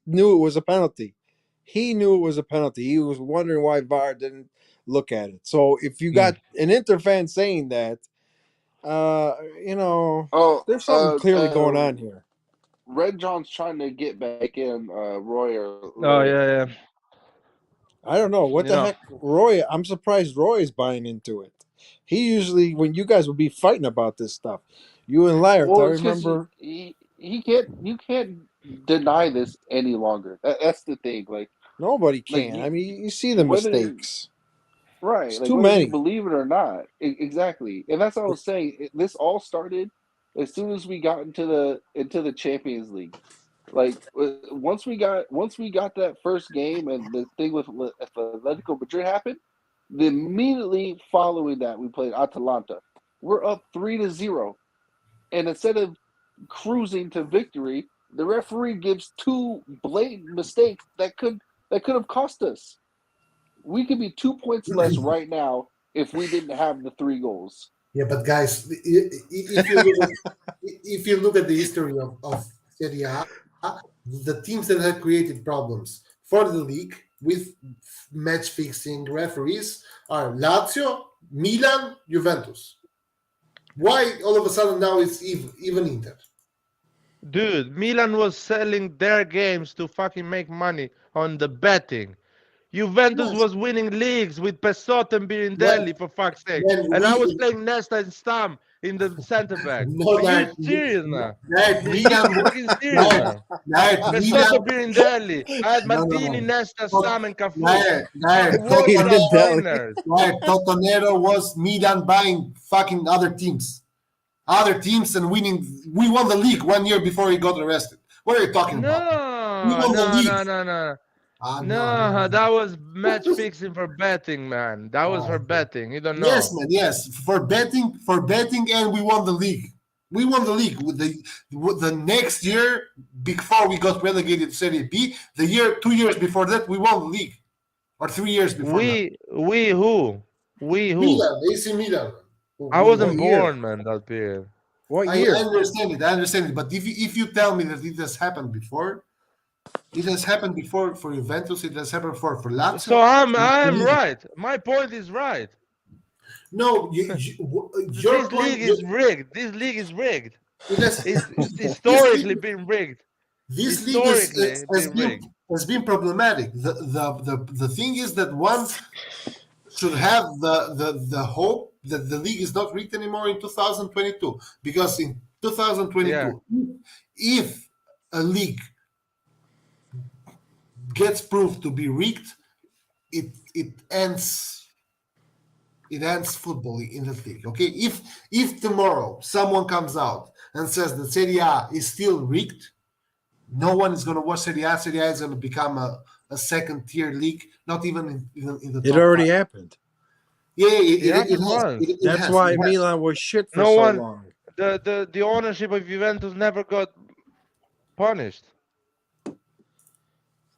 Speaker 6: knew it was a penalty. He knew it was a penalty. He was wondering why VAR didn't look at it. So if you got an Inter fan saying that, there's something clearly going on here.
Speaker 3: Red John's trying to get back in Roy or
Speaker 2: Oh yeah.
Speaker 6: I don't know what the heck, Roy. I'm surprised Roy is buying into it. He usually, when you guys would be fighting about this stuff, you and Laird, I remember.
Speaker 3: You can't deny this any longer. That's the thing. Like,
Speaker 6: Nobody can. I mean, you see the mistakes.
Speaker 3: Right.
Speaker 6: It's
Speaker 3: like
Speaker 6: too
Speaker 3: whether
Speaker 6: many.
Speaker 3: you believe it or not. Exactly. And that's what I was saying. This all started as soon as we got into the Champions League. Like once we got that first game and the thing with Atletico Madrid happened, then immediately following that we played Atalanta. We're up 3-0, and instead of cruising to victory, the referee gives two blatant mistakes that could have cost us. We could be 2 points less right now if we didn't have the 3 goals.
Speaker 4: Yeah, but guys, if you look at the history of Serie A, the teams that have created problems for the league with match fixing referees are Lazio, Milan, Juventus. Why all of a sudden now it's even Inter?
Speaker 2: Dude, Milan was selling their games to fucking make money on the betting. Juventus
Speaker 4: Yes.
Speaker 2: was winning leagues with Pesot and Birindelli, for fuck's sake.
Speaker 4: When
Speaker 2: And I
Speaker 4: we-
Speaker 2: was playing Nesta and Stam in the center back.
Speaker 4: No,
Speaker 2: Are
Speaker 4: that,
Speaker 2: you serious now?
Speaker 4: that
Speaker 2: Are you
Speaker 4: Milan,
Speaker 2: fucking serious now?
Speaker 4: that
Speaker 2: Pesotto
Speaker 4: Milan,
Speaker 2: Birindelli. I had
Speaker 4: No, no,
Speaker 2: Maldini,
Speaker 4: no.
Speaker 2: Nesta, Stam, and Cafu.
Speaker 4: that
Speaker 2: World
Speaker 6: Birindelli.
Speaker 2: class winners.
Speaker 4: Totonero was Milan buying fucking other teams and winning. We won the league 1 year before he got arrested. What are you talking about? We
Speaker 2: No,
Speaker 4: won the
Speaker 2: no,
Speaker 4: league.
Speaker 2: no, no, no.
Speaker 4: Ah,
Speaker 2: No, that was match fixing for betting, man. That was for betting. You don't know.
Speaker 4: Yes, man. Yes, for betting, and we won the league. We won the league with the next year before we got relegated to Serie B. 2 years before that, we won the league, or 3 years before that.
Speaker 2: We who?
Speaker 4: Milan, AC Milan.
Speaker 2: I wasn't
Speaker 6: What year?
Speaker 2: born, man, that period.
Speaker 6: What
Speaker 4: I
Speaker 6: year?
Speaker 4: understand it. But if you tell me that it has happened before, it has happened before for Juventus. It has happened for Lazio.
Speaker 2: So I am right. My point is right.
Speaker 4: No,
Speaker 2: This
Speaker 4: your point
Speaker 2: league is rigged. This league is rigged.
Speaker 4: it has,
Speaker 2: It's historically been rigged.
Speaker 4: this league has been problematic. The thing is that one should have the hope that the league is not rigged anymore in 2022, because in 2022,
Speaker 2: Yeah.
Speaker 4: if a league gets proved to be rigged, it ends football in the league. Okay, if tomorrow someone comes out and says that Serie A is still rigged, no one is going to watch Serie A. Serie A is going to become a second tier league, not even in the top
Speaker 6: It already
Speaker 4: 5.
Speaker 6: happened.
Speaker 4: Yeah,
Speaker 2: it was.
Speaker 6: That's why Milan was shit for
Speaker 2: No
Speaker 6: so
Speaker 2: one-
Speaker 6: long.
Speaker 2: The ownership of Juventus never got punished.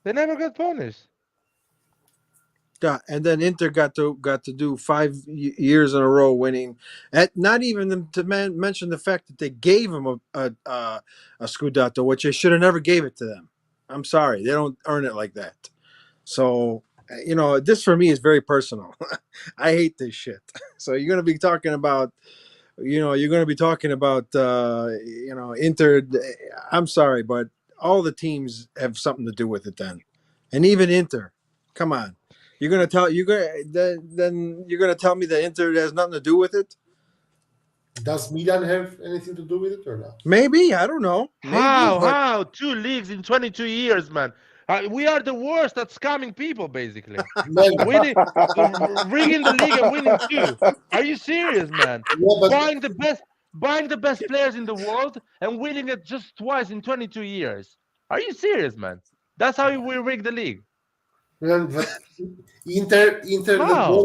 Speaker 2: They never got punished.
Speaker 6: Yeah, and then Inter got to do 5 years in a row winning. Not even to mention the fact that they gave him a Scudetto, which they should have never gave it to them. I'm sorry, they don't earn it like that. So this for me is very personal. I hate this shit. So you're gonna be talking about, Inter. I'm sorry, but all the teams have something to do with it then, and even Inter. Come on. You're gonna tell then you're gonna tell me that Inter has nothing to do with it?
Speaker 4: Does Milan have anything to do with it or not?
Speaker 6: Maybe, I don't know. Maybe, but
Speaker 2: How? 2 leagues in 22 years, man. We are the worst at scamming people, basically.
Speaker 4: Man,
Speaker 2: Rigging the league and winning 2. Are you serious, man?
Speaker 4: yeah, but
Speaker 2: Buying the best players in the world and winning it just twice in 22 years. Are you serious, man? That's how we rig the league.
Speaker 4: But Inter
Speaker 2: How?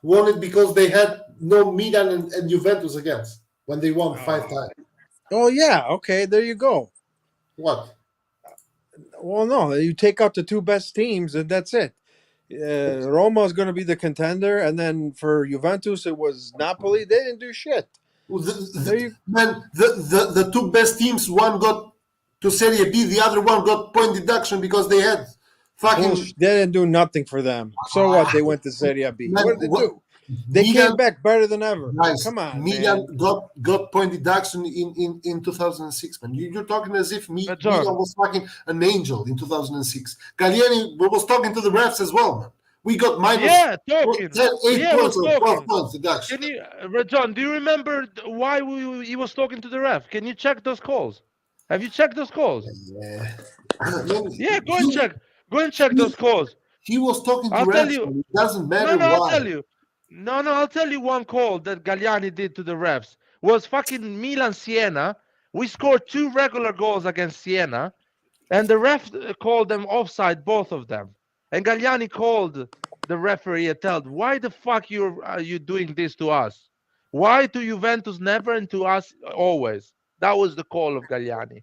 Speaker 4: won it because they had no Milan and Juventus against when they won 5 times.
Speaker 6: oh yeah, okay, there you go.
Speaker 4: What?
Speaker 6: Well, no, you take out the 2 best teams and that's it. Roma is going to be the contender, and then for Juventus it was Napoli. They didn't do shit. There you
Speaker 4: The 2 best teams, one got to Serie B, the other one got point deduction because they had fucking
Speaker 6: Bullshit. They didn't do nothing for them. So what? They went to Serie B.
Speaker 4: Man,
Speaker 6: What did they
Speaker 4: what-
Speaker 6: do? They
Speaker 4: Milan-
Speaker 6: came back better than ever.
Speaker 4: Guys,
Speaker 6: Come on,
Speaker 4: Milan
Speaker 6: man.
Speaker 4: got point deduction in 2006, man. You're talking as if
Speaker 2: But John-
Speaker 4: Milan was fucking an angel in 2006. Galliani was talking to the refs as well, man. We got minus
Speaker 2: Yeah, talking.
Speaker 4: 8
Speaker 2: Yeah,
Speaker 4: points
Speaker 2: was
Speaker 4: or 12
Speaker 2: talking.
Speaker 4: points deduction.
Speaker 2: Can you, John? Do you remember why he was talking to the ref? Can you check those calls? Have you checked those calls?
Speaker 4: Yeah.
Speaker 2: Yeah, go and check. Go and check those calls.
Speaker 4: He was talking to
Speaker 2: I'll tell
Speaker 4: refs,
Speaker 2: you-
Speaker 4: man. It doesn't matter
Speaker 2: No,
Speaker 4: why.
Speaker 2: I'll tell you. No, I'll tell you one call that Galliani did to the refs was fucking Milan Siena. We scored 2 regular goals against Siena, and the ref called them offside, both of them. And Galliani called the referee and told, "Why the fuck are you doing this to us? Why to Juventus never and to us always?" That was the call of Galliani.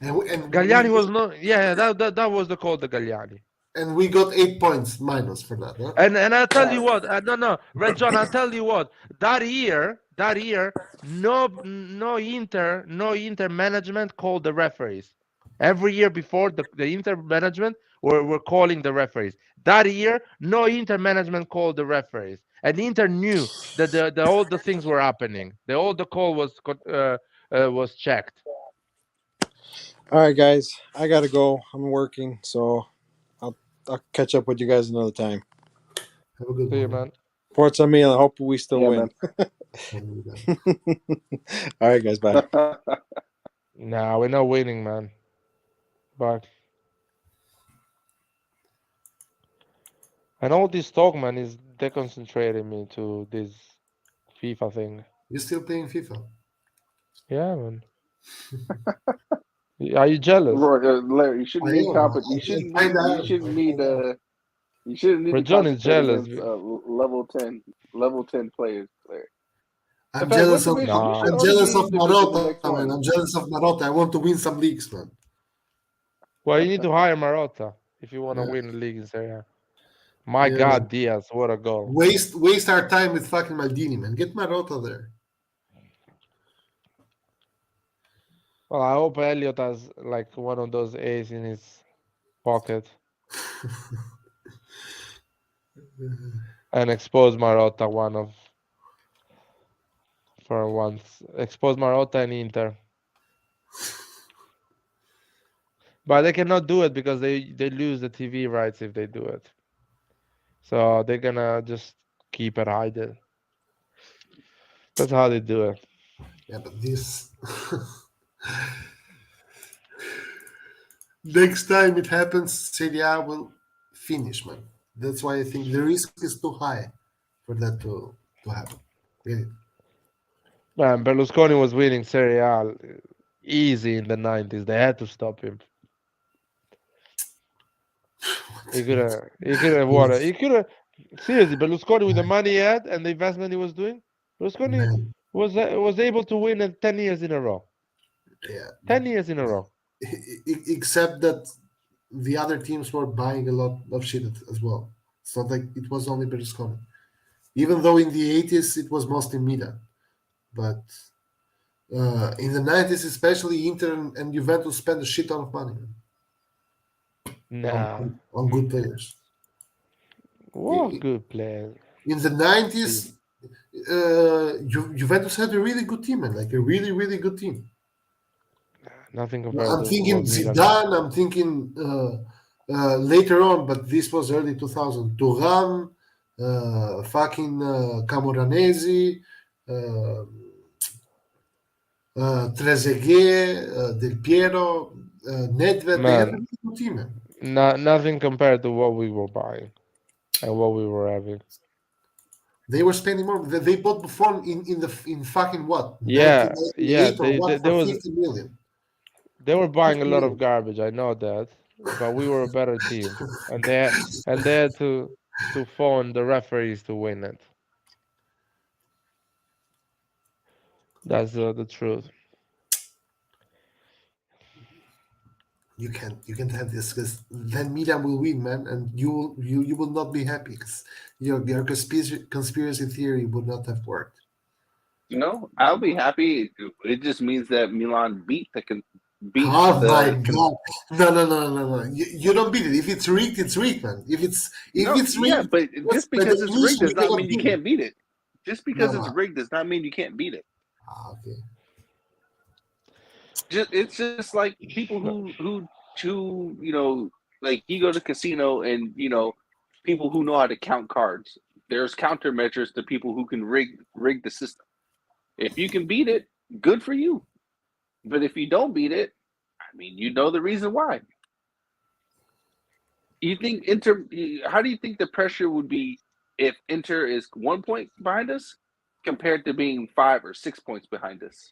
Speaker 4: And
Speaker 2: Galliani was not. Yeah, that was the call to Galliani.
Speaker 4: we got 8 points minus for that. Huh?
Speaker 2: And I'll tell you what, no, Red John, I'll tell you what. That year, no Inter management called the referees. Every year before, the Inter management were calling the referees. That year, no Inter management called the referees, and Inter knew that all the things were happening. All the call was checked.
Speaker 6: All right, guys, I gotta go. I'm working, so I'll catch up with you guys another time.
Speaker 4: Have a good
Speaker 2: See you,
Speaker 4: one.
Speaker 2: man.
Speaker 6: Forza Milan. I hope we still
Speaker 3: Yeah,
Speaker 6: win.
Speaker 4: Man.
Speaker 6: All right, guys. Bye.
Speaker 2: Nah, we're not winning, man. But and all this talk, man, is deconcentrating me to this FIFA thing.
Speaker 4: You still playing FIFA?
Speaker 2: Yeah, man. Are you jealous?
Speaker 3: Larry, you shouldn't
Speaker 4: I
Speaker 3: need
Speaker 4: am.
Speaker 3: You shouldn't
Speaker 4: I
Speaker 3: need. You
Speaker 4: am.
Speaker 3: shouldn't need. You shouldn't need
Speaker 2: But
Speaker 3: to
Speaker 2: John is
Speaker 3: concentrate
Speaker 2: jealous.
Speaker 3: against level 10 players. Larry. In
Speaker 4: I'm
Speaker 3: fact,
Speaker 4: jealous of.
Speaker 3: division? You
Speaker 2: Nah.
Speaker 3: should
Speaker 4: I'm
Speaker 3: only
Speaker 4: jealous
Speaker 3: be
Speaker 4: of
Speaker 3: in division the next
Speaker 4: Marotta, man.
Speaker 3: one.
Speaker 4: I'm jealous of Marotta. I want to win some leagues, man.
Speaker 2: Well, you need to hire Marotta if you want to
Speaker 4: Yeah.
Speaker 2: win the league in Serie A. My
Speaker 4: Yeah,
Speaker 2: God,
Speaker 4: man.
Speaker 2: Diaz, what a goal!
Speaker 4: Waste our time with fucking Maldini, man. Get Marotta there.
Speaker 2: Well, I hope Elliot has like one of those A's in his pocket and expose Marotta for once. Expose Marotta and Inter. But they cannot do it because they lose the TV rights if they do it. So they're gonna just keep it hidden. That's how they do it.
Speaker 4: Yeah, but this. Next time it happens, Serie A will finish, man. That's why I think the risk is too high for that to happen. Really.
Speaker 2: Man, Berlusconi was winning Serie A easy in the 90s. They had to stop him. He could have won it. He could have seriously Berlusconi with the money he had and the investment he was doing. Berlusconi
Speaker 4: Man,
Speaker 2: was able to win it 10 years in a row.
Speaker 4: yeah.
Speaker 2: 10 years in a row.
Speaker 4: Except that the other teams were buying a lot of shit as well. It's not like it was only Berlusconi. Even though in the 80s it was mostly Milan. But in the 90s, especially Inter and Juventus spent a shit ton of money
Speaker 2: Nah.
Speaker 4: on good players.
Speaker 2: What good player.
Speaker 4: In the 90s, Juventus had a really good team, man. Like a really, really good team.
Speaker 2: Nothing compared
Speaker 4: I'm
Speaker 2: to
Speaker 4: thinking
Speaker 2: what Milan.
Speaker 4: Zidane. I'm thinking later on, but this was early 2000. Thuram, fucking Camoranesi, Trezeguet, Del Piero, Nedved. They had a
Speaker 2: Man,
Speaker 4: really good team, man.
Speaker 2: nothing compared to what we were buying and what we were having.
Speaker 4: They were spending more. They bought Buffon in fucking what?
Speaker 2: Yeah,
Speaker 4: 1998 or what?
Speaker 2: there
Speaker 4: For
Speaker 2: was
Speaker 4: 50 million.
Speaker 2: they were buying a
Speaker 4: 50
Speaker 2: lot of
Speaker 4: million.
Speaker 2: garbage. I know that, but we were a better team, and they had to phone the referees to win it. That's the truth.
Speaker 4: You can't have this because then Milan will win, man, and you will not be happy because your conspiracy theory would not have worked.
Speaker 3: No, I'll be happy. It just means that Milan beat
Speaker 4: Oh my
Speaker 3: the.
Speaker 4: god! No! You don't beat it. If it's rigged, man. If it's
Speaker 3: Yeah,
Speaker 4: rigged,
Speaker 3: but just
Speaker 4: by
Speaker 3: because it's rigged
Speaker 4: definition,
Speaker 3: does not
Speaker 4: cannot
Speaker 3: mean you
Speaker 4: beat it.
Speaker 3: can't beat it. Just because it's
Speaker 4: No.
Speaker 3: rigged does not mean you can't beat it.
Speaker 4: Okay.
Speaker 3: It's just like people who like you go to casino and people who know how to count cards. There's countermeasures to people who can rig the system. If you can beat it, good for you. But if you don't beat it, I mean, you know the reason why. You think How do you think the pressure would be if Inter is 1 point behind us compared to being 5 or 6 points behind us.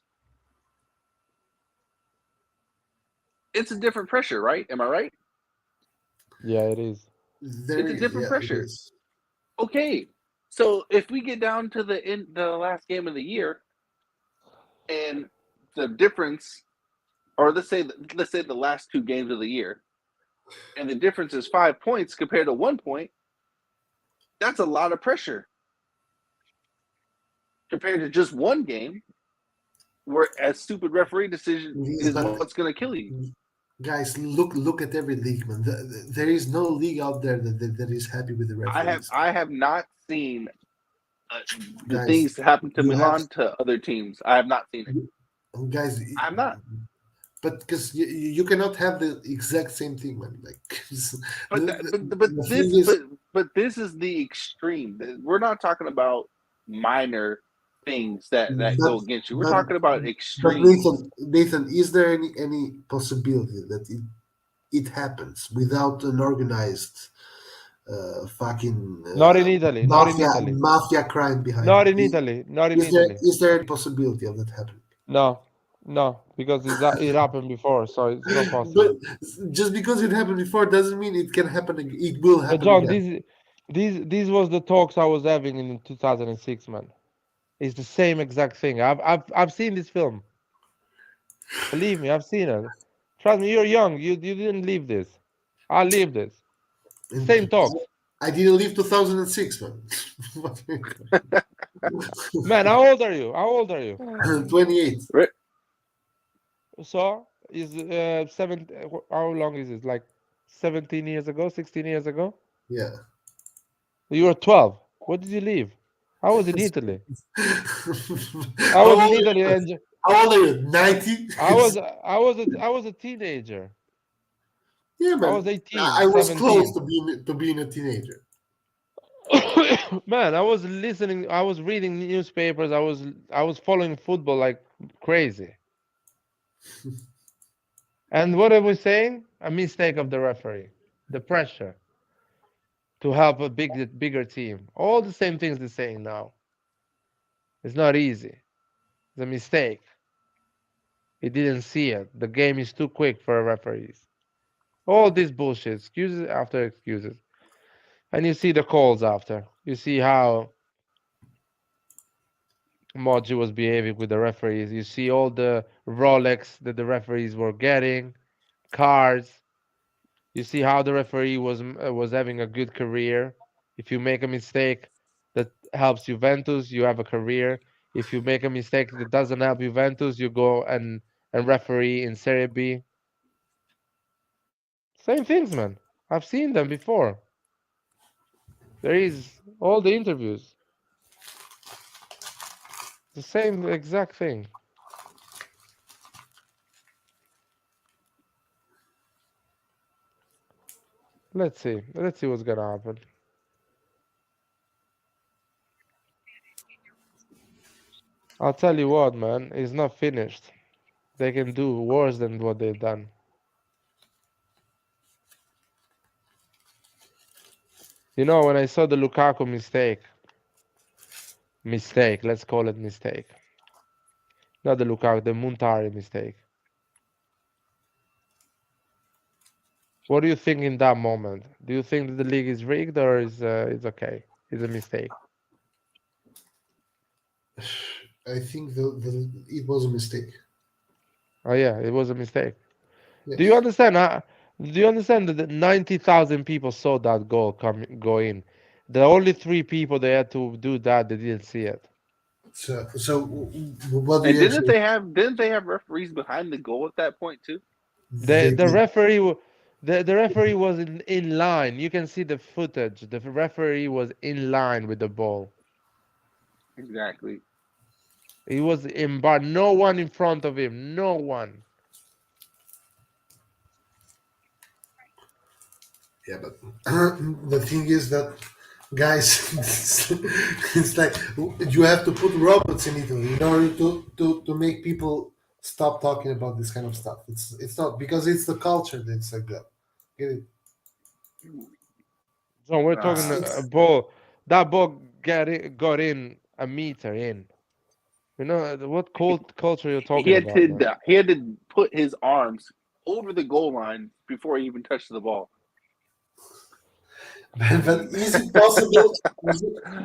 Speaker 3: It's a different pressure, right? Am I right?
Speaker 2: Yeah, it is.
Speaker 3: It's a different
Speaker 4: It
Speaker 3: pressure.
Speaker 4: is.
Speaker 3: Okay, so if we get down to the last game of the year, and the difference, or let's say the last 2 games of the year, and the difference is 5 points compared to 1 point, that's a lot of pressure compared to just one game, where a stupid referee decision
Speaker 4: Yes,
Speaker 3: is
Speaker 4: but
Speaker 3: what's going to kill you.
Speaker 4: guys, look at every league, man. There is no league out there that is happy with the referees.
Speaker 3: I have not seen the
Speaker 4: Guys,
Speaker 3: things that happen to
Speaker 4: you have
Speaker 3: Milan to other teams. I have not seen it.
Speaker 4: guys.
Speaker 3: I'm not.
Speaker 4: But because you cannot have the exact same thing, man. Like,
Speaker 3: But this is the extreme. We're not talking about minor things that go against you. We're talking about
Speaker 4: But
Speaker 3: extreme.
Speaker 4: Nathan, is there any possibility that it happens without an organized fucking
Speaker 2: Not in Italy. Not in Italy.
Speaker 4: mafia crime behind
Speaker 2: Not
Speaker 4: it?
Speaker 2: in Italy. Not in Italy.
Speaker 4: Is there any possibility of that happening?
Speaker 2: No, because it happened before, so it's not
Speaker 4: But
Speaker 2: possible.
Speaker 4: just because it happened before doesn't mean it can happen. It will happen
Speaker 2: John,
Speaker 4: again.
Speaker 2: these was the talks I was having in 2006, man. It's the same exact thing. I've seen this film. Believe me, I've seen it. Trust me, you're young. You didn't live this. I lived this.
Speaker 4: And
Speaker 2: Same talks.
Speaker 4: I didn't leave 2006, man.
Speaker 2: Man, how old are you? How old are you?
Speaker 4: 28.
Speaker 2: So is 7? How long is it? Like 17 years ago, 16 years ago?
Speaker 4: Yeah.
Speaker 2: You were 12. What did you leave? I was in Italy. I
Speaker 4: How
Speaker 2: was
Speaker 4: old
Speaker 2: in Italy
Speaker 4: are you?
Speaker 2: and
Speaker 4: How old are you? 90?
Speaker 2: I was a teenager.
Speaker 4: Yeah,
Speaker 2: I
Speaker 4: man.
Speaker 2: was 18,
Speaker 4: I was
Speaker 2: 17.
Speaker 4: close to being a teenager.
Speaker 2: Man, I was listening. I was reading newspapers. I was following football like crazy. And what are we saying? A mistake of the referee, the pressure to help a bigger team. All the same things they're saying now. It's not easy. It's a mistake. He didn't see it. The game is too quick for referees. All this bullshit, excuses after excuses. And you see the calls after. You see how Moji was behaving with the referees. You see all the Rolex that the referees were getting, cars. You see how the referee was having a good career. If you make a mistake that helps Juventus, you have a career. If you make a mistake that doesn't help Juventus, you go and referee in Serie B. Same things, man. I've seen them before. There is all the interviews. The same exact thing. Let's see. Let's see what's gonna happen. I'll tell you what, man. It's not finished. They can do worse than what they've done. You know, when I saw the Lukaku mistake, let's call it mistake. Not the Lukaku, the Muntari mistake. What do you think in that moment? Do you think that the league is rigged or is it's okay? It's a mistake.
Speaker 4: I think it was a mistake.
Speaker 2: Oh yeah, it was a mistake.
Speaker 4: Yes.
Speaker 2: Do you understand? Do you understand that 90,000 people saw that goal go in? The only 3 people they had to do that, they didn't see it.
Speaker 4: So what do
Speaker 3: And
Speaker 4: you actually?
Speaker 3: didn't they have referees behind the goal at that point too?
Speaker 2: The
Speaker 4: did.
Speaker 2: referee the referee was in line. You can see the footage. The referee was in line with the ball.
Speaker 3: Exactly.
Speaker 2: He was in bar. No one in front of him. No one.
Speaker 4: Yeah, but the thing is that, guys, it's like you have to put robots in Italy in order to make people stop talking about this kind of stuff. It's not because it's the culture that's like that. Get it?
Speaker 2: So we're talking a ball. That ball got in a meter in. You know what culture you're talking about, man?
Speaker 3: He had to put his arms over the goal line before he even touched the ball.
Speaker 4: But is it possible?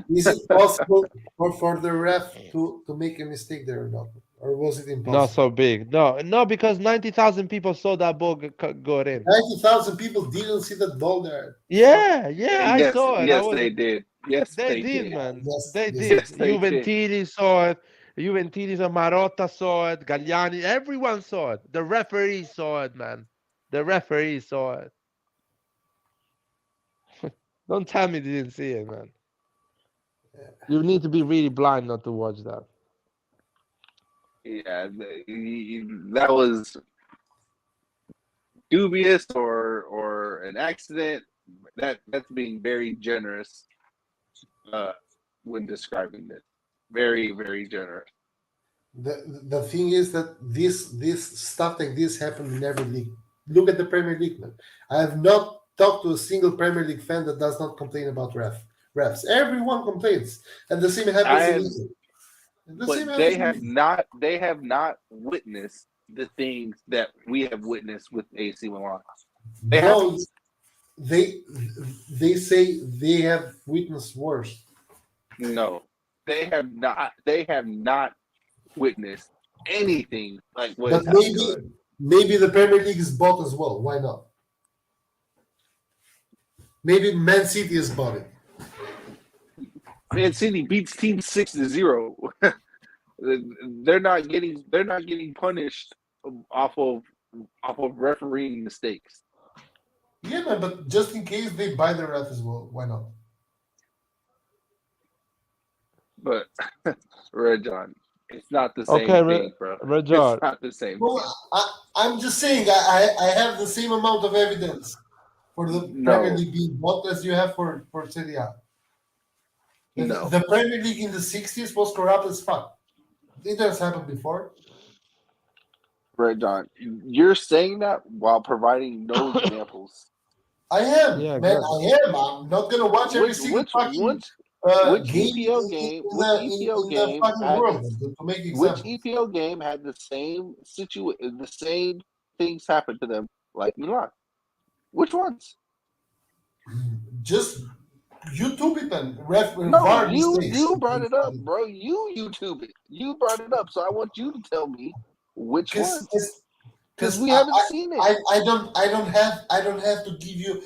Speaker 4: Is it possible for the ref to make a mistake there or not? Or was it impossible?
Speaker 2: Not so big. No, because 90,000 people saw that ball got in.
Speaker 4: 90,000 people didn't see that ball there.
Speaker 2: Yeah, I
Speaker 3: Yes,
Speaker 2: saw it.
Speaker 3: yes, they did. Yes,
Speaker 2: They
Speaker 3: they
Speaker 2: did,
Speaker 3: did.
Speaker 2: man.
Speaker 4: Yes,
Speaker 2: They
Speaker 4: yes.
Speaker 2: did.
Speaker 3: Yes, they did.
Speaker 2: Juventini saw it. Juventini saw Marotta saw it. Galliani, everyone saw it. The referee saw it, man. The referee saw it. Don't tell me they didn't see it, man. You need to be really blind not to watch that.
Speaker 3: Yeah, that was dubious or an accident. That's being very generous when describing this. Very, very generous.
Speaker 4: The thing is that this stuff like this happened in every league. Look at the Premier League, man. I have not talked to a single Premier League fan that does not complain about refs. Everyone complains, and the same happens in Italy.
Speaker 3: But they have not witnessed the things that we have witnessed with AC Milan.
Speaker 4: No, they say they have witnessed worse.
Speaker 3: No, they have not. They have not witnessed anything like what
Speaker 4: But
Speaker 3: has happened to us.
Speaker 4: maybe the Premier League is bought as well. Why not? Maybe Man City is bought it.
Speaker 3: Man City beats Team 6-0. They're not getting punished off of refereeing mistakes.
Speaker 4: Yeah, man, but just in case they buy the ref as well, why not?
Speaker 3: But Red John, it's not the same
Speaker 2: Okay,
Speaker 3: thing, bro.
Speaker 2: Rajar.
Speaker 3: It's not the same
Speaker 4: Well,
Speaker 3: thing.
Speaker 4: I'm just saying I have the same amount of evidence for the Premier League being bought as you have for Serie A.
Speaker 3: No.
Speaker 4: The Premier League in the 60s was corrupt as fuck. It has happened before.
Speaker 3: Red John, you're saying that while providing no examples.
Speaker 4: I am,
Speaker 2: Yeah,
Speaker 4: man.
Speaker 2: exactly.
Speaker 4: I am. I'm not gonna watch every single fucking
Speaker 3: which
Speaker 4: game
Speaker 3: EPL
Speaker 4: in
Speaker 3: game?
Speaker 4: the,
Speaker 3: Which EPL
Speaker 4: in the
Speaker 3: game
Speaker 4: fucking
Speaker 3: had
Speaker 4: world
Speaker 3: this,
Speaker 4: to make
Speaker 3: which
Speaker 4: examples.
Speaker 3: EPL game had the same things happen to them like Milan? Which ones?
Speaker 4: Just YouTube it and
Speaker 3: No, you brought it up, bro. You YouTube it. You brought it up, so I want you to tell me which ones. Because we haven't seen it.
Speaker 4: I don't have to give you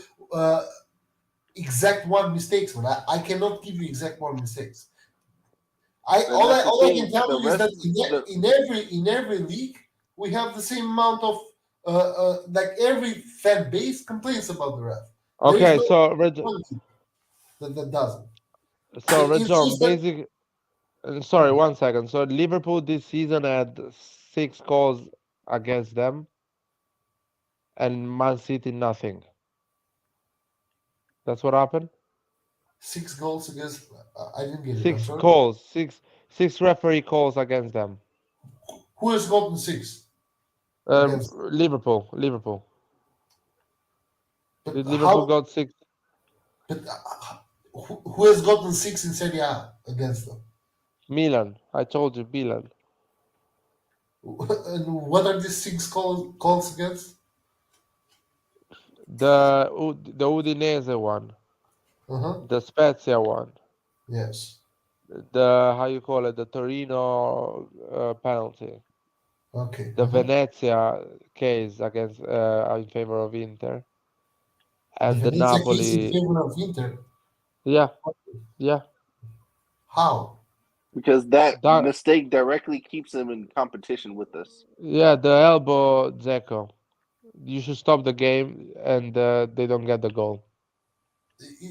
Speaker 4: exact one mistakes, man. I cannot give you exact one mistakes. All I can tell you is that in every league we have the same amount of like every fan base complains about the ref.
Speaker 2: Okay, so Red,
Speaker 4: that doesn't.
Speaker 2: so Red
Speaker 4: It's
Speaker 2: John,
Speaker 4: just that-
Speaker 2: basic. Sorry, 1 second. So Liverpool this season had 6 goals against them, and Man City nothing. That's what happened.
Speaker 4: 6 goals against. I didn't get it. I'm
Speaker 2: 6
Speaker 4: sorry.
Speaker 2: calls, six referee calls against them.
Speaker 4: Who has gotten 6?
Speaker 2: Liverpool.
Speaker 4: But
Speaker 2: Liverpool got 6.
Speaker 4: But who has gotten 6 in Serie A against them?
Speaker 2: Milan. I told you, Milan.
Speaker 4: And what are these 6 calls against?
Speaker 2: The Udinese one. The Spezia one.
Speaker 4: Yes.
Speaker 2: The how you call it? The Torino penalty.
Speaker 4: Okay.
Speaker 2: The Venezia case against in favor of Inter. And the
Speaker 4: Venezia
Speaker 2: Napoli
Speaker 4: case in favor of Inter.
Speaker 2: Yeah.
Speaker 4: How?
Speaker 3: Because that mistake directly keeps them in competition with us.
Speaker 2: Yeah, the elbow Dzeko. You should stop the game, and they don't get the goal.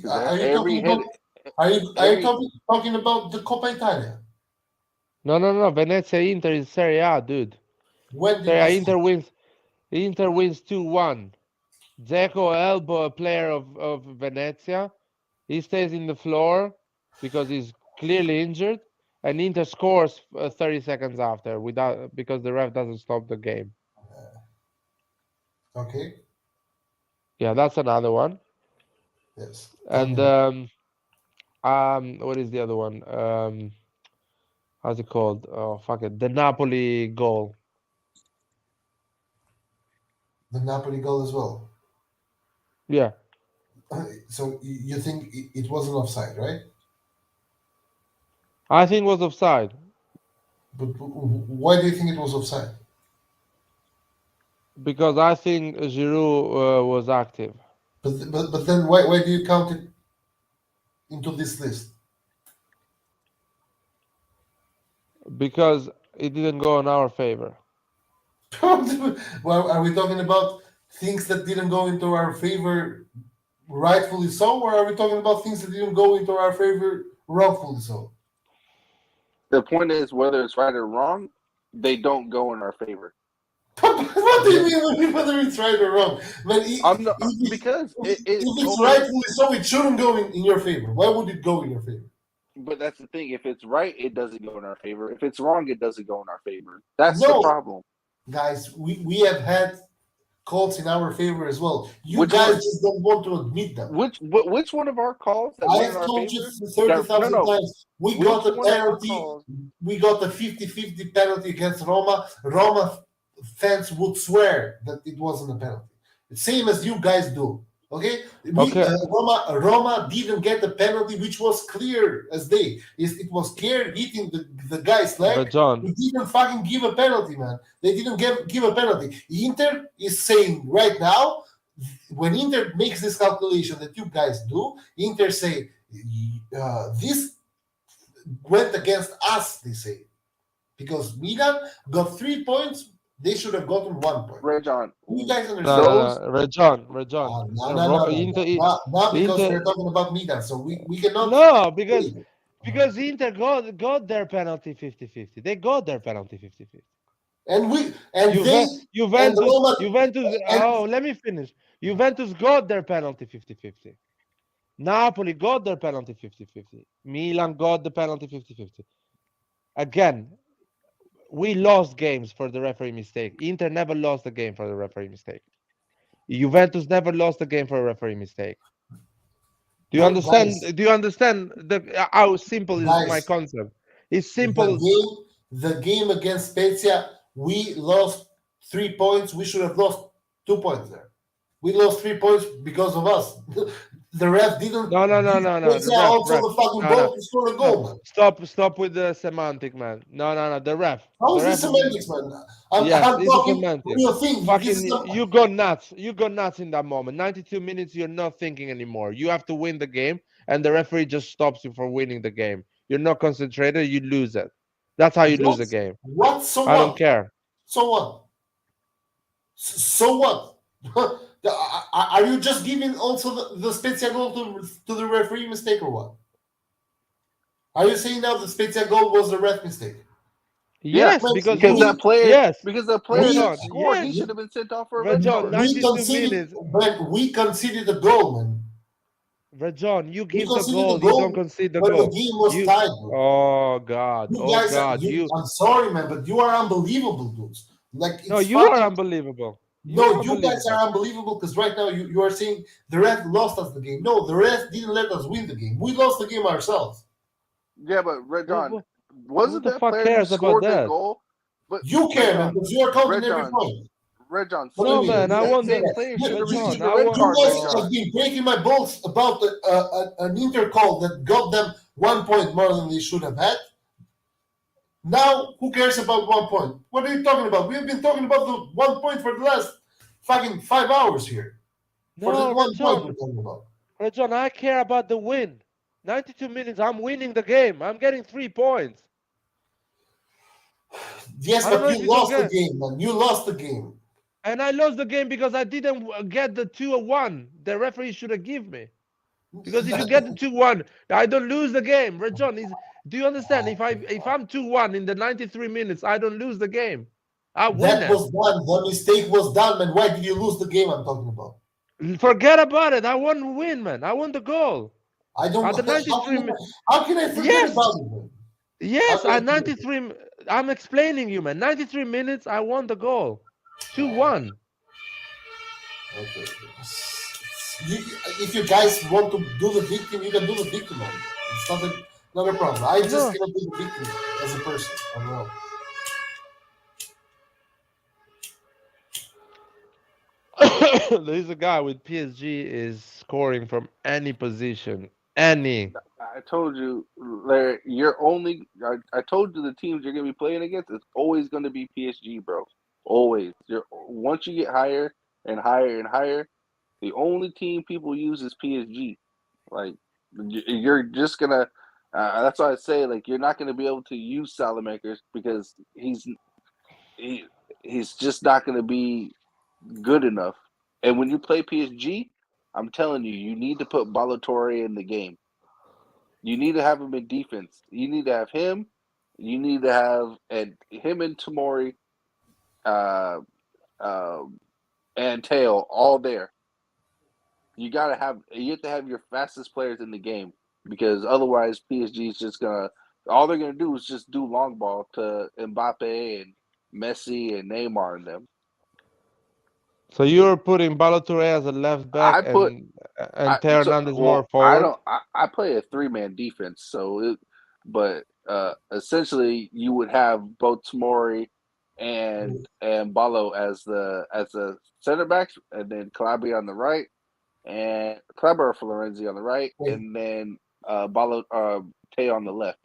Speaker 4: Are you talking about the Coppa Italia?
Speaker 2: No. Venezia Inter is Serie A, dude.
Speaker 4: When did
Speaker 2: Serie A Inter wins 2-1. Dzeko elbow a player of Venezia. He stays in the floor because he's clearly injured, and Inter scores 30 seconds after because the ref doesn't stop the game.
Speaker 4: Okay.
Speaker 2: Yeah, that's another one.
Speaker 4: Yes.
Speaker 2: And What is the other one? How's it called? Oh, fuck it. The Napoli goal.
Speaker 4: The Napoli goal as well.
Speaker 2: Yeah.
Speaker 4: So you think it wasn't offside, right?
Speaker 2: I think it was offside
Speaker 4: But why do you think it was offside?
Speaker 2: because I think Giroud was active.
Speaker 4: But then why do you count it into this list?
Speaker 2: Because it didn't go in our favor.
Speaker 4: Well, are we talking about things that didn't go into our favor rightfully so, or are we talking about things that didn't go into our favor wrongfully so?
Speaker 3: The point is, whether it's right or wrong, they don't go in our favor.
Speaker 4: What do you mean whether it's right or wrong? Man,
Speaker 3: I'm not because
Speaker 4: if it's rightfully so, it shouldn't go in your favor. Why would it go in your favor?
Speaker 3: But that's the thing. If it's right, it doesn't go in our favor. If it's wrong, it doesn't go in our favor. That's
Speaker 4: No.
Speaker 3: the problem.
Speaker 4: Guys, we have had calls in our favor as well. You
Speaker 3: Which
Speaker 4: guys
Speaker 3: one?
Speaker 4: just don't want to admit them.
Speaker 3: Which one of our calls that went
Speaker 4: I've
Speaker 3: in our
Speaker 4: told
Speaker 3: favor?
Speaker 4: you 30,000
Speaker 3: No.
Speaker 4: times. We
Speaker 3: Which
Speaker 4: got a
Speaker 3: one of our
Speaker 4: penalty.
Speaker 3: calls?
Speaker 4: We got a 50-50 penalty against Roma. Roma fans would swear that it wasn't a penalty. The same as you guys do. Okay?
Speaker 2: Okay.
Speaker 4: Roma didn't get a penalty, which was clear as day. It was clear hitting the guy's leg.
Speaker 2: But John,
Speaker 4: They didn't fucking give a penalty, man. They didn't give a penalty. Inter is saying right now, when Inter makes this calculation that you guys do, Inter say this went against us, they say. Because Milan got 3 points, they should have gotten 1 point.
Speaker 3: Red John.
Speaker 4: You guys understand?
Speaker 2: Red John.
Speaker 4: No. Not because
Speaker 2: Inter-
Speaker 4: we're talking about Milan, so we cannot.
Speaker 2: No, because Inter got their penalty 50-50. They got their penalty 50-50. Juventus. Let me finish. Juventus got their penalty 50-50. Napoli got their penalty 50-50. Milan got the penalty 50-50. Again, we lost games for the referee mistake. Inter never lost a game for the referee mistake. Juventus never lost a game for a referee mistake. Do you understand?
Speaker 4: Guys,
Speaker 2: do you understand how simple is
Speaker 4: guys,
Speaker 2: my concept? It's simple.
Speaker 4: The game against Spezia, we lost 3 points. We should have lost 2 points there. We lost 3 points because of us. The ref didn't.
Speaker 2: No.
Speaker 4: Spezia also the fucking goal to score a goal, man.
Speaker 2: Stop with the semantic, man. No. The ref.
Speaker 4: How's
Speaker 2: the
Speaker 4: this semantics, man? I'm
Speaker 2: it's
Speaker 4: talking
Speaker 2: semantic.
Speaker 4: real thing.
Speaker 2: You go nuts. You go nuts in that moment. 92 minutes, you're not thinking anymore. You have to win the game, and the referee just stops you from winning the game. You're not concentrated. You lose it. That's how you lose a game.
Speaker 4: What? So
Speaker 2: I
Speaker 4: what?
Speaker 2: don't care.
Speaker 4: So what? So what? Are you just giving also the Spezia goal to the referee mistake or what? Are you saying now the Spezia goal was a ref mistake?
Speaker 2: Yes, because
Speaker 3: that player.
Speaker 2: Yes,
Speaker 3: because the player
Speaker 2: John,
Speaker 3: scored.
Speaker 2: yes.
Speaker 3: He should have been sent off for a
Speaker 2: Red
Speaker 3: red
Speaker 2: John,
Speaker 3: card.
Speaker 2: 92 minutes.
Speaker 4: We conceded the goal, man.
Speaker 2: Red John, you give the
Speaker 4: conceded
Speaker 2: goal.
Speaker 4: the goal
Speaker 2: You don't concede the
Speaker 4: when
Speaker 2: goal.
Speaker 4: the game was tied.
Speaker 2: Oh God!
Speaker 4: I'm sorry, man, but you are unbelievable, dudes. Like
Speaker 2: no, you are unbelievable.
Speaker 4: You guys are unbelievable because right now you are saying the ref lost us the game. No, the ref didn't let us win the game. We lost the game ourselves.
Speaker 3: Yeah, but Red John, wasn't
Speaker 2: who the
Speaker 3: that
Speaker 2: fuck
Speaker 3: player
Speaker 2: cares
Speaker 3: who scored
Speaker 2: about
Speaker 3: the
Speaker 2: that?
Speaker 3: goal? But
Speaker 4: you care, man, because you are counting
Speaker 3: Red
Speaker 4: every
Speaker 3: John,
Speaker 4: point.
Speaker 3: Red John,
Speaker 2: No, man, I want
Speaker 3: same
Speaker 2: the
Speaker 3: player
Speaker 2: Red
Speaker 3: should have
Speaker 2: John,
Speaker 3: received
Speaker 2: I
Speaker 3: the red
Speaker 2: want-
Speaker 3: card.
Speaker 4: You
Speaker 3: Red
Speaker 4: guys
Speaker 3: John.
Speaker 4: have been breaking my balls about an Inter call that got them 1 point more than they should have had. Now, who cares about 1 point? What are you talking about? We have been talking about the 1 point for the last fucking 5 hours here. For
Speaker 2: No,
Speaker 4: the 1
Speaker 2: Red
Speaker 4: point
Speaker 2: John,
Speaker 4: we're talking about.
Speaker 2: Red John, I care about the win. 92 minutes, I'm winning the game. I'm getting 3 points.
Speaker 4: Yes,
Speaker 2: I don't know
Speaker 4: but
Speaker 2: if
Speaker 4: you
Speaker 2: you
Speaker 4: lost
Speaker 2: don't
Speaker 4: the game, man. You lost the game.
Speaker 2: And I lost the game because I didn't get the 2-1. The referee should have given me. Because if you get the 2-1, I don't lose the game. Red John, do you understand? If I'm 2-1 in the 93 minutes, I don't lose the game. I win
Speaker 4: That was done. The mistake was done, man. Why did you lose the game I'm talking about?
Speaker 2: Forget about it. I want to win, man. I want the goal.
Speaker 4: I don't
Speaker 2: At the 93
Speaker 4: how can I forget
Speaker 2: Yes.
Speaker 4: about it, man?
Speaker 2: Yes, at 93. I'm explaining you, man. 93 minutes, I won the goal. 2-1.
Speaker 4: Okay. If you guys want to do the victim, you can do the victim, man. It's not a problem. I just
Speaker 2: No.
Speaker 4: cannot be the victim as a person. I don't know.
Speaker 2: There's a guy with PSG is scoring from any position, any.
Speaker 3: I told you, Larry, you're only. I told you the teams you're gonna be playing against is always gonna be PSG, bro. Always. You're once you get higher and higher and higher, the only team people use is PSG. Like you're just gonna. That's why I say like you're not gonna be able to use Salamakers because he, he's just not gonna be good enough. And when you play PSG, I'm telling you, you need to put Ballatore in the game. You need to have him in defense. You need to have him. You need to have him and Tamori, uh, uh, and Tail all there. You have to have your fastest players in the game because otherwise PSG is just gonna all they're gonna do is just do long ball to Mbappe and Messi and Neymar and them.
Speaker 2: So you're putting Balotore as a left back
Speaker 3: I put
Speaker 2: and Teo Hernandez more
Speaker 3: I
Speaker 2: forward.
Speaker 3: don't. I play a 3-man defense, but essentially you would have both Tomori and Balo as the center backs, and then Calabria on the right, and Kleber or Florenzi on the right,
Speaker 4: Wait,
Speaker 3: and then Balo Tay on the left.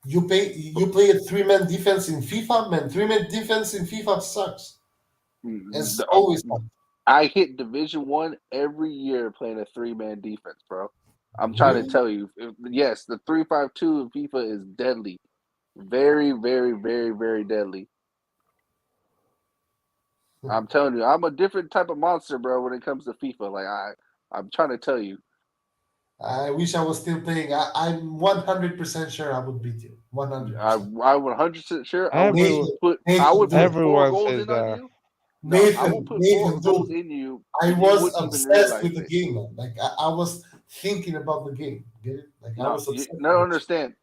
Speaker 4: you play a 3-man defense in FIFA, man. 3-man defense in FIFA sucks. It's always sucks.
Speaker 3: I hit Division 1 every year playing a 3-man defense, bro. I'm trying to
Speaker 4: Really?
Speaker 3: tell you, yes, the 3-5-2 in FIFA is deadly. Very, very, very, very deadly. I'm telling you, I'm a different type of monster, bro, when it comes to FIFA. Like I'm trying to tell you.
Speaker 4: I wish I was still playing. I'm 100% sure I would beat you. 100%.
Speaker 3: I 100% sure
Speaker 2: Every
Speaker 3: I would put 4
Speaker 2: everyone
Speaker 3: goals
Speaker 2: says
Speaker 3: in on
Speaker 2: that.
Speaker 3: you. No, I will put
Speaker 4: Nathan,
Speaker 3: 4 goals
Speaker 4: dude,
Speaker 3: in you,
Speaker 4: I
Speaker 3: and you
Speaker 4: was
Speaker 3: wouldn't even
Speaker 4: obsessed
Speaker 3: realize
Speaker 4: with the
Speaker 3: it.
Speaker 4: game, man. Like I was thinking about the game. Get it? Like I
Speaker 3: No,
Speaker 4: was
Speaker 3: you
Speaker 4: obsessed
Speaker 3: don't
Speaker 4: with it.
Speaker 3: understand.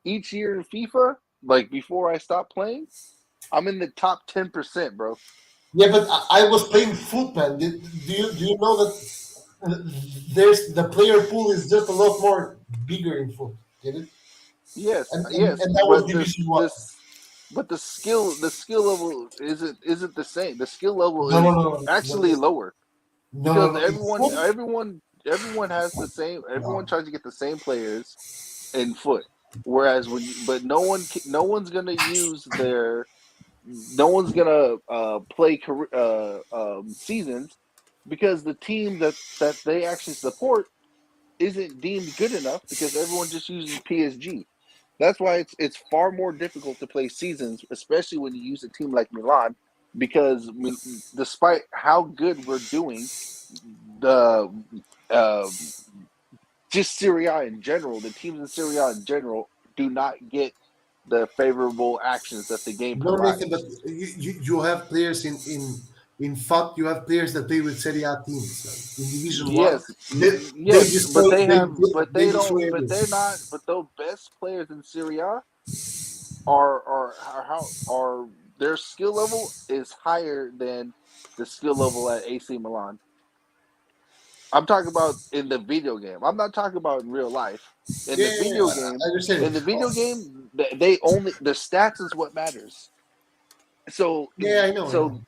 Speaker 3: Each year in FIFA, like before I stopped playing, I'm in the top 10%, bro.
Speaker 4: Yeah, but I was playing foot, man. Do you know that there's the player pool is just a lot more bigger in foot? Get it?
Speaker 3: Yes,
Speaker 4: And
Speaker 3: yes,
Speaker 4: that was
Speaker 3: but
Speaker 4: Division One.
Speaker 3: the skill level isn't the same. The skill level
Speaker 4: No, no,
Speaker 3: is
Speaker 4: no, no, no,
Speaker 3: actually lower
Speaker 4: no, no,
Speaker 3: because
Speaker 4: no. In foot,
Speaker 3: everyone has the same. Everyone
Speaker 4: no.
Speaker 3: tries to get the same players in foot. Whereas but no one's gonna use their no one's gonna play seasons because the team that they actually support isn't deemed good enough because everyone just uses PSG. That's why it's far more difficult to play seasons, especially when you use a team like Milan, because despite how good we're doing, the uh, just Serie A in general, the teams in Serie A in general do not get the favorable actions that the game
Speaker 4: No, Nathan, but
Speaker 3: provides.
Speaker 4: you have players in FUT. You have players that play with Serie A teams like, in Division One.
Speaker 3: Yes,
Speaker 4: They
Speaker 3: yes, but
Speaker 4: destroy they
Speaker 3: they
Speaker 4: destroy
Speaker 3: don't, but they're
Speaker 4: everything.
Speaker 3: not. But those best players in Serie A are how are their skill level is higher than the skill level at AC Milan. I'm talking about in the video game. I'm not talking about in real life. In
Speaker 4: Yeah,
Speaker 3: the
Speaker 4: yeah, yeah,
Speaker 3: video
Speaker 4: I
Speaker 3: game,
Speaker 4: understand
Speaker 3: in the
Speaker 4: it.
Speaker 3: video game, they only the stats is what matters. So
Speaker 4: Yeah, I know, I know.
Speaker 3: so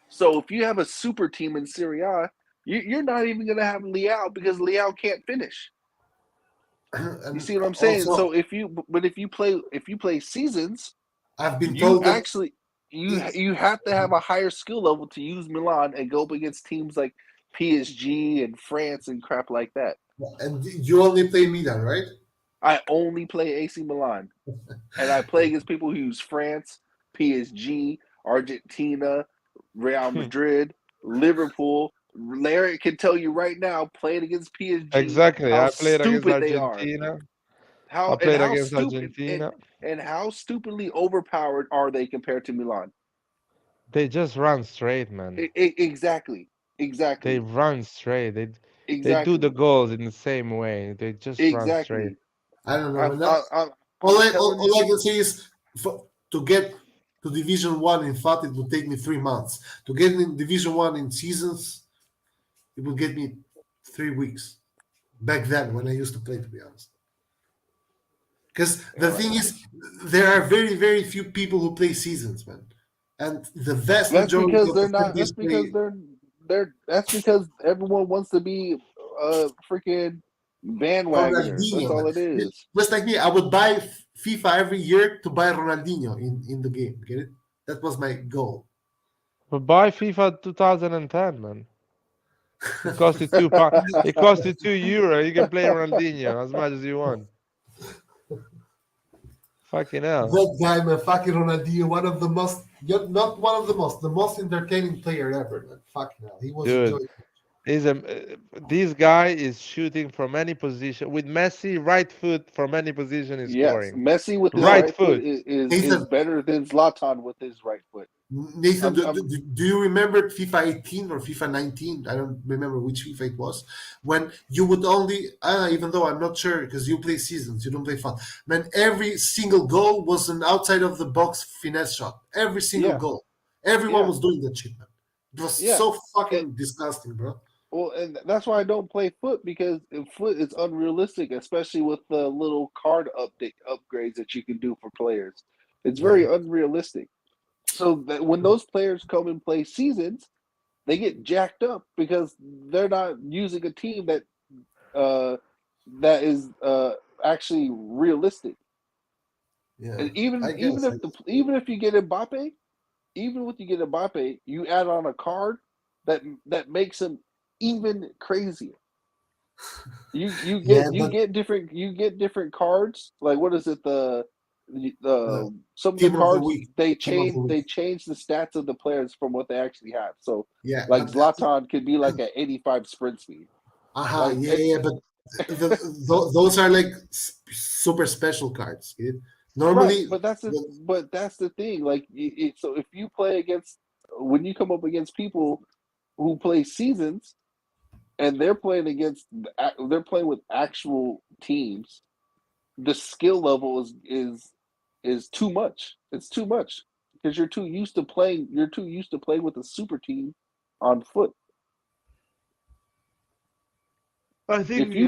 Speaker 3: so if you have a super team in Serie A, you're not even gonna have Leao because Leao can't finish. You
Speaker 4: And
Speaker 3: see what I'm saying?
Speaker 4: also,
Speaker 3: So if you play seasons,
Speaker 4: I've been
Speaker 3: you
Speaker 4: told that
Speaker 3: actually
Speaker 4: it's
Speaker 3: you have to have a higher skill level to use Milan and go up against teams like PSG and France and crap like that.
Speaker 4: and you only play Milan, right?
Speaker 3: I only play AC Milan, and I play against people who use France, PSG, Argentina, Real Madrid, Liverpool. Larry can tell you right now, playing against PSG,
Speaker 2: Exactly.
Speaker 3: how
Speaker 2: I played against
Speaker 3: stupid they are.
Speaker 2: Argentina.
Speaker 3: How
Speaker 2: I
Speaker 3: and
Speaker 2: played
Speaker 3: how
Speaker 2: against
Speaker 3: stupid
Speaker 2: Argentina.
Speaker 3: and how stupidly overpowered are they compared to Milan?
Speaker 2: They just run straight, man.
Speaker 3: Exactly,
Speaker 2: They
Speaker 3: exactly,
Speaker 2: run straight. They do the
Speaker 3: exactly,
Speaker 2: goals in the same way. They just run straight.
Speaker 3: exactly.
Speaker 4: I don't know.
Speaker 3: I'm
Speaker 4: And
Speaker 3: I, I'm I'm telling
Speaker 4: all I
Speaker 3: you,
Speaker 4: can say is to get to Division One in FUT, it would take me 3 months. To get in Division One in seasons, it would get me 3 weeks. back then when I used to play, to be honest. Because the
Speaker 3: Yeah,
Speaker 4: thing is, there are very, very few people who play seasons, man. And the vast
Speaker 3: that's
Speaker 4: majority
Speaker 3: because
Speaker 4: of the
Speaker 3: they're not.
Speaker 4: countries
Speaker 3: That's because
Speaker 4: play.
Speaker 3: they're. That's because everyone wants to be a freaking bandwagoner. That's
Speaker 4: Ronaldinho, man.
Speaker 3: all it is.
Speaker 4: Just like me, I would buy FIFA every year to buy Ronaldinho in the game. Get it? That was my goal.
Speaker 2: But buy FIFA 2010, man. It costs you It costs you €2. You can play Ronaldinho as much as you want. Fucking hell.
Speaker 4: That guy, man, fucking Ronaldinho, one of the most, not one of the most entertaining player ever, man. Fucking hell, he was a
Speaker 2: Dude,
Speaker 4: joy.
Speaker 2: this guy is shooting from any position. With Messi, right foot from any position is
Speaker 3: Yes,
Speaker 2: scoring.
Speaker 3: Messi with his
Speaker 2: Right
Speaker 3: right foot
Speaker 2: foot.
Speaker 3: is
Speaker 4: Nathan,
Speaker 3: better than Zlatan with his right foot.
Speaker 4: Nathan,
Speaker 3: I'm, I'm
Speaker 4: do you remember FIFA 18 or FIFA 19? I don't remember which FIFA it was. When you would only, even though I'm not sure because you play seasons, you don't play fun. Man, every single goal was an outside of the box finesse shot. Every single
Speaker 3: yeah,
Speaker 4: goal. Everyone
Speaker 3: yeah,
Speaker 4: was doing that shit, man. It was
Speaker 3: yeah.
Speaker 4: so
Speaker 3: It,
Speaker 4: fucking disgusting, bro.
Speaker 3: well, and that's why I don't play foot because foot is unrealistic, especially with the little card update upgrades that you can do for players. It's very
Speaker 4: Yeah.
Speaker 3: unrealistic. So that when those players come and play seasons, they get jacked up because they're not using a team uh, that is actually realistic.
Speaker 4: Yeah.
Speaker 3: And even
Speaker 4: I
Speaker 3: even
Speaker 4: guess.
Speaker 3: if the even if you get Mbappe, even if you get Mbappe, you add on a card that makes him even crazier.
Speaker 4: Yeah,
Speaker 3: You
Speaker 4: but
Speaker 3: get different cards. Like what is it
Speaker 4: uh,
Speaker 3: the some of the
Speaker 4: team of the
Speaker 3: cards
Speaker 4: week. Team of the week.
Speaker 3: they change the stats of the players from what they actually have. So
Speaker 4: Yeah,
Speaker 3: like
Speaker 4: but
Speaker 3: Zlatan could be like at 85 sprint speed. Like
Speaker 4: yeah,
Speaker 3: it's
Speaker 4: yeah, but those are like super special cards.
Speaker 3: right,
Speaker 4: Normally,
Speaker 3: but that's the thing. Like so if you play against when you come up against people who play seasons and they're playing they're playing with actual teams, the skill level is too much. It's too much because you're too used to playing with a super team on foot.
Speaker 2: I
Speaker 3: If
Speaker 2: think,
Speaker 3: you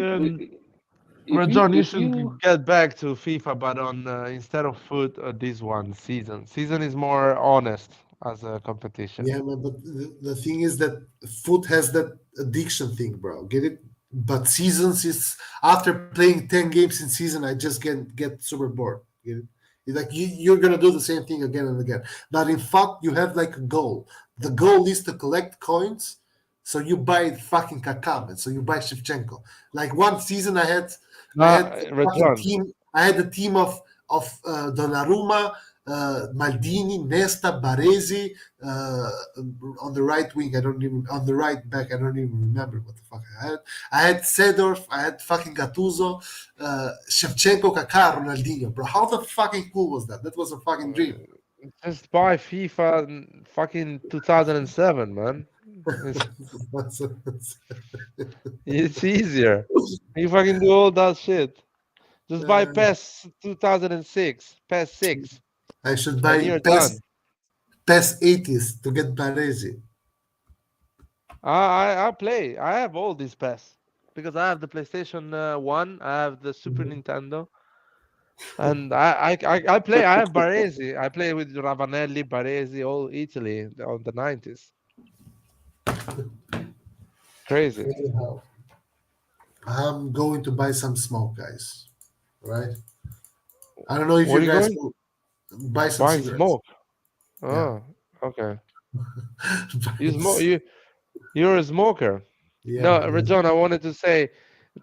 Speaker 2: Rajon, you
Speaker 3: if you
Speaker 2: should get back to FIFA, but on instead of foot, this one season. Season is more honest as a competition.
Speaker 4: yeah, man. But the thing is that foot has that addiction thing, bro. Get it? But seasons is after playing 10 games in season, I just get super bored. Get it? It's like you're gonna do the same thing again and again. But in fact, you have like a goal. The goal is to collect coins. So you buy fucking Kakam, so you buy Shevchenko. Like one season, I had a fucking
Speaker 2: Rajon,
Speaker 4: team. I had a team of Donnarumma, Maldini, Nesta, Baresi. On the right wing, I don't even on the right back. I don't even remember what the fuck I had. I had Sedorf. I had fucking Gattuso, Shevchenko, Kaká, Ronaldinho. Bro, how the fucking cool was that? That was a fucking dream.
Speaker 2: just buy FIFA fucking 2007, man. It's easier. You fucking do all that shit. Just buy PES 2006, PES 6,
Speaker 4: I should
Speaker 2: and
Speaker 4: buy
Speaker 2: you're done.
Speaker 4: PES 80s to get Baresi.
Speaker 2: I play. I have all these PES because I have the PlayStation 1, I have the Super Nintendo, and I play. I have Baresi. I play with Ravanelli, Baresi, all Italy on the 90s. Crazy.
Speaker 4: Anyhow, I'm going to buy some smoke, guys. Right? I don't know if
Speaker 2: What
Speaker 4: you
Speaker 2: are you
Speaker 4: guys
Speaker 2: going?
Speaker 4: will buy some
Speaker 2: Buying
Speaker 4: cigarettes.
Speaker 2: smoke.
Speaker 4: Yeah.
Speaker 2: Oh, okay. You
Speaker 4: Buy
Speaker 2: smoke. You're a smoker.
Speaker 4: yeah,
Speaker 2: No,
Speaker 4: man.
Speaker 2: Rajon, I wanted to say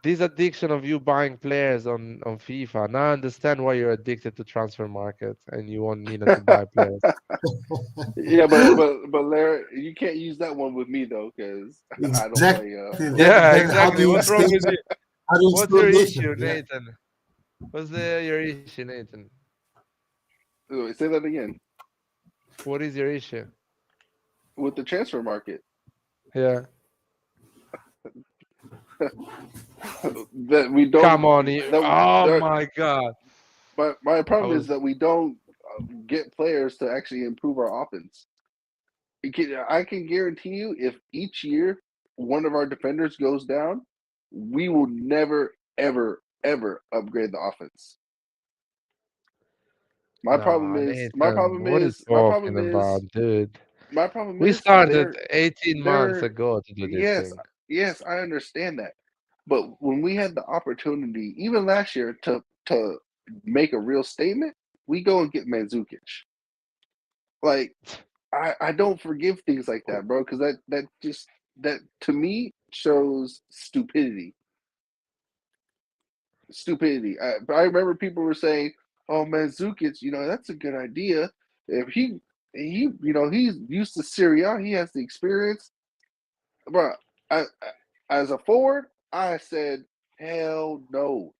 Speaker 2: this addiction of you buying players on FIFA. Now I understand why you're addicted to transfer market and you want Milan to buy players.
Speaker 3: yeah, but Larry, you can't use that one with me though because I don't
Speaker 4: Exactly.
Speaker 3: play.
Speaker 2: Yeah,
Speaker 4: Then how do
Speaker 2: exactly.
Speaker 4: you
Speaker 2: What's wrong
Speaker 4: explain
Speaker 2: with you?
Speaker 4: how do you
Speaker 2: What's
Speaker 4: explain
Speaker 2: your
Speaker 4: Nathan?
Speaker 2: issue,
Speaker 4: Yeah.
Speaker 2: Nathan? What's your issue, Nathan?
Speaker 3: Say that again
Speaker 2: What is your issue?
Speaker 3: with the transfer market.
Speaker 2: Yeah.
Speaker 3: That we don't
Speaker 2: Come on. Oh
Speaker 3: that
Speaker 2: my God.
Speaker 3: my
Speaker 2: I
Speaker 3: problem is
Speaker 2: was.
Speaker 3: that we don't get players to actually improve our offense. I can guarantee you, if each year one of our defenders goes down, we will never, ever, ever upgrade the offense. My problem
Speaker 2: Nah,
Speaker 3: is, my
Speaker 2: Nathan,
Speaker 3: problem
Speaker 2: what are you
Speaker 3: is, my
Speaker 2: talking
Speaker 3: problem
Speaker 2: about,
Speaker 3: is,
Speaker 2: dude?
Speaker 3: my problem
Speaker 2: We
Speaker 3: is
Speaker 2: started 18 months
Speaker 3: they're,
Speaker 2: ago to do this
Speaker 3: yes,
Speaker 2: thing.
Speaker 3: yes, I understand that. But when we had the opportunity, even last year, to make a real statement, we go and get Mandzukic. Like, I don't forgive things like that, bro, because that to me shows stupidity. Stupidity. I remember people were saying, "Oh, Mandzukic, that's a good idea. If he's used to Serie, he has the experience." But as a forward, I said, "Hell no."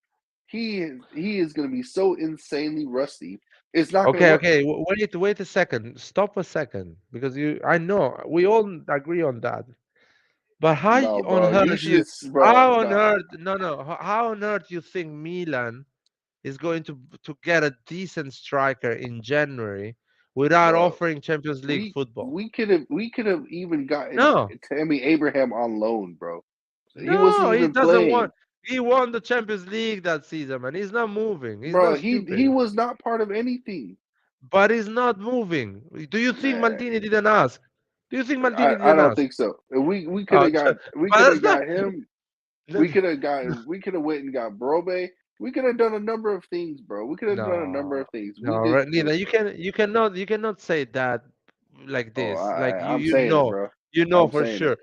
Speaker 3: He is going to be so insanely rusty. It's not going to
Speaker 2: Okay,
Speaker 3: work.
Speaker 2: okay. Wait a second. Stop a second, because I know we all agree on that. But
Speaker 3: No,
Speaker 2: on
Speaker 3: bro. You
Speaker 2: earth
Speaker 3: should have, bro.
Speaker 2: how on
Speaker 3: No,
Speaker 2: earth, no, how on earth you think Milan is going to get a decent striker in January without
Speaker 3: bro.
Speaker 2: offering Champions League
Speaker 3: We
Speaker 2: football?
Speaker 3: we could have even gotten
Speaker 2: No,
Speaker 3: Tammy Abraham on loan, bro. He wasn't
Speaker 2: no, he
Speaker 3: even
Speaker 2: doesn't
Speaker 3: playing,
Speaker 2: want. He won the Champions League that season, man. He's not moving. He's
Speaker 3: bro.
Speaker 2: not
Speaker 3: He
Speaker 2: stupid,
Speaker 3: was not part of anything.
Speaker 2: but he's not moving. Do you think
Speaker 3: Man,
Speaker 2: Maldini didn't ask? Do you think
Speaker 3: I,
Speaker 2: Maldini
Speaker 3: I
Speaker 2: didn't
Speaker 3: don't
Speaker 2: ask?
Speaker 3: think so. We could
Speaker 2: Uh,
Speaker 3: have got we
Speaker 2: but
Speaker 3: could
Speaker 2: that's
Speaker 3: have
Speaker 2: not.
Speaker 3: got him. We could have went and got Brobe. We could have done a number of things, bro. We could have done a number
Speaker 2: No,
Speaker 3: of things. We
Speaker 2: no,
Speaker 3: didn't.
Speaker 2: Neither you cannot say that like
Speaker 3: Oh,
Speaker 2: this. Like
Speaker 3: I'm saying it, bro.
Speaker 2: you know
Speaker 3: I'm
Speaker 2: for
Speaker 3: saying it,
Speaker 2: sure.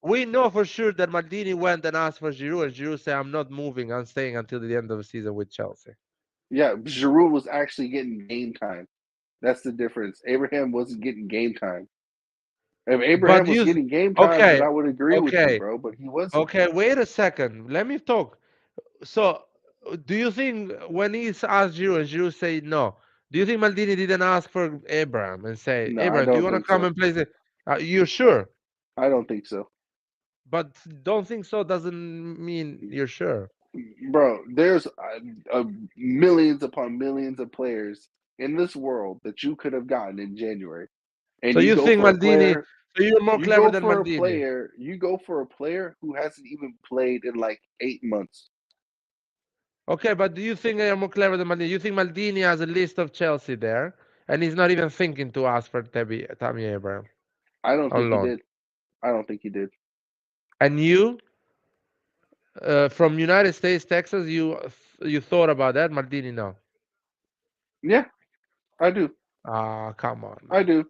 Speaker 2: We know for sure that Maldini went and asked for Giroud, and Giroud said, "I'm not moving. I'm staying until the end of the season with Chelsea."
Speaker 3: yeah. Giroud was actually getting game time. That's the difference. Abraham wasn't getting game time. If
Speaker 2: But
Speaker 3: Abraham was getting game time, then
Speaker 2: okay,
Speaker 3: I would agree with you,
Speaker 2: okay,
Speaker 3: bro. But he wasn't.
Speaker 2: okay. Wait a second. Let me talk. So, do you think when he's asked Giroud and Giroud say no, do you think Maldini didn't ask for Abraham and say,
Speaker 3: No, I
Speaker 2: "Abraham, do you
Speaker 3: don't
Speaker 2: want to
Speaker 3: think
Speaker 2: come
Speaker 3: so.
Speaker 2: and play?" You're sure?
Speaker 3: I don't think so,
Speaker 2: But don't think so doesn't mean you're sure.
Speaker 3: bro. There's millions upon millions of players in this world that you could have gotten in January,
Speaker 2: So
Speaker 3: and you
Speaker 2: you
Speaker 3: go
Speaker 2: think
Speaker 3: for a
Speaker 2: Maldini?
Speaker 3: player.
Speaker 2: So you're more
Speaker 3: You
Speaker 2: clever
Speaker 3: go
Speaker 2: than
Speaker 3: for a
Speaker 2: Maldini.
Speaker 3: player. You go for a player who hasn't even played in like 8 months.
Speaker 2: Okay, but do you think you're more clever than Maldini? You think Maldini has a list of Chelsea there, and he's not even thinking to ask for Tammy Abraham
Speaker 3: I don't think
Speaker 2: on
Speaker 3: he
Speaker 2: loan?
Speaker 3: did. I don't think he did.
Speaker 2: And you, from United States, Texas, you thought about that? Maldini, no.
Speaker 3: Yeah, I do.
Speaker 2: Ah, come on,
Speaker 3: I
Speaker 2: man.
Speaker 3: do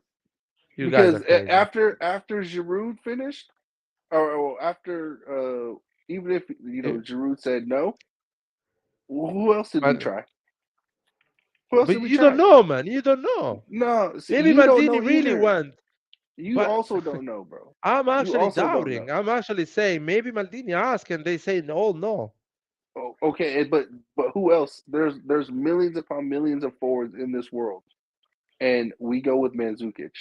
Speaker 2: You guys are
Speaker 3: because
Speaker 2: crazy.
Speaker 3: after Giroud finished, or after even if
Speaker 2: Eh,
Speaker 3: Giroud said no, who else did we
Speaker 2: But
Speaker 3: try? Who else
Speaker 2: but
Speaker 3: did we
Speaker 2: you don't
Speaker 3: try?
Speaker 2: know, man. You don't know.
Speaker 3: No, see,
Speaker 2: Maybe
Speaker 3: you don't
Speaker 2: Maldini
Speaker 3: know
Speaker 2: really
Speaker 3: either.
Speaker 2: went,
Speaker 3: You
Speaker 2: but
Speaker 3: also don't know, bro.
Speaker 2: I'm
Speaker 3: You
Speaker 2: actually
Speaker 3: also don't know.
Speaker 2: doubting. I'm actually saying maybe Maldini asked and they say no, no.
Speaker 3: Oh, okay, but who else? There's millions upon millions of forwards in this world, and we go with Mandzukic.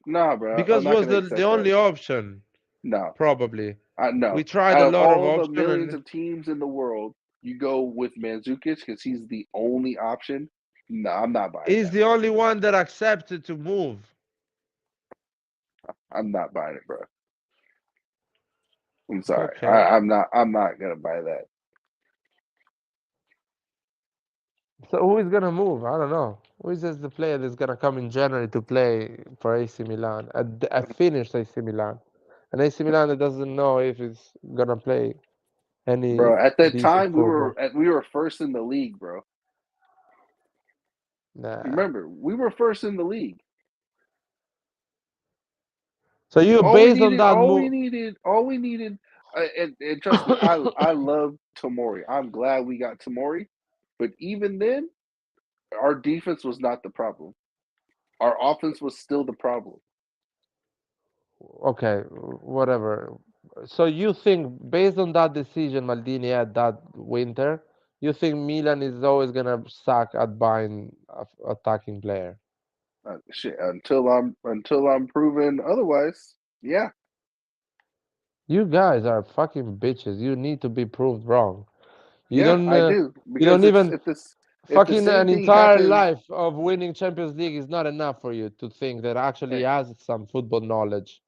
Speaker 3: Nah, bro, I'm
Speaker 2: Because
Speaker 3: not
Speaker 2: was
Speaker 3: gonna
Speaker 2: the
Speaker 3: accept that.
Speaker 2: only option,
Speaker 3: No,
Speaker 2: probably.
Speaker 3: no.
Speaker 2: We tried
Speaker 3: Out
Speaker 2: a
Speaker 3: of
Speaker 2: lot of
Speaker 3: all the
Speaker 2: options
Speaker 3: millions
Speaker 2: and
Speaker 3: of teams in the world, you go with Mandzukic because he's the only option. No, I'm not buying
Speaker 2: he's
Speaker 3: that,
Speaker 2: the
Speaker 3: bro.
Speaker 2: only one that accepted to move.
Speaker 3: I'm not buying it, bro. I'm sorry.
Speaker 2: Okay.
Speaker 3: I'm not gonna buy that.
Speaker 2: So who is gonna move? I don't know. Who is just the player that's gonna come in January to play for AC Milan? A finished AC Milan. An AC Milan that doesn't know if it's gonna play any
Speaker 3: Bro, at that
Speaker 2: decent
Speaker 3: time
Speaker 2: football.
Speaker 3: we were first in the league, bro. You
Speaker 2: Nah.
Speaker 3: remember, we were first in the league.
Speaker 2: So you
Speaker 3: All we
Speaker 2: based on
Speaker 3: needed,
Speaker 2: that
Speaker 3: all we
Speaker 2: move.
Speaker 3: needed, all we needed, and trust me, I love Tomori. I'm glad we got Tomori, but even then, our defense was not the problem. Our offense was still the problem.
Speaker 2: Okay, whatever. So you think, based on that decision Maldini had that winter, you think Milan is always gonna suck at buying attacking player?
Speaker 3: Shit, until I'm proven otherwise. Yeah,
Speaker 2: You guys are fucking bitches. You need to be proved wrong. You
Speaker 3: yeah,
Speaker 2: don't.
Speaker 3: I do
Speaker 2: You
Speaker 3: because
Speaker 2: don't even
Speaker 3: if the
Speaker 2: fucking
Speaker 3: same
Speaker 2: an
Speaker 3: thing
Speaker 2: entire
Speaker 3: happens,
Speaker 2: life of winning Champions League is not enough for you to think that actually he
Speaker 3: eh,
Speaker 2: has some football knowledge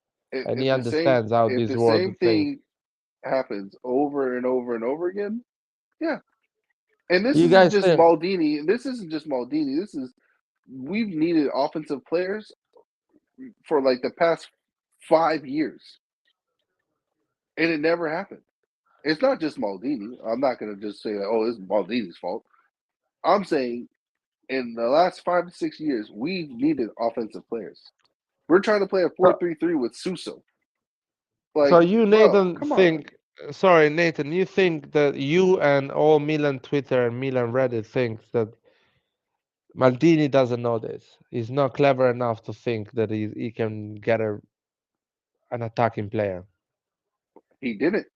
Speaker 2: and he
Speaker 3: if the same
Speaker 2: understands how
Speaker 3: if
Speaker 2: this
Speaker 3: the
Speaker 2: world
Speaker 3: same
Speaker 2: thinks.
Speaker 3: thing happens over and over and over again, yeah. And this
Speaker 2: You
Speaker 3: isn't
Speaker 2: guys
Speaker 3: just
Speaker 2: think
Speaker 3: Maldini. This isn't just Maldini. This is we've needed offensive players for like the past 5 years, and it never happened. It's not just Maldini. I'm not going to just say, "Oh, it's Maldini's fault." I'm saying in the last 5 to 6 years, we've needed offensive players. We're trying to play a
Speaker 2: so,
Speaker 3: 4-3-3 with Suso.
Speaker 2: so
Speaker 3: Like,
Speaker 2: you
Speaker 3: bro,
Speaker 2: Nathan
Speaker 3: come on.
Speaker 2: think sorry Nathan, you think that you and all Milan Twitter and Milan Reddit thinks that Maldini doesn't know this. He's not clever enough to think that he can get an attacking player.
Speaker 3: He didn't.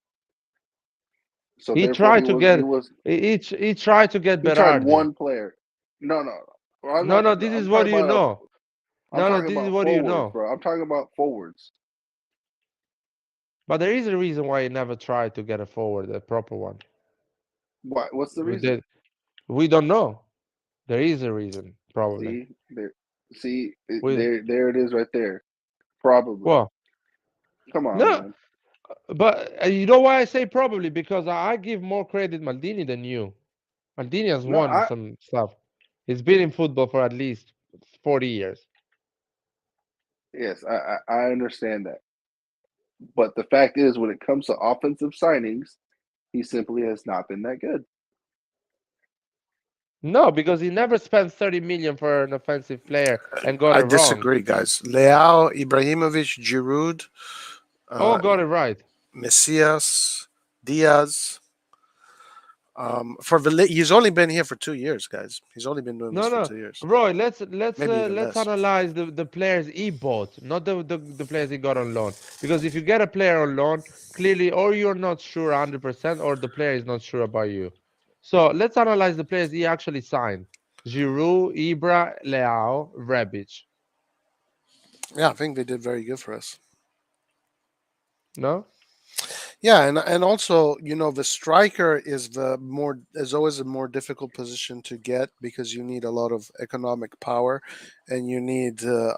Speaker 3: So
Speaker 2: He
Speaker 3: therefore,
Speaker 2: tried to
Speaker 3: he
Speaker 2: get
Speaker 3: was
Speaker 2: he tried to get
Speaker 3: he tried
Speaker 2: Berardi.
Speaker 3: one player. No, no, no. I'm
Speaker 2: No,
Speaker 3: not.
Speaker 2: no, this
Speaker 3: I'm
Speaker 2: is what
Speaker 3: talking
Speaker 2: you
Speaker 3: about
Speaker 2: know.
Speaker 3: I'm
Speaker 2: No, no,
Speaker 3: talking
Speaker 2: this is
Speaker 3: about
Speaker 2: what you
Speaker 3: forwards,
Speaker 2: know.
Speaker 3: bro. I'm talking about forwards.
Speaker 2: But there is a reason why he never tried to get a forward, a proper one.
Speaker 3: What? What's the
Speaker 2: We
Speaker 3: reason?
Speaker 2: did. We don't know. There is a reason, probably.
Speaker 3: See there. See
Speaker 2: We
Speaker 3: there. There it is, right there. Probably.
Speaker 2: well,
Speaker 3: Come on,
Speaker 2: no,
Speaker 3: man.
Speaker 2: but you know why I say probably? Because I give more credit Maldini than you. Maldini has
Speaker 3: No,
Speaker 2: won some stuff. He's been in football for at least 40 years.
Speaker 3: yes, I understand that. But the fact is, when it comes to offensive signings, he simply has not been that good.
Speaker 2: No, because he never spent 30 million for an offensive player and got
Speaker 1: I
Speaker 2: it wrong.
Speaker 1: disagree, guys. Leao, Ibrahimovic, Giroud,
Speaker 2: Oh,
Speaker 1: uh,
Speaker 2: got it right.
Speaker 1: Messias, Diaz. He's only been here for 2 years, guys. He's only been doing this
Speaker 2: No,
Speaker 1: for
Speaker 2: no,
Speaker 1: 2 years,
Speaker 2: Roy. Let's
Speaker 1: maybe even
Speaker 2: let's
Speaker 1: less.
Speaker 2: analyze the players he bought, not the players he got on loan. Because if you get a player on loan, clearly, or you're not sure 100%, or the player is not sure about you. So let's analyze the players he actually signed: Giroud, Ibra, Leao, Rebic.
Speaker 1: Yeah, I think they did very good for us.
Speaker 2: No,
Speaker 1: Yeah, and also, the striker is always a more difficult position to get because you need a lot of economic power, and you need to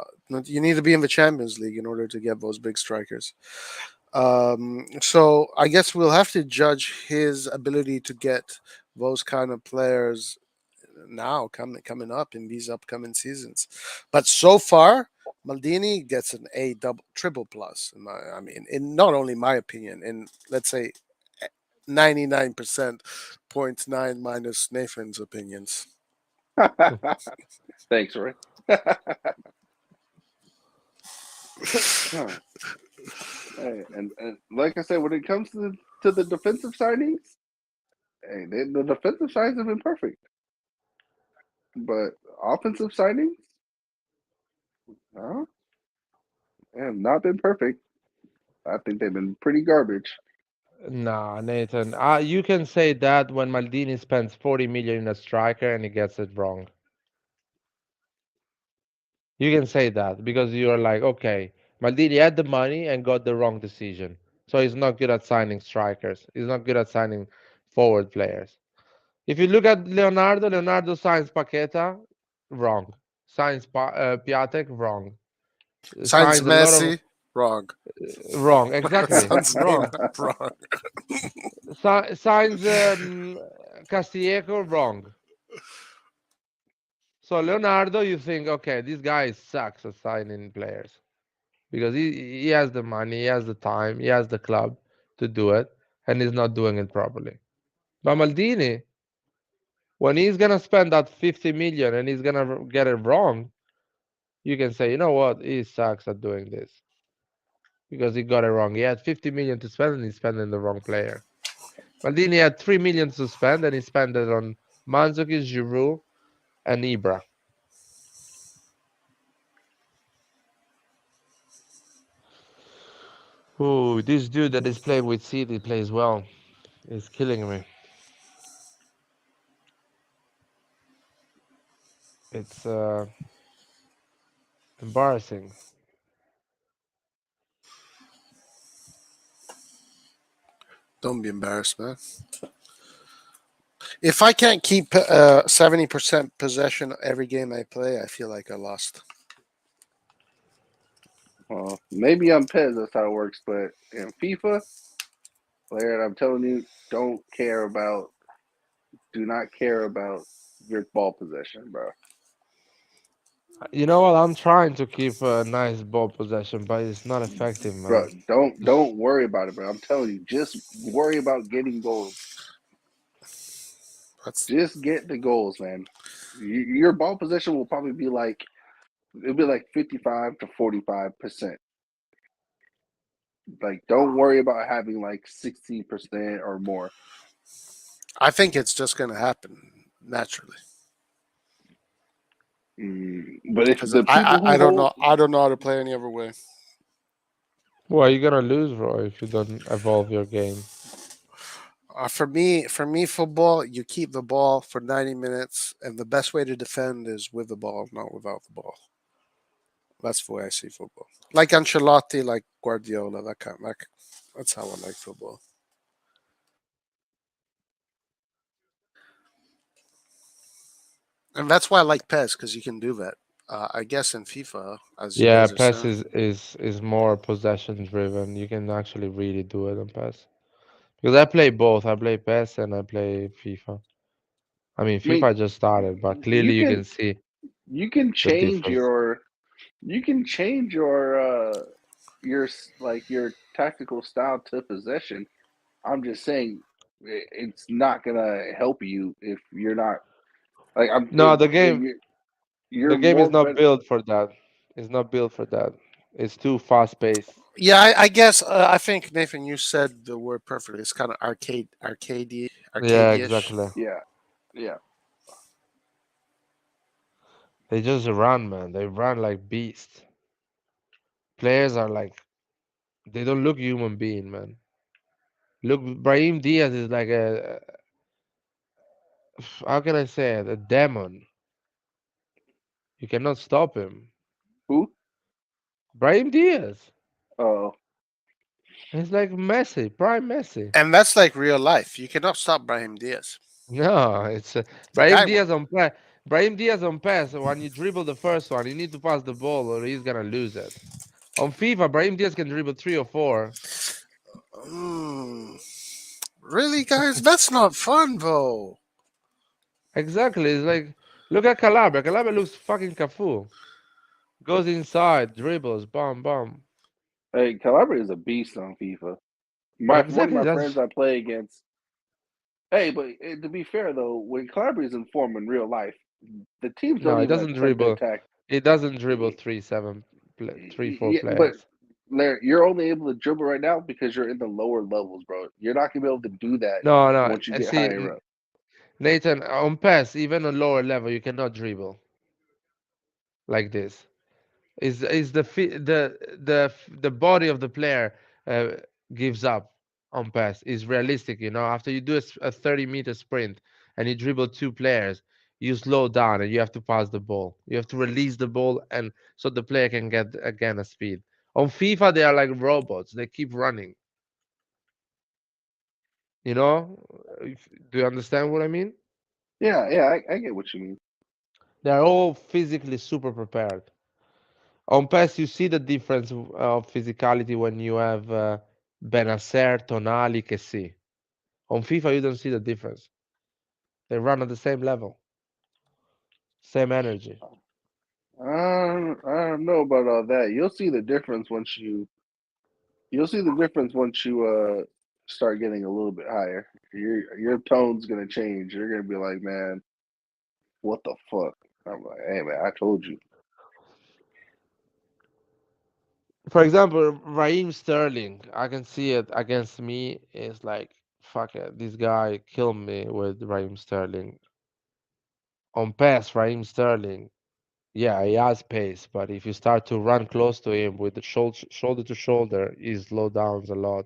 Speaker 1: be in the Champions League in order to get those big strikers. So I guess we'll have to judge his ability to get those kind of players now coming up in these upcoming seasons. But so far, Maldini gets an A double triple plus. I mean, in not only my opinion, in let's say 99.9 minus Nathan's opinions.
Speaker 3: Thanks, Roy. Huh. Hey, and like I said, when it comes to the defensive signings, hey, the defensive signings have been perfect, but offensive signings, huh, have not been perfect. I think they've been pretty garbage.
Speaker 2: nah, Nathan. You can say that when Maldini spends 40 million in a striker and he gets it wrong. You can say that because you're like, okay, Maldini had the money and got the wrong decision. So he's not good at signing strikers. He's not good at signing forward players. If you look at Leonardo signs Paqueta, wrong. Signs Piatek, wrong.
Speaker 1: Signs
Speaker 2: Signs a lot of
Speaker 1: Messi, wrong.
Speaker 2: wrong. Exactly,
Speaker 1: Signs
Speaker 2: wrong.
Speaker 1: Neymar, wrong.
Speaker 2: Signs Castillejo, wrong. So Leonardo, you think, okay, this guy sucks at signing players because he has the money, he has the time, he has the club to do it, and he's not doing it properly. But Maldini, when he's gonna spend that 50 million and he's gonna get it wrong, you can say, you know what, he sucks at doing this because he got it wrong. He had 50 million to spend and he's spending the wrong player. Maldini had 3 million to spend and he spent it on Mandzukic, Giroud, and Ibra. Oh, this dude that is playing with City plays well. It's killing me. It's embarrassing.
Speaker 1: Don't be embarrassed, man. If I can't keep 70% possession every game I play, I feel like I lost.
Speaker 3: Maybe on PES that's how it works, but in FIFA, Laird, I'm telling you, do not care about your ball possession, bro.
Speaker 2: You know what? I'm trying to keep a nice ball possession, but it's not effective, man.
Speaker 3: Bro, don't worry about it, bro. I'm telling you, just worry about getting goals.
Speaker 1: That's
Speaker 3: Just get the goals, man. Your ball possession will probably be like it'll be like 55 to 45%. Like, don't worry about having like 60% or more.
Speaker 1: I think it's just gonna happen naturally
Speaker 3: But if
Speaker 1: because
Speaker 3: the people who
Speaker 1: I don't
Speaker 3: hold,
Speaker 1: know I don't know how to play any other way.
Speaker 2: Well, you're gonna lose, bro, if you don't evolve your game.
Speaker 1: For me, football, you keep the ball for 90 minutes, and the best way to defend is with the ball, not without the ball. That's the way I see football. Like Ancelotti, like Guardiola, that kind. That's how I like football, and that's why I like PES because you can do that. I guess in FIFA, as you
Speaker 2: Yeah,
Speaker 1: guys are
Speaker 2: PES
Speaker 1: saying,
Speaker 2: is more possession driven. You can actually really do it on PES. Because I play both. I play PES and I play FIFA. I mean,
Speaker 3: I mean,
Speaker 2: FIFA just started, but
Speaker 3: you
Speaker 2: clearly you
Speaker 3: can
Speaker 2: can see
Speaker 3: you can
Speaker 2: the
Speaker 3: change
Speaker 2: difference.
Speaker 3: your like your tactical style to possession. I'm just saying it's not gonna help you if you're not like I'm
Speaker 2: No,
Speaker 3: you're
Speaker 2: the game is
Speaker 3: more
Speaker 2: not
Speaker 3: better.
Speaker 2: built for that. It's not built for that. It's too fast paced.
Speaker 1: yeah, I guess I think Nathan, you said the word perfectly. It's kind of
Speaker 2: Yeah,
Speaker 1: arcade-ish.
Speaker 2: exactly.
Speaker 3: Yeah, yeah.
Speaker 2: They just run, man. They run like beasts. Players are like they don't look human being, man. Look, Brahim Diaz is like how can I say it? A demon. You cannot stop him.
Speaker 3: Who?
Speaker 2: Brahim Diaz.
Speaker 3: Oh,
Speaker 2: He's like Messi, prime Messi.
Speaker 1: And that's like real life. You cannot stop Brahim Diaz.
Speaker 2: No, it's
Speaker 1: The
Speaker 2: Brahim
Speaker 1: guy,
Speaker 2: Diaz on pass. Brahim Diaz on pass. When you dribble the first one, you need to pass the ball or he's gonna lose it. On FIFA, Brahim Diaz can dribble three or four.
Speaker 1: mm, really, guys, that's not fun, though.
Speaker 2: Exactly. It's like look at Calabria. Calabria looks fucking Cafu. Goes inside, dribbles, bomb, bomb.
Speaker 3: hey, Calabria is a beast on FIFA. One of
Speaker 2: Exactly.
Speaker 3: my
Speaker 2: That's
Speaker 3: friends I play against. Hey, but to be fair though, when Calabria is in form in real life, the teams
Speaker 2: no.
Speaker 3: don't
Speaker 2: It
Speaker 3: even
Speaker 2: doesn't
Speaker 3: attempt to
Speaker 2: dribble.
Speaker 3: attack.
Speaker 2: It doesn't dribble
Speaker 3: Y-
Speaker 2: three, seven, three, four
Speaker 3: Yeah, but
Speaker 2: players.
Speaker 3: Larry, you're only able to dribble right now because you're in the lower levels, bro. You're not gonna be able to do that
Speaker 2: No, no.
Speaker 3: once you
Speaker 2: I
Speaker 3: get
Speaker 2: see,
Speaker 3: higher up.
Speaker 2: Nathan, on pass, even on lower level, you cannot dribble like this. Is the body of the player uh, gives up on pass is realistic, you know, after you do a 30-meter sprint and you dribble two players, you slow down and you have to pass the ball, you have to release the ball, and so the player can get again a speed. On FIFA they are like robots, they keep running, you know. Do you understand what I mean?
Speaker 3: Yeah, yeah, I get what you mean.
Speaker 2: They're all physically super prepared. On PES, you see the difference of physicality when you have Benacer, Tonali, Kessie. On FIFA, you don't see the difference. They run at the same level, same energy.
Speaker 3: I don't know about all that. You'll see the difference once you start getting a little bit higher. Your tone's gonna change. You're gonna be like, man, what the fuck? I'm like, hey man, I told you.
Speaker 2: For example, Raheem Sterling, I can see it against me. It's like, fuck it, this guy killed me with Raheem Sterling. On PES, Raheem Sterling, yeah, he has pace, but if you start to run close to him with the shoulder to shoulder, he slows down a lot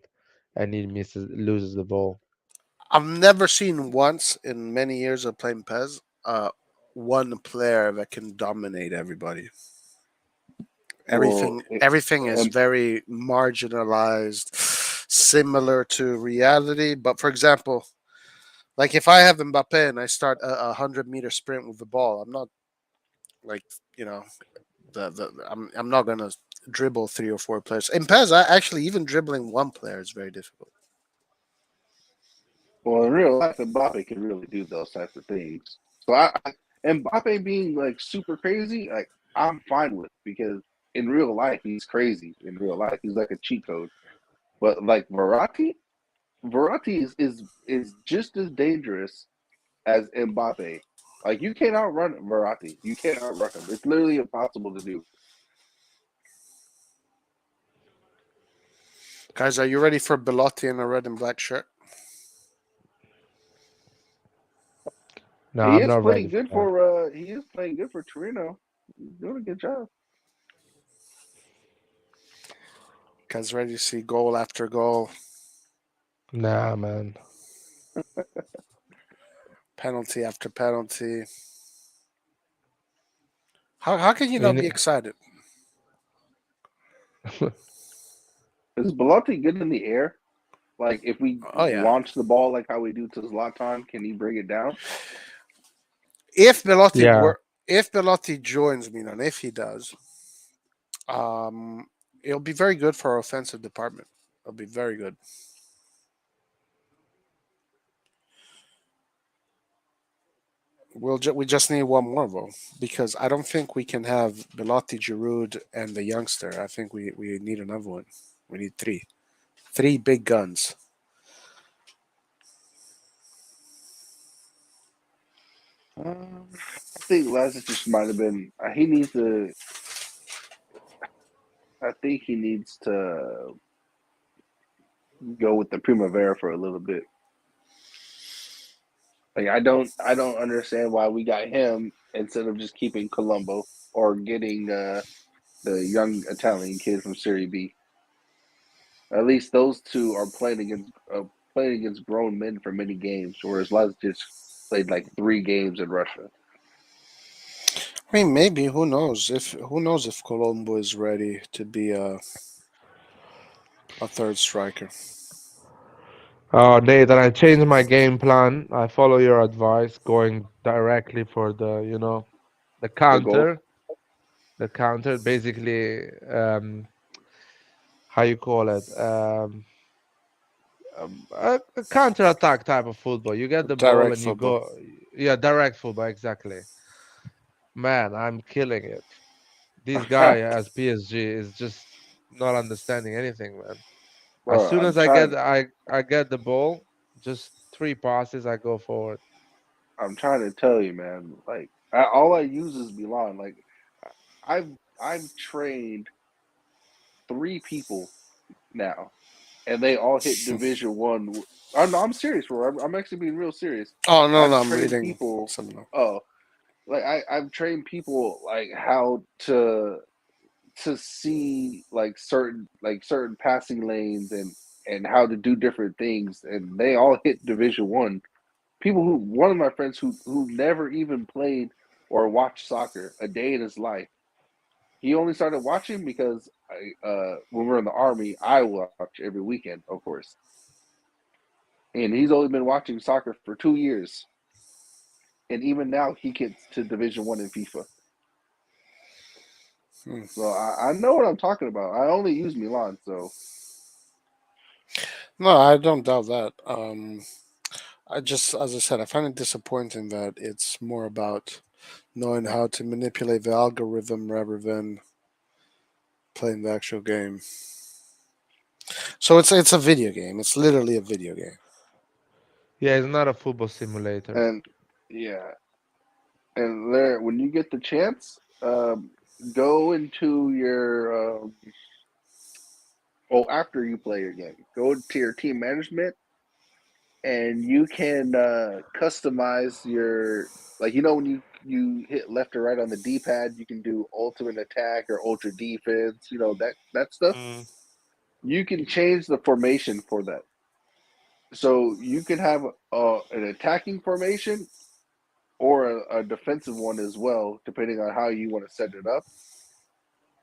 Speaker 2: and he loses the ball.
Speaker 1: I've never seen once in many years of playing PES, one player that can dominate everybody.
Speaker 3: Well,
Speaker 1: Everything is
Speaker 3: and
Speaker 1: very marginalized, similar to reality. But for example, like if I have Mbappe and I start a 100-meter sprint with the ball, I'm not like you know I'm not gonna dribble three or four players. In PES, actually even dribbling one player is very difficult.
Speaker 3: Well, in real life, Mbappe can really do those types of things. So Mbappe being like super crazy, like I'm fine with because in real life he's crazy. In real life, he's like a cheat code. But like Verratti is just as dangerous as Mbappe. Like you can't outrun Verratti. You can't outrun him. It's literally impossible to do.
Speaker 1: Guys, are you ready for Belotti in a red and black shirt?
Speaker 2: No,
Speaker 3: He
Speaker 2: I'm
Speaker 3: is
Speaker 2: not ready
Speaker 3: playing
Speaker 2: for
Speaker 3: good
Speaker 2: that.
Speaker 3: for Torino. He's doing a good job.
Speaker 1: Guys, ready to see goal after goal,
Speaker 2: Nah, man.
Speaker 1: penalty after penalty. How can you
Speaker 2: We
Speaker 1: not be
Speaker 2: need,
Speaker 1: excited?
Speaker 3: Is Belotti good in the air? Like if we
Speaker 1: Oh yeah.
Speaker 3: launch the ball like how we do to Zlatan, can he bring it down?
Speaker 1: If Belotti
Speaker 2: yeah.
Speaker 1: were, if Belotti joins Milan, if he does, um, it'll be very good for our offensive department. It'll be very good. We just need one more though, because I don't think we can have Belotti, Giroud, and the youngster. I think we need another one. We need three big guns.
Speaker 3: I think Lazic just might have been. He needs to. I think he needs to go with the Primavera for a little bit. Like I don't understand why we got him instead of just keeping Colombo or getting the young Italian kid from Serie B. At least those two are playing against grown men for many games, whereas Lazic just played like 3 games in Russia.
Speaker 1: I mean, maybe who knows if Colombo is ready to be a third striker.
Speaker 2: Oh, Nathan, I changed my game plan. I follow your advice, going directly for the
Speaker 3: The goal.
Speaker 2: counter. The counter, basically, how you call it? A counter attack type of football. You get the ball
Speaker 1: Direct
Speaker 2: and you
Speaker 1: football.
Speaker 2: go, yeah, direct football, exactly. Man, I'm killing it. This guy as PSG is just not understanding anything, man. As
Speaker 3: Bro,
Speaker 2: soon as I get the ball, just 3 passes, I go forward.
Speaker 3: I'm trying to tell you, man. Like all I use is Milan. Like I've I've trained 3 people now, and they all hit Division 1. No, I'm serious, bro. I'm actually being real serious.
Speaker 1: Oh no, no,
Speaker 3: I've
Speaker 1: I'm
Speaker 3: trained
Speaker 1: reading
Speaker 3: people.
Speaker 1: something.
Speaker 3: Oh, like I've trained people like how to see like certain passing lanes and how to do different things, and they all hit Division 1. People who one of my friends who never even played or watched soccer a day in his life. He only started watching because when we were in the army, I watch every weekend, of course. And he's only been watching soccer for 2 years, and even now he gets to Division 1 in FIFA.
Speaker 1: Hmm.
Speaker 3: So I know what I'm talking about. I only use Milan, so
Speaker 1: No, I don't doubt that. I just, as I said, I find it disappointing that it's more about knowing how to manipulate the algorithm rather than playing the actual game. So it's a video game. It's literally a video game.
Speaker 2: Yeah, it's not a football simulator.
Speaker 3: and yeah, and there when you get the chance, go into your after you play your game, go to your team management, and you can customize your like when you hit left or right on the D-pad, you can do ultimate attack or ultra defense. That stuff.
Speaker 2: Mm.
Speaker 3: You can change the formation for that, so you can have an attacking formation or a defensive one as well, depending on how you want to set it up.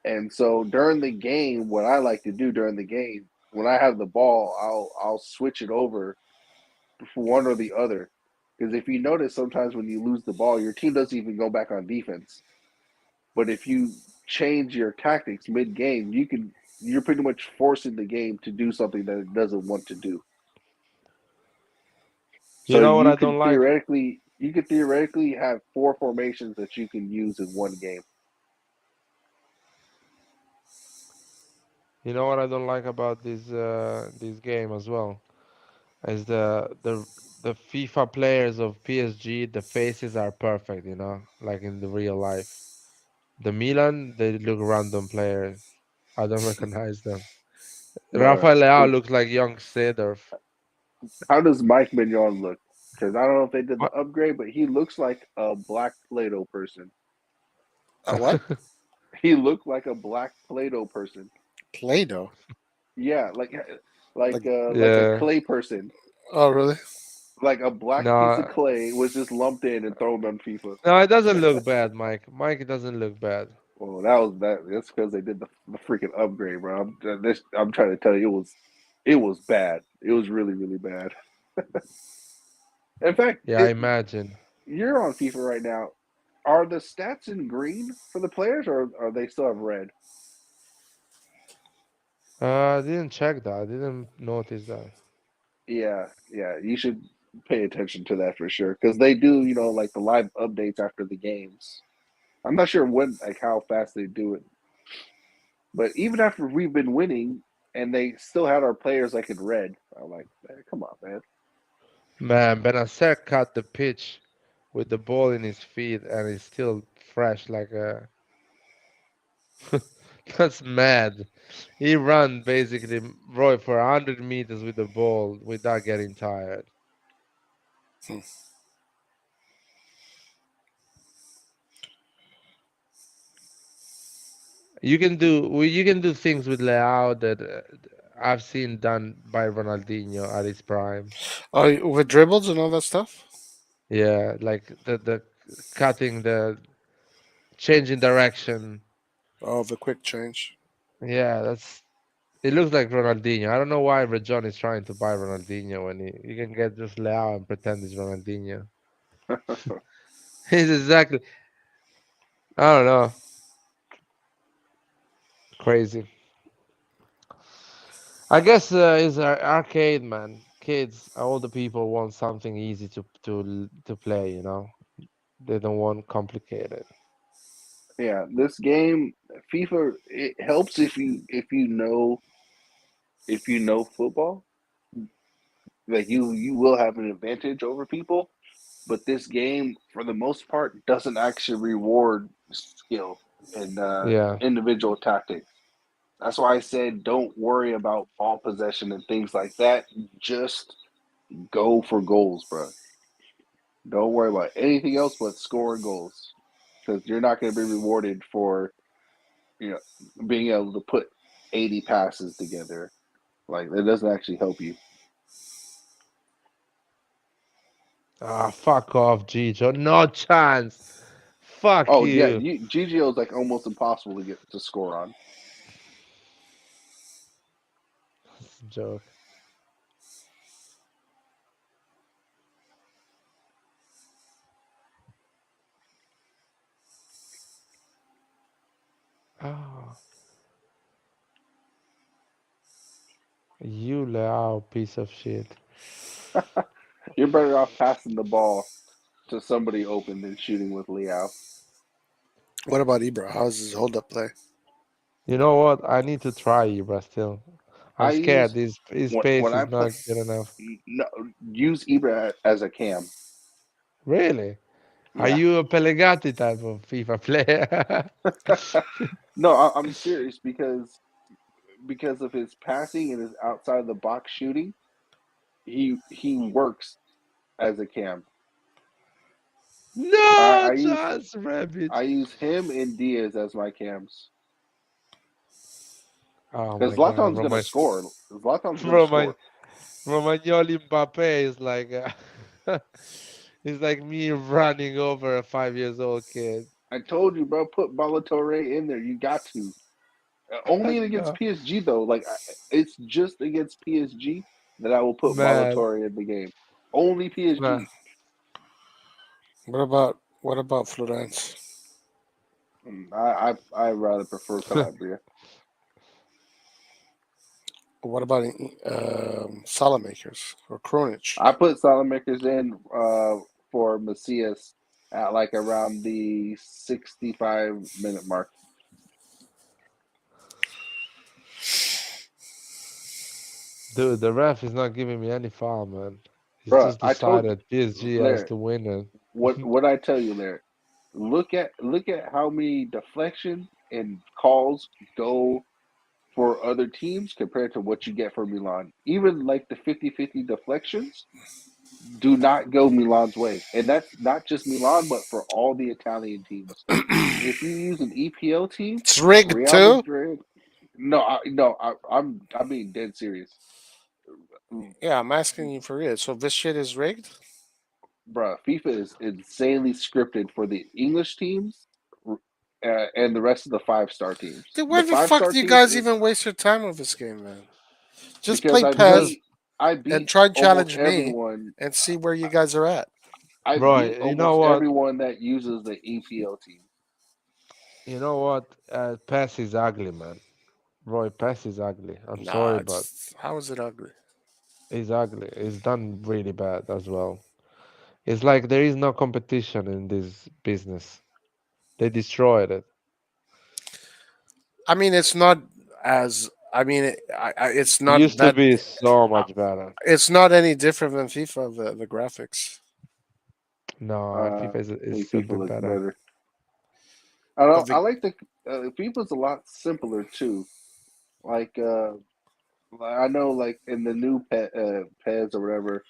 Speaker 3: And so during the game, what I like to do during the game, when I have the ball, I'll switch it over for one or the other. Because if you notice, sometimes when you lose the ball, your team doesn't even go back on defense. But if you change your tactics mid game, you're pretty much forcing the game to do something that it doesn't want to do.
Speaker 2: You
Speaker 3: So
Speaker 2: know what
Speaker 3: you
Speaker 2: I
Speaker 3: could
Speaker 2: don't like?
Speaker 3: theoretically have 4 formations that you can use in one game.
Speaker 2: You know what I don't like about this game as well? Is the FIFA players of PSG, the faces are perfect, you know, like in the real life. The Milan, they look random players. I don't recognize them.
Speaker 3: Bruh,
Speaker 2: Rafael Leao looks like young Seedorf.
Speaker 3: how does Mike Mignon look? Because I don't know if they did the
Speaker 2: What?
Speaker 3: upgrade, but he looks like a black Play-Doh person.
Speaker 1: A what?
Speaker 3: He looked like a black Play-Doh person.
Speaker 1: Play-Doh.
Speaker 3: Yeah,
Speaker 1: Like,
Speaker 3: like a
Speaker 2: Yeah.
Speaker 3: clay person.
Speaker 1: oh, really?
Speaker 3: Like a black piece of
Speaker 2: No,
Speaker 3: clay was just lumped in and thrown on FIFA.
Speaker 2: no, it doesn't look bad, Mike. Mike, it doesn't look bad.
Speaker 3: Well, that's because they did the freaking upgrade, bro. I'm trying to tell you, it was bad. It was really really bad. In fact,
Speaker 2: Yeah, I imagine.
Speaker 3: you're on FIFA right now. Are the stats in green for the players, or are they still have red?
Speaker 2: I didn't check that. I didn't notice that.
Speaker 3: Yeah, yeah. You should pay attention to that for sure because they do, like the live updates after the games. I'm not sure when, like, how fast they do it, but even after we've been winning and they still had our players like in red, I'm like, man, come on, man.
Speaker 2: Man, Benacer cut the pitch with the ball in his feet and he's still fresh like a that's mad. He ran basically Roy for 100 meters with the ball without getting tired. You can do things with Leao that I've seen done by Ronaldinho at his prime.
Speaker 1: Oh, with dribbles and all that stuff?
Speaker 2: Yeah, like the cutting, the changing direction.
Speaker 1: Oh, the quick change.
Speaker 2: Yeah, that's it looks like Ronaldinho. I don't know why Rejon is trying to buy Ronaldinho when he can get just Leao and pretend he's Ronaldinho. He's exactly I don't know. Crazy. I guess it's arcade, man. Kids, all the people want something easy to play, you know. They don't want complicated.
Speaker 3: Yeah, this game, FIFA, it helps if you know football. Like you will have an advantage over people, but this game, for the most part, doesn't actually reward skill and
Speaker 2: Yeah.
Speaker 3: individual tactics. That's why I said don't worry about ball possession and things like that. Just go for goals, bro. Don't worry about anything else but scoring goals, because you're not going to be rewarded for you know being able to put 80 passes together. Like that doesn't actually help you.
Speaker 2: Ah, fuck off, Gijo. No chance. Fuck
Speaker 3: Oh yeah,
Speaker 2: you.
Speaker 3: GGO is like almost impossible to get to score on.
Speaker 2: It's a joke. Oh, you Leao piece of shit.
Speaker 3: You're better off passing the ball to somebody open than shooting with Liao.
Speaker 1: What about Ibra? How's his hold up play?
Speaker 2: You know what? I need to try Ibra still. I'm
Speaker 3: I
Speaker 2: scared
Speaker 3: use
Speaker 2: his
Speaker 3: when
Speaker 2: pace
Speaker 3: I
Speaker 2: is
Speaker 3: play
Speaker 2: not good enough.
Speaker 3: no, use Ibra as a cam.
Speaker 2: Really? Are
Speaker 3: Yeah.
Speaker 2: you a Pelegatti type of FIFA player?
Speaker 3: No, I'm serious because of his passing and his outside the box shooting. He works as a cam. I,
Speaker 2: No
Speaker 3: I use
Speaker 2: chance, Rabbit.
Speaker 3: I use him and Diaz as my cams
Speaker 2: Oh
Speaker 3: because
Speaker 2: my God,
Speaker 3: Zlatan's gonna score. Zlatan's gonna
Speaker 2: Roman,
Speaker 3: score.
Speaker 2: Romagnoli Mbappe is like it's like me running over a 5 years old kid.
Speaker 3: I told you, bro. Put Ballatore in there. You got to. Only against
Speaker 2: No,
Speaker 3: PSG though. Like it's just against PSG that I will put
Speaker 2: man,
Speaker 3: Ballatore in the game. Only
Speaker 2: man.
Speaker 3: PSG.
Speaker 1: What about Florence?
Speaker 3: I rather prefer Calabria.
Speaker 1: What about Salamakers or Kronich?
Speaker 3: I put Salamakers in for Macias at like around the 65-minute mark.
Speaker 2: Dude, the ref is not giving me any foul, man. He's
Speaker 3: Bro,
Speaker 2: just
Speaker 3: I told you,
Speaker 2: decided PSG has
Speaker 3: Larry.
Speaker 2: to win it.
Speaker 3: What I tell you, Larry? Look at how many deflections and calls go for other teams compared to what you get for Milan. Even like the 50-50 deflections do not go Milan's way. And that's not just Milan, but for all the Italian teams. If you use an EPL team,
Speaker 1: It's rigged
Speaker 3: Real
Speaker 1: too.
Speaker 3: Madrid. I'm being dead serious.
Speaker 1: Yeah, I'm asking you for real. So this shit is rigged.
Speaker 3: Bruh, FIFA is insanely scripted for the English teams and the rest of the 5-star teams.
Speaker 1: Then why
Speaker 3: The
Speaker 1: the
Speaker 3: five
Speaker 1: fuck
Speaker 3: star
Speaker 1: do you
Speaker 3: teams
Speaker 1: guys
Speaker 3: is
Speaker 1: even waste your time with this game, man? Just
Speaker 3: because
Speaker 1: play
Speaker 3: I
Speaker 1: Pez
Speaker 3: beat I
Speaker 1: and
Speaker 3: beat
Speaker 1: try and
Speaker 3: almost
Speaker 1: challenge me
Speaker 3: everyone.
Speaker 1: and see where you guys are at.
Speaker 3: I beat
Speaker 2: Roy, you know
Speaker 3: almost
Speaker 2: what?
Speaker 3: everyone that uses the EPL team.
Speaker 2: You know what? PES is ugly, man. Roy, PES is ugly. I'm
Speaker 1: Nah,
Speaker 2: sorry, but
Speaker 1: it's how is it ugly?
Speaker 2: it's ugly. It's done really bad as well. It's like there is no competition in this business. They destroyed it.
Speaker 1: I mean, it's not as. I mean, it's
Speaker 2: It
Speaker 1: not
Speaker 2: used to
Speaker 1: that.
Speaker 2: be so much better.
Speaker 1: It's not any different than FIFA. The graphics
Speaker 2: No,
Speaker 3: Uh,
Speaker 2: FIFA
Speaker 3: I
Speaker 2: is
Speaker 3: think
Speaker 2: a
Speaker 3: FIFA
Speaker 2: bit
Speaker 3: looks
Speaker 2: better.
Speaker 3: better. I
Speaker 1: of
Speaker 3: don't. I
Speaker 1: the
Speaker 3: like the FIFA's a lot simpler too. Like I know, like in the new PES or whatever,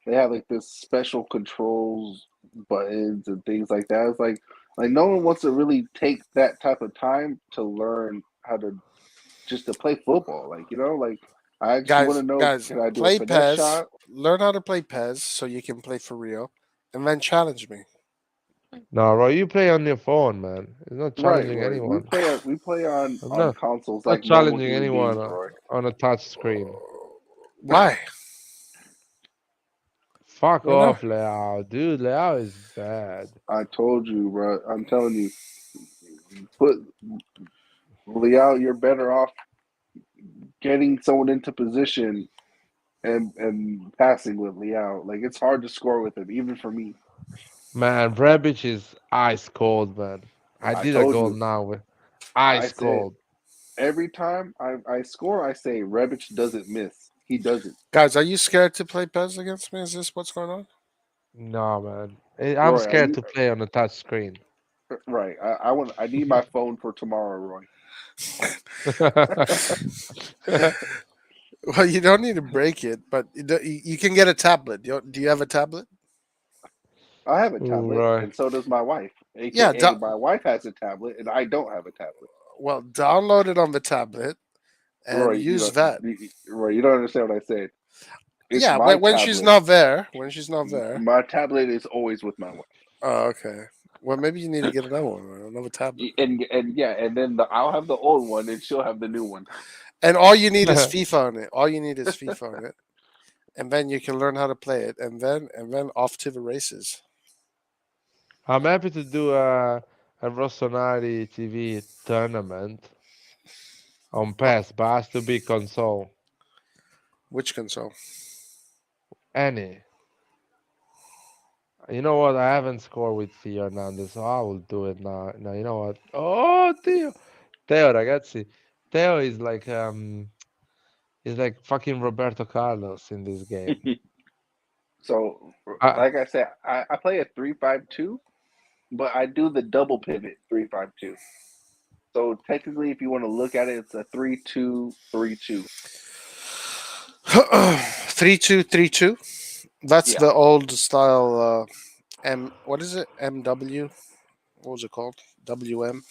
Speaker 3: they have like this special controls buttons and things like that. It's like no one wants to really take that type of time to learn how to just to play football. Like like I just want to know,
Speaker 1: guys,
Speaker 3: can I do a
Speaker 1: play
Speaker 3: finesse
Speaker 1: Pez.
Speaker 3: shot?
Speaker 1: Learn how to play Pez so you can play for real, and then challenge me.
Speaker 2: No, Roy, you play on your phone, man. It's not
Speaker 3: Right,
Speaker 2: challenging
Speaker 3: Roy.
Speaker 2: anyone.
Speaker 3: We play on
Speaker 2: I'm
Speaker 3: on
Speaker 2: not
Speaker 3: consoles
Speaker 2: not
Speaker 3: like normal
Speaker 2: challenging
Speaker 3: human
Speaker 2: anyone
Speaker 3: beings, Roy.
Speaker 2: on a touch screen.
Speaker 1: Why?
Speaker 2: Fuck
Speaker 1: Why not?
Speaker 2: off, Leao. Dude, Leao is bad.
Speaker 3: I told you, bro. I'm telling you, put Liao. You're better off getting someone into position and passing with Liao. Like it's hard to score with him, even for me.
Speaker 2: Man, Rebic is ice cold, man. I
Speaker 3: I
Speaker 2: did a
Speaker 3: told
Speaker 2: goal
Speaker 3: you.
Speaker 2: now with
Speaker 3: I
Speaker 2: ice
Speaker 3: said
Speaker 2: cold.
Speaker 3: every time I score, I say Rebic doesn't miss. He doesn't.
Speaker 1: Guys, are you scared to play Pez against me? Is this what's going on?
Speaker 2: No, man. I'm
Speaker 3: Roy, are
Speaker 2: scared
Speaker 3: you
Speaker 2: to play on a touch screen.
Speaker 3: right? I need my phone for tomorrow, Roy.
Speaker 1: Well, you don't need to break it, but you can get a tablet. Do you have a tablet?
Speaker 3: I have a
Speaker 2: Ooh,
Speaker 3: tablet,
Speaker 2: right.
Speaker 3: and so does my wife.
Speaker 1: Yeah.
Speaker 3: AKA, my wife has a tablet, and I don't have a tablet.
Speaker 1: Well, download it on the tablet
Speaker 3: Roy,
Speaker 1: and use that.
Speaker 3: Roy, you don't understand what I said. It's
Speaker 1: Yeah,
Speaker 3: my
Speaker 1: when she's
Speaker 3: tablet.
Speaker 1: not there. When she's not there.
Speaker 3: My tablet is always with my wife.
Speaker 1: Oh, okay. Well, maybe you need to get another one, or another tablet.
Speaker 3: And yeah, and then I'll have the old one, and she'll have the new one.
Speaker 1: And all you need is FIFA on it. All you need is FIFA on it, and then you can learn how to play it, and then off to the races.
Speaker 2: I'm happy to do a Rossoneri TV tournament on
Speaker 1: Oh,
Speaker 2: PES, but has to be console.
Speaker 1: which console?
Speaker 2: Any. You know what? I haven't scored with Theo Hernandez, so I will do it now. No, you know what? Oh, Theo. Theo, ragazzi. Theo is like fucking Roberto Carlos in this game.
Speaker 3: So,
Speaker 2: I,
Speaker 3: like I said, I play a 3-5-2, but I do the double pivot 3-5-2. So technically, if you want to look at it, it's a 3-2-3-2.
Speaker 1: 3232. That's
Speaker 3: Yeah,
Speaker 1: the old style. M. What is it? MW. What was it called? WM.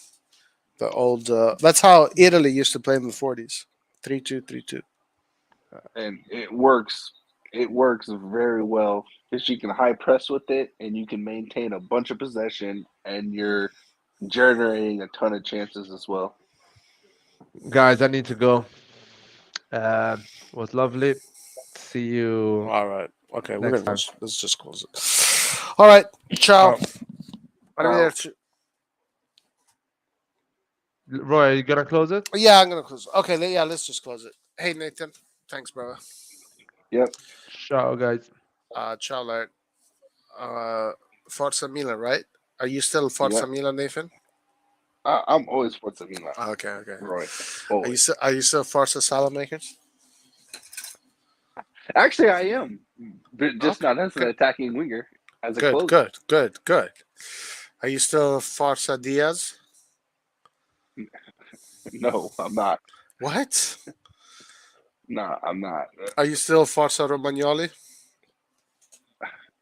Speaker 1: The old. That's how Italy used to play in the 40s. 3232.
Speaker 3: and it works. It works very well because you can high press with it, and you can maintain a bunch of possession, and you're generating a ton of chances as well.
Speaker 2: guys, I need to go. Uh, was lovely. See you
Speaker 1: All right. Okay, we're
Speaker 2: next
Speaker 1: gonna
Speaker 2: time.
Speaker 1: let's just close it. All right. Ciao.
Speaker 2: Ciao.
Speaker 3: Ciao.
Speaker 1: Arrivederci.
Speaker 2: Roy, are you gonna close it?
Speaker 1: Yeah, I'm gonna close. Okay, yeah, let's just close it. Hey, Nathan, thanks, brother.
Speaker 3: Yep.
Speaker 2: Ciao, guys.
Speaker 1: Ciao, Larry. Forza Milan, right? Are you still Forza
Speaker 3: Yep.
Speaker 1: Milan, Nathan?
Speaker 3: I'm always Forza Milan,
Speaker 1: Okay, okay.
Speaker 3: Roy.
Speaker 1: Are
Speaker 3: Always.
Speaker 1: you still Forza Salamakers?
Speaker 3: Actually, I am, but just
Speaker 1: Okay,
Speaker 3: not as an
Speaker 1: good,
Speaker 3: attacking winger, as a
Speaker 1: good,
Speaker 3: closer.
Speaker 1: good. Are you still Forza Diaz?
Speaker 3: No, I'm not.
Speaker 1: What?
Speaker 3: No, I'm not.
Speaker 1: Are you still Forza Romagnoli?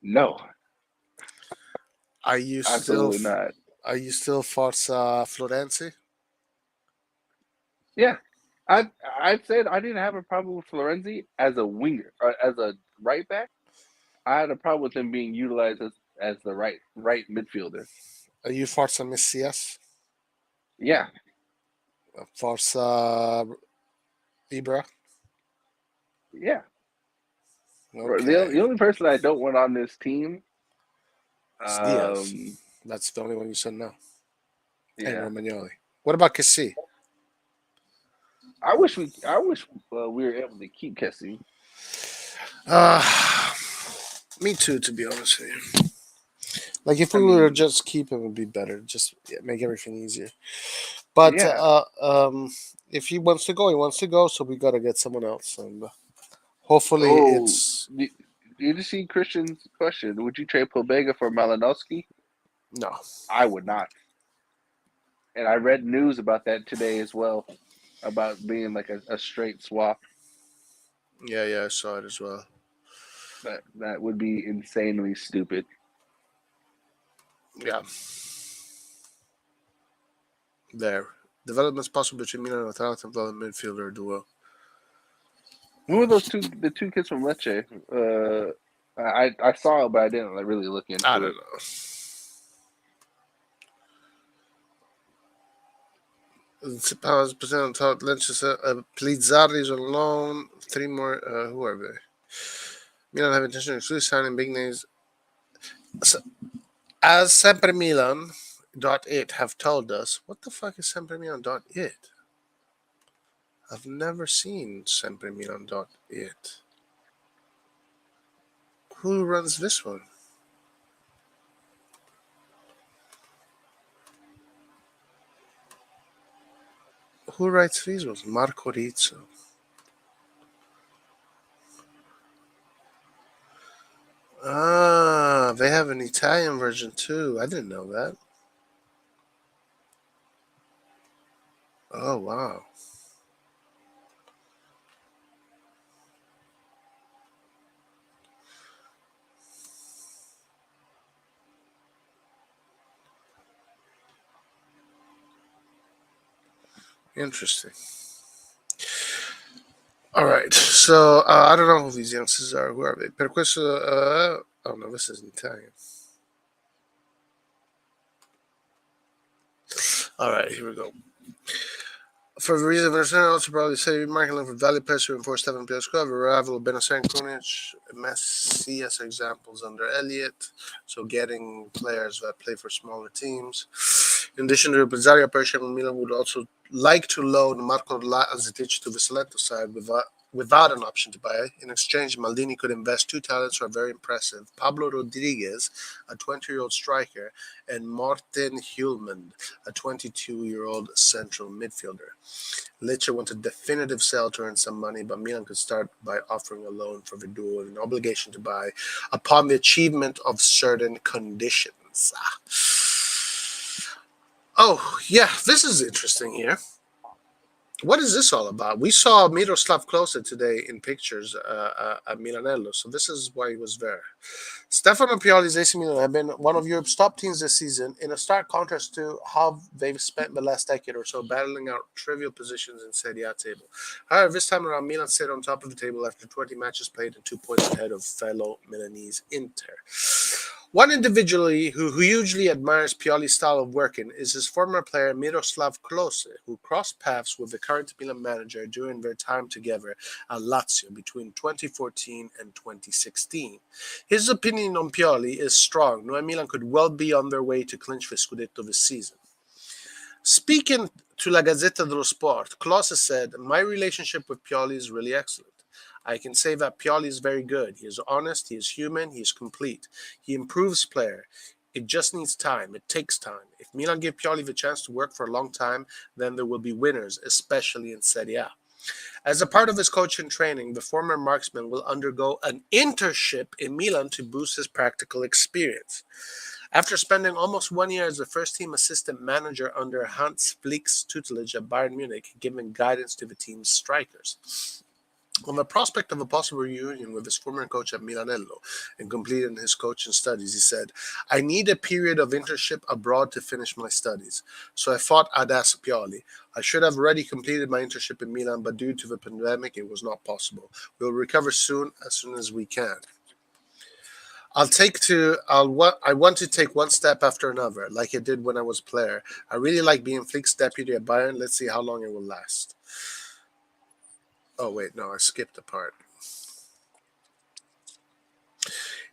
Speaker 3: No,
Speaker 1: Are you still
Speaker 3: absolutely not.
Speaker 1: Forza Florenzi?
Speaker 3: Yeah, I'd said I didn't have a problem with Florenzi as a winger, or as a right back. I had a problem with him being utilized as the right midfielder.
Speaker 1: Are you Forza Messias?
Speaker 3: Yeah,
Speaker 1: Forza Ibra?
Speaker 3: yeah.
Speaker 1: Okay,
Speaker 3: The only person I don't want on this team,
Speaker 1: it's Diaz.
Speaker 3: um,
Speaker 1: That's the only one you said no. And
Speaker 3: yeah.
Speaker 1: Romagnoli. What about Cassie?
Speaker 3: I wish we were able to keep Kessie.
Speaker 1: Uh, me too, to be honest with you. Like if
Speaker 3: I
Speaker 1: we were
Speaker 3: mean,
Speaker 1: just keep him, would be better. Just make everything easier. But
Speaker 3: yeah.
Speaker 1: if he wants to go, he wants to go. So we gotta get someone else, and hopefully
Speaker 3: Oh,
Speaker 1: it's
Speaker 3: did you see Christian's question? Would you trade Pobega for Malinowski?
Speaker 1: no.
Speaker 3: I would not. And I read news about that today as well, about being like a straight swap.
Speaker 1: Yeah, I saw it as well.
Speaker 3: That would be insanely stupid.
Speaker 1: Yeah, there. Developments possible between Milan and Atalanta development midfielder duo.
Speaker 3: Who were the two kids from Lecce? I saw it, but I didn't like really look
Speaker 1: I
Speaker 3: into
Speaker 1: don't
Speaker 3: it.
Speaker 1: know. Powers percent on top. Lynch Plizzari's on loan. Three more. Who are they? Milan have intention of exclusively signing big names. So, as Sempre Milan .it have told us, what the fuck is Sempre Milan .it? I've never seen Sempre Milan .it. Who runs this one? Who writes these ones? Marco Rizzo. Ah, they have an Italian version too. I didn't know that. Oh, wow. Interesting. All right. So, I don't know who these youngsters are. Who are they? Per questo, oh, no, this isn't Italian. All right, here we go. For the reason of I'll also probably say Michael for Valley Press who enforced 7 players squad, arrival of Benacer and Krunic, Messi as examples under Elliott, so getting players that play for smaller teams. In addition to Pizzaria, Persia and Milan would also like to loan Marco Lazitic to the Salento side without an option to buy. In exchange, Maldini could invest two talents who are very impressive, Pablo Rodriguez, a 20-year-old striker, and Martin Hulman, a 22-year-old central midfielder. Lecce wanted definitive sale to earn some money, but Milan could start by offering a loan for the duo with an obligation to buy upon the achievement of certain conditions. Oh, yeah, this is interesting here. What is this all about? We saw Miroslav Klose today in pictures at Milanello, so this is why he was there. Stefano Pioli's AC Milan have been one of Europe's top teams this season, in a stark contrast to how they've spent the last decade or so battling out trivial positions in Serie A table. However, this time around, Milan sit on top of the table after 20 matches played and 2 points ahead of fellow Milanese Inter. One individually who hugely admires Pioli's style of working is his former player Miroslav Klose, who crossed paths with the current Milan manager during their time together at Lazio between 2014 and 2016. His opinion on Pioli is strong, knowing Milan could well be on their way to clinch the Scudetto this season. Speaking To La Gazzetta dello Sport, Klose said, "My relationship with Pioli is really excellent. I can say that Pioli is very good. He is honest, he is human, he is complete. He improves player. It just needs time. It takes time. If Milan give Pioli the chance to work for a long time, then there will be winners, especially in Serie A." As a part of his coaching training, the former marksman will undergo an internship in Milan to boost his practical experience. After spending almost 1 year as the first team assistant manager under Hans Flick's tutelage at Bayern Munich, giving guidance to the team's strikers. On the prospect of a possible reunion with his former coach at Milanello and completing his coaching studies, he said, "I need a period of internship abroad to finish my studies. So I thought I'd ask Pioli. I should have already completed my internship in Milan, but due to the pandemic, it was not possible. We'll recover soon as we can. I want to take one step after another, like I did when I was a player. I really like being Flick's deputy at Bayern. Let's see how long it will last." Oh wait, no, I skipped a part.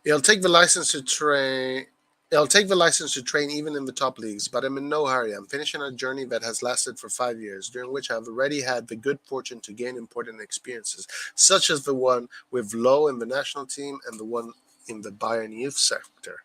Speaker 1: It'll take the license to train. It'll take the license to train even in the top leagues, but I'm in no hurry. I'm finishing a journey that has lasted for 5 years, during which I've already had the good fortune to gain important experiences, such as the one with Lowe in the national team and the one in the Bayern youth sector.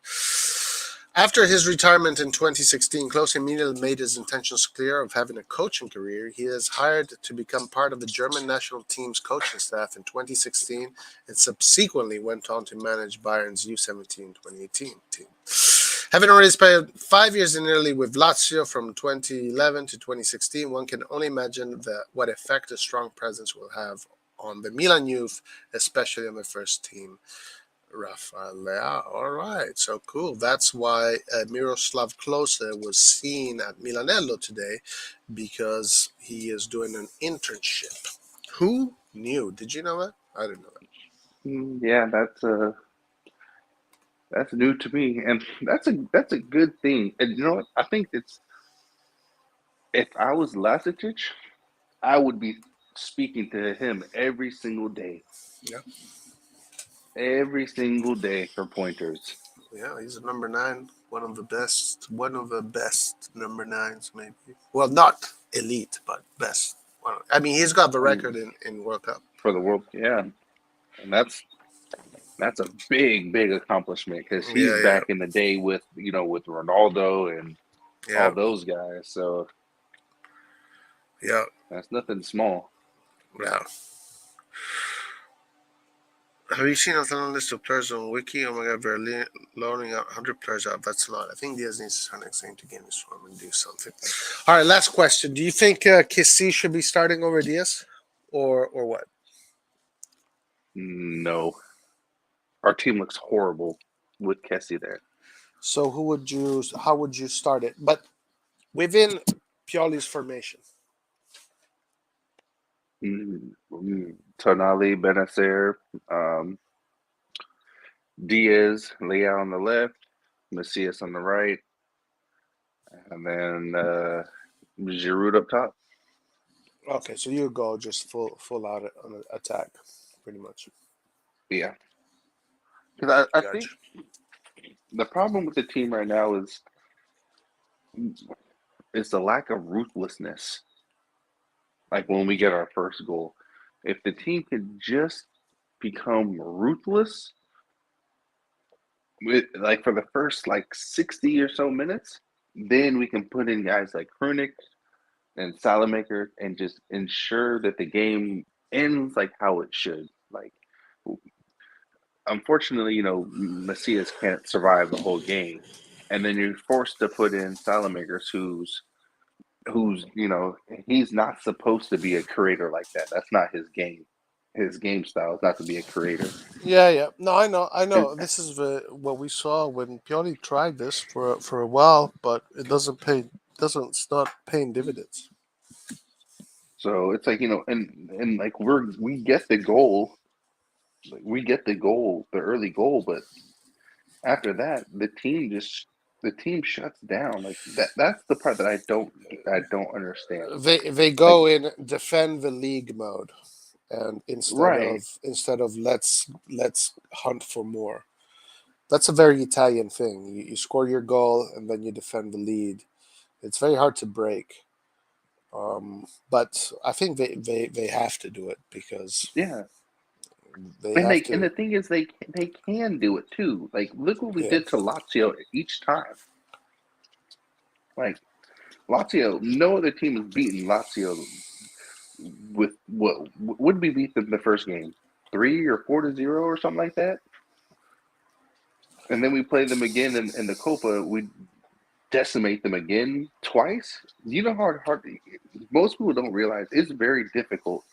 Speaker 1: After his retirement in 2016, Klose immediately made his intentions clear of having a coaching career. He is hired to become part of the German national team's coaching staff in 2016 and subsequently went on to manage Bayern's U17 2018 team. Having already spent 5 years in Italy with Lazio from 2011 to 2016, one can only imagine what effect a strong presence will have on the Milan youth, especially on the first team. Rafael, all right, so cool. That's why Miroslav Klose was seen at Milanello today, because he is doing an internship. Who knew? Did you know that? I didn't know that.
Speaker 3: Yeah, that's new to me, and that's a good thing. And you know what? I think it's if I was Lacetic, I would be speaking to him every single day.
Speaker 1: Yeah.
Speaker 3: Every single day for pointers.
Speaker 1: Yeah, he's a number 9, one of the best number 9s, maybe. Well, not elite, but best. I mean, he's got the record in World Cup.
Speaker 3: For the world, yeah. And that's a big accomplishment because he's back in the day with with Ronaldo and all those guys. So
Speaker 1: yeah,
Speaker 3: that's nothing small.
Speaker 1: Yeah. Have you seen a long list of players on Wiki? Oh my god, they're loaning out 100 players out. That's a lot. I think Diaz needs to sign next game to gain his form and do something. All right, last question. Do you think Kessie should be starting over Diaz, or what?
Speaker 3: No, our team looks horrible with Kessie there.
Speaker 1: So how would you start it? But within Pioli's formation.
Speaker 3: Tonali, Benacer, Diaz, Leao on the left, Macias on the right, and then Giroud up top.
Speaker 1: Okay, so you go just full out on an attack, pretty much.
Speaker 3: Yeah, because I think the problem with the team right now is the lack of ruthlessness. Like when we get our first goal, if the team could just become ruthless, like for the first 60 or so minutes, then we can put in guys like Krunic and Salamaker and just ensure that the game ends like how it should. Like, unfortunately, Macias can't survive the whole game, and then you're forced to put in Salamakers, who's he's not supposed to be a creator like that. That's not his game. His game style is not to be a creator.
Speaker 1: Yeah. No, I know. This is what we saw when Pioli tried this for a while, but it doesn't pay. It's not paying dividends.
Speaker 3: So it's like and like we get the goal, the early goal, but after that, the team shuts down. Like that's the part that I don't understand.
Speaker 1: They go in defend the league mode, and instead of let's hunt for more. That's a very Italian thing. You score your goal and then you defend the lead. It's very hard to break. But I think they have to do it because
Speaker 3: Yeah,
Speaker 1: they
Speaker 3: and
Speaker 1: have
Speaker 3: the
Speaker 1: to.
Speaker 3: thing is they can do it too. Like look what we
Speaker 1: Yeah.
Speaker 3: did to Lazio each time. Like Lazio, no other team has beaten Lazio with what did we beat them the first game? 3 or 4-0 or something like that. And then we play them again in the Copa. We decimate them again twice. You know how hard most people don't realize it's very difficult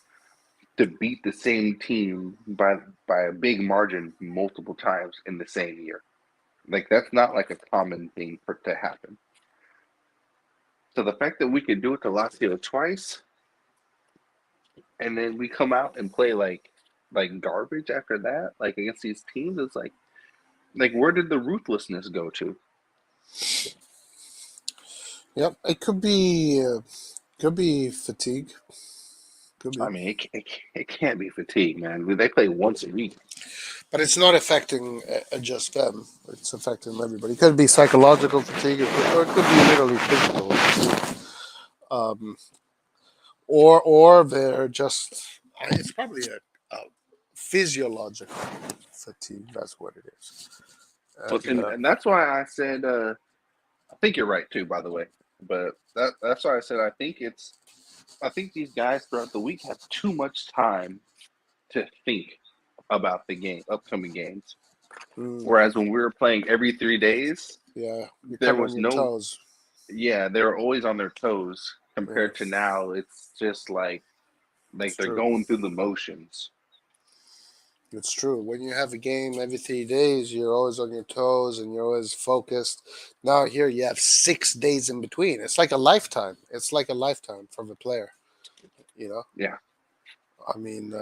Speaker 3: to beat the same team by a big margin multiple times in the same year. Like that's not like a common thing for to happen. So the fact that we could do it to Lazio twice, and then we come out and play like garbage after that, like against these teams, it's like where did the ruthlessness go to?
Speaker 1: Yep. It could be fatigue. Could
Speaker 3: I
Speaker 1: be.
Speaker 3: mean, it can't be fatigue, man. They play once a week.
Speaker 1: But it's not affecting just them. It's affecting everybody. It could be psychological fatigue, or it could be literally physical fatigue. Um, or they're just. It's probably a physiological fatigue. That's what it is.
Speaker 3: But
Speaker 1: And
Speaker 3: and that's why I said I think you're right too, by the way. But that's why I said I think these guys throughout the week have too much time to think about the upcoming games. Whereas when we were playing every 3 days,
Speaker 1: yeah, you're
Speaker 3: there
Speaker 1: kind of on
Speaker 3: was
Speaker 1: your
Speaker 3: no,
Speaker 1: toes.
Speaker 3: yeah, they were always on their toes
Speaker 1: Yeah,
Speaker 3: compared to now. It's just like
Speaker 1: it's
Speaker 3: they're
Speaker 1: true.
Speaker 3: going through the motions.
Speaker 1: It's true. When you have a game every 3 days, you're always on your toes and you're always focused. Now here you have 6 days in between. It's like a lifetime. It's like a lifetime for the player. You know,
Speaker 3: Yeah,
Speaker 1: I mean,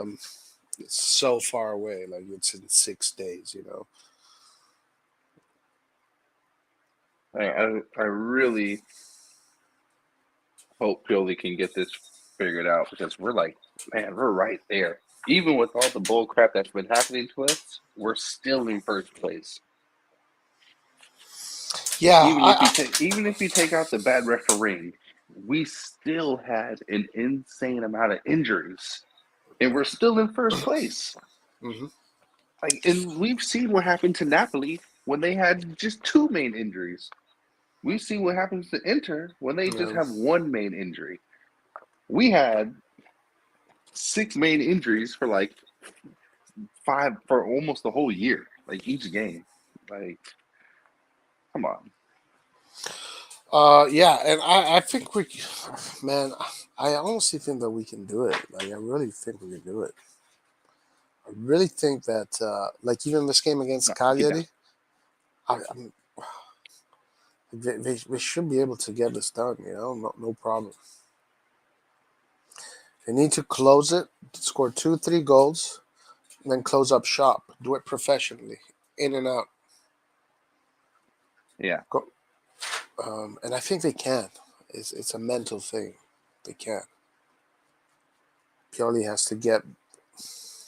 Speaker 1: it's so far away. Like it's in 6 days. You know.
Speaker 3: I really hope Pioli can get this figured out because we're like, man, we're right there. Even with all the bull crap that's been happening to us, we're still in first place.
Speaker 1: Yeah,
Speaker 3: Even if you take out the bad refereeing, we still had an insane amount of injuries, and we're still in first place.
Speaker 1: hmm
Speaker 3: Like, and we've seen what happened to Napoli when they had just two main injuries. We've seen what happens to Inter when they just
Speaker 1: yeah.
Speaker 3: have one main injury. We had six main injuries for like five for almost the whole year, like each game. Like, come on.
Speaker 1: Yeah, and I think man, I honestly think that we can do it. Like, I really think we can do it. I really think that, like, even this game against
Speaker 3: No, get down.
Speaker 1: Cagliari, I'm they should be able to get this done. You know, no problem. They need to close it, score 2, 3 goals, and then close up shop. Do it professionally, in and out.
Speaker 3: Yeah.
Speaker 1: Go, and I think they can. It's a mental thing. They can. Pioli has to get.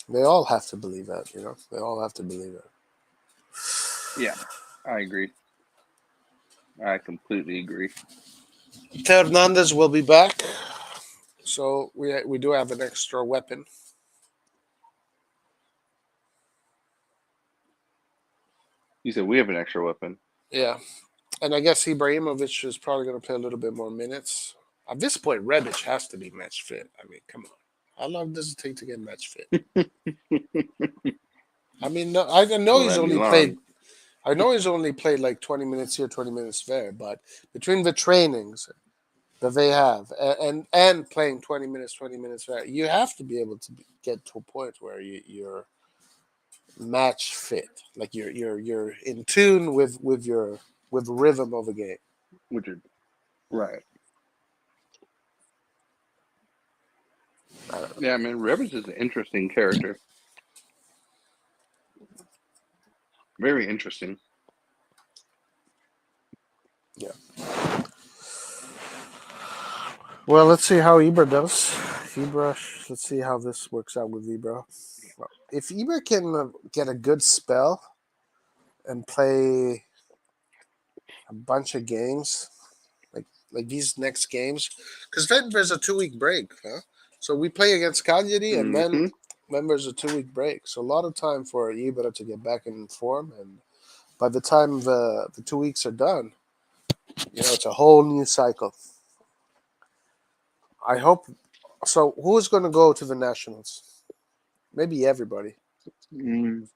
Speaker 1: They all have to believe that. You know, they all have to believe it.
Speaker 3: Yeah. I agree. I completely agree.
Speaker 1: Hernandez will be back, so we do have an extra weapon.
Speaker 3: You said we have an extra weapon.
Speaker 1: Yeah, and I guess Ibrahimovic is probably going to play a little bit more minutes. At this point, Rebic has to be match fit. I mean, come on. How long does it take to get match fit? I mean, no, I know
Speaker 3: Well,
Speaker 1: he's
Speaker 3: at
Speaker 1: only played.
Speaker 3: Milan.
Speaker 1: I know he's only played like 20 minutes here, 20 minutes there. But between the trainings that they have and playing 20 minutes there, you have to be able to get to a point where you're match fit. Like you're in tune with the rhythm of a game.
Speaker 3: Which is right. Yeah, I mean, Rivers is an interesting character. Very interesting.
Speaker 1: Yeah. Well, let's see how Ibra does. Ibra, let's see how this works out with Ibra. If Ibra can get a good spell and play a bunch of games, like like these next games, because then there's a 2 week break. Huh? So we play against Cagliari, and
Speaker 3: Hmm.
Speaker 1: then there's a 2 week break. So a lot of time for Ibra to get back in form, and by the time the 2 weeks are done, it's a whole new cycle. I hope. So who's going to go to the nationals? Maybe everybody.
Speaker 3: Mm,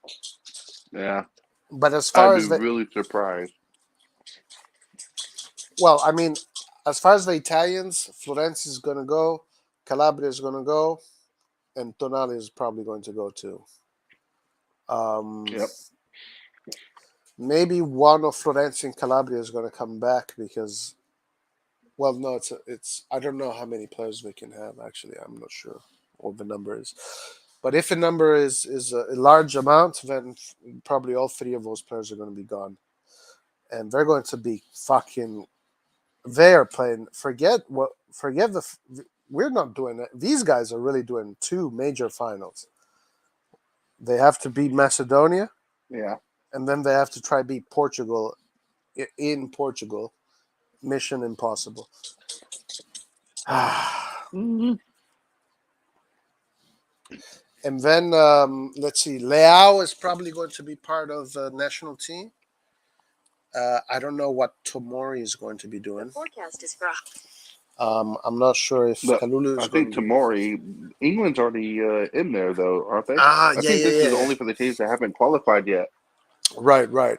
Speaker 3: yeah,
Speaker 1: But as
Speaker 3: I'd
Speaker 1: far
Speaker 3: be
Speaker 1: as the
Speaker 3: really surprised.
Speaker 1: well, I mean, as far as the Italians, Florence is going to go, Calabria is going to go, and Tonali is probably going to go too. Um,
Speaker 3: Yep.
Speaker 1: Maybe one of Florence and Calabria is going to come back because, well, no, it's I don't know how many players we can have. Actually, I'm not sure what the number is. But if a number is a large amount, then probably all three of those players are going to be gone, and they're going to be fucking. They are playing. Forget what. Forget the. We're not doing it. These guys are really doing two major finals. They have to beat Macedonia,
Speaker 3: Yeah.
Speaker 1: and then they have to try beat Portugal in Portugal. Mission impossible.
Speaker 3: Hmm.
Speaker 1: And then let's see. Leao is probably going to be part of the national team. I don't know what Tomori is going to be doing.
Speaker 7: Forecast is for
Speaker 1: I'm not sure if
Speaker 3: But
Speaker 1: Kalulu
Speaker 3: I
Speaker 1: is going
Speaker 3: think
Speaker 1: to be.
Speaker 3: Tamori, England's already in there though, aren't they?
Speaker 1: Ah,
Speaker 3: I
Speaker 1: yeah,
Speaker 3: think
Speaker 1: yeah,
Speaker 3: this is
Speaker 1: yeah.
Speaker 3: only for the teams that haven't qualified yet.
Speaker 1: Right, right.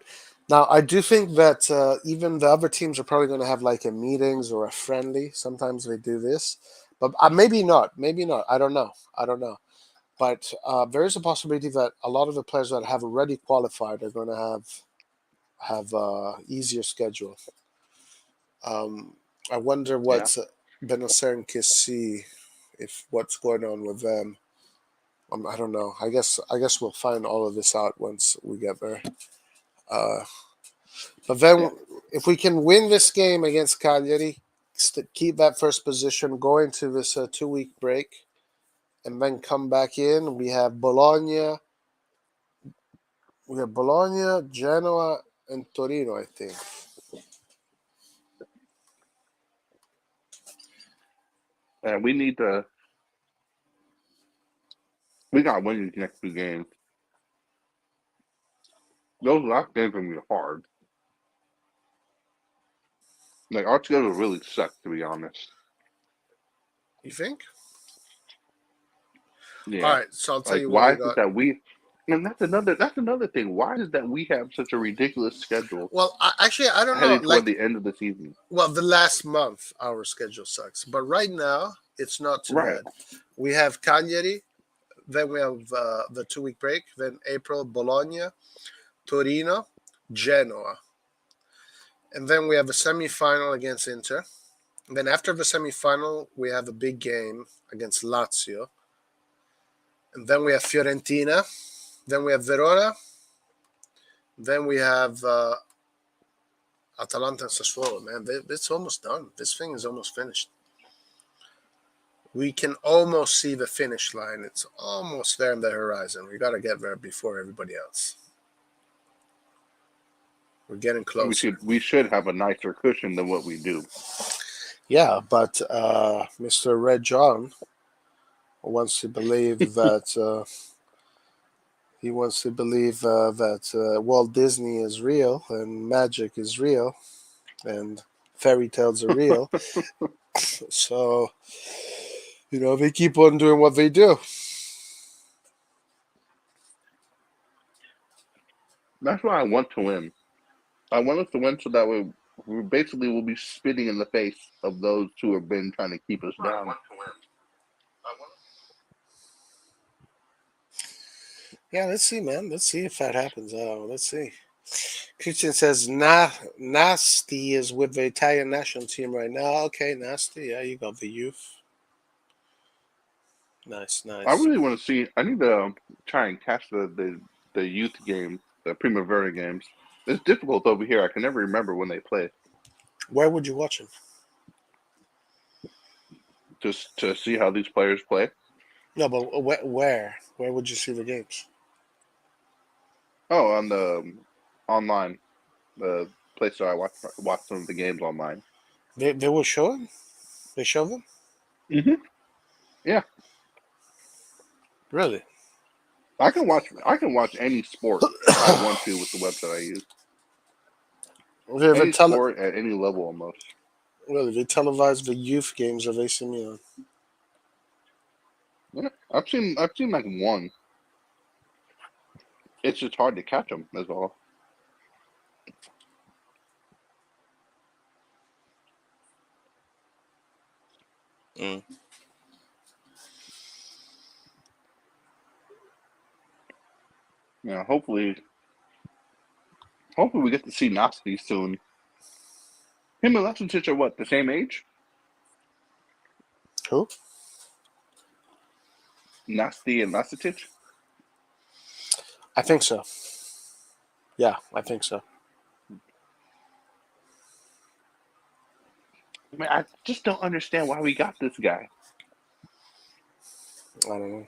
Speaker 1: Now, I do think that even the other teams are probably going to have like a meetings or a friendly. Sometimes they do this, but maybe not. Maybe not. I don't know. I don't know. But there is a possibility that a lot of the players that have already qualified are going to have easier schedule. Um, I wonder
Speaker 3: Yeah.
Speaker 1: what's Benacer and Kissi, if what's going on with them. I don't know. I guess we'll find all of this out once we get there. Uh, but then,
Speaker 3: Yeah.
Speaker 1: if we can win this game against Cagliari, keep that first position, go into this 2 week break, and then come back in. We have Bologna. We have Bologna, Genoa, and Torino. I think.
Speaker 3: And we got to win these next two games. Those last games are going to be hard. Like, our schedule really sucks, to be honest.
Speaker 1: You think? All
Speaker 3: Yeah.
Speaker 1: right. So I'll tell
Speaker 3: Like,
Speaker 1: you what
Speaker 3: why
Speaker 1: we
Speaker 3: is it
Speaker 1: got.
Speaker 3: that we, and that's another thing. Why is it that we have such a ridiculous schedule
Speaker 1: Well, actually, I don't know.
Speaker 3: heading toward
Speaker 1: Like,
Speaker 3: the end of the season?
Speaker 1: well, the last month our schedule sucks, but right now it's not too
Speaker 3: Right.
Speaker 1: bad. We have Cagliari, then we have the 2 week break, then April Bologna, Torino, Genoa, and then we have a semi-final against Inter. And then after the semi-final, we have a big game against Lazio, and then we have Fiorentina, then we have Verona, then we have Atalanta and Sassuolo. Man, it's almost done. This thing is almost finished. We can almost see the finish line. It's almost there on the horizon. We got to get there before everybody else. We're getting closer.
Speaker 3: We should have a nicer cushion than what we do.
Speaker 1: Yeah, but Mr. Red John wants to believe that Walt Disney is real and magic is real and fairy tales are real. So they keep on doing what they do.
Speaker 3: That's why I want to win. I want us to win so that we basically will be spitting in the face of those who have been trying to keep us down.
Speaker 1: Yeah, let's see, man. Let's see if that happens. Let's see. Christian says, Nasty is with the Italian national team right now. Okay, Nasty. Yeah, you got the youth. Nice,
Speaker 3: I
Speaker 1: nice.
Speaker 3: really want to see. I need to try and catch the youth games, the Primavera games. It's difficult over here. I can never remember when they play.
Speaker 1: Where would you watch him?
Speaker 3: Just to see how these players play.
Speaker 1: No, but where? Where would you see the games?
Speaker 3: Oh, on the online, the place where I watch some of the games online.
Speaker 1: They will show him. They show them.
Speaker 3: Mm-hmm.
Speaker 1: Really?
Speaker 3: I can watch any sport I want to with the website I use.
Speaker 1: They
Speaker 3: Any sport at any level almost.
Speaker 1: really, they televise the youth games of AC Milan.
Speaker 3: Yeah, I've seen like one. It's just hard to catch them. That's all.
Speaker 1: Mm.
Speaker 3: Yeah, hopefully we get to see Nasty soon. Him and Lexington are what, the same age?
Speaker 1: Who?
Speaker 3: Nasty and Lexington?
Speaker 1: I think so. Yeah, I think so.
Speaker 3: I mean, I just don't understand why we got this guy.
Speaker 1: I don't know.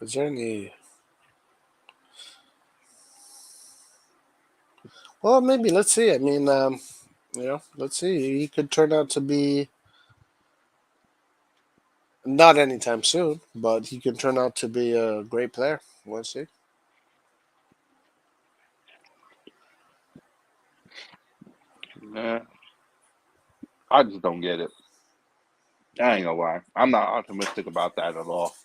Speaker 1: Is there any? Well, maybe. Let's see. I mean, let's see. He could turn out to be not anytime soon, but he could turn out to be a great player. We'll see.
Speaker 3: Nah, I just don't get it. I ain't gonna lie. I'm not optimistic about that at all.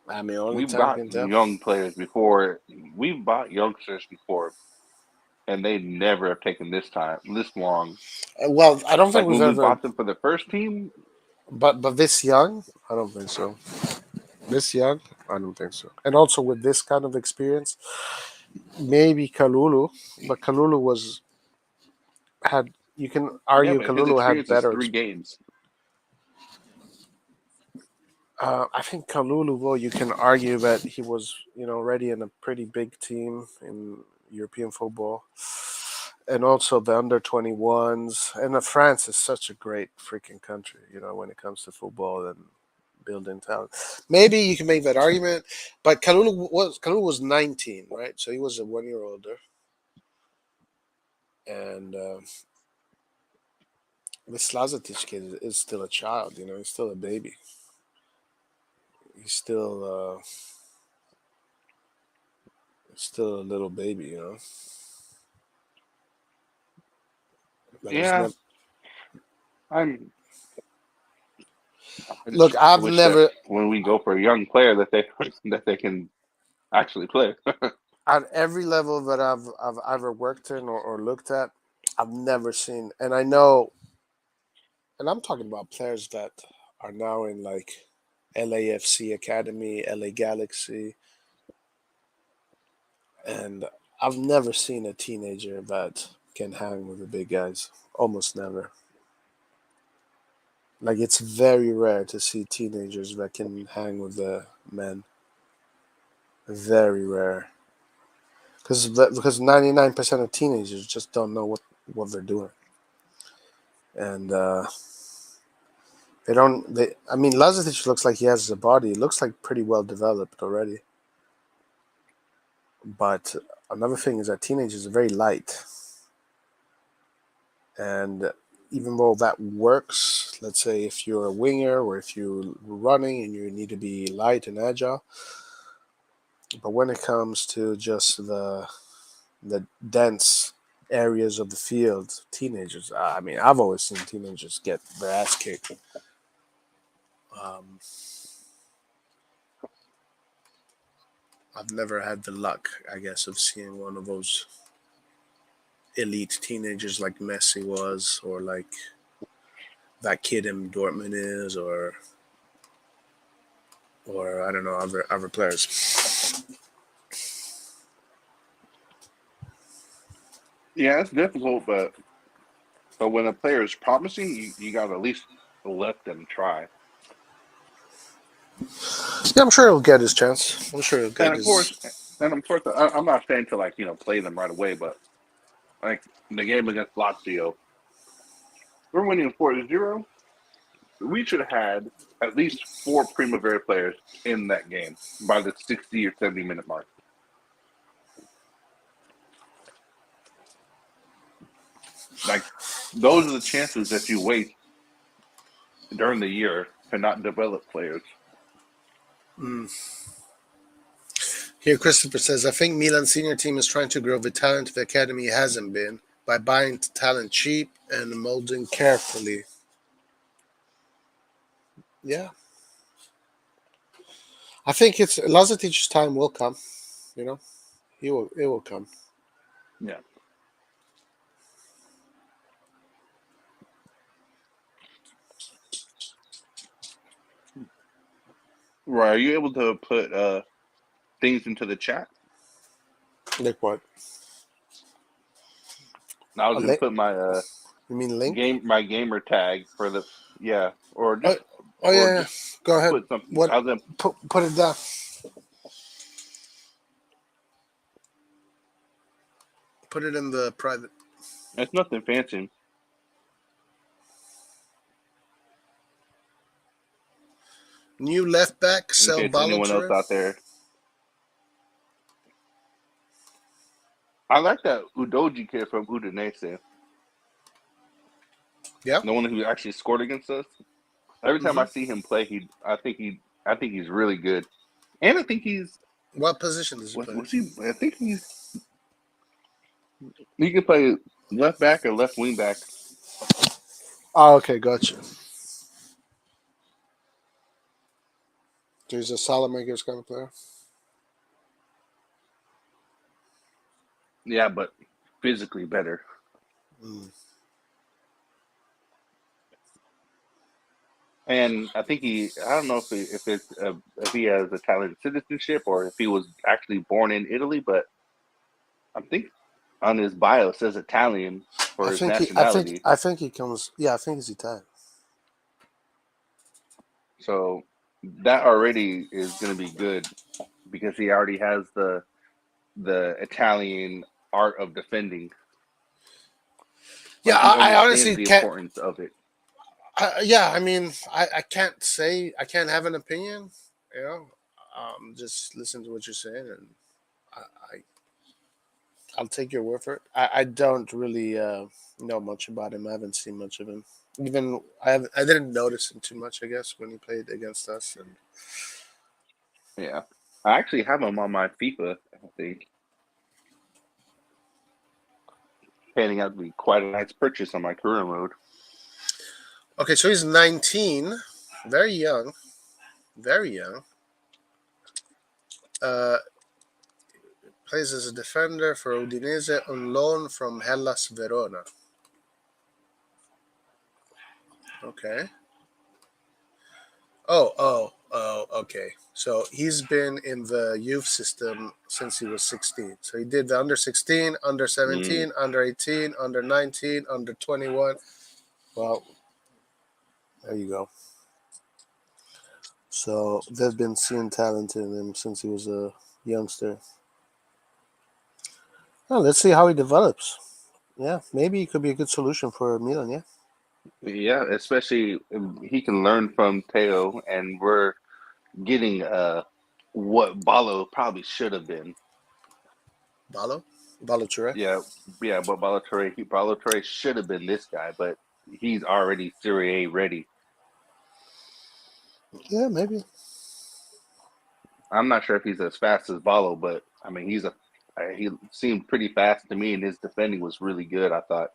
Speaker 1: I mean, only
Speaker 3: We've
Speaker 1: time
Speaker 3: got
Speaker 1: can tell.
Speaker 3: young players before. We've bought youngsters before, and they never have taken this long.
Speaker 1: Well, I don't think
Speaker 3: Like
Speaker 1: we've
Speaker 3: when we
Speaker 1: ever,
Speaker 3: bought them for the first team.
Speaker 1: but this young, I don't think so. This young, I don't think so. And also with this kind of experience, maybe Kalulu, but Kalulu had. You can
Speaker 3: Yeah,
Speaker 1: argue
Speaker 3: but his
Speaker 1: Kalulu had
Speaker 3: experience is
Speaker 1: better.
Speaker 3: 3 games.
Speaker 1: I think Kalulu, well, you can argue that he was, already in a pretty big team in European football, and also the under 21s. And France is such a great freaking country, when it comes to football and building talent. Maybe you can make that argument, but Kalulu was 19, right? So he was a 1 year older, and this Lazatic kid is still a child. He's still a baby. He's still a little baby. But he's
Speaker 3: Yeah,
Speaker 1: never.
Speaker 3: I'm. I
Speaker 1: Look,
Speaker 3: just
Speaker 1: I've
Speaker 3: wish that
Speaker 1: never
Speaker 3: when we go for a young player that they can actually play.
Speaker 1: at every level that I've ever worked in or looked at, I've never seen, and I know, and I'm talking about players that are now in like LAFC Academy, LA Galaxy, and I've never seen a teenager that can hang with the big guys. Almost never. Like it's very rare to see teenagers that can hang with the men. Very rare. Because 99% of teenagers just don't know what they're doing, and they don't. I mean, Lazatic looks like he has a body. It looks like pretty well developed already. But another thing is that teenagers are very light, and even though that works, let's say if you're a winger or if you're running and you need to be light and agile, but when it comes to just the dense areas of the field, teenagers. I mean, I've always seen teenagers get their ass kicked. Um, I've never had the luck, I guess, of seeing one of those elite teenagers like Messi was, or like that kid in Dortmund is, or I don't know, other players.
Speaker 3: Yeah, it's difficult, but when a player is promising, you got to at least let them try.
Speaker 1: Yeah, I'm sure he'll get his chance. I'm sure he'll get
Speaker 3: And of
Speaker 1: his.
Speaker 3: course, I'm not saying to play them right away, but like the game against Lazio, we're winning 4-0. We should have had at least 4 Primavera players in that game by the 60 or 70 minute mark. Like those are the chances that you waste during the year to not develop players.
Speaker 1: Here, Christopher says, I think Milan senior team is trying to grow the talent the academy hasn't been by buying talent cheap and molding carefully. Yeah. I think it's Lazatic's time will come. You know, it will come.
Speaker 3: Yeah. Right. Are you able to put things into the chat?
Speaker 1: Like what?
Speaker 3: I was gonna put my
Speaker 1: You mean link?
Speaker 3: my gamer tag for the or
Speaker 1: Oh,
Speaker 3: just
Speaker 1: oh
Speaker 3: or
Speaker 1: yeah.
Speaker 3: just
Speaker 1: Go ahead.
Speaker 3: put something.
Speaker 1: What?
Speaker 3: I was gonna,
Speaker 1: Put it down. Put it in the private.
Speaker 3: it's nothing fancy.
Speaker 1: New left back,
Speaker 3: In
Speaker 1: sell
Speaker 3: case anyone else
Speaker 1: Balotelli.
Speaker 3: out there. I like that Udoji kid from Udinese.
Speaker 1: Yeah.
Speaker 3: The one who actually scored against us. Every time I see him play, I think he's really good. And I think he's
Speaker 1: What position does he play?
Speaker 3: was he? I think he can play left back or left wing back.
Speaker 1: Oh, okay, gotcha. He's a Salamakers kind of player.
Speaker 3: Yeah, but physically better. And I think I don't know if he has Italian citizenship or if he was actually born in Italy, but I think on his bio it says Italian for his nationality.
Speaker 1: I think he comes. Yeah, I think he's Italian.
Speaker 3: So that already is going to be good because he already has the Italian art of defending.
Speaker 1: Yeah,
Speaker 3: Like he
Speaker 1: I
Speaker 3: understands
Speaker 1: honestly
Speaker 3: the
Speaker 1: can't.
Speaker 3: importance of it.
Speaker 1: Yeah, I mean, I can't say I can't have an opinion. You know, just listen to what you're saying, and I I'll take your word for it. I don't really know much about him. I haven't seen much of him. Even I didn't notice him too much. I guess when he played against us, and
Speaker 3: Yeah, I actually have him on my FIFA. I think panning out to be quite a nice purchase on my career mode.
Speaker 1: okay, so he's 19, very young, very young. Uh, Plays as a defender for Udinese on loan from Hellas Verona. Okay. Oh, okay. So he's been in the youth system since he was 16. So he did the under 16, under 17, under 18, under 19, under 21. Well, there you go. So they've been seeing talent in him since he was a youngster. Well, let's see how he develops. Yeah, maybe he could be a good solution for Milan. Yeah.
Speaker 3: Yeah, especially he can learn from Teo, and we're getting what Balo probably should have been.
Speaker 1: Balotelli.
Speaker 3: Yeah, but Balotelli should have been this guy, but he's already Serie A ready.
Speaker 1: Yeah, maybe.
Speaker 3: I'm not sure if he's as fast as Balo, but I mean he seemed pretty fast to me, and his defending was really good, I thought.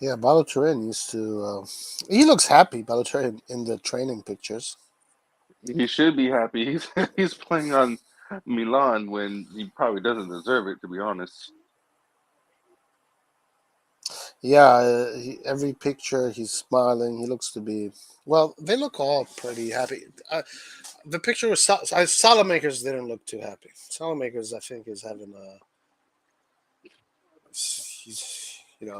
Speaker 1: Yeah, Balotelli needs to. He looks happy, Balotelli, in the training pictures.
Speaker 3: He should be happy. He's playing on Milan when he probably doesn't deserve it, to be honest.
Speaker 1: Yeah, every picture he's smiling. He looks to be. Well, they look all pretty happy. The picture with Salamakers didn't look too happy. Salamakers, I think, is having a.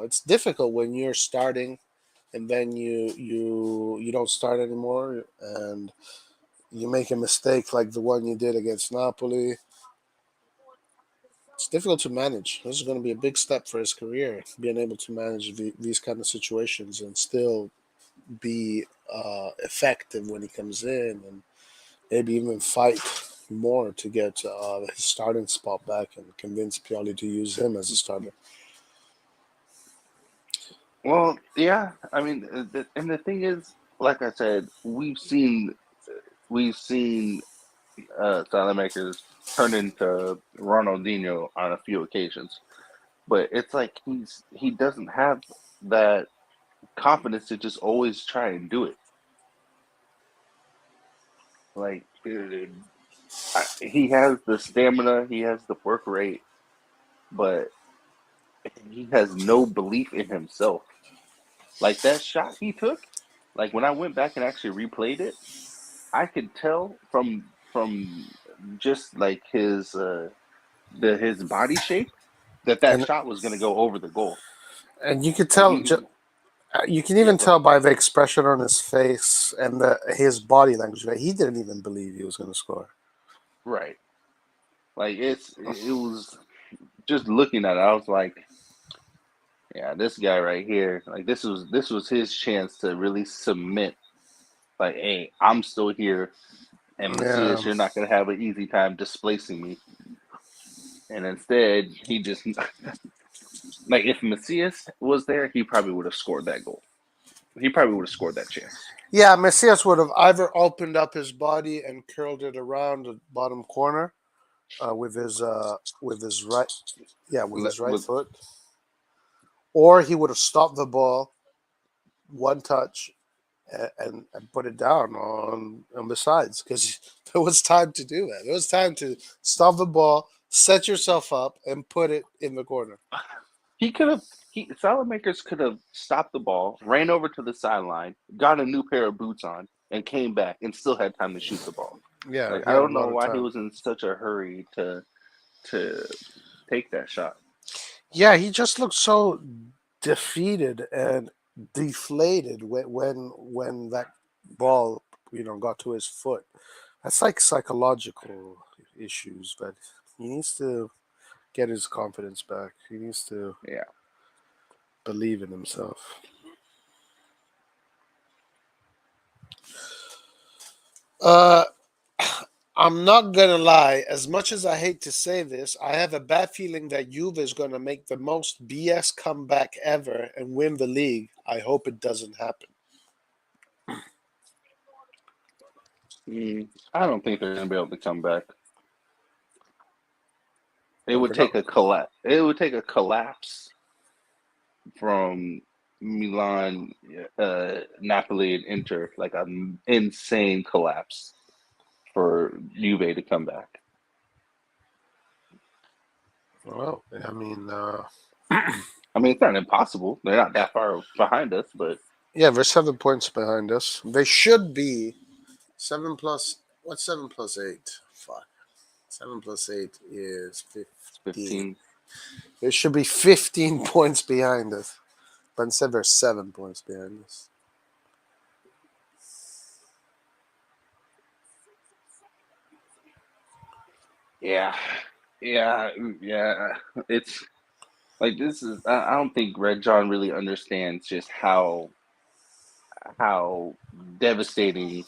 Speaker 1: It's difficult when you're starting, and then you don't start anymore, and you make a mistake like the one you did against Napoli. It's difficult to manage. This is going to be a big step for his career, being able to manage these kind of situations and still be effective when he comes in, and maybe even fight more to get his starting spot back and convince Pioli to use him as a starter.
Speaker 3: Well, yeah. I mean, and the thing is, like I said, we've seen Salamakers turn into Ronaldinho on a few occasions, but it's like he doesn't have that confidence to just always try and do it. Like he has the stamina, he has the work rate, but he has no belief in himself. Like that shot he took, like when I went back and actually replayed it, I could tell from just like his body shape that
Speaker 1: And
Speaker 3: shot was going to go over the goal.
Speaker 1: you could
Speaker 3: Like
Speaker 1: tell. You can
Speaker 3: yeah,
Speaker 1: even
Speaker 3: go ahead.
Speaker 1: tell by the expression on his face and his body language that he didn't even believe he was going to score.
Speaker 3: Right. Like it was just looking at it, I was like, yeah, this guy right here, like this was his chance to really submit. Like, hey, I'm still here, and
Speaker 1: Yeah,
Speaker 3: Macias, you're not gonna have an easy time displacing me. And instead, he just like if Macias was there, he probably would have scored that goal. He probably would have scored that chance.
Speaker 1: yeah. Messias would have either opened up his body and curled it around the bottom corner with his right, yeah, with his right
Speaker 3: With
Speaker 1: foot, or he would have stopped the ball one touch and put it down on the sides because there was time to do that. There was time to stop the ball, set yourself up, and put it in the corner.
Speaker 3: he could have, Salamakers could have stopped the ball, ran over to the sideline, got a new pair of boots on, and came back and still had time to shoot the ball.
Speaker 1: Yeah,
Speaker 3: Like
Speaker 1: he
Speaker 3: I
Speaker 1: had a
Speaker 3: don't know
Speaker 1: lot of
Speaker 3: why he
Speaker 1: time.
Speaker 3: was in such a hurry to take that shot.
Speaker 1: Yeah, he just looked so defeated and deflated when that ball got to his foot. That's like psychological issues, but he needs to get his confidence back. He needs to
Speaker 3: Yeah.
Speaker 1: believe in himself. Uh, I'm not gonna lie. As much as I hate to say this, I have a bad feeling that Juve is gonna make the most BS comeback ever and win the league. I hope it doesn't happen.
Speaker 3: I don't think they're gonna be able to come back. It
Speaker 1: Well,
Speaker 3: would
Speaker 1: they're not.
Speaker 3: take a collapse. It would take a collapse from Milan, Napoli, and Inter, like an insane collapse for Juve to come back.
Speaker 1: Well, I mean,
Speaker 3: I mean, it's not impossible. They're not that far behind us, but
Speaker 1: yeah, they're 7 points behind us. They should be 7 plus. What's 7 plus 8? Fuck. 7 plus 8 is
Speaker 3: it's
Speaker 1: 15.
Speaker 3: 15.
Speaker 1: They should be 15 points behind us. But instead, they're 7 points behind us.
Speaker 3: Yeah, yeah, yeah. It's like this is. I don't think Red John really understands just how devastating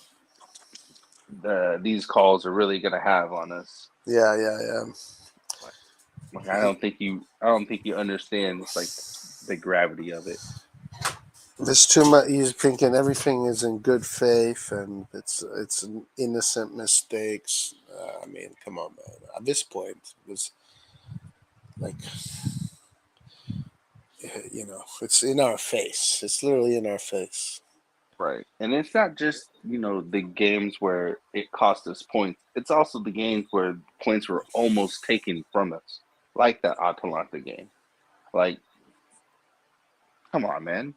Speaker 3: these calls are really going to have on us.
Speaker 1: Yeah, yeah, yeah.
Speaker 3: Like I don't think you understands like the gravity of it.
Speaker 1: There's too much. He's thinking everything is in good faith and it's an innocent mistakes. I mean, come on, man. At this point, it's like it's in our face. It's literally in our face.
Speaker 3: Right. And it's not just, the games where it cost us points. It's also the games where points were almost taken from us. Like that Atalanta game. Like, come on, man.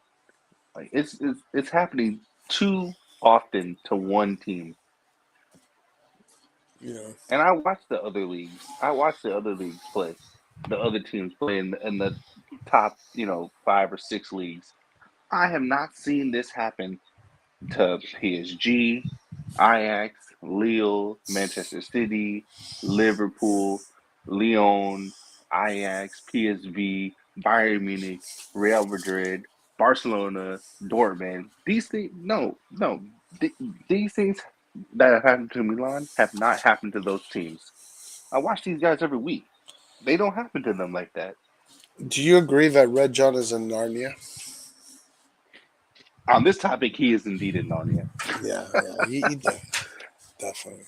Speaker 3: Like it's happening too often to one team.
Speaker 1: You know.
Speaker 3: And I watch the other leagues. I watch the other leagues play. The other teams play in the top, 5 or 6 leagues. I have not seen this happen to PSG, Ajax, Lille, Manchester City, Liverpool, Lyon, Ajax, PSV, Bayern Munich, Real Madrid, Barcelona, Dortmund. These things, no, these things that have happened to Milan have not happened to those teams. I watch these guys every week. They don't happen to them like that.
Speaker 1: Do you agree that Red John is in Narnia?
Speaker 3: On this topic, he is indeed in Narnia.
Speaker 1: Yeah, he definitely.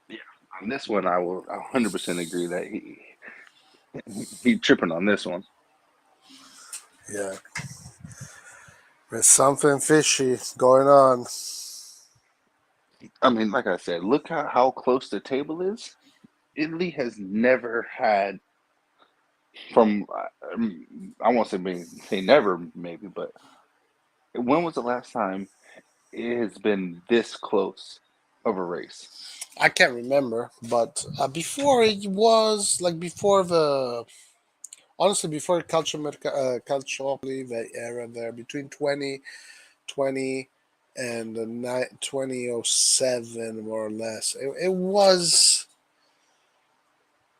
Speaker 3: Yeah. On this one, I will 100% agree that he tripping on this one.
Speaker 1: Yeah. There's something fishy going on.
Speaker 3: I mean, like I said, look how close the table is. Italy has never had from I won't say never maybe, but when was the last time it has been this close of a race?
Speaker 1: I can't remember, but before it was like before the honestly before Calciopoli, the era there between 2020 and 2007 more or less.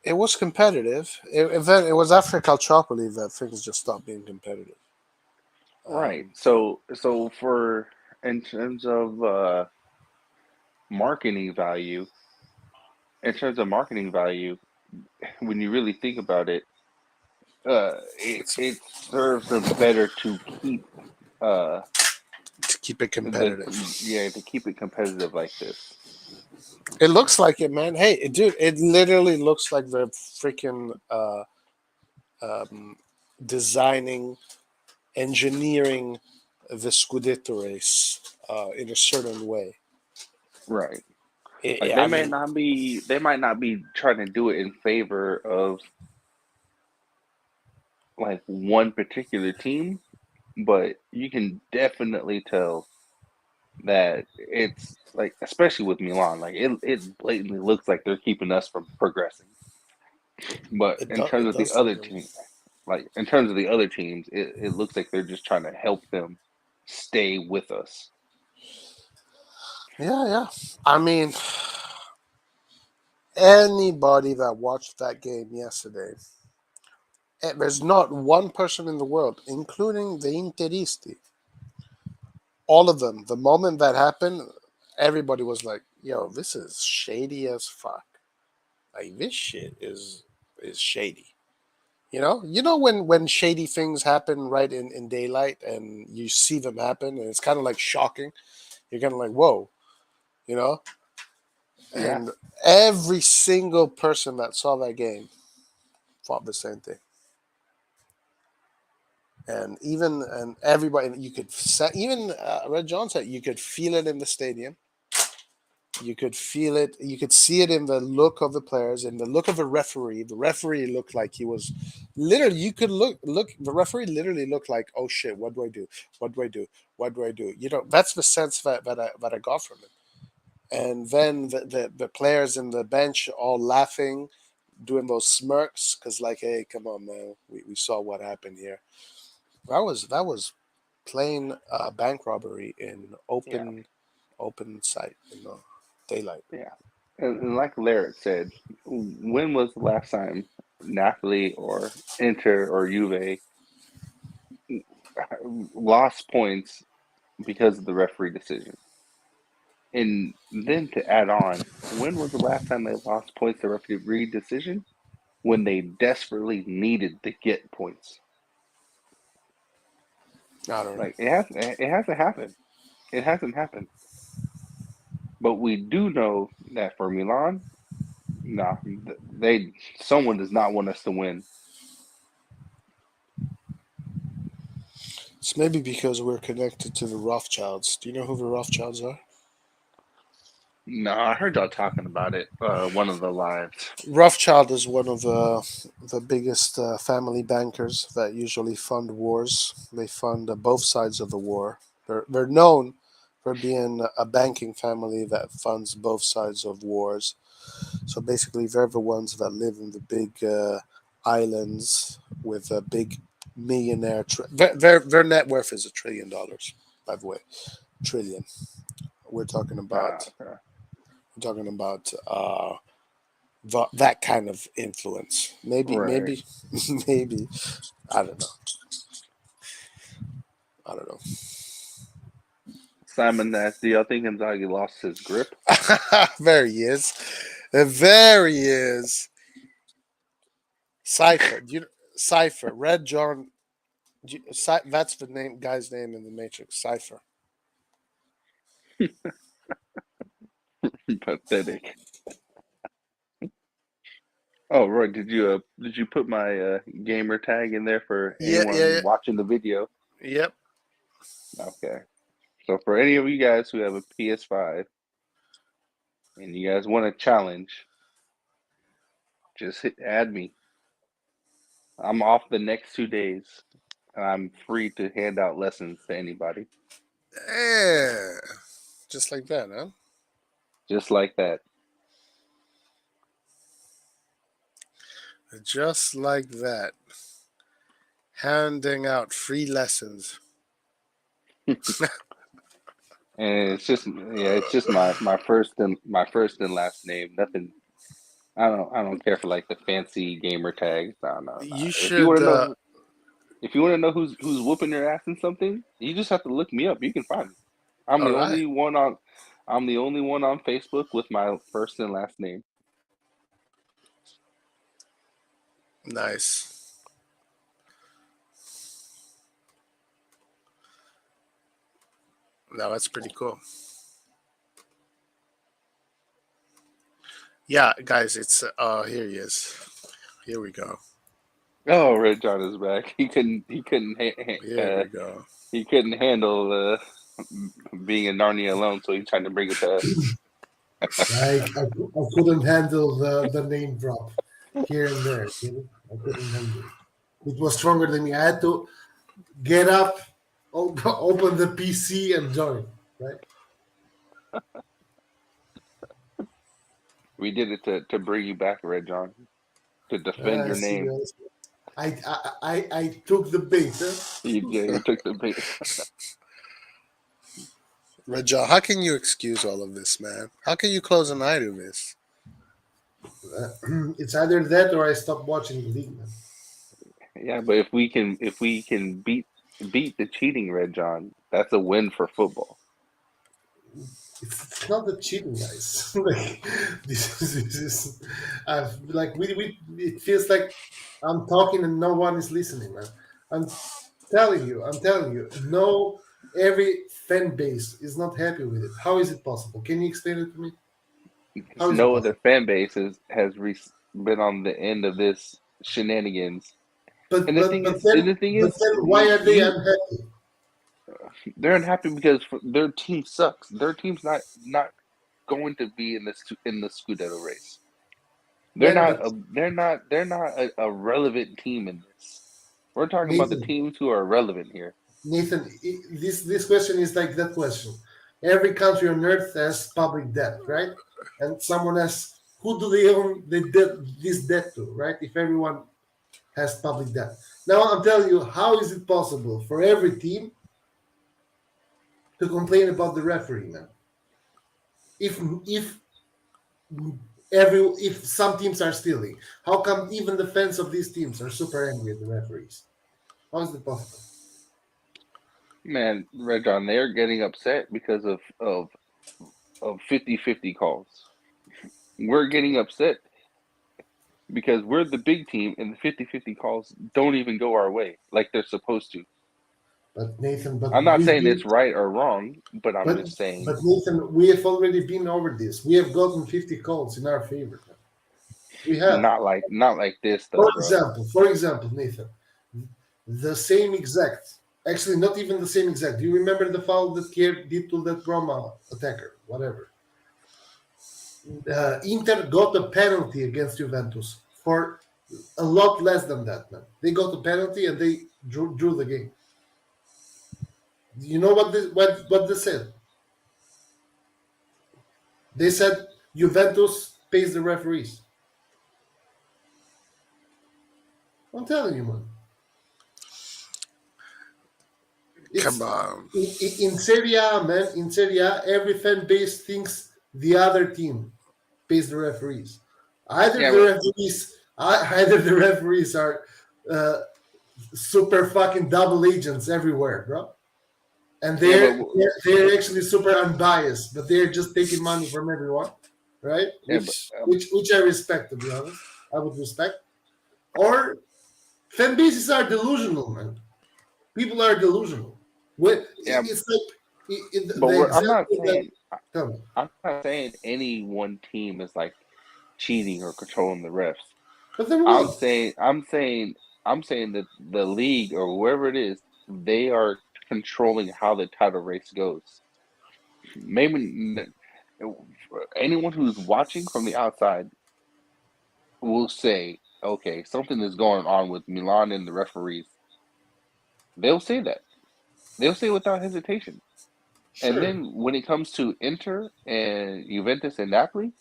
Speaker 1: It was competitive. Then it was after Calciopoli that things just stopped being competitive.
Speaker 3: Right.
Speaker 1: But
Speaker 3: So for in terms of marketing value, in terms of marketing value, when you really think about it,
Speaker 1: it's
Speaker 3: it serves them better to keep uh
Speaker 1: to keep it
Speaker 3: the
Speaker 1: competitive.
Speaker 3: yeah to keep it competitive like this.
Speaker 1: It looks like it, man. Hey, dude, it literally looks like they're freaking um, designing, engineering the Scudetto race in a certain way.
Speaker 3: Right. Like
Speaker 1: I mean,
Speaker 3: they might not be trying to do it in favor of like one particular team, but you can definitely tell that it's like, especially with Milan, like it blatantly looks like they're keeping us from progressing. But in terms
Speaker 1: it
Speaker 3: of the
Speaker 1: does look
Speaker 3: other
Speaker 1: good.
Speaker 3: team, like in terms of the other teams, it looks like they're just trying to help them stay with us.
Speaker 1: Yeah, yeah. I mean, anybody that watched that game yesterday, there's not one person in the world, including the Interisti, all of them. The moment that happened, everybody was like, "Yo, this is shady as fuck. Like this shit is shady." You know when shady things happen right in daylight and you see them happen and it's kind of like shocking. You're kind of like, whoa, you know.
Speaker 3: Yeah,
Speaker 1: And every single person that saw that game thought the same thing. And everybody you could even Red John said you could feel it in the stadium. You could feel it. You could see it in the look of the players, in the look of the referee. The referee looked like he was literally. You could look. The referee literally looked like, "Oh shit! What do I do? What do I do? What do I do?" That's the sense that I got from it. And then the players in the bench all laughing, doing those smirks, because like, hey, come on, man, we saw what happened here. That was plain bank robbery in
Speaker 3: yeah,
Speaker 1: open sight in the daylight.
Speaker 3: yeah. And like Larrett said, when was the last time Napoli or Inter or Juve lost points because of the referee decision? And then to add on, when was the last time they lost points to referee decision? When they desperately needed to get points.
Speaker 1: I don't know.
Speaker 3: Like it hasn't happened. It hasn't happened. But we do know that for Milan, nah, they someone does not want us to win.
Speaker 1: It's maybe because we're connected to the Rothschilds. Do you know who the Rothschilds are?
Speaker 3: No, I heard y'all talking about it. One of the lives.
Speaker 1: Rothschild is one of the biggest family bankers that usually fund wars. They fund both sides of the war. They're known for being a banking family that funds both sides of wars. So basically, they're the ones that live in the big islands with a big millionaire. Their net worth is $1 trillion. By the way, trillion. We're talking about
Speaker 3: Okay.
Speaker 1: we're talking about that kind of influence. Maybe,
Speaker 3: Right.
Speaker 1: maybe, maybe. I don't know. I don't know.
Speaker 3: Simon asked, "Do y'all think Inzaghi lost his grip?"
Speaker 1: There he is. There he is. Cipher. Cipher. Red John. That's the name, guy's name in the Matrix. Cipher.
Speaker 3: Pathetic. Oh, Roy, did you put my gamer tag in there for
Speaker 1: Yeah,
Speaker 3: anyone watching the video?
Speaker 1: Yep.
Speaker 3: Okay. So for any of you guys who have a PS5 and you guys want a challenge, just add me. I'm off the next 2 days. And I'm free to hand out lessons to anybody.
Speaker 1: Yeah. Just like that, huh?
Speaker 3: Just like that.
Speaker 1: Just like that. Handing out free lessons.
Speaker 3: And it's just my first and last name. Nothing. I don't care for like the fancy gamer tags. No.
Speaker 1: You
Speaker 3: If you want
Speaker 1: should.
Speaker 3: to know, who's whooping your ass in something, you just have to look me up. You can find me. I'm
Speaker 1: All
Speaker 3: the
Speaker 1: right.
Speaker 3: only one on. I'm the only one on Facebook with my first and last name.
Speaker 1: Nice. No, that's pretty cool. Yeah, guys, it's here he is. Here we go.
Speaker 3: Oh, Red John is back. He couldn't.
Speaker 1: Here we go.
Speaker 3: He couldn't handle being in Narnia alone, so he tried to bring it to us.
Speaker 4: I couldn't handle the name drop here and there. I couldn't handle it. It was stronger than me. I had to get up, open the PC, and join. Right?
Speaker 3: We did it to bring you back, Red John, to defend your name.
Speaker 4: I took the bait. Huh?
Speaker 3: You took the bait.
Speaker 1: Rajah, how can you excuse all of this, man? How can you close an eye to this?
Speaker 4: It's either that or I stop watching the league, man.
Speaker 3: Yeah, but if we can beat the cheating, Red John, that's a win for football.
Speaker 4: It's not the cheating, guys. Like this is like we it feels like I'm talking and no one is listening, man. I'm telling you, no, every fan base is not happy with it. How is it possible? Can you explain it to me? How is it
Speaker 3: No
Speaker 4: possible?
Speaker 3: other fan base has been on the end of this shenanigans.
Speaker 4: But
Speaker 3: And the thing is,
Speaker 4: why are they unhappy?
Speaker 3: they're unhappy because their team sucks. Their team's not going to be in the Scudetto race. They're not a relevant team in this. We're talking about the teams who are relevant here.
Speaker 4: Nathan, this question is like that question. Every country on earth has public debt, right? And someone asks, who do they own this debt to, right? If everyone has public debt. Now I'm telling you, how is it possible for every team to complain about the referee, man? If some teams are stealing, how come even the fans of these teams are super angry at the referees? How is it possible?
Speaker 3: Man, Red John, they're getting upset because of 50-50 calls. We're getting upset because we're the big team and the 50-50 calls don't even go our way like they're supposed to.
Speaker 4: But Nathan,
Speaker 3: I'm not saying it's right or wrong, but I'm just saying.
Speaker 4: But Nathan, we have already been over this. We have gotten 50 calls in our favor. We have
Speaker 3: not like this though.
Speaker 4: For example, Nathan, the same exact. Actually, not even the same exact. Do you remember the foul that Kier did to that Roma attacker? Whatever. Inter got a penalty against Juventus for a lot less than that, man. They got a penalty and they drew the game. You know what they said? They said Juventus pays the referees. I'm telling you, man.
Speaker 1: Come on.
Speaker 4: In Serie A, man, in Serie A, every fan base thinks the other team pays the referees. Either the referees are super fucking double agents everywhere, bro. and
Speaker 3: Yeah,
Speaker 4: they're actually super unbiased, but they're just taking money from everyone, right?
Speaker 3: yeah,
Speaker 4: Which I respect, to be honest. I would respect. Or fan bases are delusional, man. People are delusional.
Speaker 3: yeah.
Speaker 4: It's like
Speaker 3: But
Speaker 4: the
Speaker 3: I'm not
Speaker 4: example that.
Speaker 3: saying
Speaker 4: Tell me.
Speaker 3: I'm not saying any one team is like cheating or controlling the refs.
Speaker 4: But there
Speaker 3: I'm
Speaker 4: was.
Speaker 3: saying I'm saying I'm saying that the league or whoever it is, they are controlling how the title race goes. Maybe anyone who's watching from the outside will say, okay, something is going on with Milan and the referees. They'll say that. They'll say without hesitation. And
Speaker 4: Sure.
Speaker 3: then when it comes to Inter and Juventus and Napoli,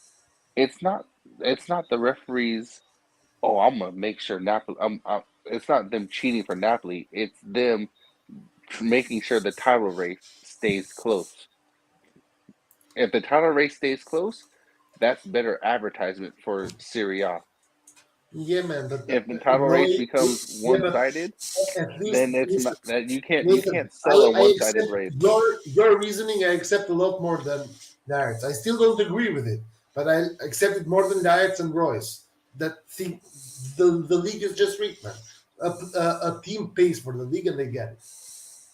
Speaker 3: it's not it's not the referees. Oh, I'm gonna make sure Napoli. It's not them cheating for Napoli. It's them making sure the title race stays close. If the title race stays close, that's better advertisement for Serie A.
Speaker 4: Yeah, man. But
Speaker 3: If the title
Speaker 4: no,
Speaker 3: race becomes
Speaker 4: yeah, but
Speaker 3: one-sided,
Speaker 4: at
Speaker 3: then
Speaker 4: least
Speaker 3: it's
Speaker 4: listen,
Speaker 3: not that you
Speaker 4: listen.
Speaker 3: can't sell a
Speaker 4: I
Speaker 3: one-sided
Speaker 4: accept
Speaker 3: race.
Speaker 4: your reasoning. I accept a lot more than Darrett's. I still don't agree with it, but I accept it more than Darrett's and Royce. That think the league is just rigged, man. A team pays for the league and they get it.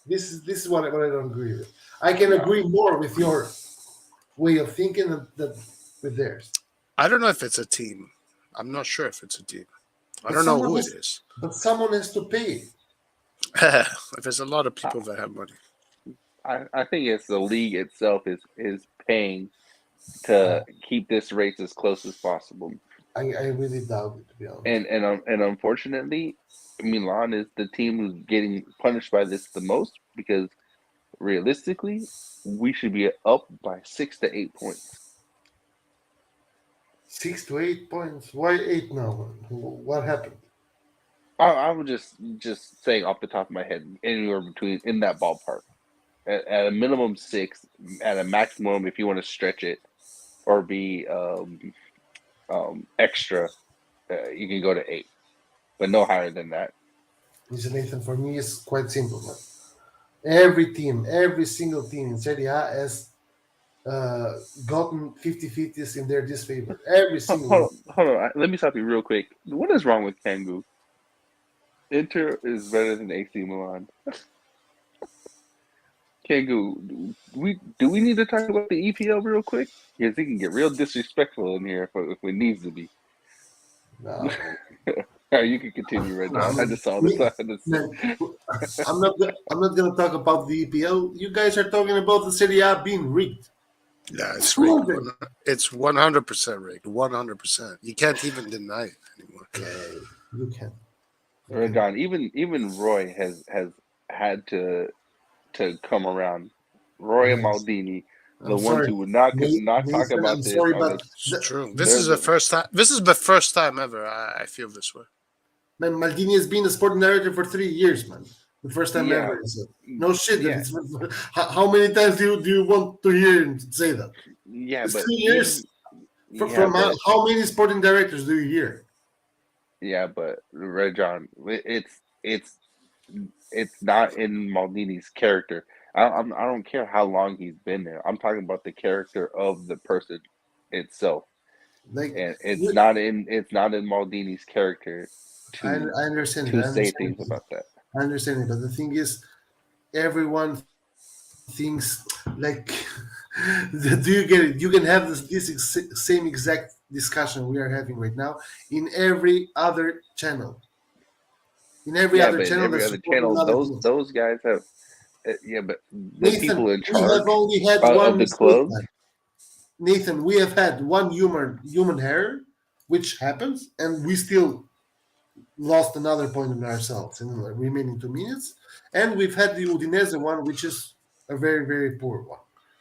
Speaker 4: This is what I don't agree with. I can
Speaker 3: No,
Speaker 4: agree more with your way of thinking than with theirs.
Speaker 1: I don't know if it's a team. I'm not sure if it's a team. I
Speaker 4: But
Speaker 1: don't know
Speaker 4: someone
Speaker 1: who it
Speaker 4: has,
Speaker 1: is.
Speaker 4: but someone has to pay.
Speaker 1: If there's a lot of people that have money.
Speaker 3: I think it's the league itself is paying to keep this race as close as possible.
Speaker 4: I really doubt it, to be honest.
Speaker 3: And unfortunately, Milan is the team who's getting punished by this the most because realistically, we should be up by 6 to 8 points.
Speaker 4: 6 to 8 points. Why eight now, man? What happened?
Speaker 3: I would just saying off the top of my head, anywhere between in that ballpark. At a minimum 6, at a maximum, if you want to stretch it or be extra, you can go to 8, but no higher than that.
Speaker 4: Listen, Nathan, for me, it's quite simple, man. Every team, every single team in Serie A has gotten 50-50s in their disfavor. Every single one.
Speaker 3: Hold on. Let me stop you real quick. What is wrong with Kangoo? Inter is better than AC Milan. Kangoo, do we need to talk about the EPL real quick? Because it can get real disrespectful in here if it needs to be.
Speaker 4: No,
Speaker 3: You can continue, Red
Speaker 4: no,
Speaker 3: John. I just saw this.
Speaker 4: man, I'm not gonna talk about the EPL. You guys are talking about the Serie A being rigged.
Speaker 1: Yeah, it's
Speaker 4: Prove
Speaker 1: rigged.
Speaker 4: it.
Speaker 1: It's 100% rigged. 100%. You can't even deny it anymore.
Speaker 4: Yeah, you can.
Speaker 3: Red John, even Roy has had to come around. Roy and
Speaker 4: Yes.
Speaker 3: Maldini, the
Speaker 4: I'm
Speaker 3: ones
Speaker 4: sorry,
Speaker 3: who would not talk
Speaker 4: Nathan.
Speaker 3: about
Speaker 4: I'm
Speaker 3: this
Speaker 4: sorry,
Speaker 3: on
Speaker 4: but
Speaker 3: this.
Speaker 1: It's true. This
Speaker 3: They're
Speaker 1: is the
Speaker 3: the
Speaker 1: first time. This is the first time ever I feel this way.
Speaker 4: man, Maldini has been a sporting director for 3 years, man. The first time
Speaker 3: yeah
Speaker 4: ever. No shit. That
Speaker 3: yeah
Speaker 4: it's, how many times do you want to hear him say that?
Speaker 3: yeah,
Speaker 4: It's
Speaker 3: but
Speaker 4: 3 years.
Speaker 3: yeah,
Speaker 4: From
Speaker 3: but
Speaker 4: how many sporting directors do you hear?
Speaker 3: yeah, but Red John, it's not in Maldini's character. I don't care how long he's been there. I'm talking about the character of the person itself,
Speaker 4: Like,
Speaker 3: and
Speaker 4: we-
Speaker 3: it's not in Maldini's character to
Speaker 4: I understand it.
Speaker 3: to
Speaker 4: I
Speaker 3: say
Speaker 4: understand
Speaker 3: things
Speaker 4: it.
Speaker 3: about that.
Speaker 4: I understand it. But the thing is, everyone thinks like, do you get it? You can have same exact discussion we are having right now in every other channel. In every
Speaker 3: Yeah,
Speaker 4: other
Speaker 3: but in
Speaker 4: channel
Speaker 3: every
Speaker 4: that's
Speaker 3: other
Speaker 4: supporting
Speaker 3: channel,
Speaker 4: another team.
Speaker 3: those guys have yeah, but the
Speaker 4: Nathan,
Speaker 3: people in
Speaker 4: we have
Speaker 3: charge
Speaker 4: only had one
Speaker 3: of the
Speaker 4: mistake,
Speaker 3: clubs.
Speaker 4: man. Nathan, we have had one human error, which happens, and we still lost another point on ourselves in the remaining 2 minutes. And we've had the Udinese one, which is a very, very poor one,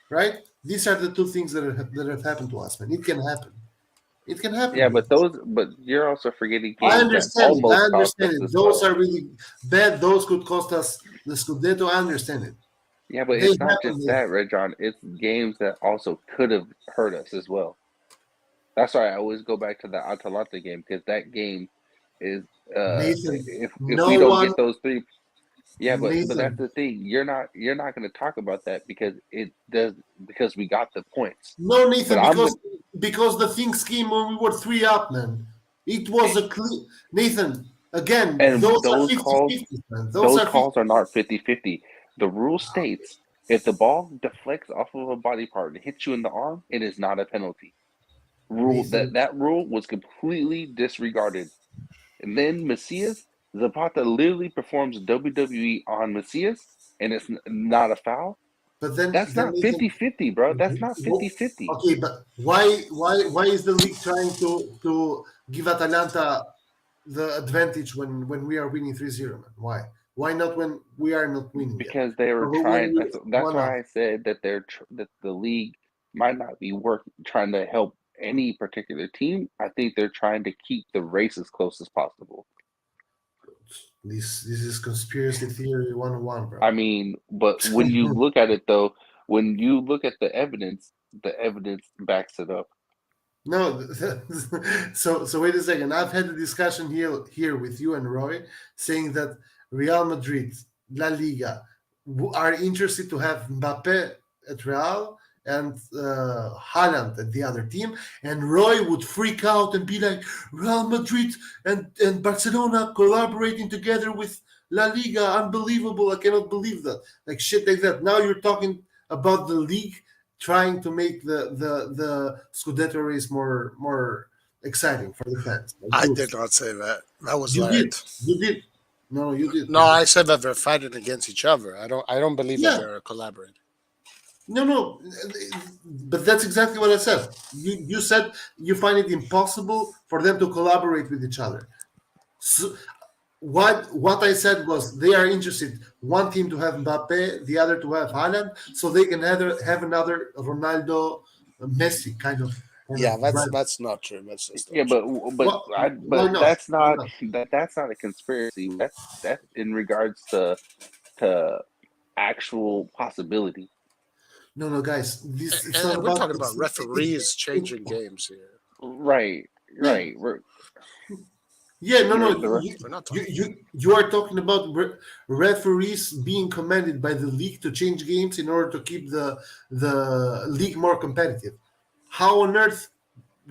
Speaker 4: right? These are the two things that have happened to us, man. It can happen. It can happen,
Speaker 3: Yeah, but
Speaker 4: guys.
Speaker 3: you're also forgetting
Speaker 4: I
Speaker 3: games that
Speaker 4: understand it. I
Speaker 3: almost cost
Speaker 4: understand
Speaker 3: us
Speaker 4: it.
Speaker 3: as
Speaker 4: Those
Speaker 3: well.
Speaker 4: are really bad. Those could cost us the Scudetto. I understand it.
Speaker 3: Yeah, but
Speaker 4: They
Speaker 3: it's not
Speaker 4: happen.
Speaker 3: just that, Red John. It's games that also could have hurt us as well. That's why I always go back to the Atalanta game because that game is
Speaker 4: Nathan,
Speaker 3: if we
Speaker 4: no
Speaker 3: don't
Speaker 4: one
Speaker 3: get those three, Yeah, but that's
Speaker 4: Nathan,
Speaker 3: the thing. You're not going to talk about that because we got the points.
Speaker 4: no,
Speaker 3: But
Speaker 4: Nathan,
Speaker 3: I'm
Speaker 4: because the things came when we were 3 up, man. It was a clean. Nathan, again,
Speaker 3: and
Speaker 4: those are 50-50, man. Those
Speaker 3: those
Speaker 4: are 50.
Speaker 3: calls are not 50-50. The rule states if the ball deflects off of a body part and hits you in the arm, it is not a penalty.
Speaker 4: Nathan,
Speaker 3: That rule was completely disregarded. And then Macias, Zapata literally performs WWE on Macias, and it's not a foul.
Speaker 4: but
Speaker 3: That's
Speaker 4: then
Speaker 3: not
Speaker 4: Nathan,
Speaker 3: 50-50, bro. That's not
Speaker 4: Wo-
Speaker 3: 50-50.
Speaker 4: okay, but why is the league trying to give Atalanta the advantage when we are winning 3-0, man? Why not when we are not winning yet?
Speaker 3: Because they were
Speaker 4: Or when
Speaker 3: trying.
Speaker 4: we
Speaker 3: That's
Speaker 4: one up?
Speaker 3: why I said that that the league might not be trying to help any particular team. I think they're trying to keep the race as close as possible.
Speaker 4: This is conspiracy theory 101, bro.
Speaker 3: I mean, but when you look at it though, when you look at the evidence backs it up.
Speaker 4: No, so wait a second. I've had a discussion here with you and Roy, saying that Real Madrid, La Liga, are interested to have Mbappe at Real and Haaland at the other team, and Roy would freak out and be like, Real Madrid and Barcelona collaborating together with La Liga, unbelievable! I cannot believe that, like shit like that. Now you're talking about the league trying to make the Scudetto race more exciting for the fans. Like,
Speaker 1: I
Speaker 4: dude,
Speaker 1: did not say that. That was
Speaker 4: you did,
Speaker 1: light.
Speaker 4: you did. No, you did.
Speaker 1: No, I said that they're fighting against each other. I don't believe that
Speaker 4: Yeah,
Speaker 1: they're collaborating.
Speaker 4: no, but that's exactly what I said. You said you find it impossible for them to collaborate with each other. So what I said was they are interested one team to have Mbappe, the other to have Haaland, so they can have another Ronaldo, Messi kind of
Speaker 1: Yeah, that's
Speaker 4: brand.
Speaker 1: that's not true. That's just
Speaker 3: Yeah,
Speaker 1: not true.
Speaker 4: Why
Speaker 3: but
Speaker 4: not?
Speaker 3: that's
Speaker 4: Why
Speaker 3: not
Speaker 4: not?
Speaker 3: that's not a conspiracy. That's in regards to actual possibility.
Speaker 4: No, guys. This it's not
Speaker 1: And we're
Speaker 4: about
Speaker 1: talking about referees changing games here.
Speaker 3: Right,
Speaker 4: yeah,
Speaker 3: right.
Speaker 4: yeah. No,
Speaker 3: You're
Speaker 4: no.
Speaker 3: the
Speaker 1: We're not
Speaker 4: You
Speaker 1: talking.
Speaker 4: you you are talking about referees being commanded by the league to change games in order to keep the league more competitive. How on earth?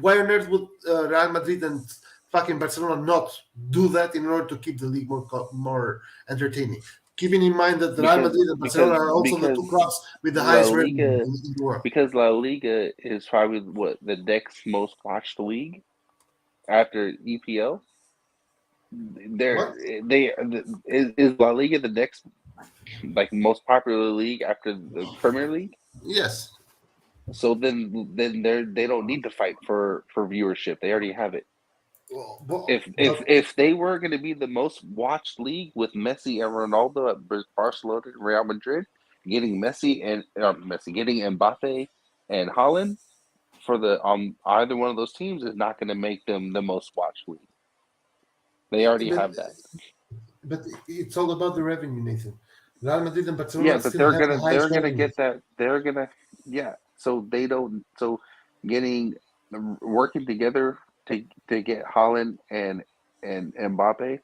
Speaker 4: Why on earth would Real Madrid and fucking Barcelona not do that in order to keep the league more entertaining? Keeping in mind that Real
Speaker 3: because
Speaker 4: Madrid and Barcelona are also the two
Speaker 3: because
Speaker 4: clubs with the
Speaker 3: La
Speaker 4: highest revenue
Speaker 3: Liga
Speaker 4: in the world.
Speaker 3: because La Liga is probably what the next most watched league after EPL.
Speaker 4: What?
Speaker 3: Is La Liga the next like most popular league after the Premier League?
Speaker 4: Yes.
Speaker 3: So then they don't need to fight for viewership. They already have it. If they were going to be the most watched league with Messi and Ronaldo at Barcelona and Real Madrid, getting getting Mbappe and Haaland for the either one of those teams is not going to make them the most watched league. They already
Speaker 4: but
Speaker 3: have that.
Speaker 4: but it's all about the revenue, Nathan. Real Madrid and
Speaker 3: Yeah,
Speaker 4: Barcelona
Speaker 3: but
Speaker 4: still have the
Speaker 3: they're
Speaker 4: highest
Speaker 3: gonna
Speaker 4: revenue.
Speaker 3: get that. They're gonna yeah. So they don't. So getting working together to get Holland and Mbappe,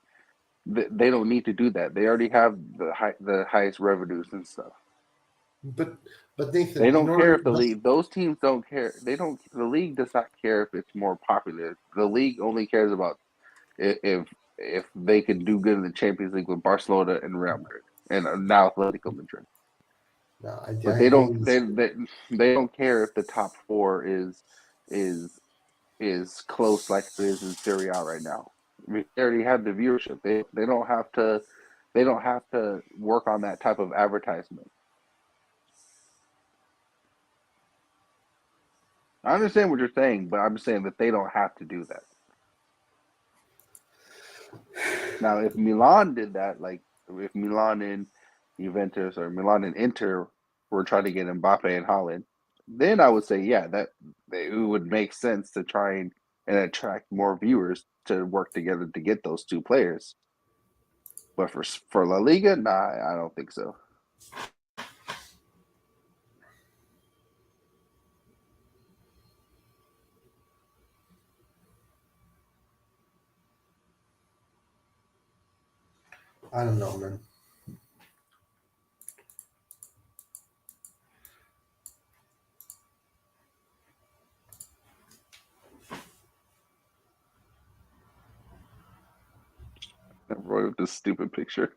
Speaker 3: they don't need to do that. They already have the highest revenues and stuff.
Speaker 4: But
Speaker 3: They
Speaker 4: Nathan, in
Speaker 3: don't care
Speaker 4: order,
Speaker 3: if the league. Those teams don't care. They don't. The league does not care if it's more popular. The league only cares about if they can do good in the Champions League with Barcelona and Real Madrid and now Atletico Madrid.
Speaker 4: no,
Speaker 3: But
Speaker 4: I totally disagree.
Speaker 3: they don't care if the top four is is close like it is in Serie A right now. I mean, they already have the viewership. They don't have to work on that type of advertisement. I understand what you're saying, but I'm saying that they don't have to do that. Now, if Milan did that, like if Milan and Juventus or Milan and Inter were trying to get Mbappe and Holland, then I would say, yeah, that it would make sense to try and attract more viewers to work together to get those two players. But for La Liga, nah, I don't think so.
Speaker 4: I don't know, man.
Speaker 3: Roy with this stupid picture.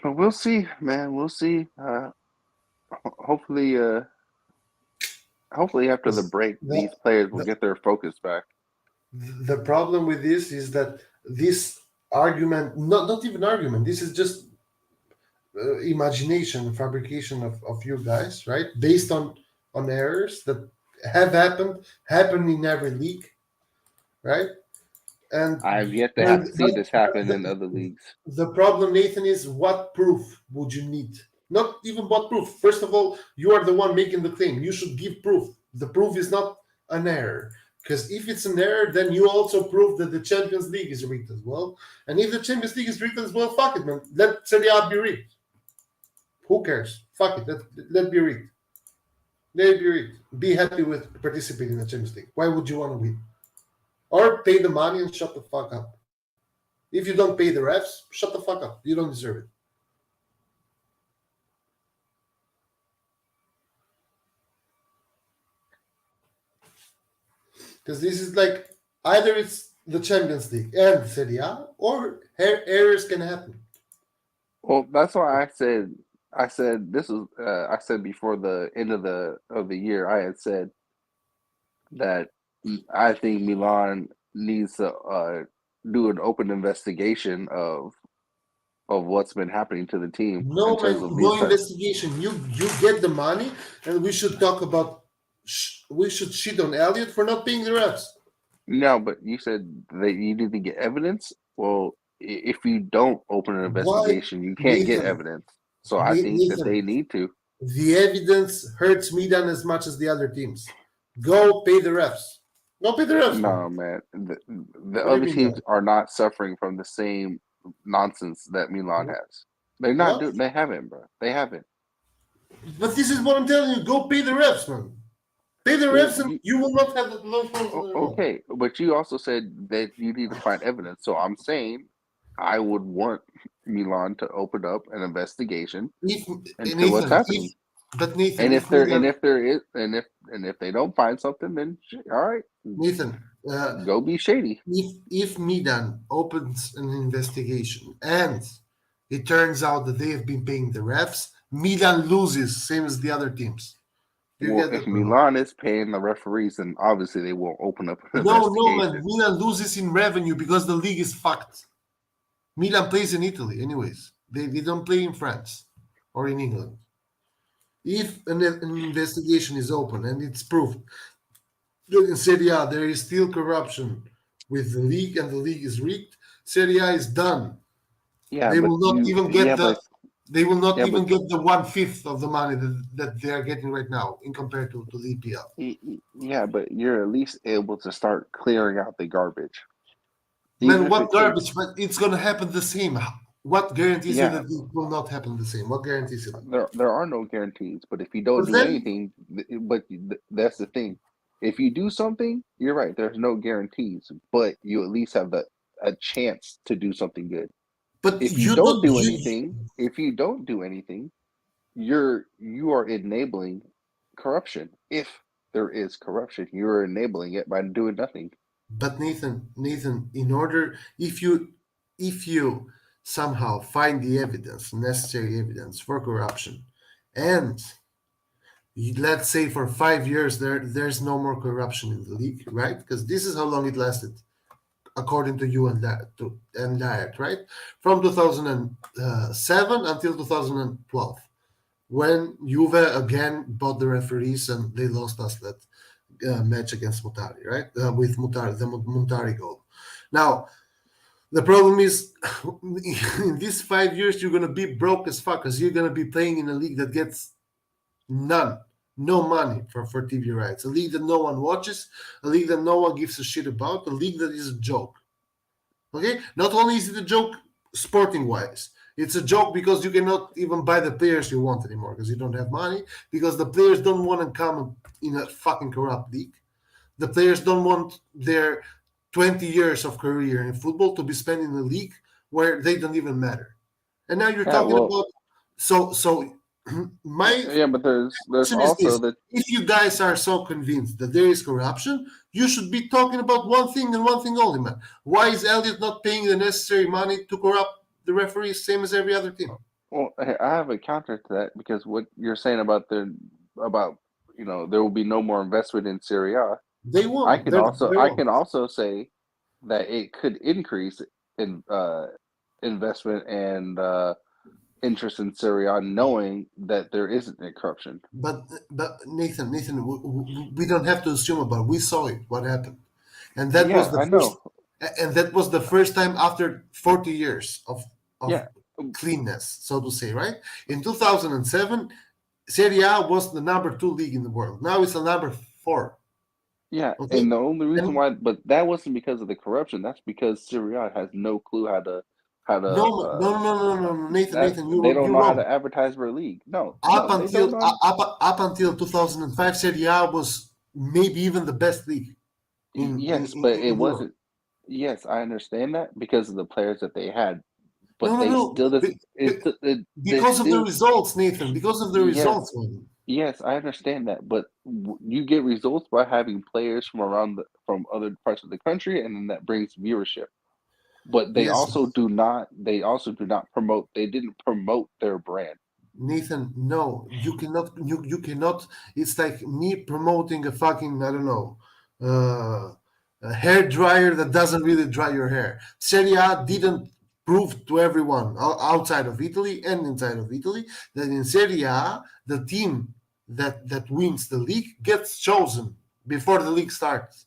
Speaker 3: But we'll see, man. We'll see. Hopefully, hopefully after the break, these players will get their focus back.
Speaker 4: The problem with this is that this argument, not even argument, this is just imagination, fabrication of you guys, right? Based on errors that have happen in every league, right? And
Speaker 3: I've yet to see this happen in other leagues.
Speaker 4: the problem, Nathan, is what proof would you need? Not even what proof. First of all, you are the one making the claim. You should give proof. The proof is not an error. Because if it's an error, then you also prove that the Champions League is rigged as well. And if the Champions League is rigged as well, fuck it, man. Let Serie A be rigged. Who cares? Fuck it. Let be rigged. Let it be rigged. Be happy with participating in the Champions League. Why would you want to win? Or pay the money and shut the fuck up. If you don't pay the refs, shut the fuck up. You don't deserve it. Because this is like either it's the Champions League and Serie A, or errors can happen.
Speaker 3: Well, that's why I said this was. I said before the end of the year, I had said that I think Milan needs to do an open investigation of what's been happening to the team.
Speaker 4: No, man, no investigation. You get the money, and we should talk about. We should shit on Elliot for not paying the refs.
Speaker 3: No, but you said that you need to get evidence. Well, if you don't open an investigation, you can't get evidence. So I think that they need to.
Speaker 4: The evidence hurts Milan as much as the other teams. Go pay the refs. Go pay the refs.
Speaker 3: No, man. The other teams are not suffering from the same nonsense that Milan has. They're not doing. They haven't, bro. They haven't.
Speaker 4: But this is what I'm telling you. Go pay the refs, man. Pay the refs, and you will not have the low.
Speaker 3: Okay, but you also said that you need to find evidence. So I'm saying I would want Milan to open up an investigation into what's happening.
Speaker 4: But Nathan,
Speaker 3: and if they don't find something, then shit, all right,
Speaker 4: Nathan,
Speaker 3: go be shady.
Speaker 4: If Milan opens an investigation and it turns out that they have been paying the refs, Milan loses, same as the other teams.
Speaker 3: Well, if Milan is paying the referees, then obviously they won't open up an
Speaker 4: No,
Speaker 3: investigation.
Speaker 4: man. Milan loses in revenue because the league is fucked. Milan plays in Italy, anyways. They don't play in France or in England. If an investigation is open and it's proved that in Serie A there is still corruption with the league and the league is rigged, Serie A is done.
Speaker 3: Yeah,
Speaker 4: they will not even get They will not even get the 1/5 of the money that they are getting right now in compared to the EPL.
Speaker 3: Yeah, but you're at least able to start clearing out the garbage.
Speaker 4: Man, what garbage? But it's going to happen the same. What guarantees you that it will not happen the same? What guarantees you that?
Speaker 3: There are no guarantees, but if you don't do anything, but that's the thing. If you do something, you're right. There's no guarantees, but you at least have a chance to do something good.
Speaker 4: But
Speaker 3: if you don't do anything, you are enabling corruption. If there is corruption, you are enabling it by doing nothing.
Speaker 4: But Nathan, in order if you somehow find the necessary evidence for corruption, and let's say for 5 years there's no more corruption in the league, right? Because this is how long it lasted. According to you and that, right? From 2007 until 2012, when Juve again bought the referees and they lost us that match against Mutari, right? With Mutari, the Mutari goal. Now, the problem is, in these 5 years, you're going to be broke as fuck because you're going to be playing in a league that gets no money for TV rights, a league that no one watches, a league that no one gives a shit about, a league that is a joke. Okay? Not only is it a joke sporting-wise, it's a joke because you cannot even buy the players you want anymore because you don't have money, because the players don't want to come in a fucking corrupt league. The players don't want their 20 years of career in football to be spent in a league where they don't even matter. And now you're talking about... So My
Speaker 3: Yeah, but there's
Speaker 4: question is
Speaker 3: also
Speaker 4: this:
Speaker 3: the
Speaker 4: if you guys are so convinced that there is corruption, you should be talking about one thing and one thing only, man. Why is Elliot not paying the necessary money to corrupt the referees, same as every other team?
Speaker 3: well, I have a counter to that because what you're saying about about there will be no more investment in Serie A.
Speaker 4: They
Speaker 3: I
Speaker 4: won't.
Speaker 3: can also
Speaker 4: They
Speaker 3: I
Speaker 4: won't.
Speaker 3: can also say that it could increase in investment and interest in Serie A, knowing that there isn't a corruption.
Speaker 4: But Nathan, we don't have to assume about it. We saw it, what happened, and that was
Speaker 3: Yeah,
Speaker 4: the
Speaker 3: I
Speaker 4: first,
Speaker 3: know.
Speaker 4: and that was the first time after 40 years of
Speaker 3: Yeah,
Speaker 4: cleanness, so to say, right? In 2007, Serie A was the number 2 league in the world. Now it's the number 4.
Speaker 3: yeah,
Speaker 4: Okay,
Speaker 3: and the only reason
Speaker 4: and
Speaker 3: why, but that wasn't because of the corruption. That's because Serie A has no clue how
Speaker 4: no,
Speaker 3: to that
Speaker 4: Nathan,
Speaker 3: they don't
Speaker 4: you're
Speaker 3: know how to
Speaker 4: wrong.
Speaker 3: advertise their league. No,
Speaker 4: Up
Speaker 3: no, they don't
Speaker 4: until
Speaker 3: know.
Speaker 4: up until 2005, Serie A was maybe even the best league
Speaker 3: Yes, but it
Speaker 4: in Europe.
Speaker 3: wasn't. Yes, I understand that because of the players that they had,
Speaker 4: No,
Speaker 3: but
Speaker 4: no,
Speaker 3: they
Speaker 4: no.
Speaker 3: still doesn't. They
Speaker 4: Because of the
Speaker 3: still.
Speaker 4: results, Nathan. Because of the
Speaker 3: Yes,
Speaker 4: results, man.
Speaker 3: yes, I understand that, but you get results by having players from from other parts of the country, and then that brings viewership. But they
Speaker 4: Yes,
Speaker 3: also do not. They also do not promote. They didn't promote their brand.
Speaker 4: Nathan. No, you cannot. You cannot. It's like me promoting a fucking, I don't know, a hair dryer that doesn't really dry your hair. Serie A didn't prove to everyone outside of Italy and inside of Italy that in Serie A the team that wins the league gets chosen before the league starts.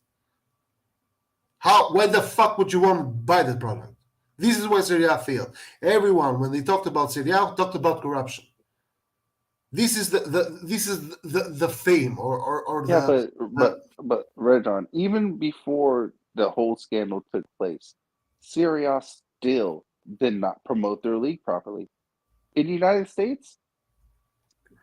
Speaker 4: How? Why the fuck would you want to buy the product? This is why Serie A failed. Everyone, when they talked about Serie A, talked about corruption. This is the fame or
Speaker 3: Yeah,
Speaker 4: the
Speaker 3: but Rejon, even before the whole scandal took place, Serie A still did not promote their league properly. In the United States,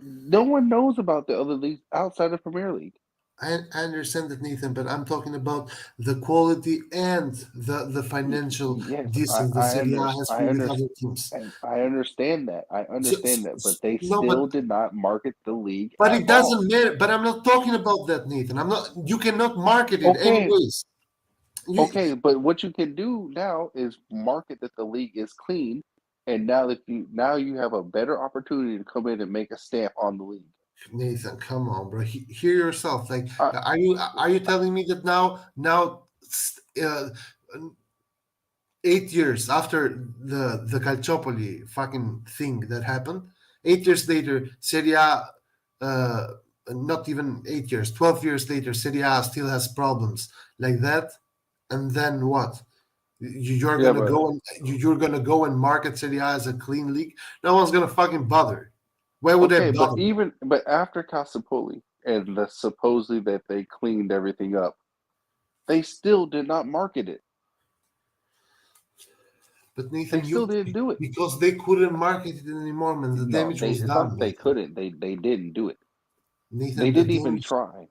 Speaker 3: no one knows about the other leagues outside of Premier League.
Speaker 4: I understand that, Nathan, but I'm talking about the quality and the financial
Speaker 3: Yes,
Speaker 4: distance the Serie A has with other teams.
Speaker 3: I understand that. I understand that, but they
Speaker 4: No,
Speaker 3: still did not market the league
Speaker 4: but
Speaker 3: at
Speaker 4: it
Speaker 3: all.
Speaker 4: doesn't matter. But I'm not talking about that, Nathan. I'm not. You cannot market it
Speaker 3: Okay,
Speaker 4: anyways. You,
Speaker 3: okay, but what you can do now is market that the league is clean, and now you have a better opportunity to come in and make a stamp on the league.
Speaker 4: Nathan, come on, bro. Hear yourself. Like,
Speaker 3: Uh,
Speaker 4: are you telling me that now, uh, 8 years after the Calciopoli fucking thing that happened, 8 years later, Serie A, uh, not even 8 years, 12 years later, Serie A still has problems like that, and then what? You're
Speaker 3: yeah,
Speaker 4: gonna
Speaker 3: but
Speaker 4: go and you're gonna go and market Serie A as a clean league? No one's gonna fucking bother. Why would they
Speaker 3: okay, but
Speaker 4: bother?
Speaker 3: after Casapoli and the supposedly that they cleaned everything up, they still did not market it.
Speaker 4: But
Speaker 3: They
Speaker 4: Nathan,
Speaker 3: still
Speaker 4: you
Speaker 3: didn't do it.
Speaker 4: because they couldn't market it anymore, man. The
Speaker 3: No,
Speaker 4: damage
Speaker 3: they
Speaker 4: was
Speaker 3: it's not
Speaker 4: done,
Speaker 3: that they
Speaker 4: Nathan.
Speaker 3: couldn't. They didn't do it. They
Speaker 4: Nathan,
Speaker 3: didn't even try.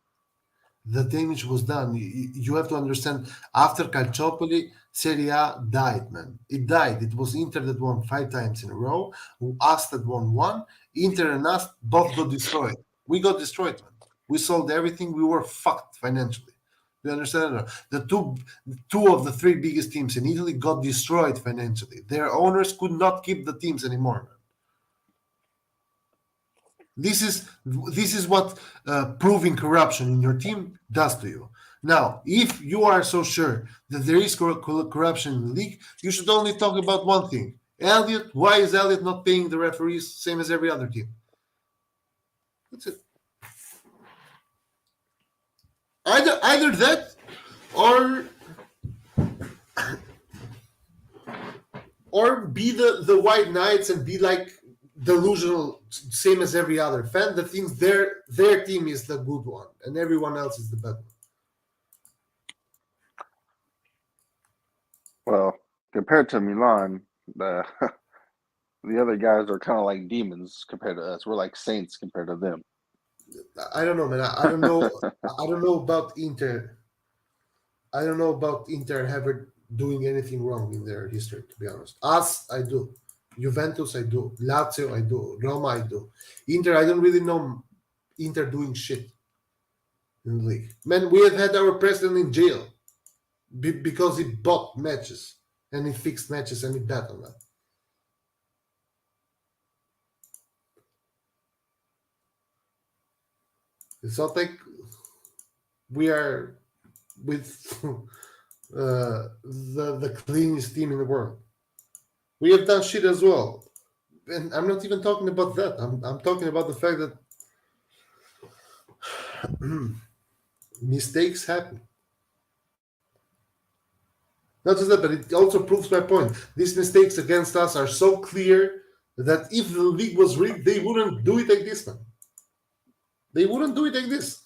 Speaker 4: the damage was done. You have to understand. After Calciopoli, Serie A died, man. It died. It was Inter that won 5 times in a row. Us that won one. Inter and us both got destroyed. We got destroyed, man. We sold everything. We were fucked financially. You understand? The two of the three biggest teams in Italy got destroyed financially. Their owners could not keep the teams anymore, man. This is what proving corruption in your team does to you. Now, if you are so sure that there is corruption in the league, you should only talk about one thing. Elliot, why is Elliot not paying the referees same as every other team? That's it. Either that or be the white knights and be like delusional, same as every other fan that thinks their team is the good one and everyone else is the bad one.
Speaker 3: Well, compared to Milan, the the other guys are kind of like demons compared to us. We're like saints compared to them.
Speaker 4: I don't know, man. I don't know. I don't know about Inter. I don't know about Inter ever doing anything wrong in their history. To be honest, us, I do. Juventus, I do. Lazio, I do. Roma, I do. Inter, I don't really know Inter doing shit in the league. Man, we have had our president in jail because he bought matches and he fixed matches and he bet on them. It's not like we are with the cleanest team in the world. We have done shit as well. And I'm not even talking about that. I'm talking about the fact that mistakes happen. Not just that, but it also proves my point. These mistakes against us are so clear that if the league was rigged, they wouldn't do it like this, man. They wouldn't do it like this.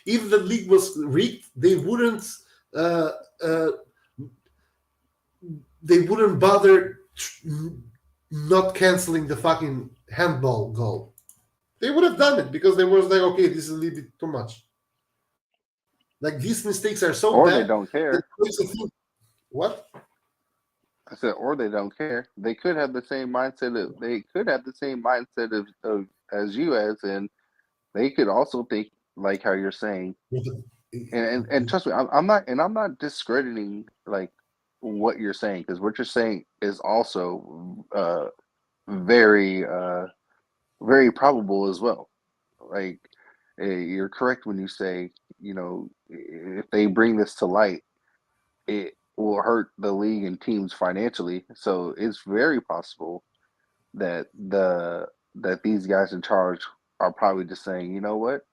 Speaker 4: If the league was rigged, they wouldn't bother not canceling the fucking handball goal. They would have done it because they was like, okay, this is a little bit too much. Like these mistakes are so
Speaker 3: Or
Speaker 4: bad.
Speaker 3: they don't care.
Speaker 4: What?
Speaker 3: I said, or they don't care. They could have the same mindset of as you and they could also think like how you're saying. And trust me, I'm not discrediting like what you're saying, because what you're saying is also very very probable as well. Like you're correct when you say, if they bring this to light, it will hurt the league and teams financially. So it's very possible that these guys in charge are probably just saying, you know what,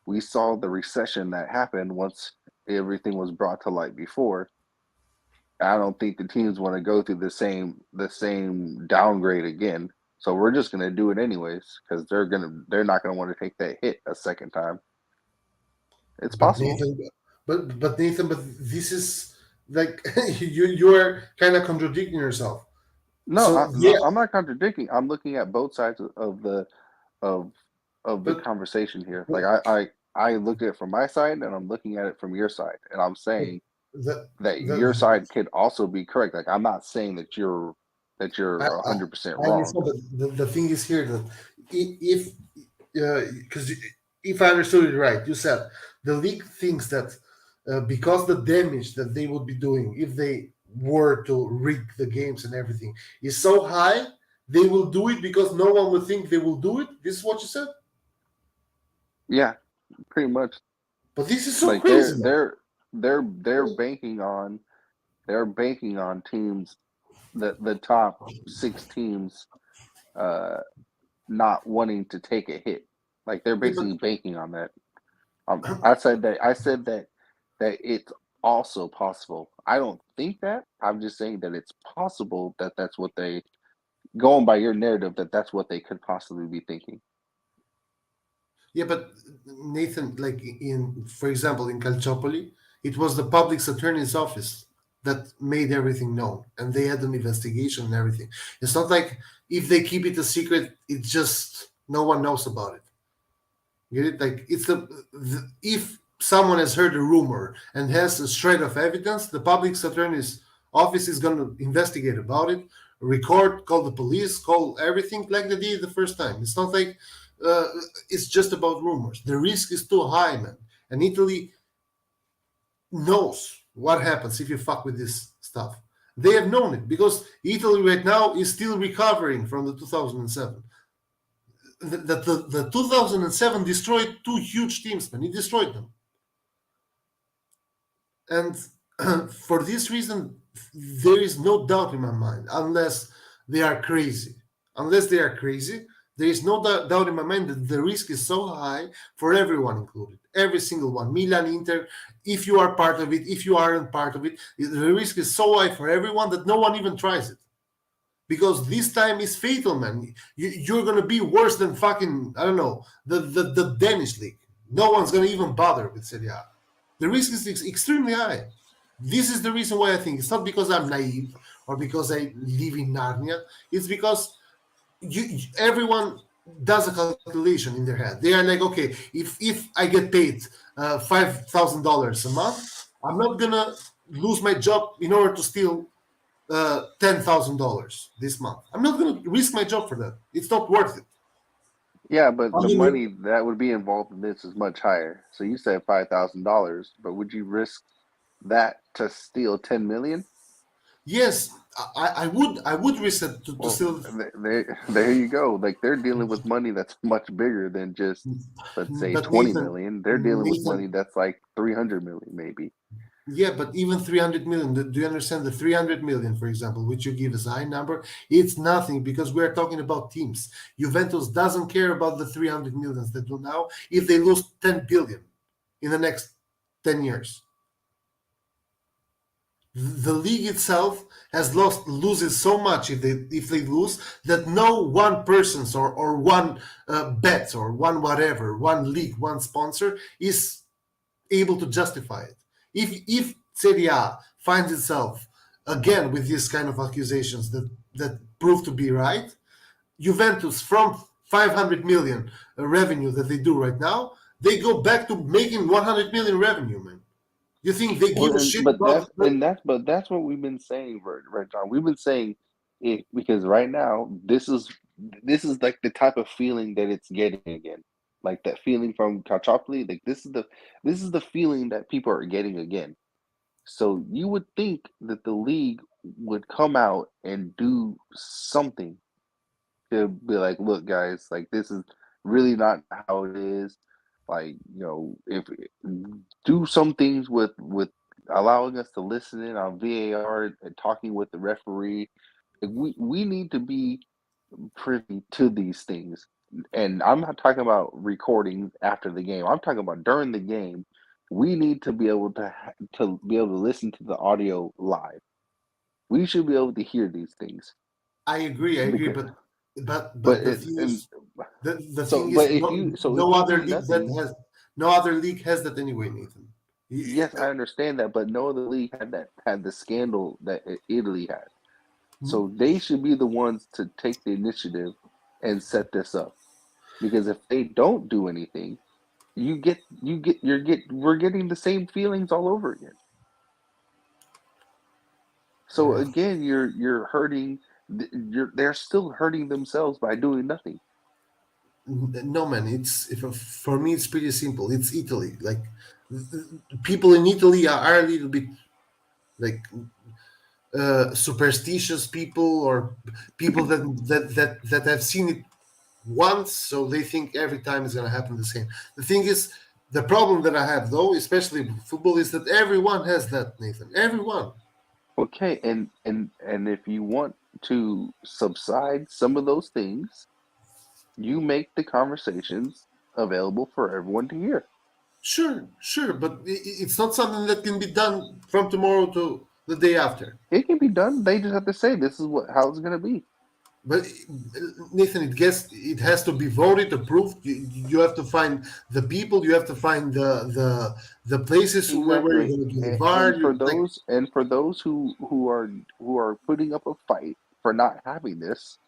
Speaker 3: we saw the recession that happened once everything was brought to light before. I don't think the teams want to go through the same downgrade again. So we're just going to do it anyways, because they're not going to want to take that hit a second time. It's possible.
Speaker 4: But Nathan, this is like you are kind of contradicting yourself.
Speaker 3: No,
Speaker 4: So,
Speaker 3: I'm not contradicting. I'm looking at both sides of the conversation here. Like I looked at it from my side, and I'm looking at it from your side, and I'm saying that your side could also be correct. Like I'm not saying that you're 100% wrong.
Speaker 4: But the thing is here that if because if I understood it right, you said the league thinks that because the damage that they would be doing if they were to rig the games and everything is so high, they will do it because no one would think they will do it. This is what you said?
Speaker 3: Yeah, pretty much.
Speaker 4: But this is so
Speaker 3: like
Speaker 4: crazy.
Speaker 3: They're banking on teams, the top 6 teams not wanting to take a hit. Like they're basically banking on that. I said that it's also possible. I don't think that. I'm just saying that it's possible that that's what they, going by your narrative, that's what they could possibly be thinking.
Speaker 4: Yeah, but Nathan, like for example, in Calciopoli, it was the public attorney's office that made everything known, and they had an investigation and everything. It's not like if they keep it a secret, it's just no one knows about it. You get it? Like it's if someone has heard a rumor and has a shred of evidence, the public attorney's office is going to investigate about it, record, call the police, call everything like they did the first time. It's not like it's just about rumors. The risk is too high, man. And Italy knows what happens if you fuck with this stuff. They have known it because Italy right now is still recovering from the 2007. The 2007 destroyed 2 huge teams, man. It destroyed them. And for this reason, there is no doubt in my mind, unless they are crazy. There is no doubt in my mind that the risk is so high for everyone included. Every single one. Milan, Inter, if you are part of it, if you aren't part of it, the risk is so high for everyone that no one even tries it. Because this time is fatal, man. You're going to be worse than fucking, I don't know, the Danish league. No one's going to even bother with Serie A. The risk is extremely high. This is the reason why I think it's not because I'm naive or because I live in Narnia. It's because everyone does a calculation in their head. They are like, okay, if I get paid $5,000 a month, I'm not gonna lose my job in order to steal $10,000 this month. I'm not going to risk my job for that. It's not worth it.
Speaker 3: Yeah, but
Speaker 4: I'm
Speaker 3: the
Speaker 4: gonna,
Speaker 3: money that would be involved in this is much higher. So you said $5,000, but would you risk that to steal 10 million?
Speaker 4: yes, I would risk it to
Speaker 3: Well,
Speaker 4: still.
Speaker 3: there you go. Like they're dealing with money that's much bigger than just, let's say,
Speaker 4: But
Speaker 3: 20
Speaker 4: Nathan,
Speaker 3: million. They're dealing with money
Speaker 4: Nathan,
Speaker 3: that's like 300 million, maybe.
Speaker 4: yeah, but even 300 million. Do you understand the 300 million, for example, which you give as a high number? It's nothing because we're talking about teams. Juventus doesn't care about the 300 millions they do now if they lose 10 billion in the next 10 years. The league itself has loses so much if they lose that no one person's or one bet or one whatever, one league, one sponsor is able to justify it. If Serie A finds itself again with these kind of accusations that prove to be right, Juventus from 500 million revenue that they do right now, they go back to making 100 million revenue, man. You think they give
Speaker 3: Well,
Speaker 4: a
Speaker 3: and
Speaker 4: shit
Speaker 3: but
Speaker 4: about
Speaker 3: that's and that's but that's what we've been saying, right, John? We've been saying it because right now this is like the type of feeling that it's getting again, like that feeling from Calciopoli. Like this is the feeling that people are getting again. So you would think that the league would come out and do something to be like, look, guys, like this is really not how it is. Like, if do some things with allowing us to listen in on VAR and talking with the referee. Like, we need to be privy to these things. And I'm not talking about recording after the game. I'm talking about during the game. We need to be able to be able to listen to the audio live. We should be able to hear these things
Speaker 4: I agree,
Speaker 3: because,
Speaker 4: but
Speaker 3: but
Speaker 4: the
Speaker 3: it
Speaker 4: thing
Speaker 3: and
Speaker 4: is, the
Speaker 3: so,
Speaker 4: thing is,
Speaker 3: but if you so
Speaker 4: no
Speaker 3: if you
Speaker 4: other
Speaker 3: do
Speaker 4: league that
Speaker 3: nothing,
Speaker 4: has no other league has that anyway, Nathan.
Speaker 3: yes, I understand that, but no other league had the scandal that Italy had. So they should be the ones to take the initiative and set this up. Because if they don't do anything, we're getting the same feelings all over again. So
Speaker 4: Uh,
Speaker 3: again, you're hurting. They're still hurting themselves by doing nothing.
Speaker 4: no, man. For me, it's pretty simple. It's Italy. Like people in Italy are a little bit like superstitious people or people that have seen it once, so they think every time it's going to happen the same. The thing is, the problem that I have, though, especially with football, is that everyone has that, Nathan. Everyone.
Speaker 3: Okay, and if you want to subside some of those things, you make the conversations available for everyone to hear.
Speaker 4: Sure, but it's not something that can be done from tomorrow to the day after.
Speaker 3: It can be done. They just have to say this is how it's going to be.
Speaker 4: But Nathan, it has to be voted, approved. You have to find the people. You have to find the places where you're
Speaker 3: Exactly.
Speaker 4: going to do the
Speaker 3: And,
Speaker 4: VAR.
Speaker 3: and for
Speaker 4: Like
Speaker 3: those who are putting up a fight for not having this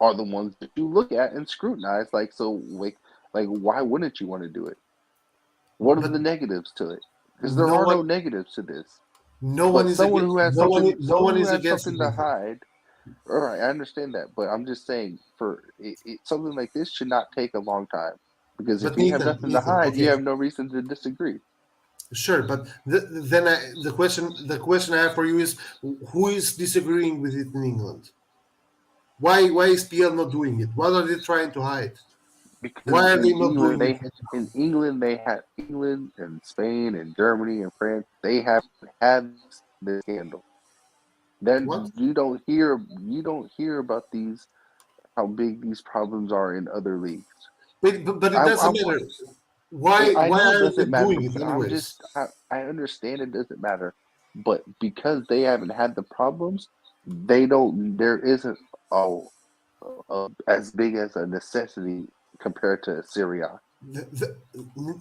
Speaker 3: are the ones that you look at and scrutinize. Like, so, like why wouldn't you want to do it? What are
Speaker 4: but
Speaker 3: the negatives to it? Because there
Speaker 4: no
Speaker 3: are no
Speaker 4: one,
Speaker 3: negatives to this.
Speaker 4: no one
Speaker 3: But
Speaker 4: is against. No
Speaker 3: someone
Speaker 4: one
Speaker 3: who
Speaker 4: is
Speaker 3: has
Speaker 4: against it,
Speaker 3: something to
Speaker 4: Nathan.
Speaker 3: hide. All right, I understand that, but I'm just saying, something like this should not take a long time. Because if
Speaker 4: But
Speaker 3: you have nothing to
Speaker 4: Nathan,
Speaker 3: hide, you
Speaker 4: okay,
Speaker 3: have no reason to disagree.
Speaker 4: sure. But the question I have for you is, who is disagreeing with it in England? Why is PL not doing it? What are they trying to hide?
Speaker 3: Because
Speaker 4: Why are they not doing it?
Speaker 3: They had England and Spain and Germany and France. They haven't had this scandal.
Speaker 4: What?
Speaker 3: Then you don't hear about these how big these problems are in other leagues.
Speaker 4: But it
Speaker 3: I
Speaker 4: doesn't
Speaker 3: want
Speaker 4: matter. Why
Speaker 3: I
Speaker 4: why
Speaker 3: know it
Speaker 4: aren't they
Speaker 3: doesn't matter,
Speaker 4: doing it
Speaker 3: but
Speaker 4: anyways?
Speaker 3: I understand it doesn't matter, but because they haven't had the problems, they don't. There isn't as big as a necessity compared to Syria.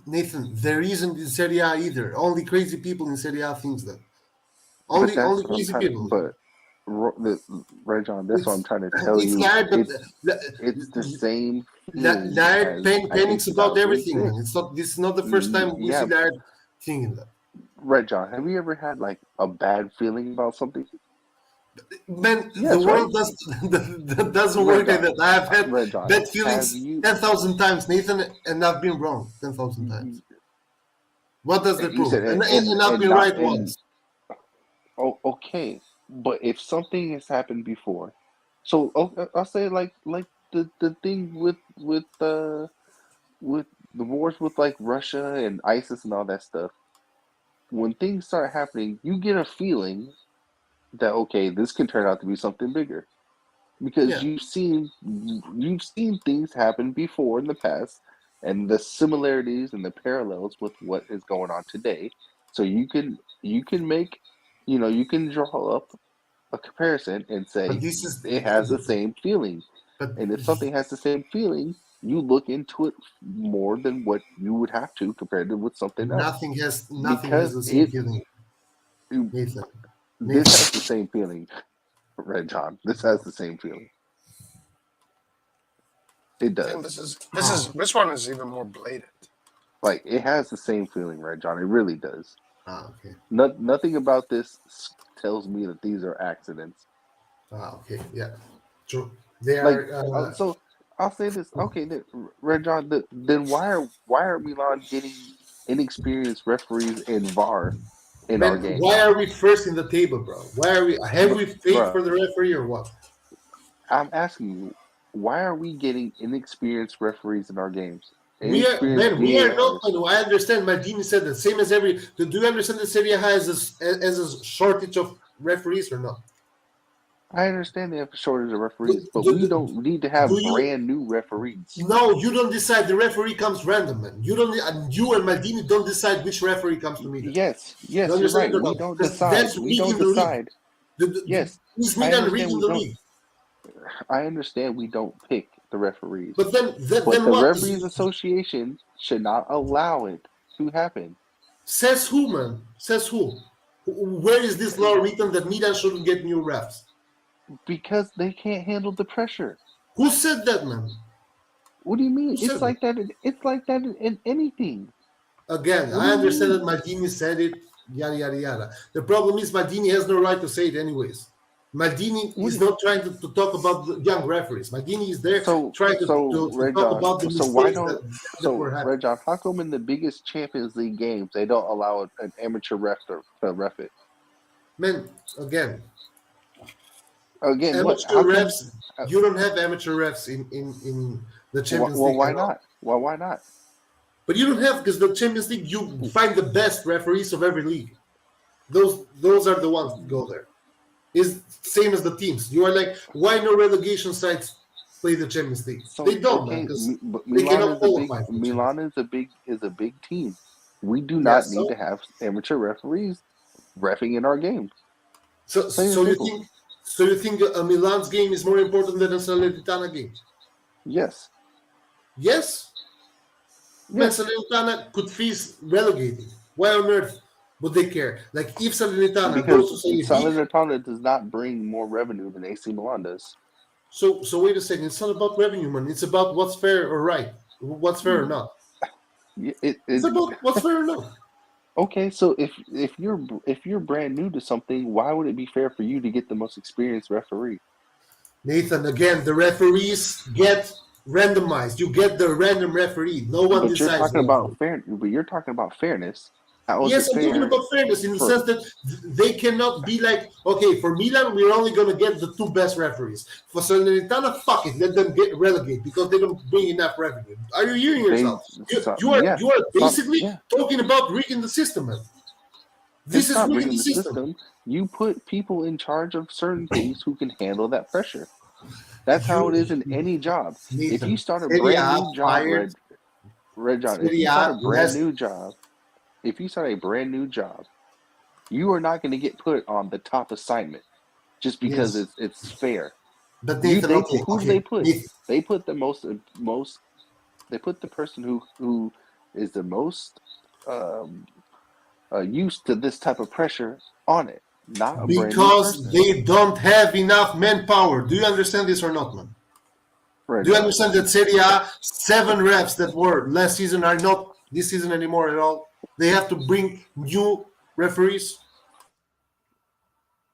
Speaker 4: Nathan, there isn't in Serie A either. Only crazy people in Serie A thinks that.
Speaker 3: But
Speaker 4: Only
Speaker 3: that's what I'm
Speaker 4: crazy
Speaker 3: trying to.
Speaker 4: people.
Speaker 3: But Rajon, that's what I'm
Speaker 4: It's
Speaker 3: trying to tell
Speaker 4: it's
Speaker 3: you.
Speaker 4: Laird, but
Speaker 3: It's the same feeling
Speaker 4: Laird
Speaker 3: as I think
Speaker 4: panics about everything, man.
Speaker 3: 2006.
Speaker 4: It's not. This is not the first time we see
Speaker 3: Yeah,
Speaker 4: Laird thinking that.
Speaker 3: Rajon, have you ever had like a bad feeling about something?
Speaker 4: Man,
Speaker 3: Yes,
Speaker 4: the world doesn't work like that. I have had
Speaker 3: Red John,
Speaker 4: bad feelings
Speaker 3: have you-
Speaker 4: 10,000 times, Nathan, and I've been wrong 10,000 times. What does that
Speaker 3: You said
Speaker 4: prove? And I've been right once.
Speaker 3: Oh, okay, but if something has happened before, so I'll say like the thing with the wars with like Russia and ISIS and all that stuff. When things start happening, you get a feeling that okay, this can turn out to be something bigger because
Speaker 4: Yeah.
Speaker 3: you've seen things happen before in the past, and the similarities and the parallels with what is going on today. So you can make, you can draw up a comparison and
Speaker 4: But
Speaker 3: say
Speaker 4: this is,
Speaker 3: it has the same feeling.
Speaker 4: but
Speaker 3: And if something has the same feeling, you look into it more than what you would have to compared to with something else.
Speaker 4: nothing has
Speaker 3: Because
Speaker 4: the same feeling, Nathan.
Speaker 3: this has the same feeling, Red John. This has the same feeling. It
Speaker 1: I think
Speaker 3: does.
Speaker 1: this one is even more blatant.
Speaker 3: Like it has the same feeling, Red John. It really does.
Speaker 4: Okay.
Speaker 3: Nothing about this tells me that these are accidents.
Speaker 4: Okay. Yeah. True. They
Speaker 3: Like
Speaker 4: are.
Speaker 3: so, I'll say this. Okay, then, Red John. Then why are Milan getting inexperienced referees and VAR in our
Speaker 4: Man,
Speaker 3: games?
Speaker 4: why are we first in the table, bro? Why are we? Have we paid
Speaker 3: Bruh,
Speaker 4: for the referee or what?
Speaker 3: I'm asking you, why are we getting inexperienced referees in our games?
Speaker 4: We are,
Speaker 3: Inexperienced
Speaker 4: man. We are not.
Speaker 3: VARs.
Speaker 4: I understand. Maldini said the same as every. Do you understand that Serie has a shortage of referees or not?
Speaker 3: I understand they have a shortage of
Speaker 4: Do,
Speaker 3: referees, but
Speaker 4: do,
Speaker 3: we don't need to have
Speaker 4: do you?
Speaker 3: brand new referees.
Speaker 4: No, you don't decide. The referee comes random, man. You don't. You and Maldini don't decide which referee comes to Milan.
Speaker 3: Yes,
Speaker 4: You
Speaker 3: you're
Speaker 4: understand
Speaker 3: right.
Speaker 4: it or
Speaker 3: We
Speaker 4: not?
Speaker 3: don't
Speaker 4: Because
Speaker 3: decide.
Speaker 4: that's
Speaker 3: We
Speaker 4: rigging
Speaker 3: don't
Speaker 4: the league.
Speaker 3: decide. Yes,
Speaker 4: Is
Speaker 3: I
Speaker 4: Milan
Speaker 3: understand
Speaker 4: rigging
Speaker 3: we
Speaker 4: the
Speaker 3: don't.
Speaker 4: league?
Speaker 3: I understand we don't pick the referees,
Speaker 4: But
Speaker 3: but
Speaker 4: then
Speaker 3: the
Speaker 4: what?
Speaker 3: referees association should not allow it to happen
Speaker 4: Says who, man? Says who? Where is this law written that Milan shouldn't get new refs?
Speaker 3: because they can't handle the pressure.
Speaker 4: Who said that, man?
Speaker 3: What do you
Speaker 4: Who
Speaker 3: mean?
Speaker 4: said
Speaker 3: It's
Speaker 4: that?
Speaker 3: like that. It's like that in anything.
Speaker 4: Again,
Speaker 3: What do
Speaker 4: I
Speaker 3: you
Speaker 4: understand
Speaker 3: mean?
Speaker 4: that Maldini said it, yada yada yada. The problem is Maldini has no right to say it anyways. Maldini
Speaker 3: What
Speaker 4: is
Speaker 3: do
Speaker 4: not trying to talk about the young referees. Maldini is there trying
Speaker 3: so
Speaker 4: to
Speaker 3: Red
Speaker 4: talk
Speaker 3: John.
Speaker 4: about the
Speaker 3: So why
Speaker 4: mistakes
Speaker 3: don't
Speaker 4: that were happening.
Speaker 3: Red John? How come in the biggest Champions League games they don't allow an amateur ref to ref it?
Speaker 4: Man, again,
Speaker 3: Again, what?
Speaker 4: amateur
Speaker 3: How come?
Speaker 4: refs, you don't have amateur refs in the Champions
Speaker 3: Well,
Speaker 4: League
Speaker 3: why
Speaker 4: at all.
Speaker 3: not? Well, why not?
Speaker 4: But you don't have, because the Champions League, you find the best referees of every league. Those are the ones that go there. Is same as the teams. You are like, why no relegation sides play the Champions League? They
Speaker 3: So
Speaker 4: don't, man,
Speaker 3: okay,
Speaker 4: because
Speaker 3: but
Speaker 4: they
Speaker 3: Milan
Speaker 4: cannot
Speaker 3: is a big
Speaker 4: qualify for the Champions
Speaker 3: Milan is a big team. We do
Speaker 4: League. Yeah,
Speaker 3: not need to have amateur referees reffing in our games.
Speaker 4: so
Speaker 3: Plain and
Speaker 4: so you
Speaker 3: simple.
Speaker 4: think so you think a Milan's game is more important than a Salernitana game?
Speaker 3: Yes.
Speaker 4: Yes, man.
Speaker 3: Yes.
Speaker 4: Salernitana could face relegating. Why on earth would they care? Like if Salernitana
Speaker 3: Because
Speaker 4: goes to Serie B,
Speaker 3: Salernitana does not bring more revenue than AC Milan does.
Speaker 4: so wait a second. It's not about revenue, man. It's about what's fair or right, what's fair or not. It's about what's fair or not.
Speaker 3: Okay, so if you're brand new to something, why would it be fair for you to get the most experienced referee?
Speaker 4: Nathan, again, the referees get randomized. You get the random referee. No one
Speaker 3: But you're
Speaker 4: decides
Speaker 3: talking
Speaker 4: the referee.
Speaker 3: about fair. But you're talking about fairness. How is
Speaker 4: Yes,
Speaker 3: it
Speaker 4: I'm talking
Speaker 3: fair
Speaker 4: about fairness in the
Speaker 3: for?
Speaker 4: sense that they cannot be like, okay, for Milan, we're only going to get the two best referees. For Salernitana, fuck it, let them get relegated because they don't bring enough revenue. Are you hearing
Speaker 3: They
Speaker 4: yourself?
Speaker 3: yeah,
Speaker 4: You are basically
Speaker 3: yeah.
Speaker 4: talking about rigging the system, man. This
Speaker 3: It's
Speaker 4: is
Speaker 3: not
Speaker 4: rigging
Speaker 3: rigging
Speaker 4: the
Speaker 3: the
Speaker 4: system.
Speaker 3: system. You put people in charge of certain things who can handle that pressure. That's how
Speaker 4: You,
Speaker 3: it is in any job. If you
Speaker 4: Nathan,
Speaker 3: start a
Speaker 4: Serie
Speaker 3: brand
Speaker 4: A
Speaker 3: new job,
Speaker 4: fired.
Speaker 3: Red John, if
Speaker 4: Serie
Speaker 3: you start
Speaker 4: A
Speaker 3: a brand
Speaker 4: less.
Speaker 3: new job, you are not going to get put on the top assignment just because
Speaker 4: Yes.
Speaker 3: it's fair.
Speaker 4: But Nathan, okay,
Speaker 3: Who do they
Speaker 4: okay.
Speaker 3: put?
Speaker 4: Nathan,
Speaker 3: They put the most. They put the person who is the most um, used to this type of pressure on it, not a brand new
Speaker 4: because
Speaker 3: person.
Speaker 4: they don't have enough manpower. Do you understand this or not, man?
Speaker 3: Red
Speaker 4: Do you
Speaker 3: John.
Speaker 4: understand that Serie A 7 reps that were last season are not this season anymore at all? They have to bring new referees.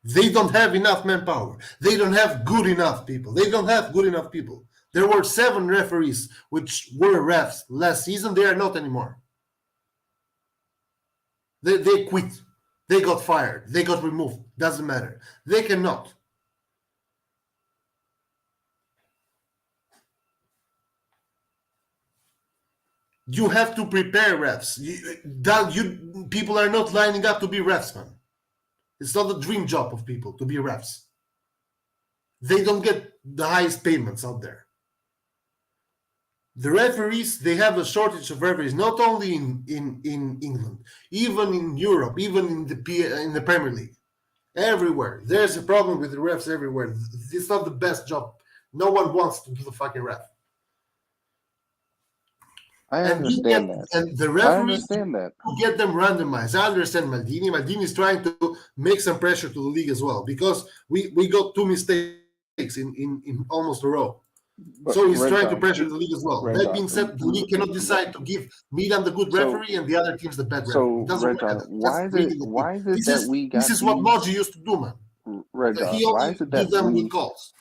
Speaker 4: They don't have enough manpower. They don't have good enough people. They don't have good enough people. There were 7 referees which were refs last season. They are not anymore. They quit. They got fired. They got removed. Doesn't matter. They cannot. You have to prepare refs. People are not lining up to be refs, man. It's not a dream job of people to be refs. They don't get the highest payments out there. The referees, they have a shortage of referees, not only in England, even in Europe, even in the Premier League. Everywhere. There's a problem with the refs everywhere. It's not the best job. No one wants to do the fucking ref.
Speaker 3: I
Speaker 4: And
Speaker 3: understand that.
Speaker 4: and the
Speaker 3: I
Speaker 4: referees
Speaker 3: understand that.
Speaker 4: to get them randomized. I understand Maldini. Maldini is trying to make some pressure to the league as well because we got 2 mistakes in almost a row.
Speaker 3: But
Speaker 4: So he's
Speaker 3: Red
Speaker 4: trying to
Speaker 3: John,
Speaker 4: pressure the league as well.
Speaker 3: Red
Speaker 4: That
Speaker 3: John,
Speaker 4: being said, the league cannot decide to give Milan the good
Speaker 3: So-
Speaker 4: referee and the other teams the bad referee.
Speaker 3: so
Speaker 4: It doesn't
Speaker 3: Red
Speaker 4: work
Speaker 3: John,
Speaker 4: like that.
Speaker 3: why
Speaker 4: That's
Speaker 3: is
Speaker 4: really
Speaker 3: it
Speaker 4: the
Speaker 3: why
Speaker 4: thing.
Speaker 3: is it that we got
Speaker 4: This is what
Speaker 3: these
Speaker 4: Moji used to do, man.
Speaker 3: Red John?
Speaker 4: He
Speaker 3: Why
Speaker 4: only
Speaker 3: is it
Speaker 4: give
Speaker 3: that
Speaker 4: them
Speaker 3: we
Speaker 4: good calls.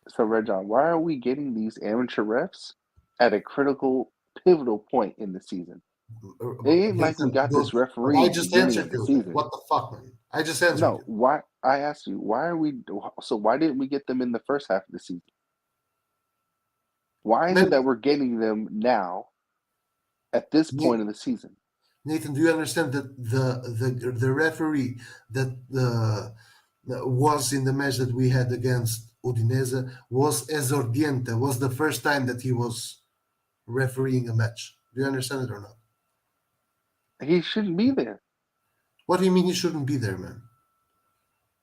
Speaker 3: so Red John? Why are we getting these amateur refs at a critical, pivotal point in the season? It ain't like we got this referee
Speaker 4: I
Speaker 3: at the
Speaker 4: just
Speaker 3: beginning
Speaker 4: answered
Speaker 3: of the
Speaker 4: you.
Speaker 3: season.
Speaker 4: What the fuck, man? I just answered
Speaker 3: No,
Speaker 4: you.
Speaker 3: why? I asked you, why are we? So why didn't we get them in the first half of the season? Why is
Speaker 4: Man,
Speaker 3: it that we're getting them now at this point of the season?
Speaker 4: Nathan, do you understand that the referee that was in the match that we had against Udinese was Esordiente, was the first time that he was refereeing a match. Do you understand it or not?
Speaker 3: He shouldn't be there.
Speaker 4: What do you mean he shouldn't be there, man?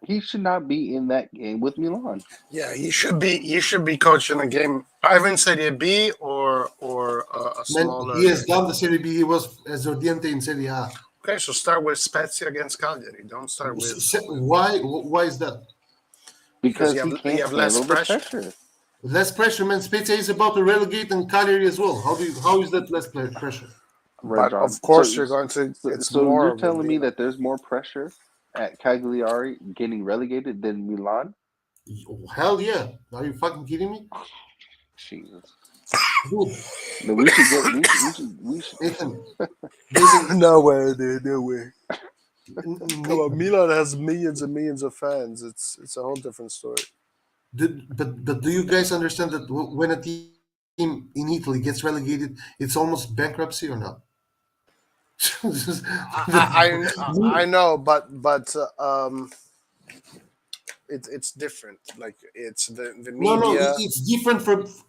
Speaker 3: He should not be in that game with Milan.
Speaker 1: Yeah, he should be. He should be coaching a game either in Serie B or a
Speaker 4: Man,
Speaker 1: smaller.
Speaker 4: he has done the Serie B. He was Esordiente in Serie A.
Speaker 1: Okay, so start with Spezia against Cagliari. Don't start with
Speaker 4: Why is that?
Speaker 3: Because
Speaker 1: you
Speaker 3: he
Speaker 1: have
Speaker 3: can't
Speaker 1: less
Speaker 3: handle the
Speaker 1: pressure.
Speaker 3: pressure.
Speaker 4: Less pressure, man. Spezia is about to relegate and Cagliari as well. How is that less pressure?
Speaker 3: Red
Speaker 1: But
Speaker 3: John.
Speaker 1: of course,
Speaker 3: So-
Speaker 1: you're going to. It's
Speaker 3: So
Speaker 1: more.
Speaker 3: you're telling
Speaker 1: with
Speaker 3: me
Speaker 1: Milan.
Speaker 3: that there's more pressure at Cagliari getting relegated than Milan?
Speaker 4: Hell yeah! Are you fucking kidding me?
Speaker 3: Jesus.
Speaker 4: Dude,
Speaker 3: No, we should get. We should.
Speaker 4: Nathan,
Speaker 1: No way, dude. No way.
Speaker 4: Nathan,
Speaker 1: Come on, Milan has millions and millions of fans. It's a whole different story.
Speaker 4: but do you guys understand that when a team in Italy gets relegated, it's almost bankruptcy or not?
Speaker 1: I know, but it's different. Like it's the media.
Speaker 4: No, it's different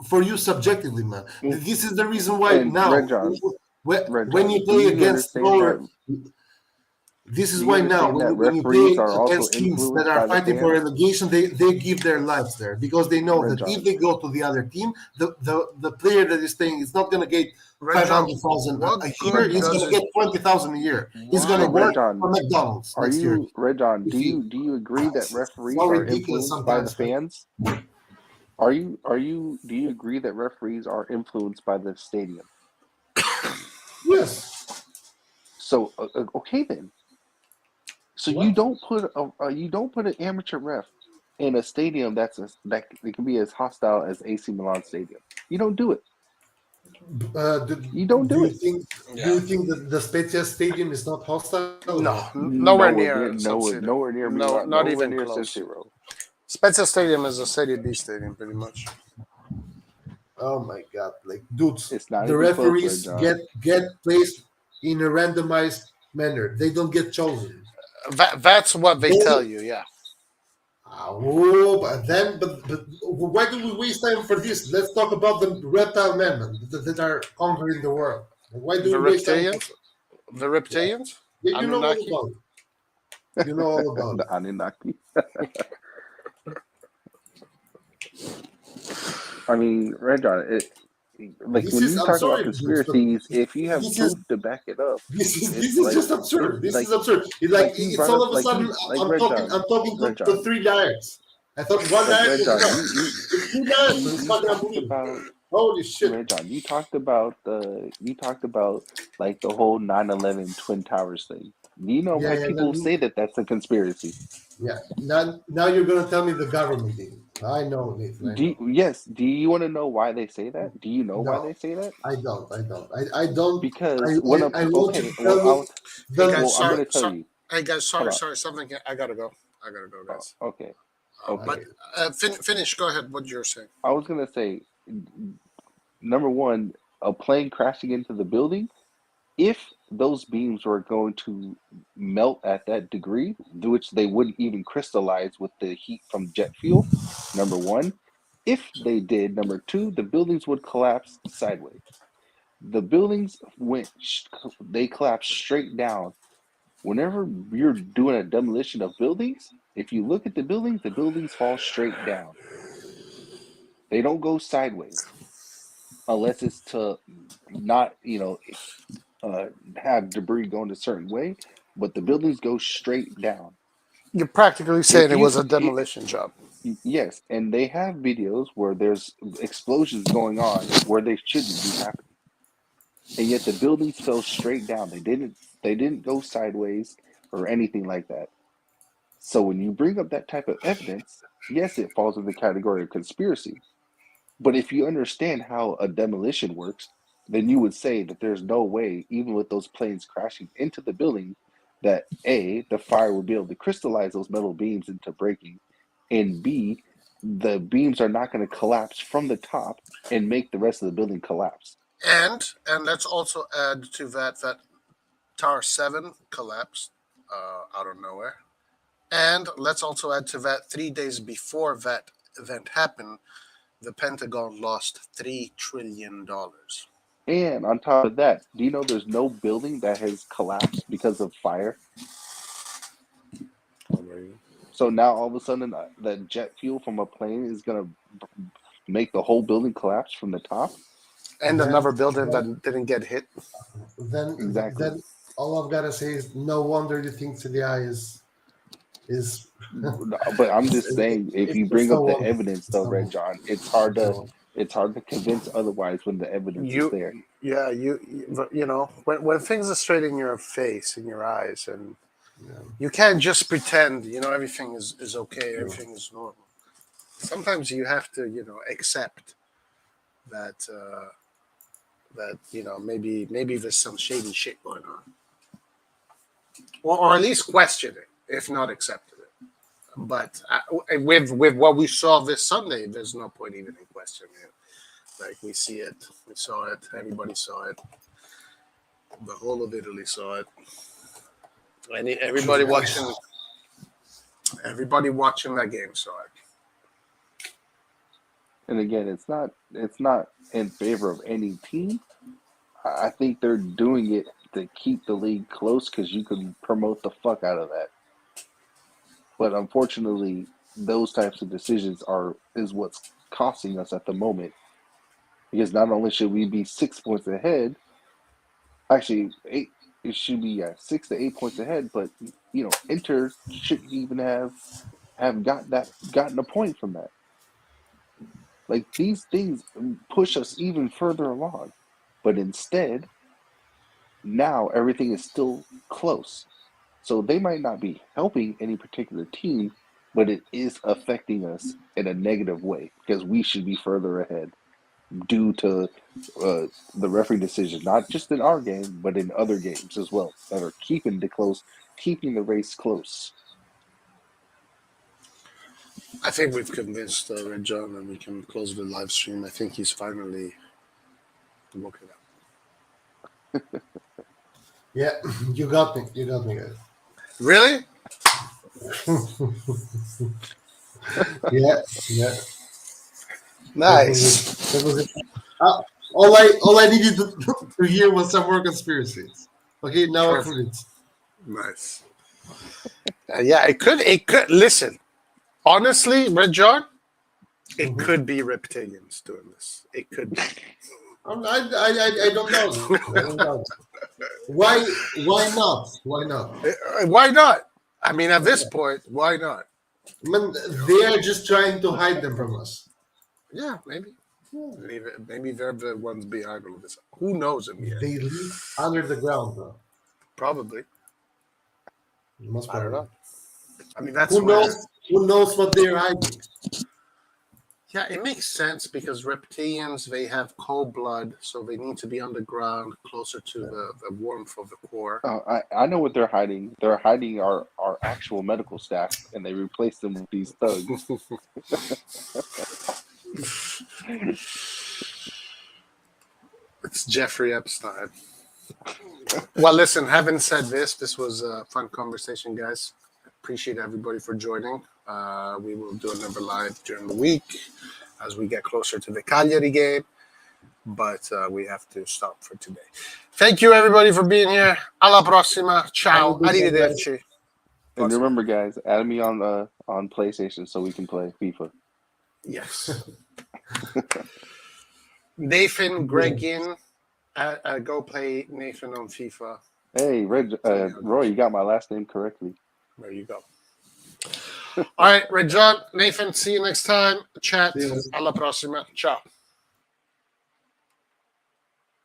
Speaker 4: for you subjectively, man. This is the reason why
Speaker 3: And
Speaker 4: now
Speaker 3: Red John,
Speaker 4: when you
Speaker 3: do
Speaker 4: play
Speaker 3: you
Speaker 4: against
Speaker 3: understand
Speaker 4: lower.
Speaker 3: that?
Speaker 4: This is
Speaker 3: Do you
Speaker 4: why now,
Speaker 3: understand that
Speaker 4: when you
Speaker 3: referees
Speaker 4: play
Speaker 3: are also
Speaker 4: against teams that
Speaker 3: influenced by
Speaker 4: are
Speaker 3: the
Speaker 4: fighting for
Speaker 3: fans?
Speaker 4: relegation, they give their lives there because they know
Speaker 3: Red
Speaker 4: that
Speaker 3: John.
Speaker 4: if they go to the other team, the player that is playing is not going to get
Speaker 1: Red John,
Speaker 4: 500,000
Speaker 1: what
Speaker 4: a
Speaker 1: good
Speaker 4: year. He's
Speaker 1: does
Speaker 4: going to
Speaker 1: it-
Speaker 4: get 20,000 a year. He's going to
Speaker 3: Red
Speaker 4: work
Speaker 3: John,
Speaker 4: for McDonald's
Speaker 3: Are
Speaker 4: next year.
Speaker 3: you Red John?
Speaker 4: If
Speaker 3: Do
Speaker 4: he-
Speaker 3: you agree that referees
Speaker 4: so
Speaker 3: are
Speaker 4: ridiculous
Speaker 3: influenced by the
Speaker 4: sometimes, man.
Speaker 3: fans? Do you agree that referees are influenced by the stadium?
Speaker 4: Yes.
Speaker 3: So okay then. So
Speaker 4: What?
Speaker 3: you don't put an amateur ref in a stadium that it can be as hostile as AC Milan Stadium. You don't do it. You don't do it.
Speaker 4: Do you think that the Spezia Stadium is not hostile?
Speaker 1: No, nowhere near San Siro.
Speaker 3: nowhere near
Speaker 1: No,
Speaker 3: Milan,
Speaker 1: not
Speaker 3: nowhere
Speaker 1: even
Speaker 3: near
Speaker 1: close.
Speaker 3: San Siro.
Speaker 1: Spezia Stadium is a Serie B stadium, pretty much.
Speaker 4: Oh my god! Like, dudes,
Speaker 3: It's not
Speaker 4: the
Speaker 3: even close,
Speaker 4: referees
Speaker 3: Red John.
Speaker 4: get placed in a randomized manner. They don't get chosen.
Speaker 1: That's what they tell you. Yeah.
Speaker 4: But why do we waste time for this? Let's talk about the reptile men that are conquering the world. Why do
Speaker 1: The
Speaker 4: we waste time?
Speaker 1: reptilians. The reptilians.
Speaker 4: Yeah, you know all
Speaker 1: Anunnaki?
Speaker 4: about it. You know all about
Speaker 3: The
Speaker 4: it.
Speaker 3: Anunnaki. I mean, Red John, like
Speaker 4: This
Speaker 3: when
Speaker 4: is
Speaker 3: you talk
Speaker 4: absurd,
Speaker 3: about conspiracies, if you have
Speaker 4: this is-
Speaker 3: proof to back it up,
Speaker 4: This is
Speaker 3: It's
Speaker 4: just absurd.
Speaker 3: it's
Speaker 4: This
Speaker 3: like-
Speaker 4: is absurd. It's
Speaker 3: like you
Speaker 4: it's
Speaker 3: brought
Speaker 4: all
Speaker 3: up-
Speaker 4: of a
Speaker 3: like
Speaker 4: sudden
Speaker 3: you- like
Speaker 4: I'm
Speaker 3: Red
Speaker 4: talking
Speaker 3: John. Red
Speaker 4: to
Speaker 3: John.
Speaker 4: 3 diets. I thought one
Speaker 3: Like
Speaker 4: diet
Speaker 3: Red
Speaker 4: was
Speaker 3: John,
Speaker 4: enough.
Speaker 3: you
Speaker 4: It's 2 diets. It's fucking
Speaker 3: talked
Speaker 4: unbelievable.
Speaker 3: about
Speaker 4: Holy shit.
Speaker 3: Red John. You talked about like the whole 9/11 Twin Towers thing. Do you know
Speaker 4: Yeah,
Speaker 3: why
Speaker 4: yeah,
Speaker 3: people say that that's a conspiracy?
Speaker 4: yeah. Now you're gonna tell me the government did it. I know it. I know.
Speaker 3: Yes. Do you want to know why they say that? Do you know why
Speaker 4: No,
Speaker 3: they say that?
Speaker 4: I don't. I don't. I don't.
Speaker 3: Because when a
Speaker 4: I want you
Speaker 3: okay,
Speaker 4: to
Speaker 3: well,
Speaker 4: tell me.
Speaker 1: Hey
Speaker 4: The,
Speaker 1: guys,
Speaker 3: well, I'm
Speaker 1: sorry,
Speaker 3: gonna tell
Speaker 1: sorry.
Speaker 3: you.
Speaker 1: Hey guys,
Speaker 3: Hold
Speaker 1: sorry,
Speaker 3: on.
Speaker 1: sorry. Something. I gotta go. I gotta go, guys.
Speaker 3: Okay.
Speaker 1: But
Speaker 3: Okay.
Speaker 1: finish. Go ahead. What you're saying.
Speaker 3: I was gonna say, number one, a plane crashing into the building. If those beams were going to melt at that degree, which they wouldn't even crystallize with the heat from jet fuel, number one. If they did, number two, the buildings would collapse sideways. The buildings they collapsed straight down. Whenever you're doing a demolition of buildings, if you look at the buildings fall straight down. They don't go sideways unless it's to not, have debris going a certain way, but the buildings go straight down.
Speaker 1: You're practically saying
Speaker 3: If
Speaker 1: it
Speaker 3: you,
Speaker 1: was a demolition job.
Speaker 3: yes, and they have videos where there's explosions going on where they shouldn't be happening, and yet the buildings fell straight down. They didn't go sideways or anything like that. So when you bring up that type of evidence, yes, it falls in the category of conspiracy. But if you understand how a demolition works, then you would say that there's no way, even with those planes crashing into the building, that A, the fire would be able to crystallize those metal beams into breaking, and B, the beams are not going to collapse from the top and make the rest of the building collapse.
Speaker 1: And let's also add to that Tower 7 collapsed out of nowhere. And let's also add to that 3 days before that event happened, the Pentagon lost $3 trillion.
Speaker 3: And on top of that, do you know there's no building that has collapsed because of fire? So now all of a sudden, the jet fuel from a plane is going to make the whole building collapse from the top?
Speaker 1: And
Speaker 4: then,
Speaker 1: another building
Speaker 4: then,
Speaker 1: that didn't get hit.
Speaker 3: Exactly.
Speaker 4: then all I've gotta say is no wonder you think CDI is
Speaker 3: But I'm just saying, if you
Speaker 4: it's
Speaker 3: bring
Speaker 4: no
Speaker 3: up the
Speaker 4: wonder.
Speaker 3: evidence,
Speaker 4: It's
Speaker 3: though,
Speaker 4: no
Speaker 3: Red
Speaker 4: wonder.
Speaker 3: John,
Speaker 4: It's no wonder.
Speaker 3: it's hard to convince otherwise when the evidence is
Speaker 1: You,
Speaker 3: there.
Speaker 1: yeah, you know, when things are straight in your face, in your eyes, and
Speaker 4: Yeah,
Speaker 1: you can't just pretend, everything is okay,
Speaker 4: true.
Speaker 1: everything is normal. Sometimes you have to, accept that maybe there's some shady shit going on, or at least question it, if not accept it. But with what we saw this Sunday, there's no point even in questioning it. Like we see it, we saw it, everybody saw it, the whole of Italy saw it, and everybody watching that game saw it.
Speaker 3: And again, it's not in favor of any team. I think they're doing it to keep the league close because you can promote the fuck out of that. But unfortunately, those types of decisions is what's costing us at the moment. Because not only should we be 6 points ahead, actually eight, it should be 6 to 8 points ahead, but Inter shouldn't even have gotten a point from that. Like these things push us even further along, but instead now everything is still close. So they might not be helping any particular team, but it is affecting us in a negative way because we should be further ahead due to the referee decision, not just in our game, but in other games as well that are keeping the race close.
Speaker 1: I think we've convinced Red John, and we can close the live stream. I think he's finally woke it up.
Speaker 4: Yeah, you got me. You got me, guys.
Speaker 1: Really?
Speaker 4: Yeah, yeah.
Speaker 1: Nice.
Speaker 4: That was it. All I needed to hear was some more conspiracies. Okay, now I'm
Speaker 1: Perfect.
Speaker 4: convinced.
Speaker 1: Nice. Yeah, it could. It could. Listen, honestly, Red John, it
Speaker 4: Mhm.
Speaker 1: could be reptilians doing this. It could be.
Speaker 4: I don't know. I don't know. Why not? Why not?
Speaker 1: Why not? I mean, at this point, why not?
Speaker 4: I mean, they are just trying to hide them from us.
Speaker 1: Yeah, maybe. Maybe they're the ones behind all of this. Who knows in the end?
Speaker 4: They live under the ground, bro.
Speaker 1: Probably.
Speaker 4: Most
Speaker 1: I don't
Speaker 4: probably.
Speaker 1: know. I mean, that's
Speaker 4: Who
Speaker 1: where.
Speaker 4: knows? Who knows what they're hiding?
Speaker 1: Yeah, it makes sense because reptilians, they have cold blood, so they need to be underground, closer to the warmth of the core.
Speaker 3: Oh, I know what they're hiding. They're hiding our actual medical staff, and they replace them with these thugs.
Speaker 1: It's Jeffrey Epstein. Well, listen, having said this was a fun conversation, guys. Appreciate everybody for joining. We will do another live during the week as we get closer to the Cagliari game. But we have to stop for today. Thank you, everybody, for being here. Alla prossima. Ciao.
Speaker 4: Have a good one, guys.
Speaker 1: Arrivederci.
Speaker 3: And remember, guys, add me on PlayStation so we can play FIFA.
Speaker 1: Yes. Nathan Gregin. Go play Nathan on FIFA.
Speaker 3: Hey, Roy, you got my last name correctly.
Speaker 1: There you go. All right, Red John, Nathan, see you next time. Chat.
Speaker 4: See you.
Speaker 1: Alla prossima. Ciao.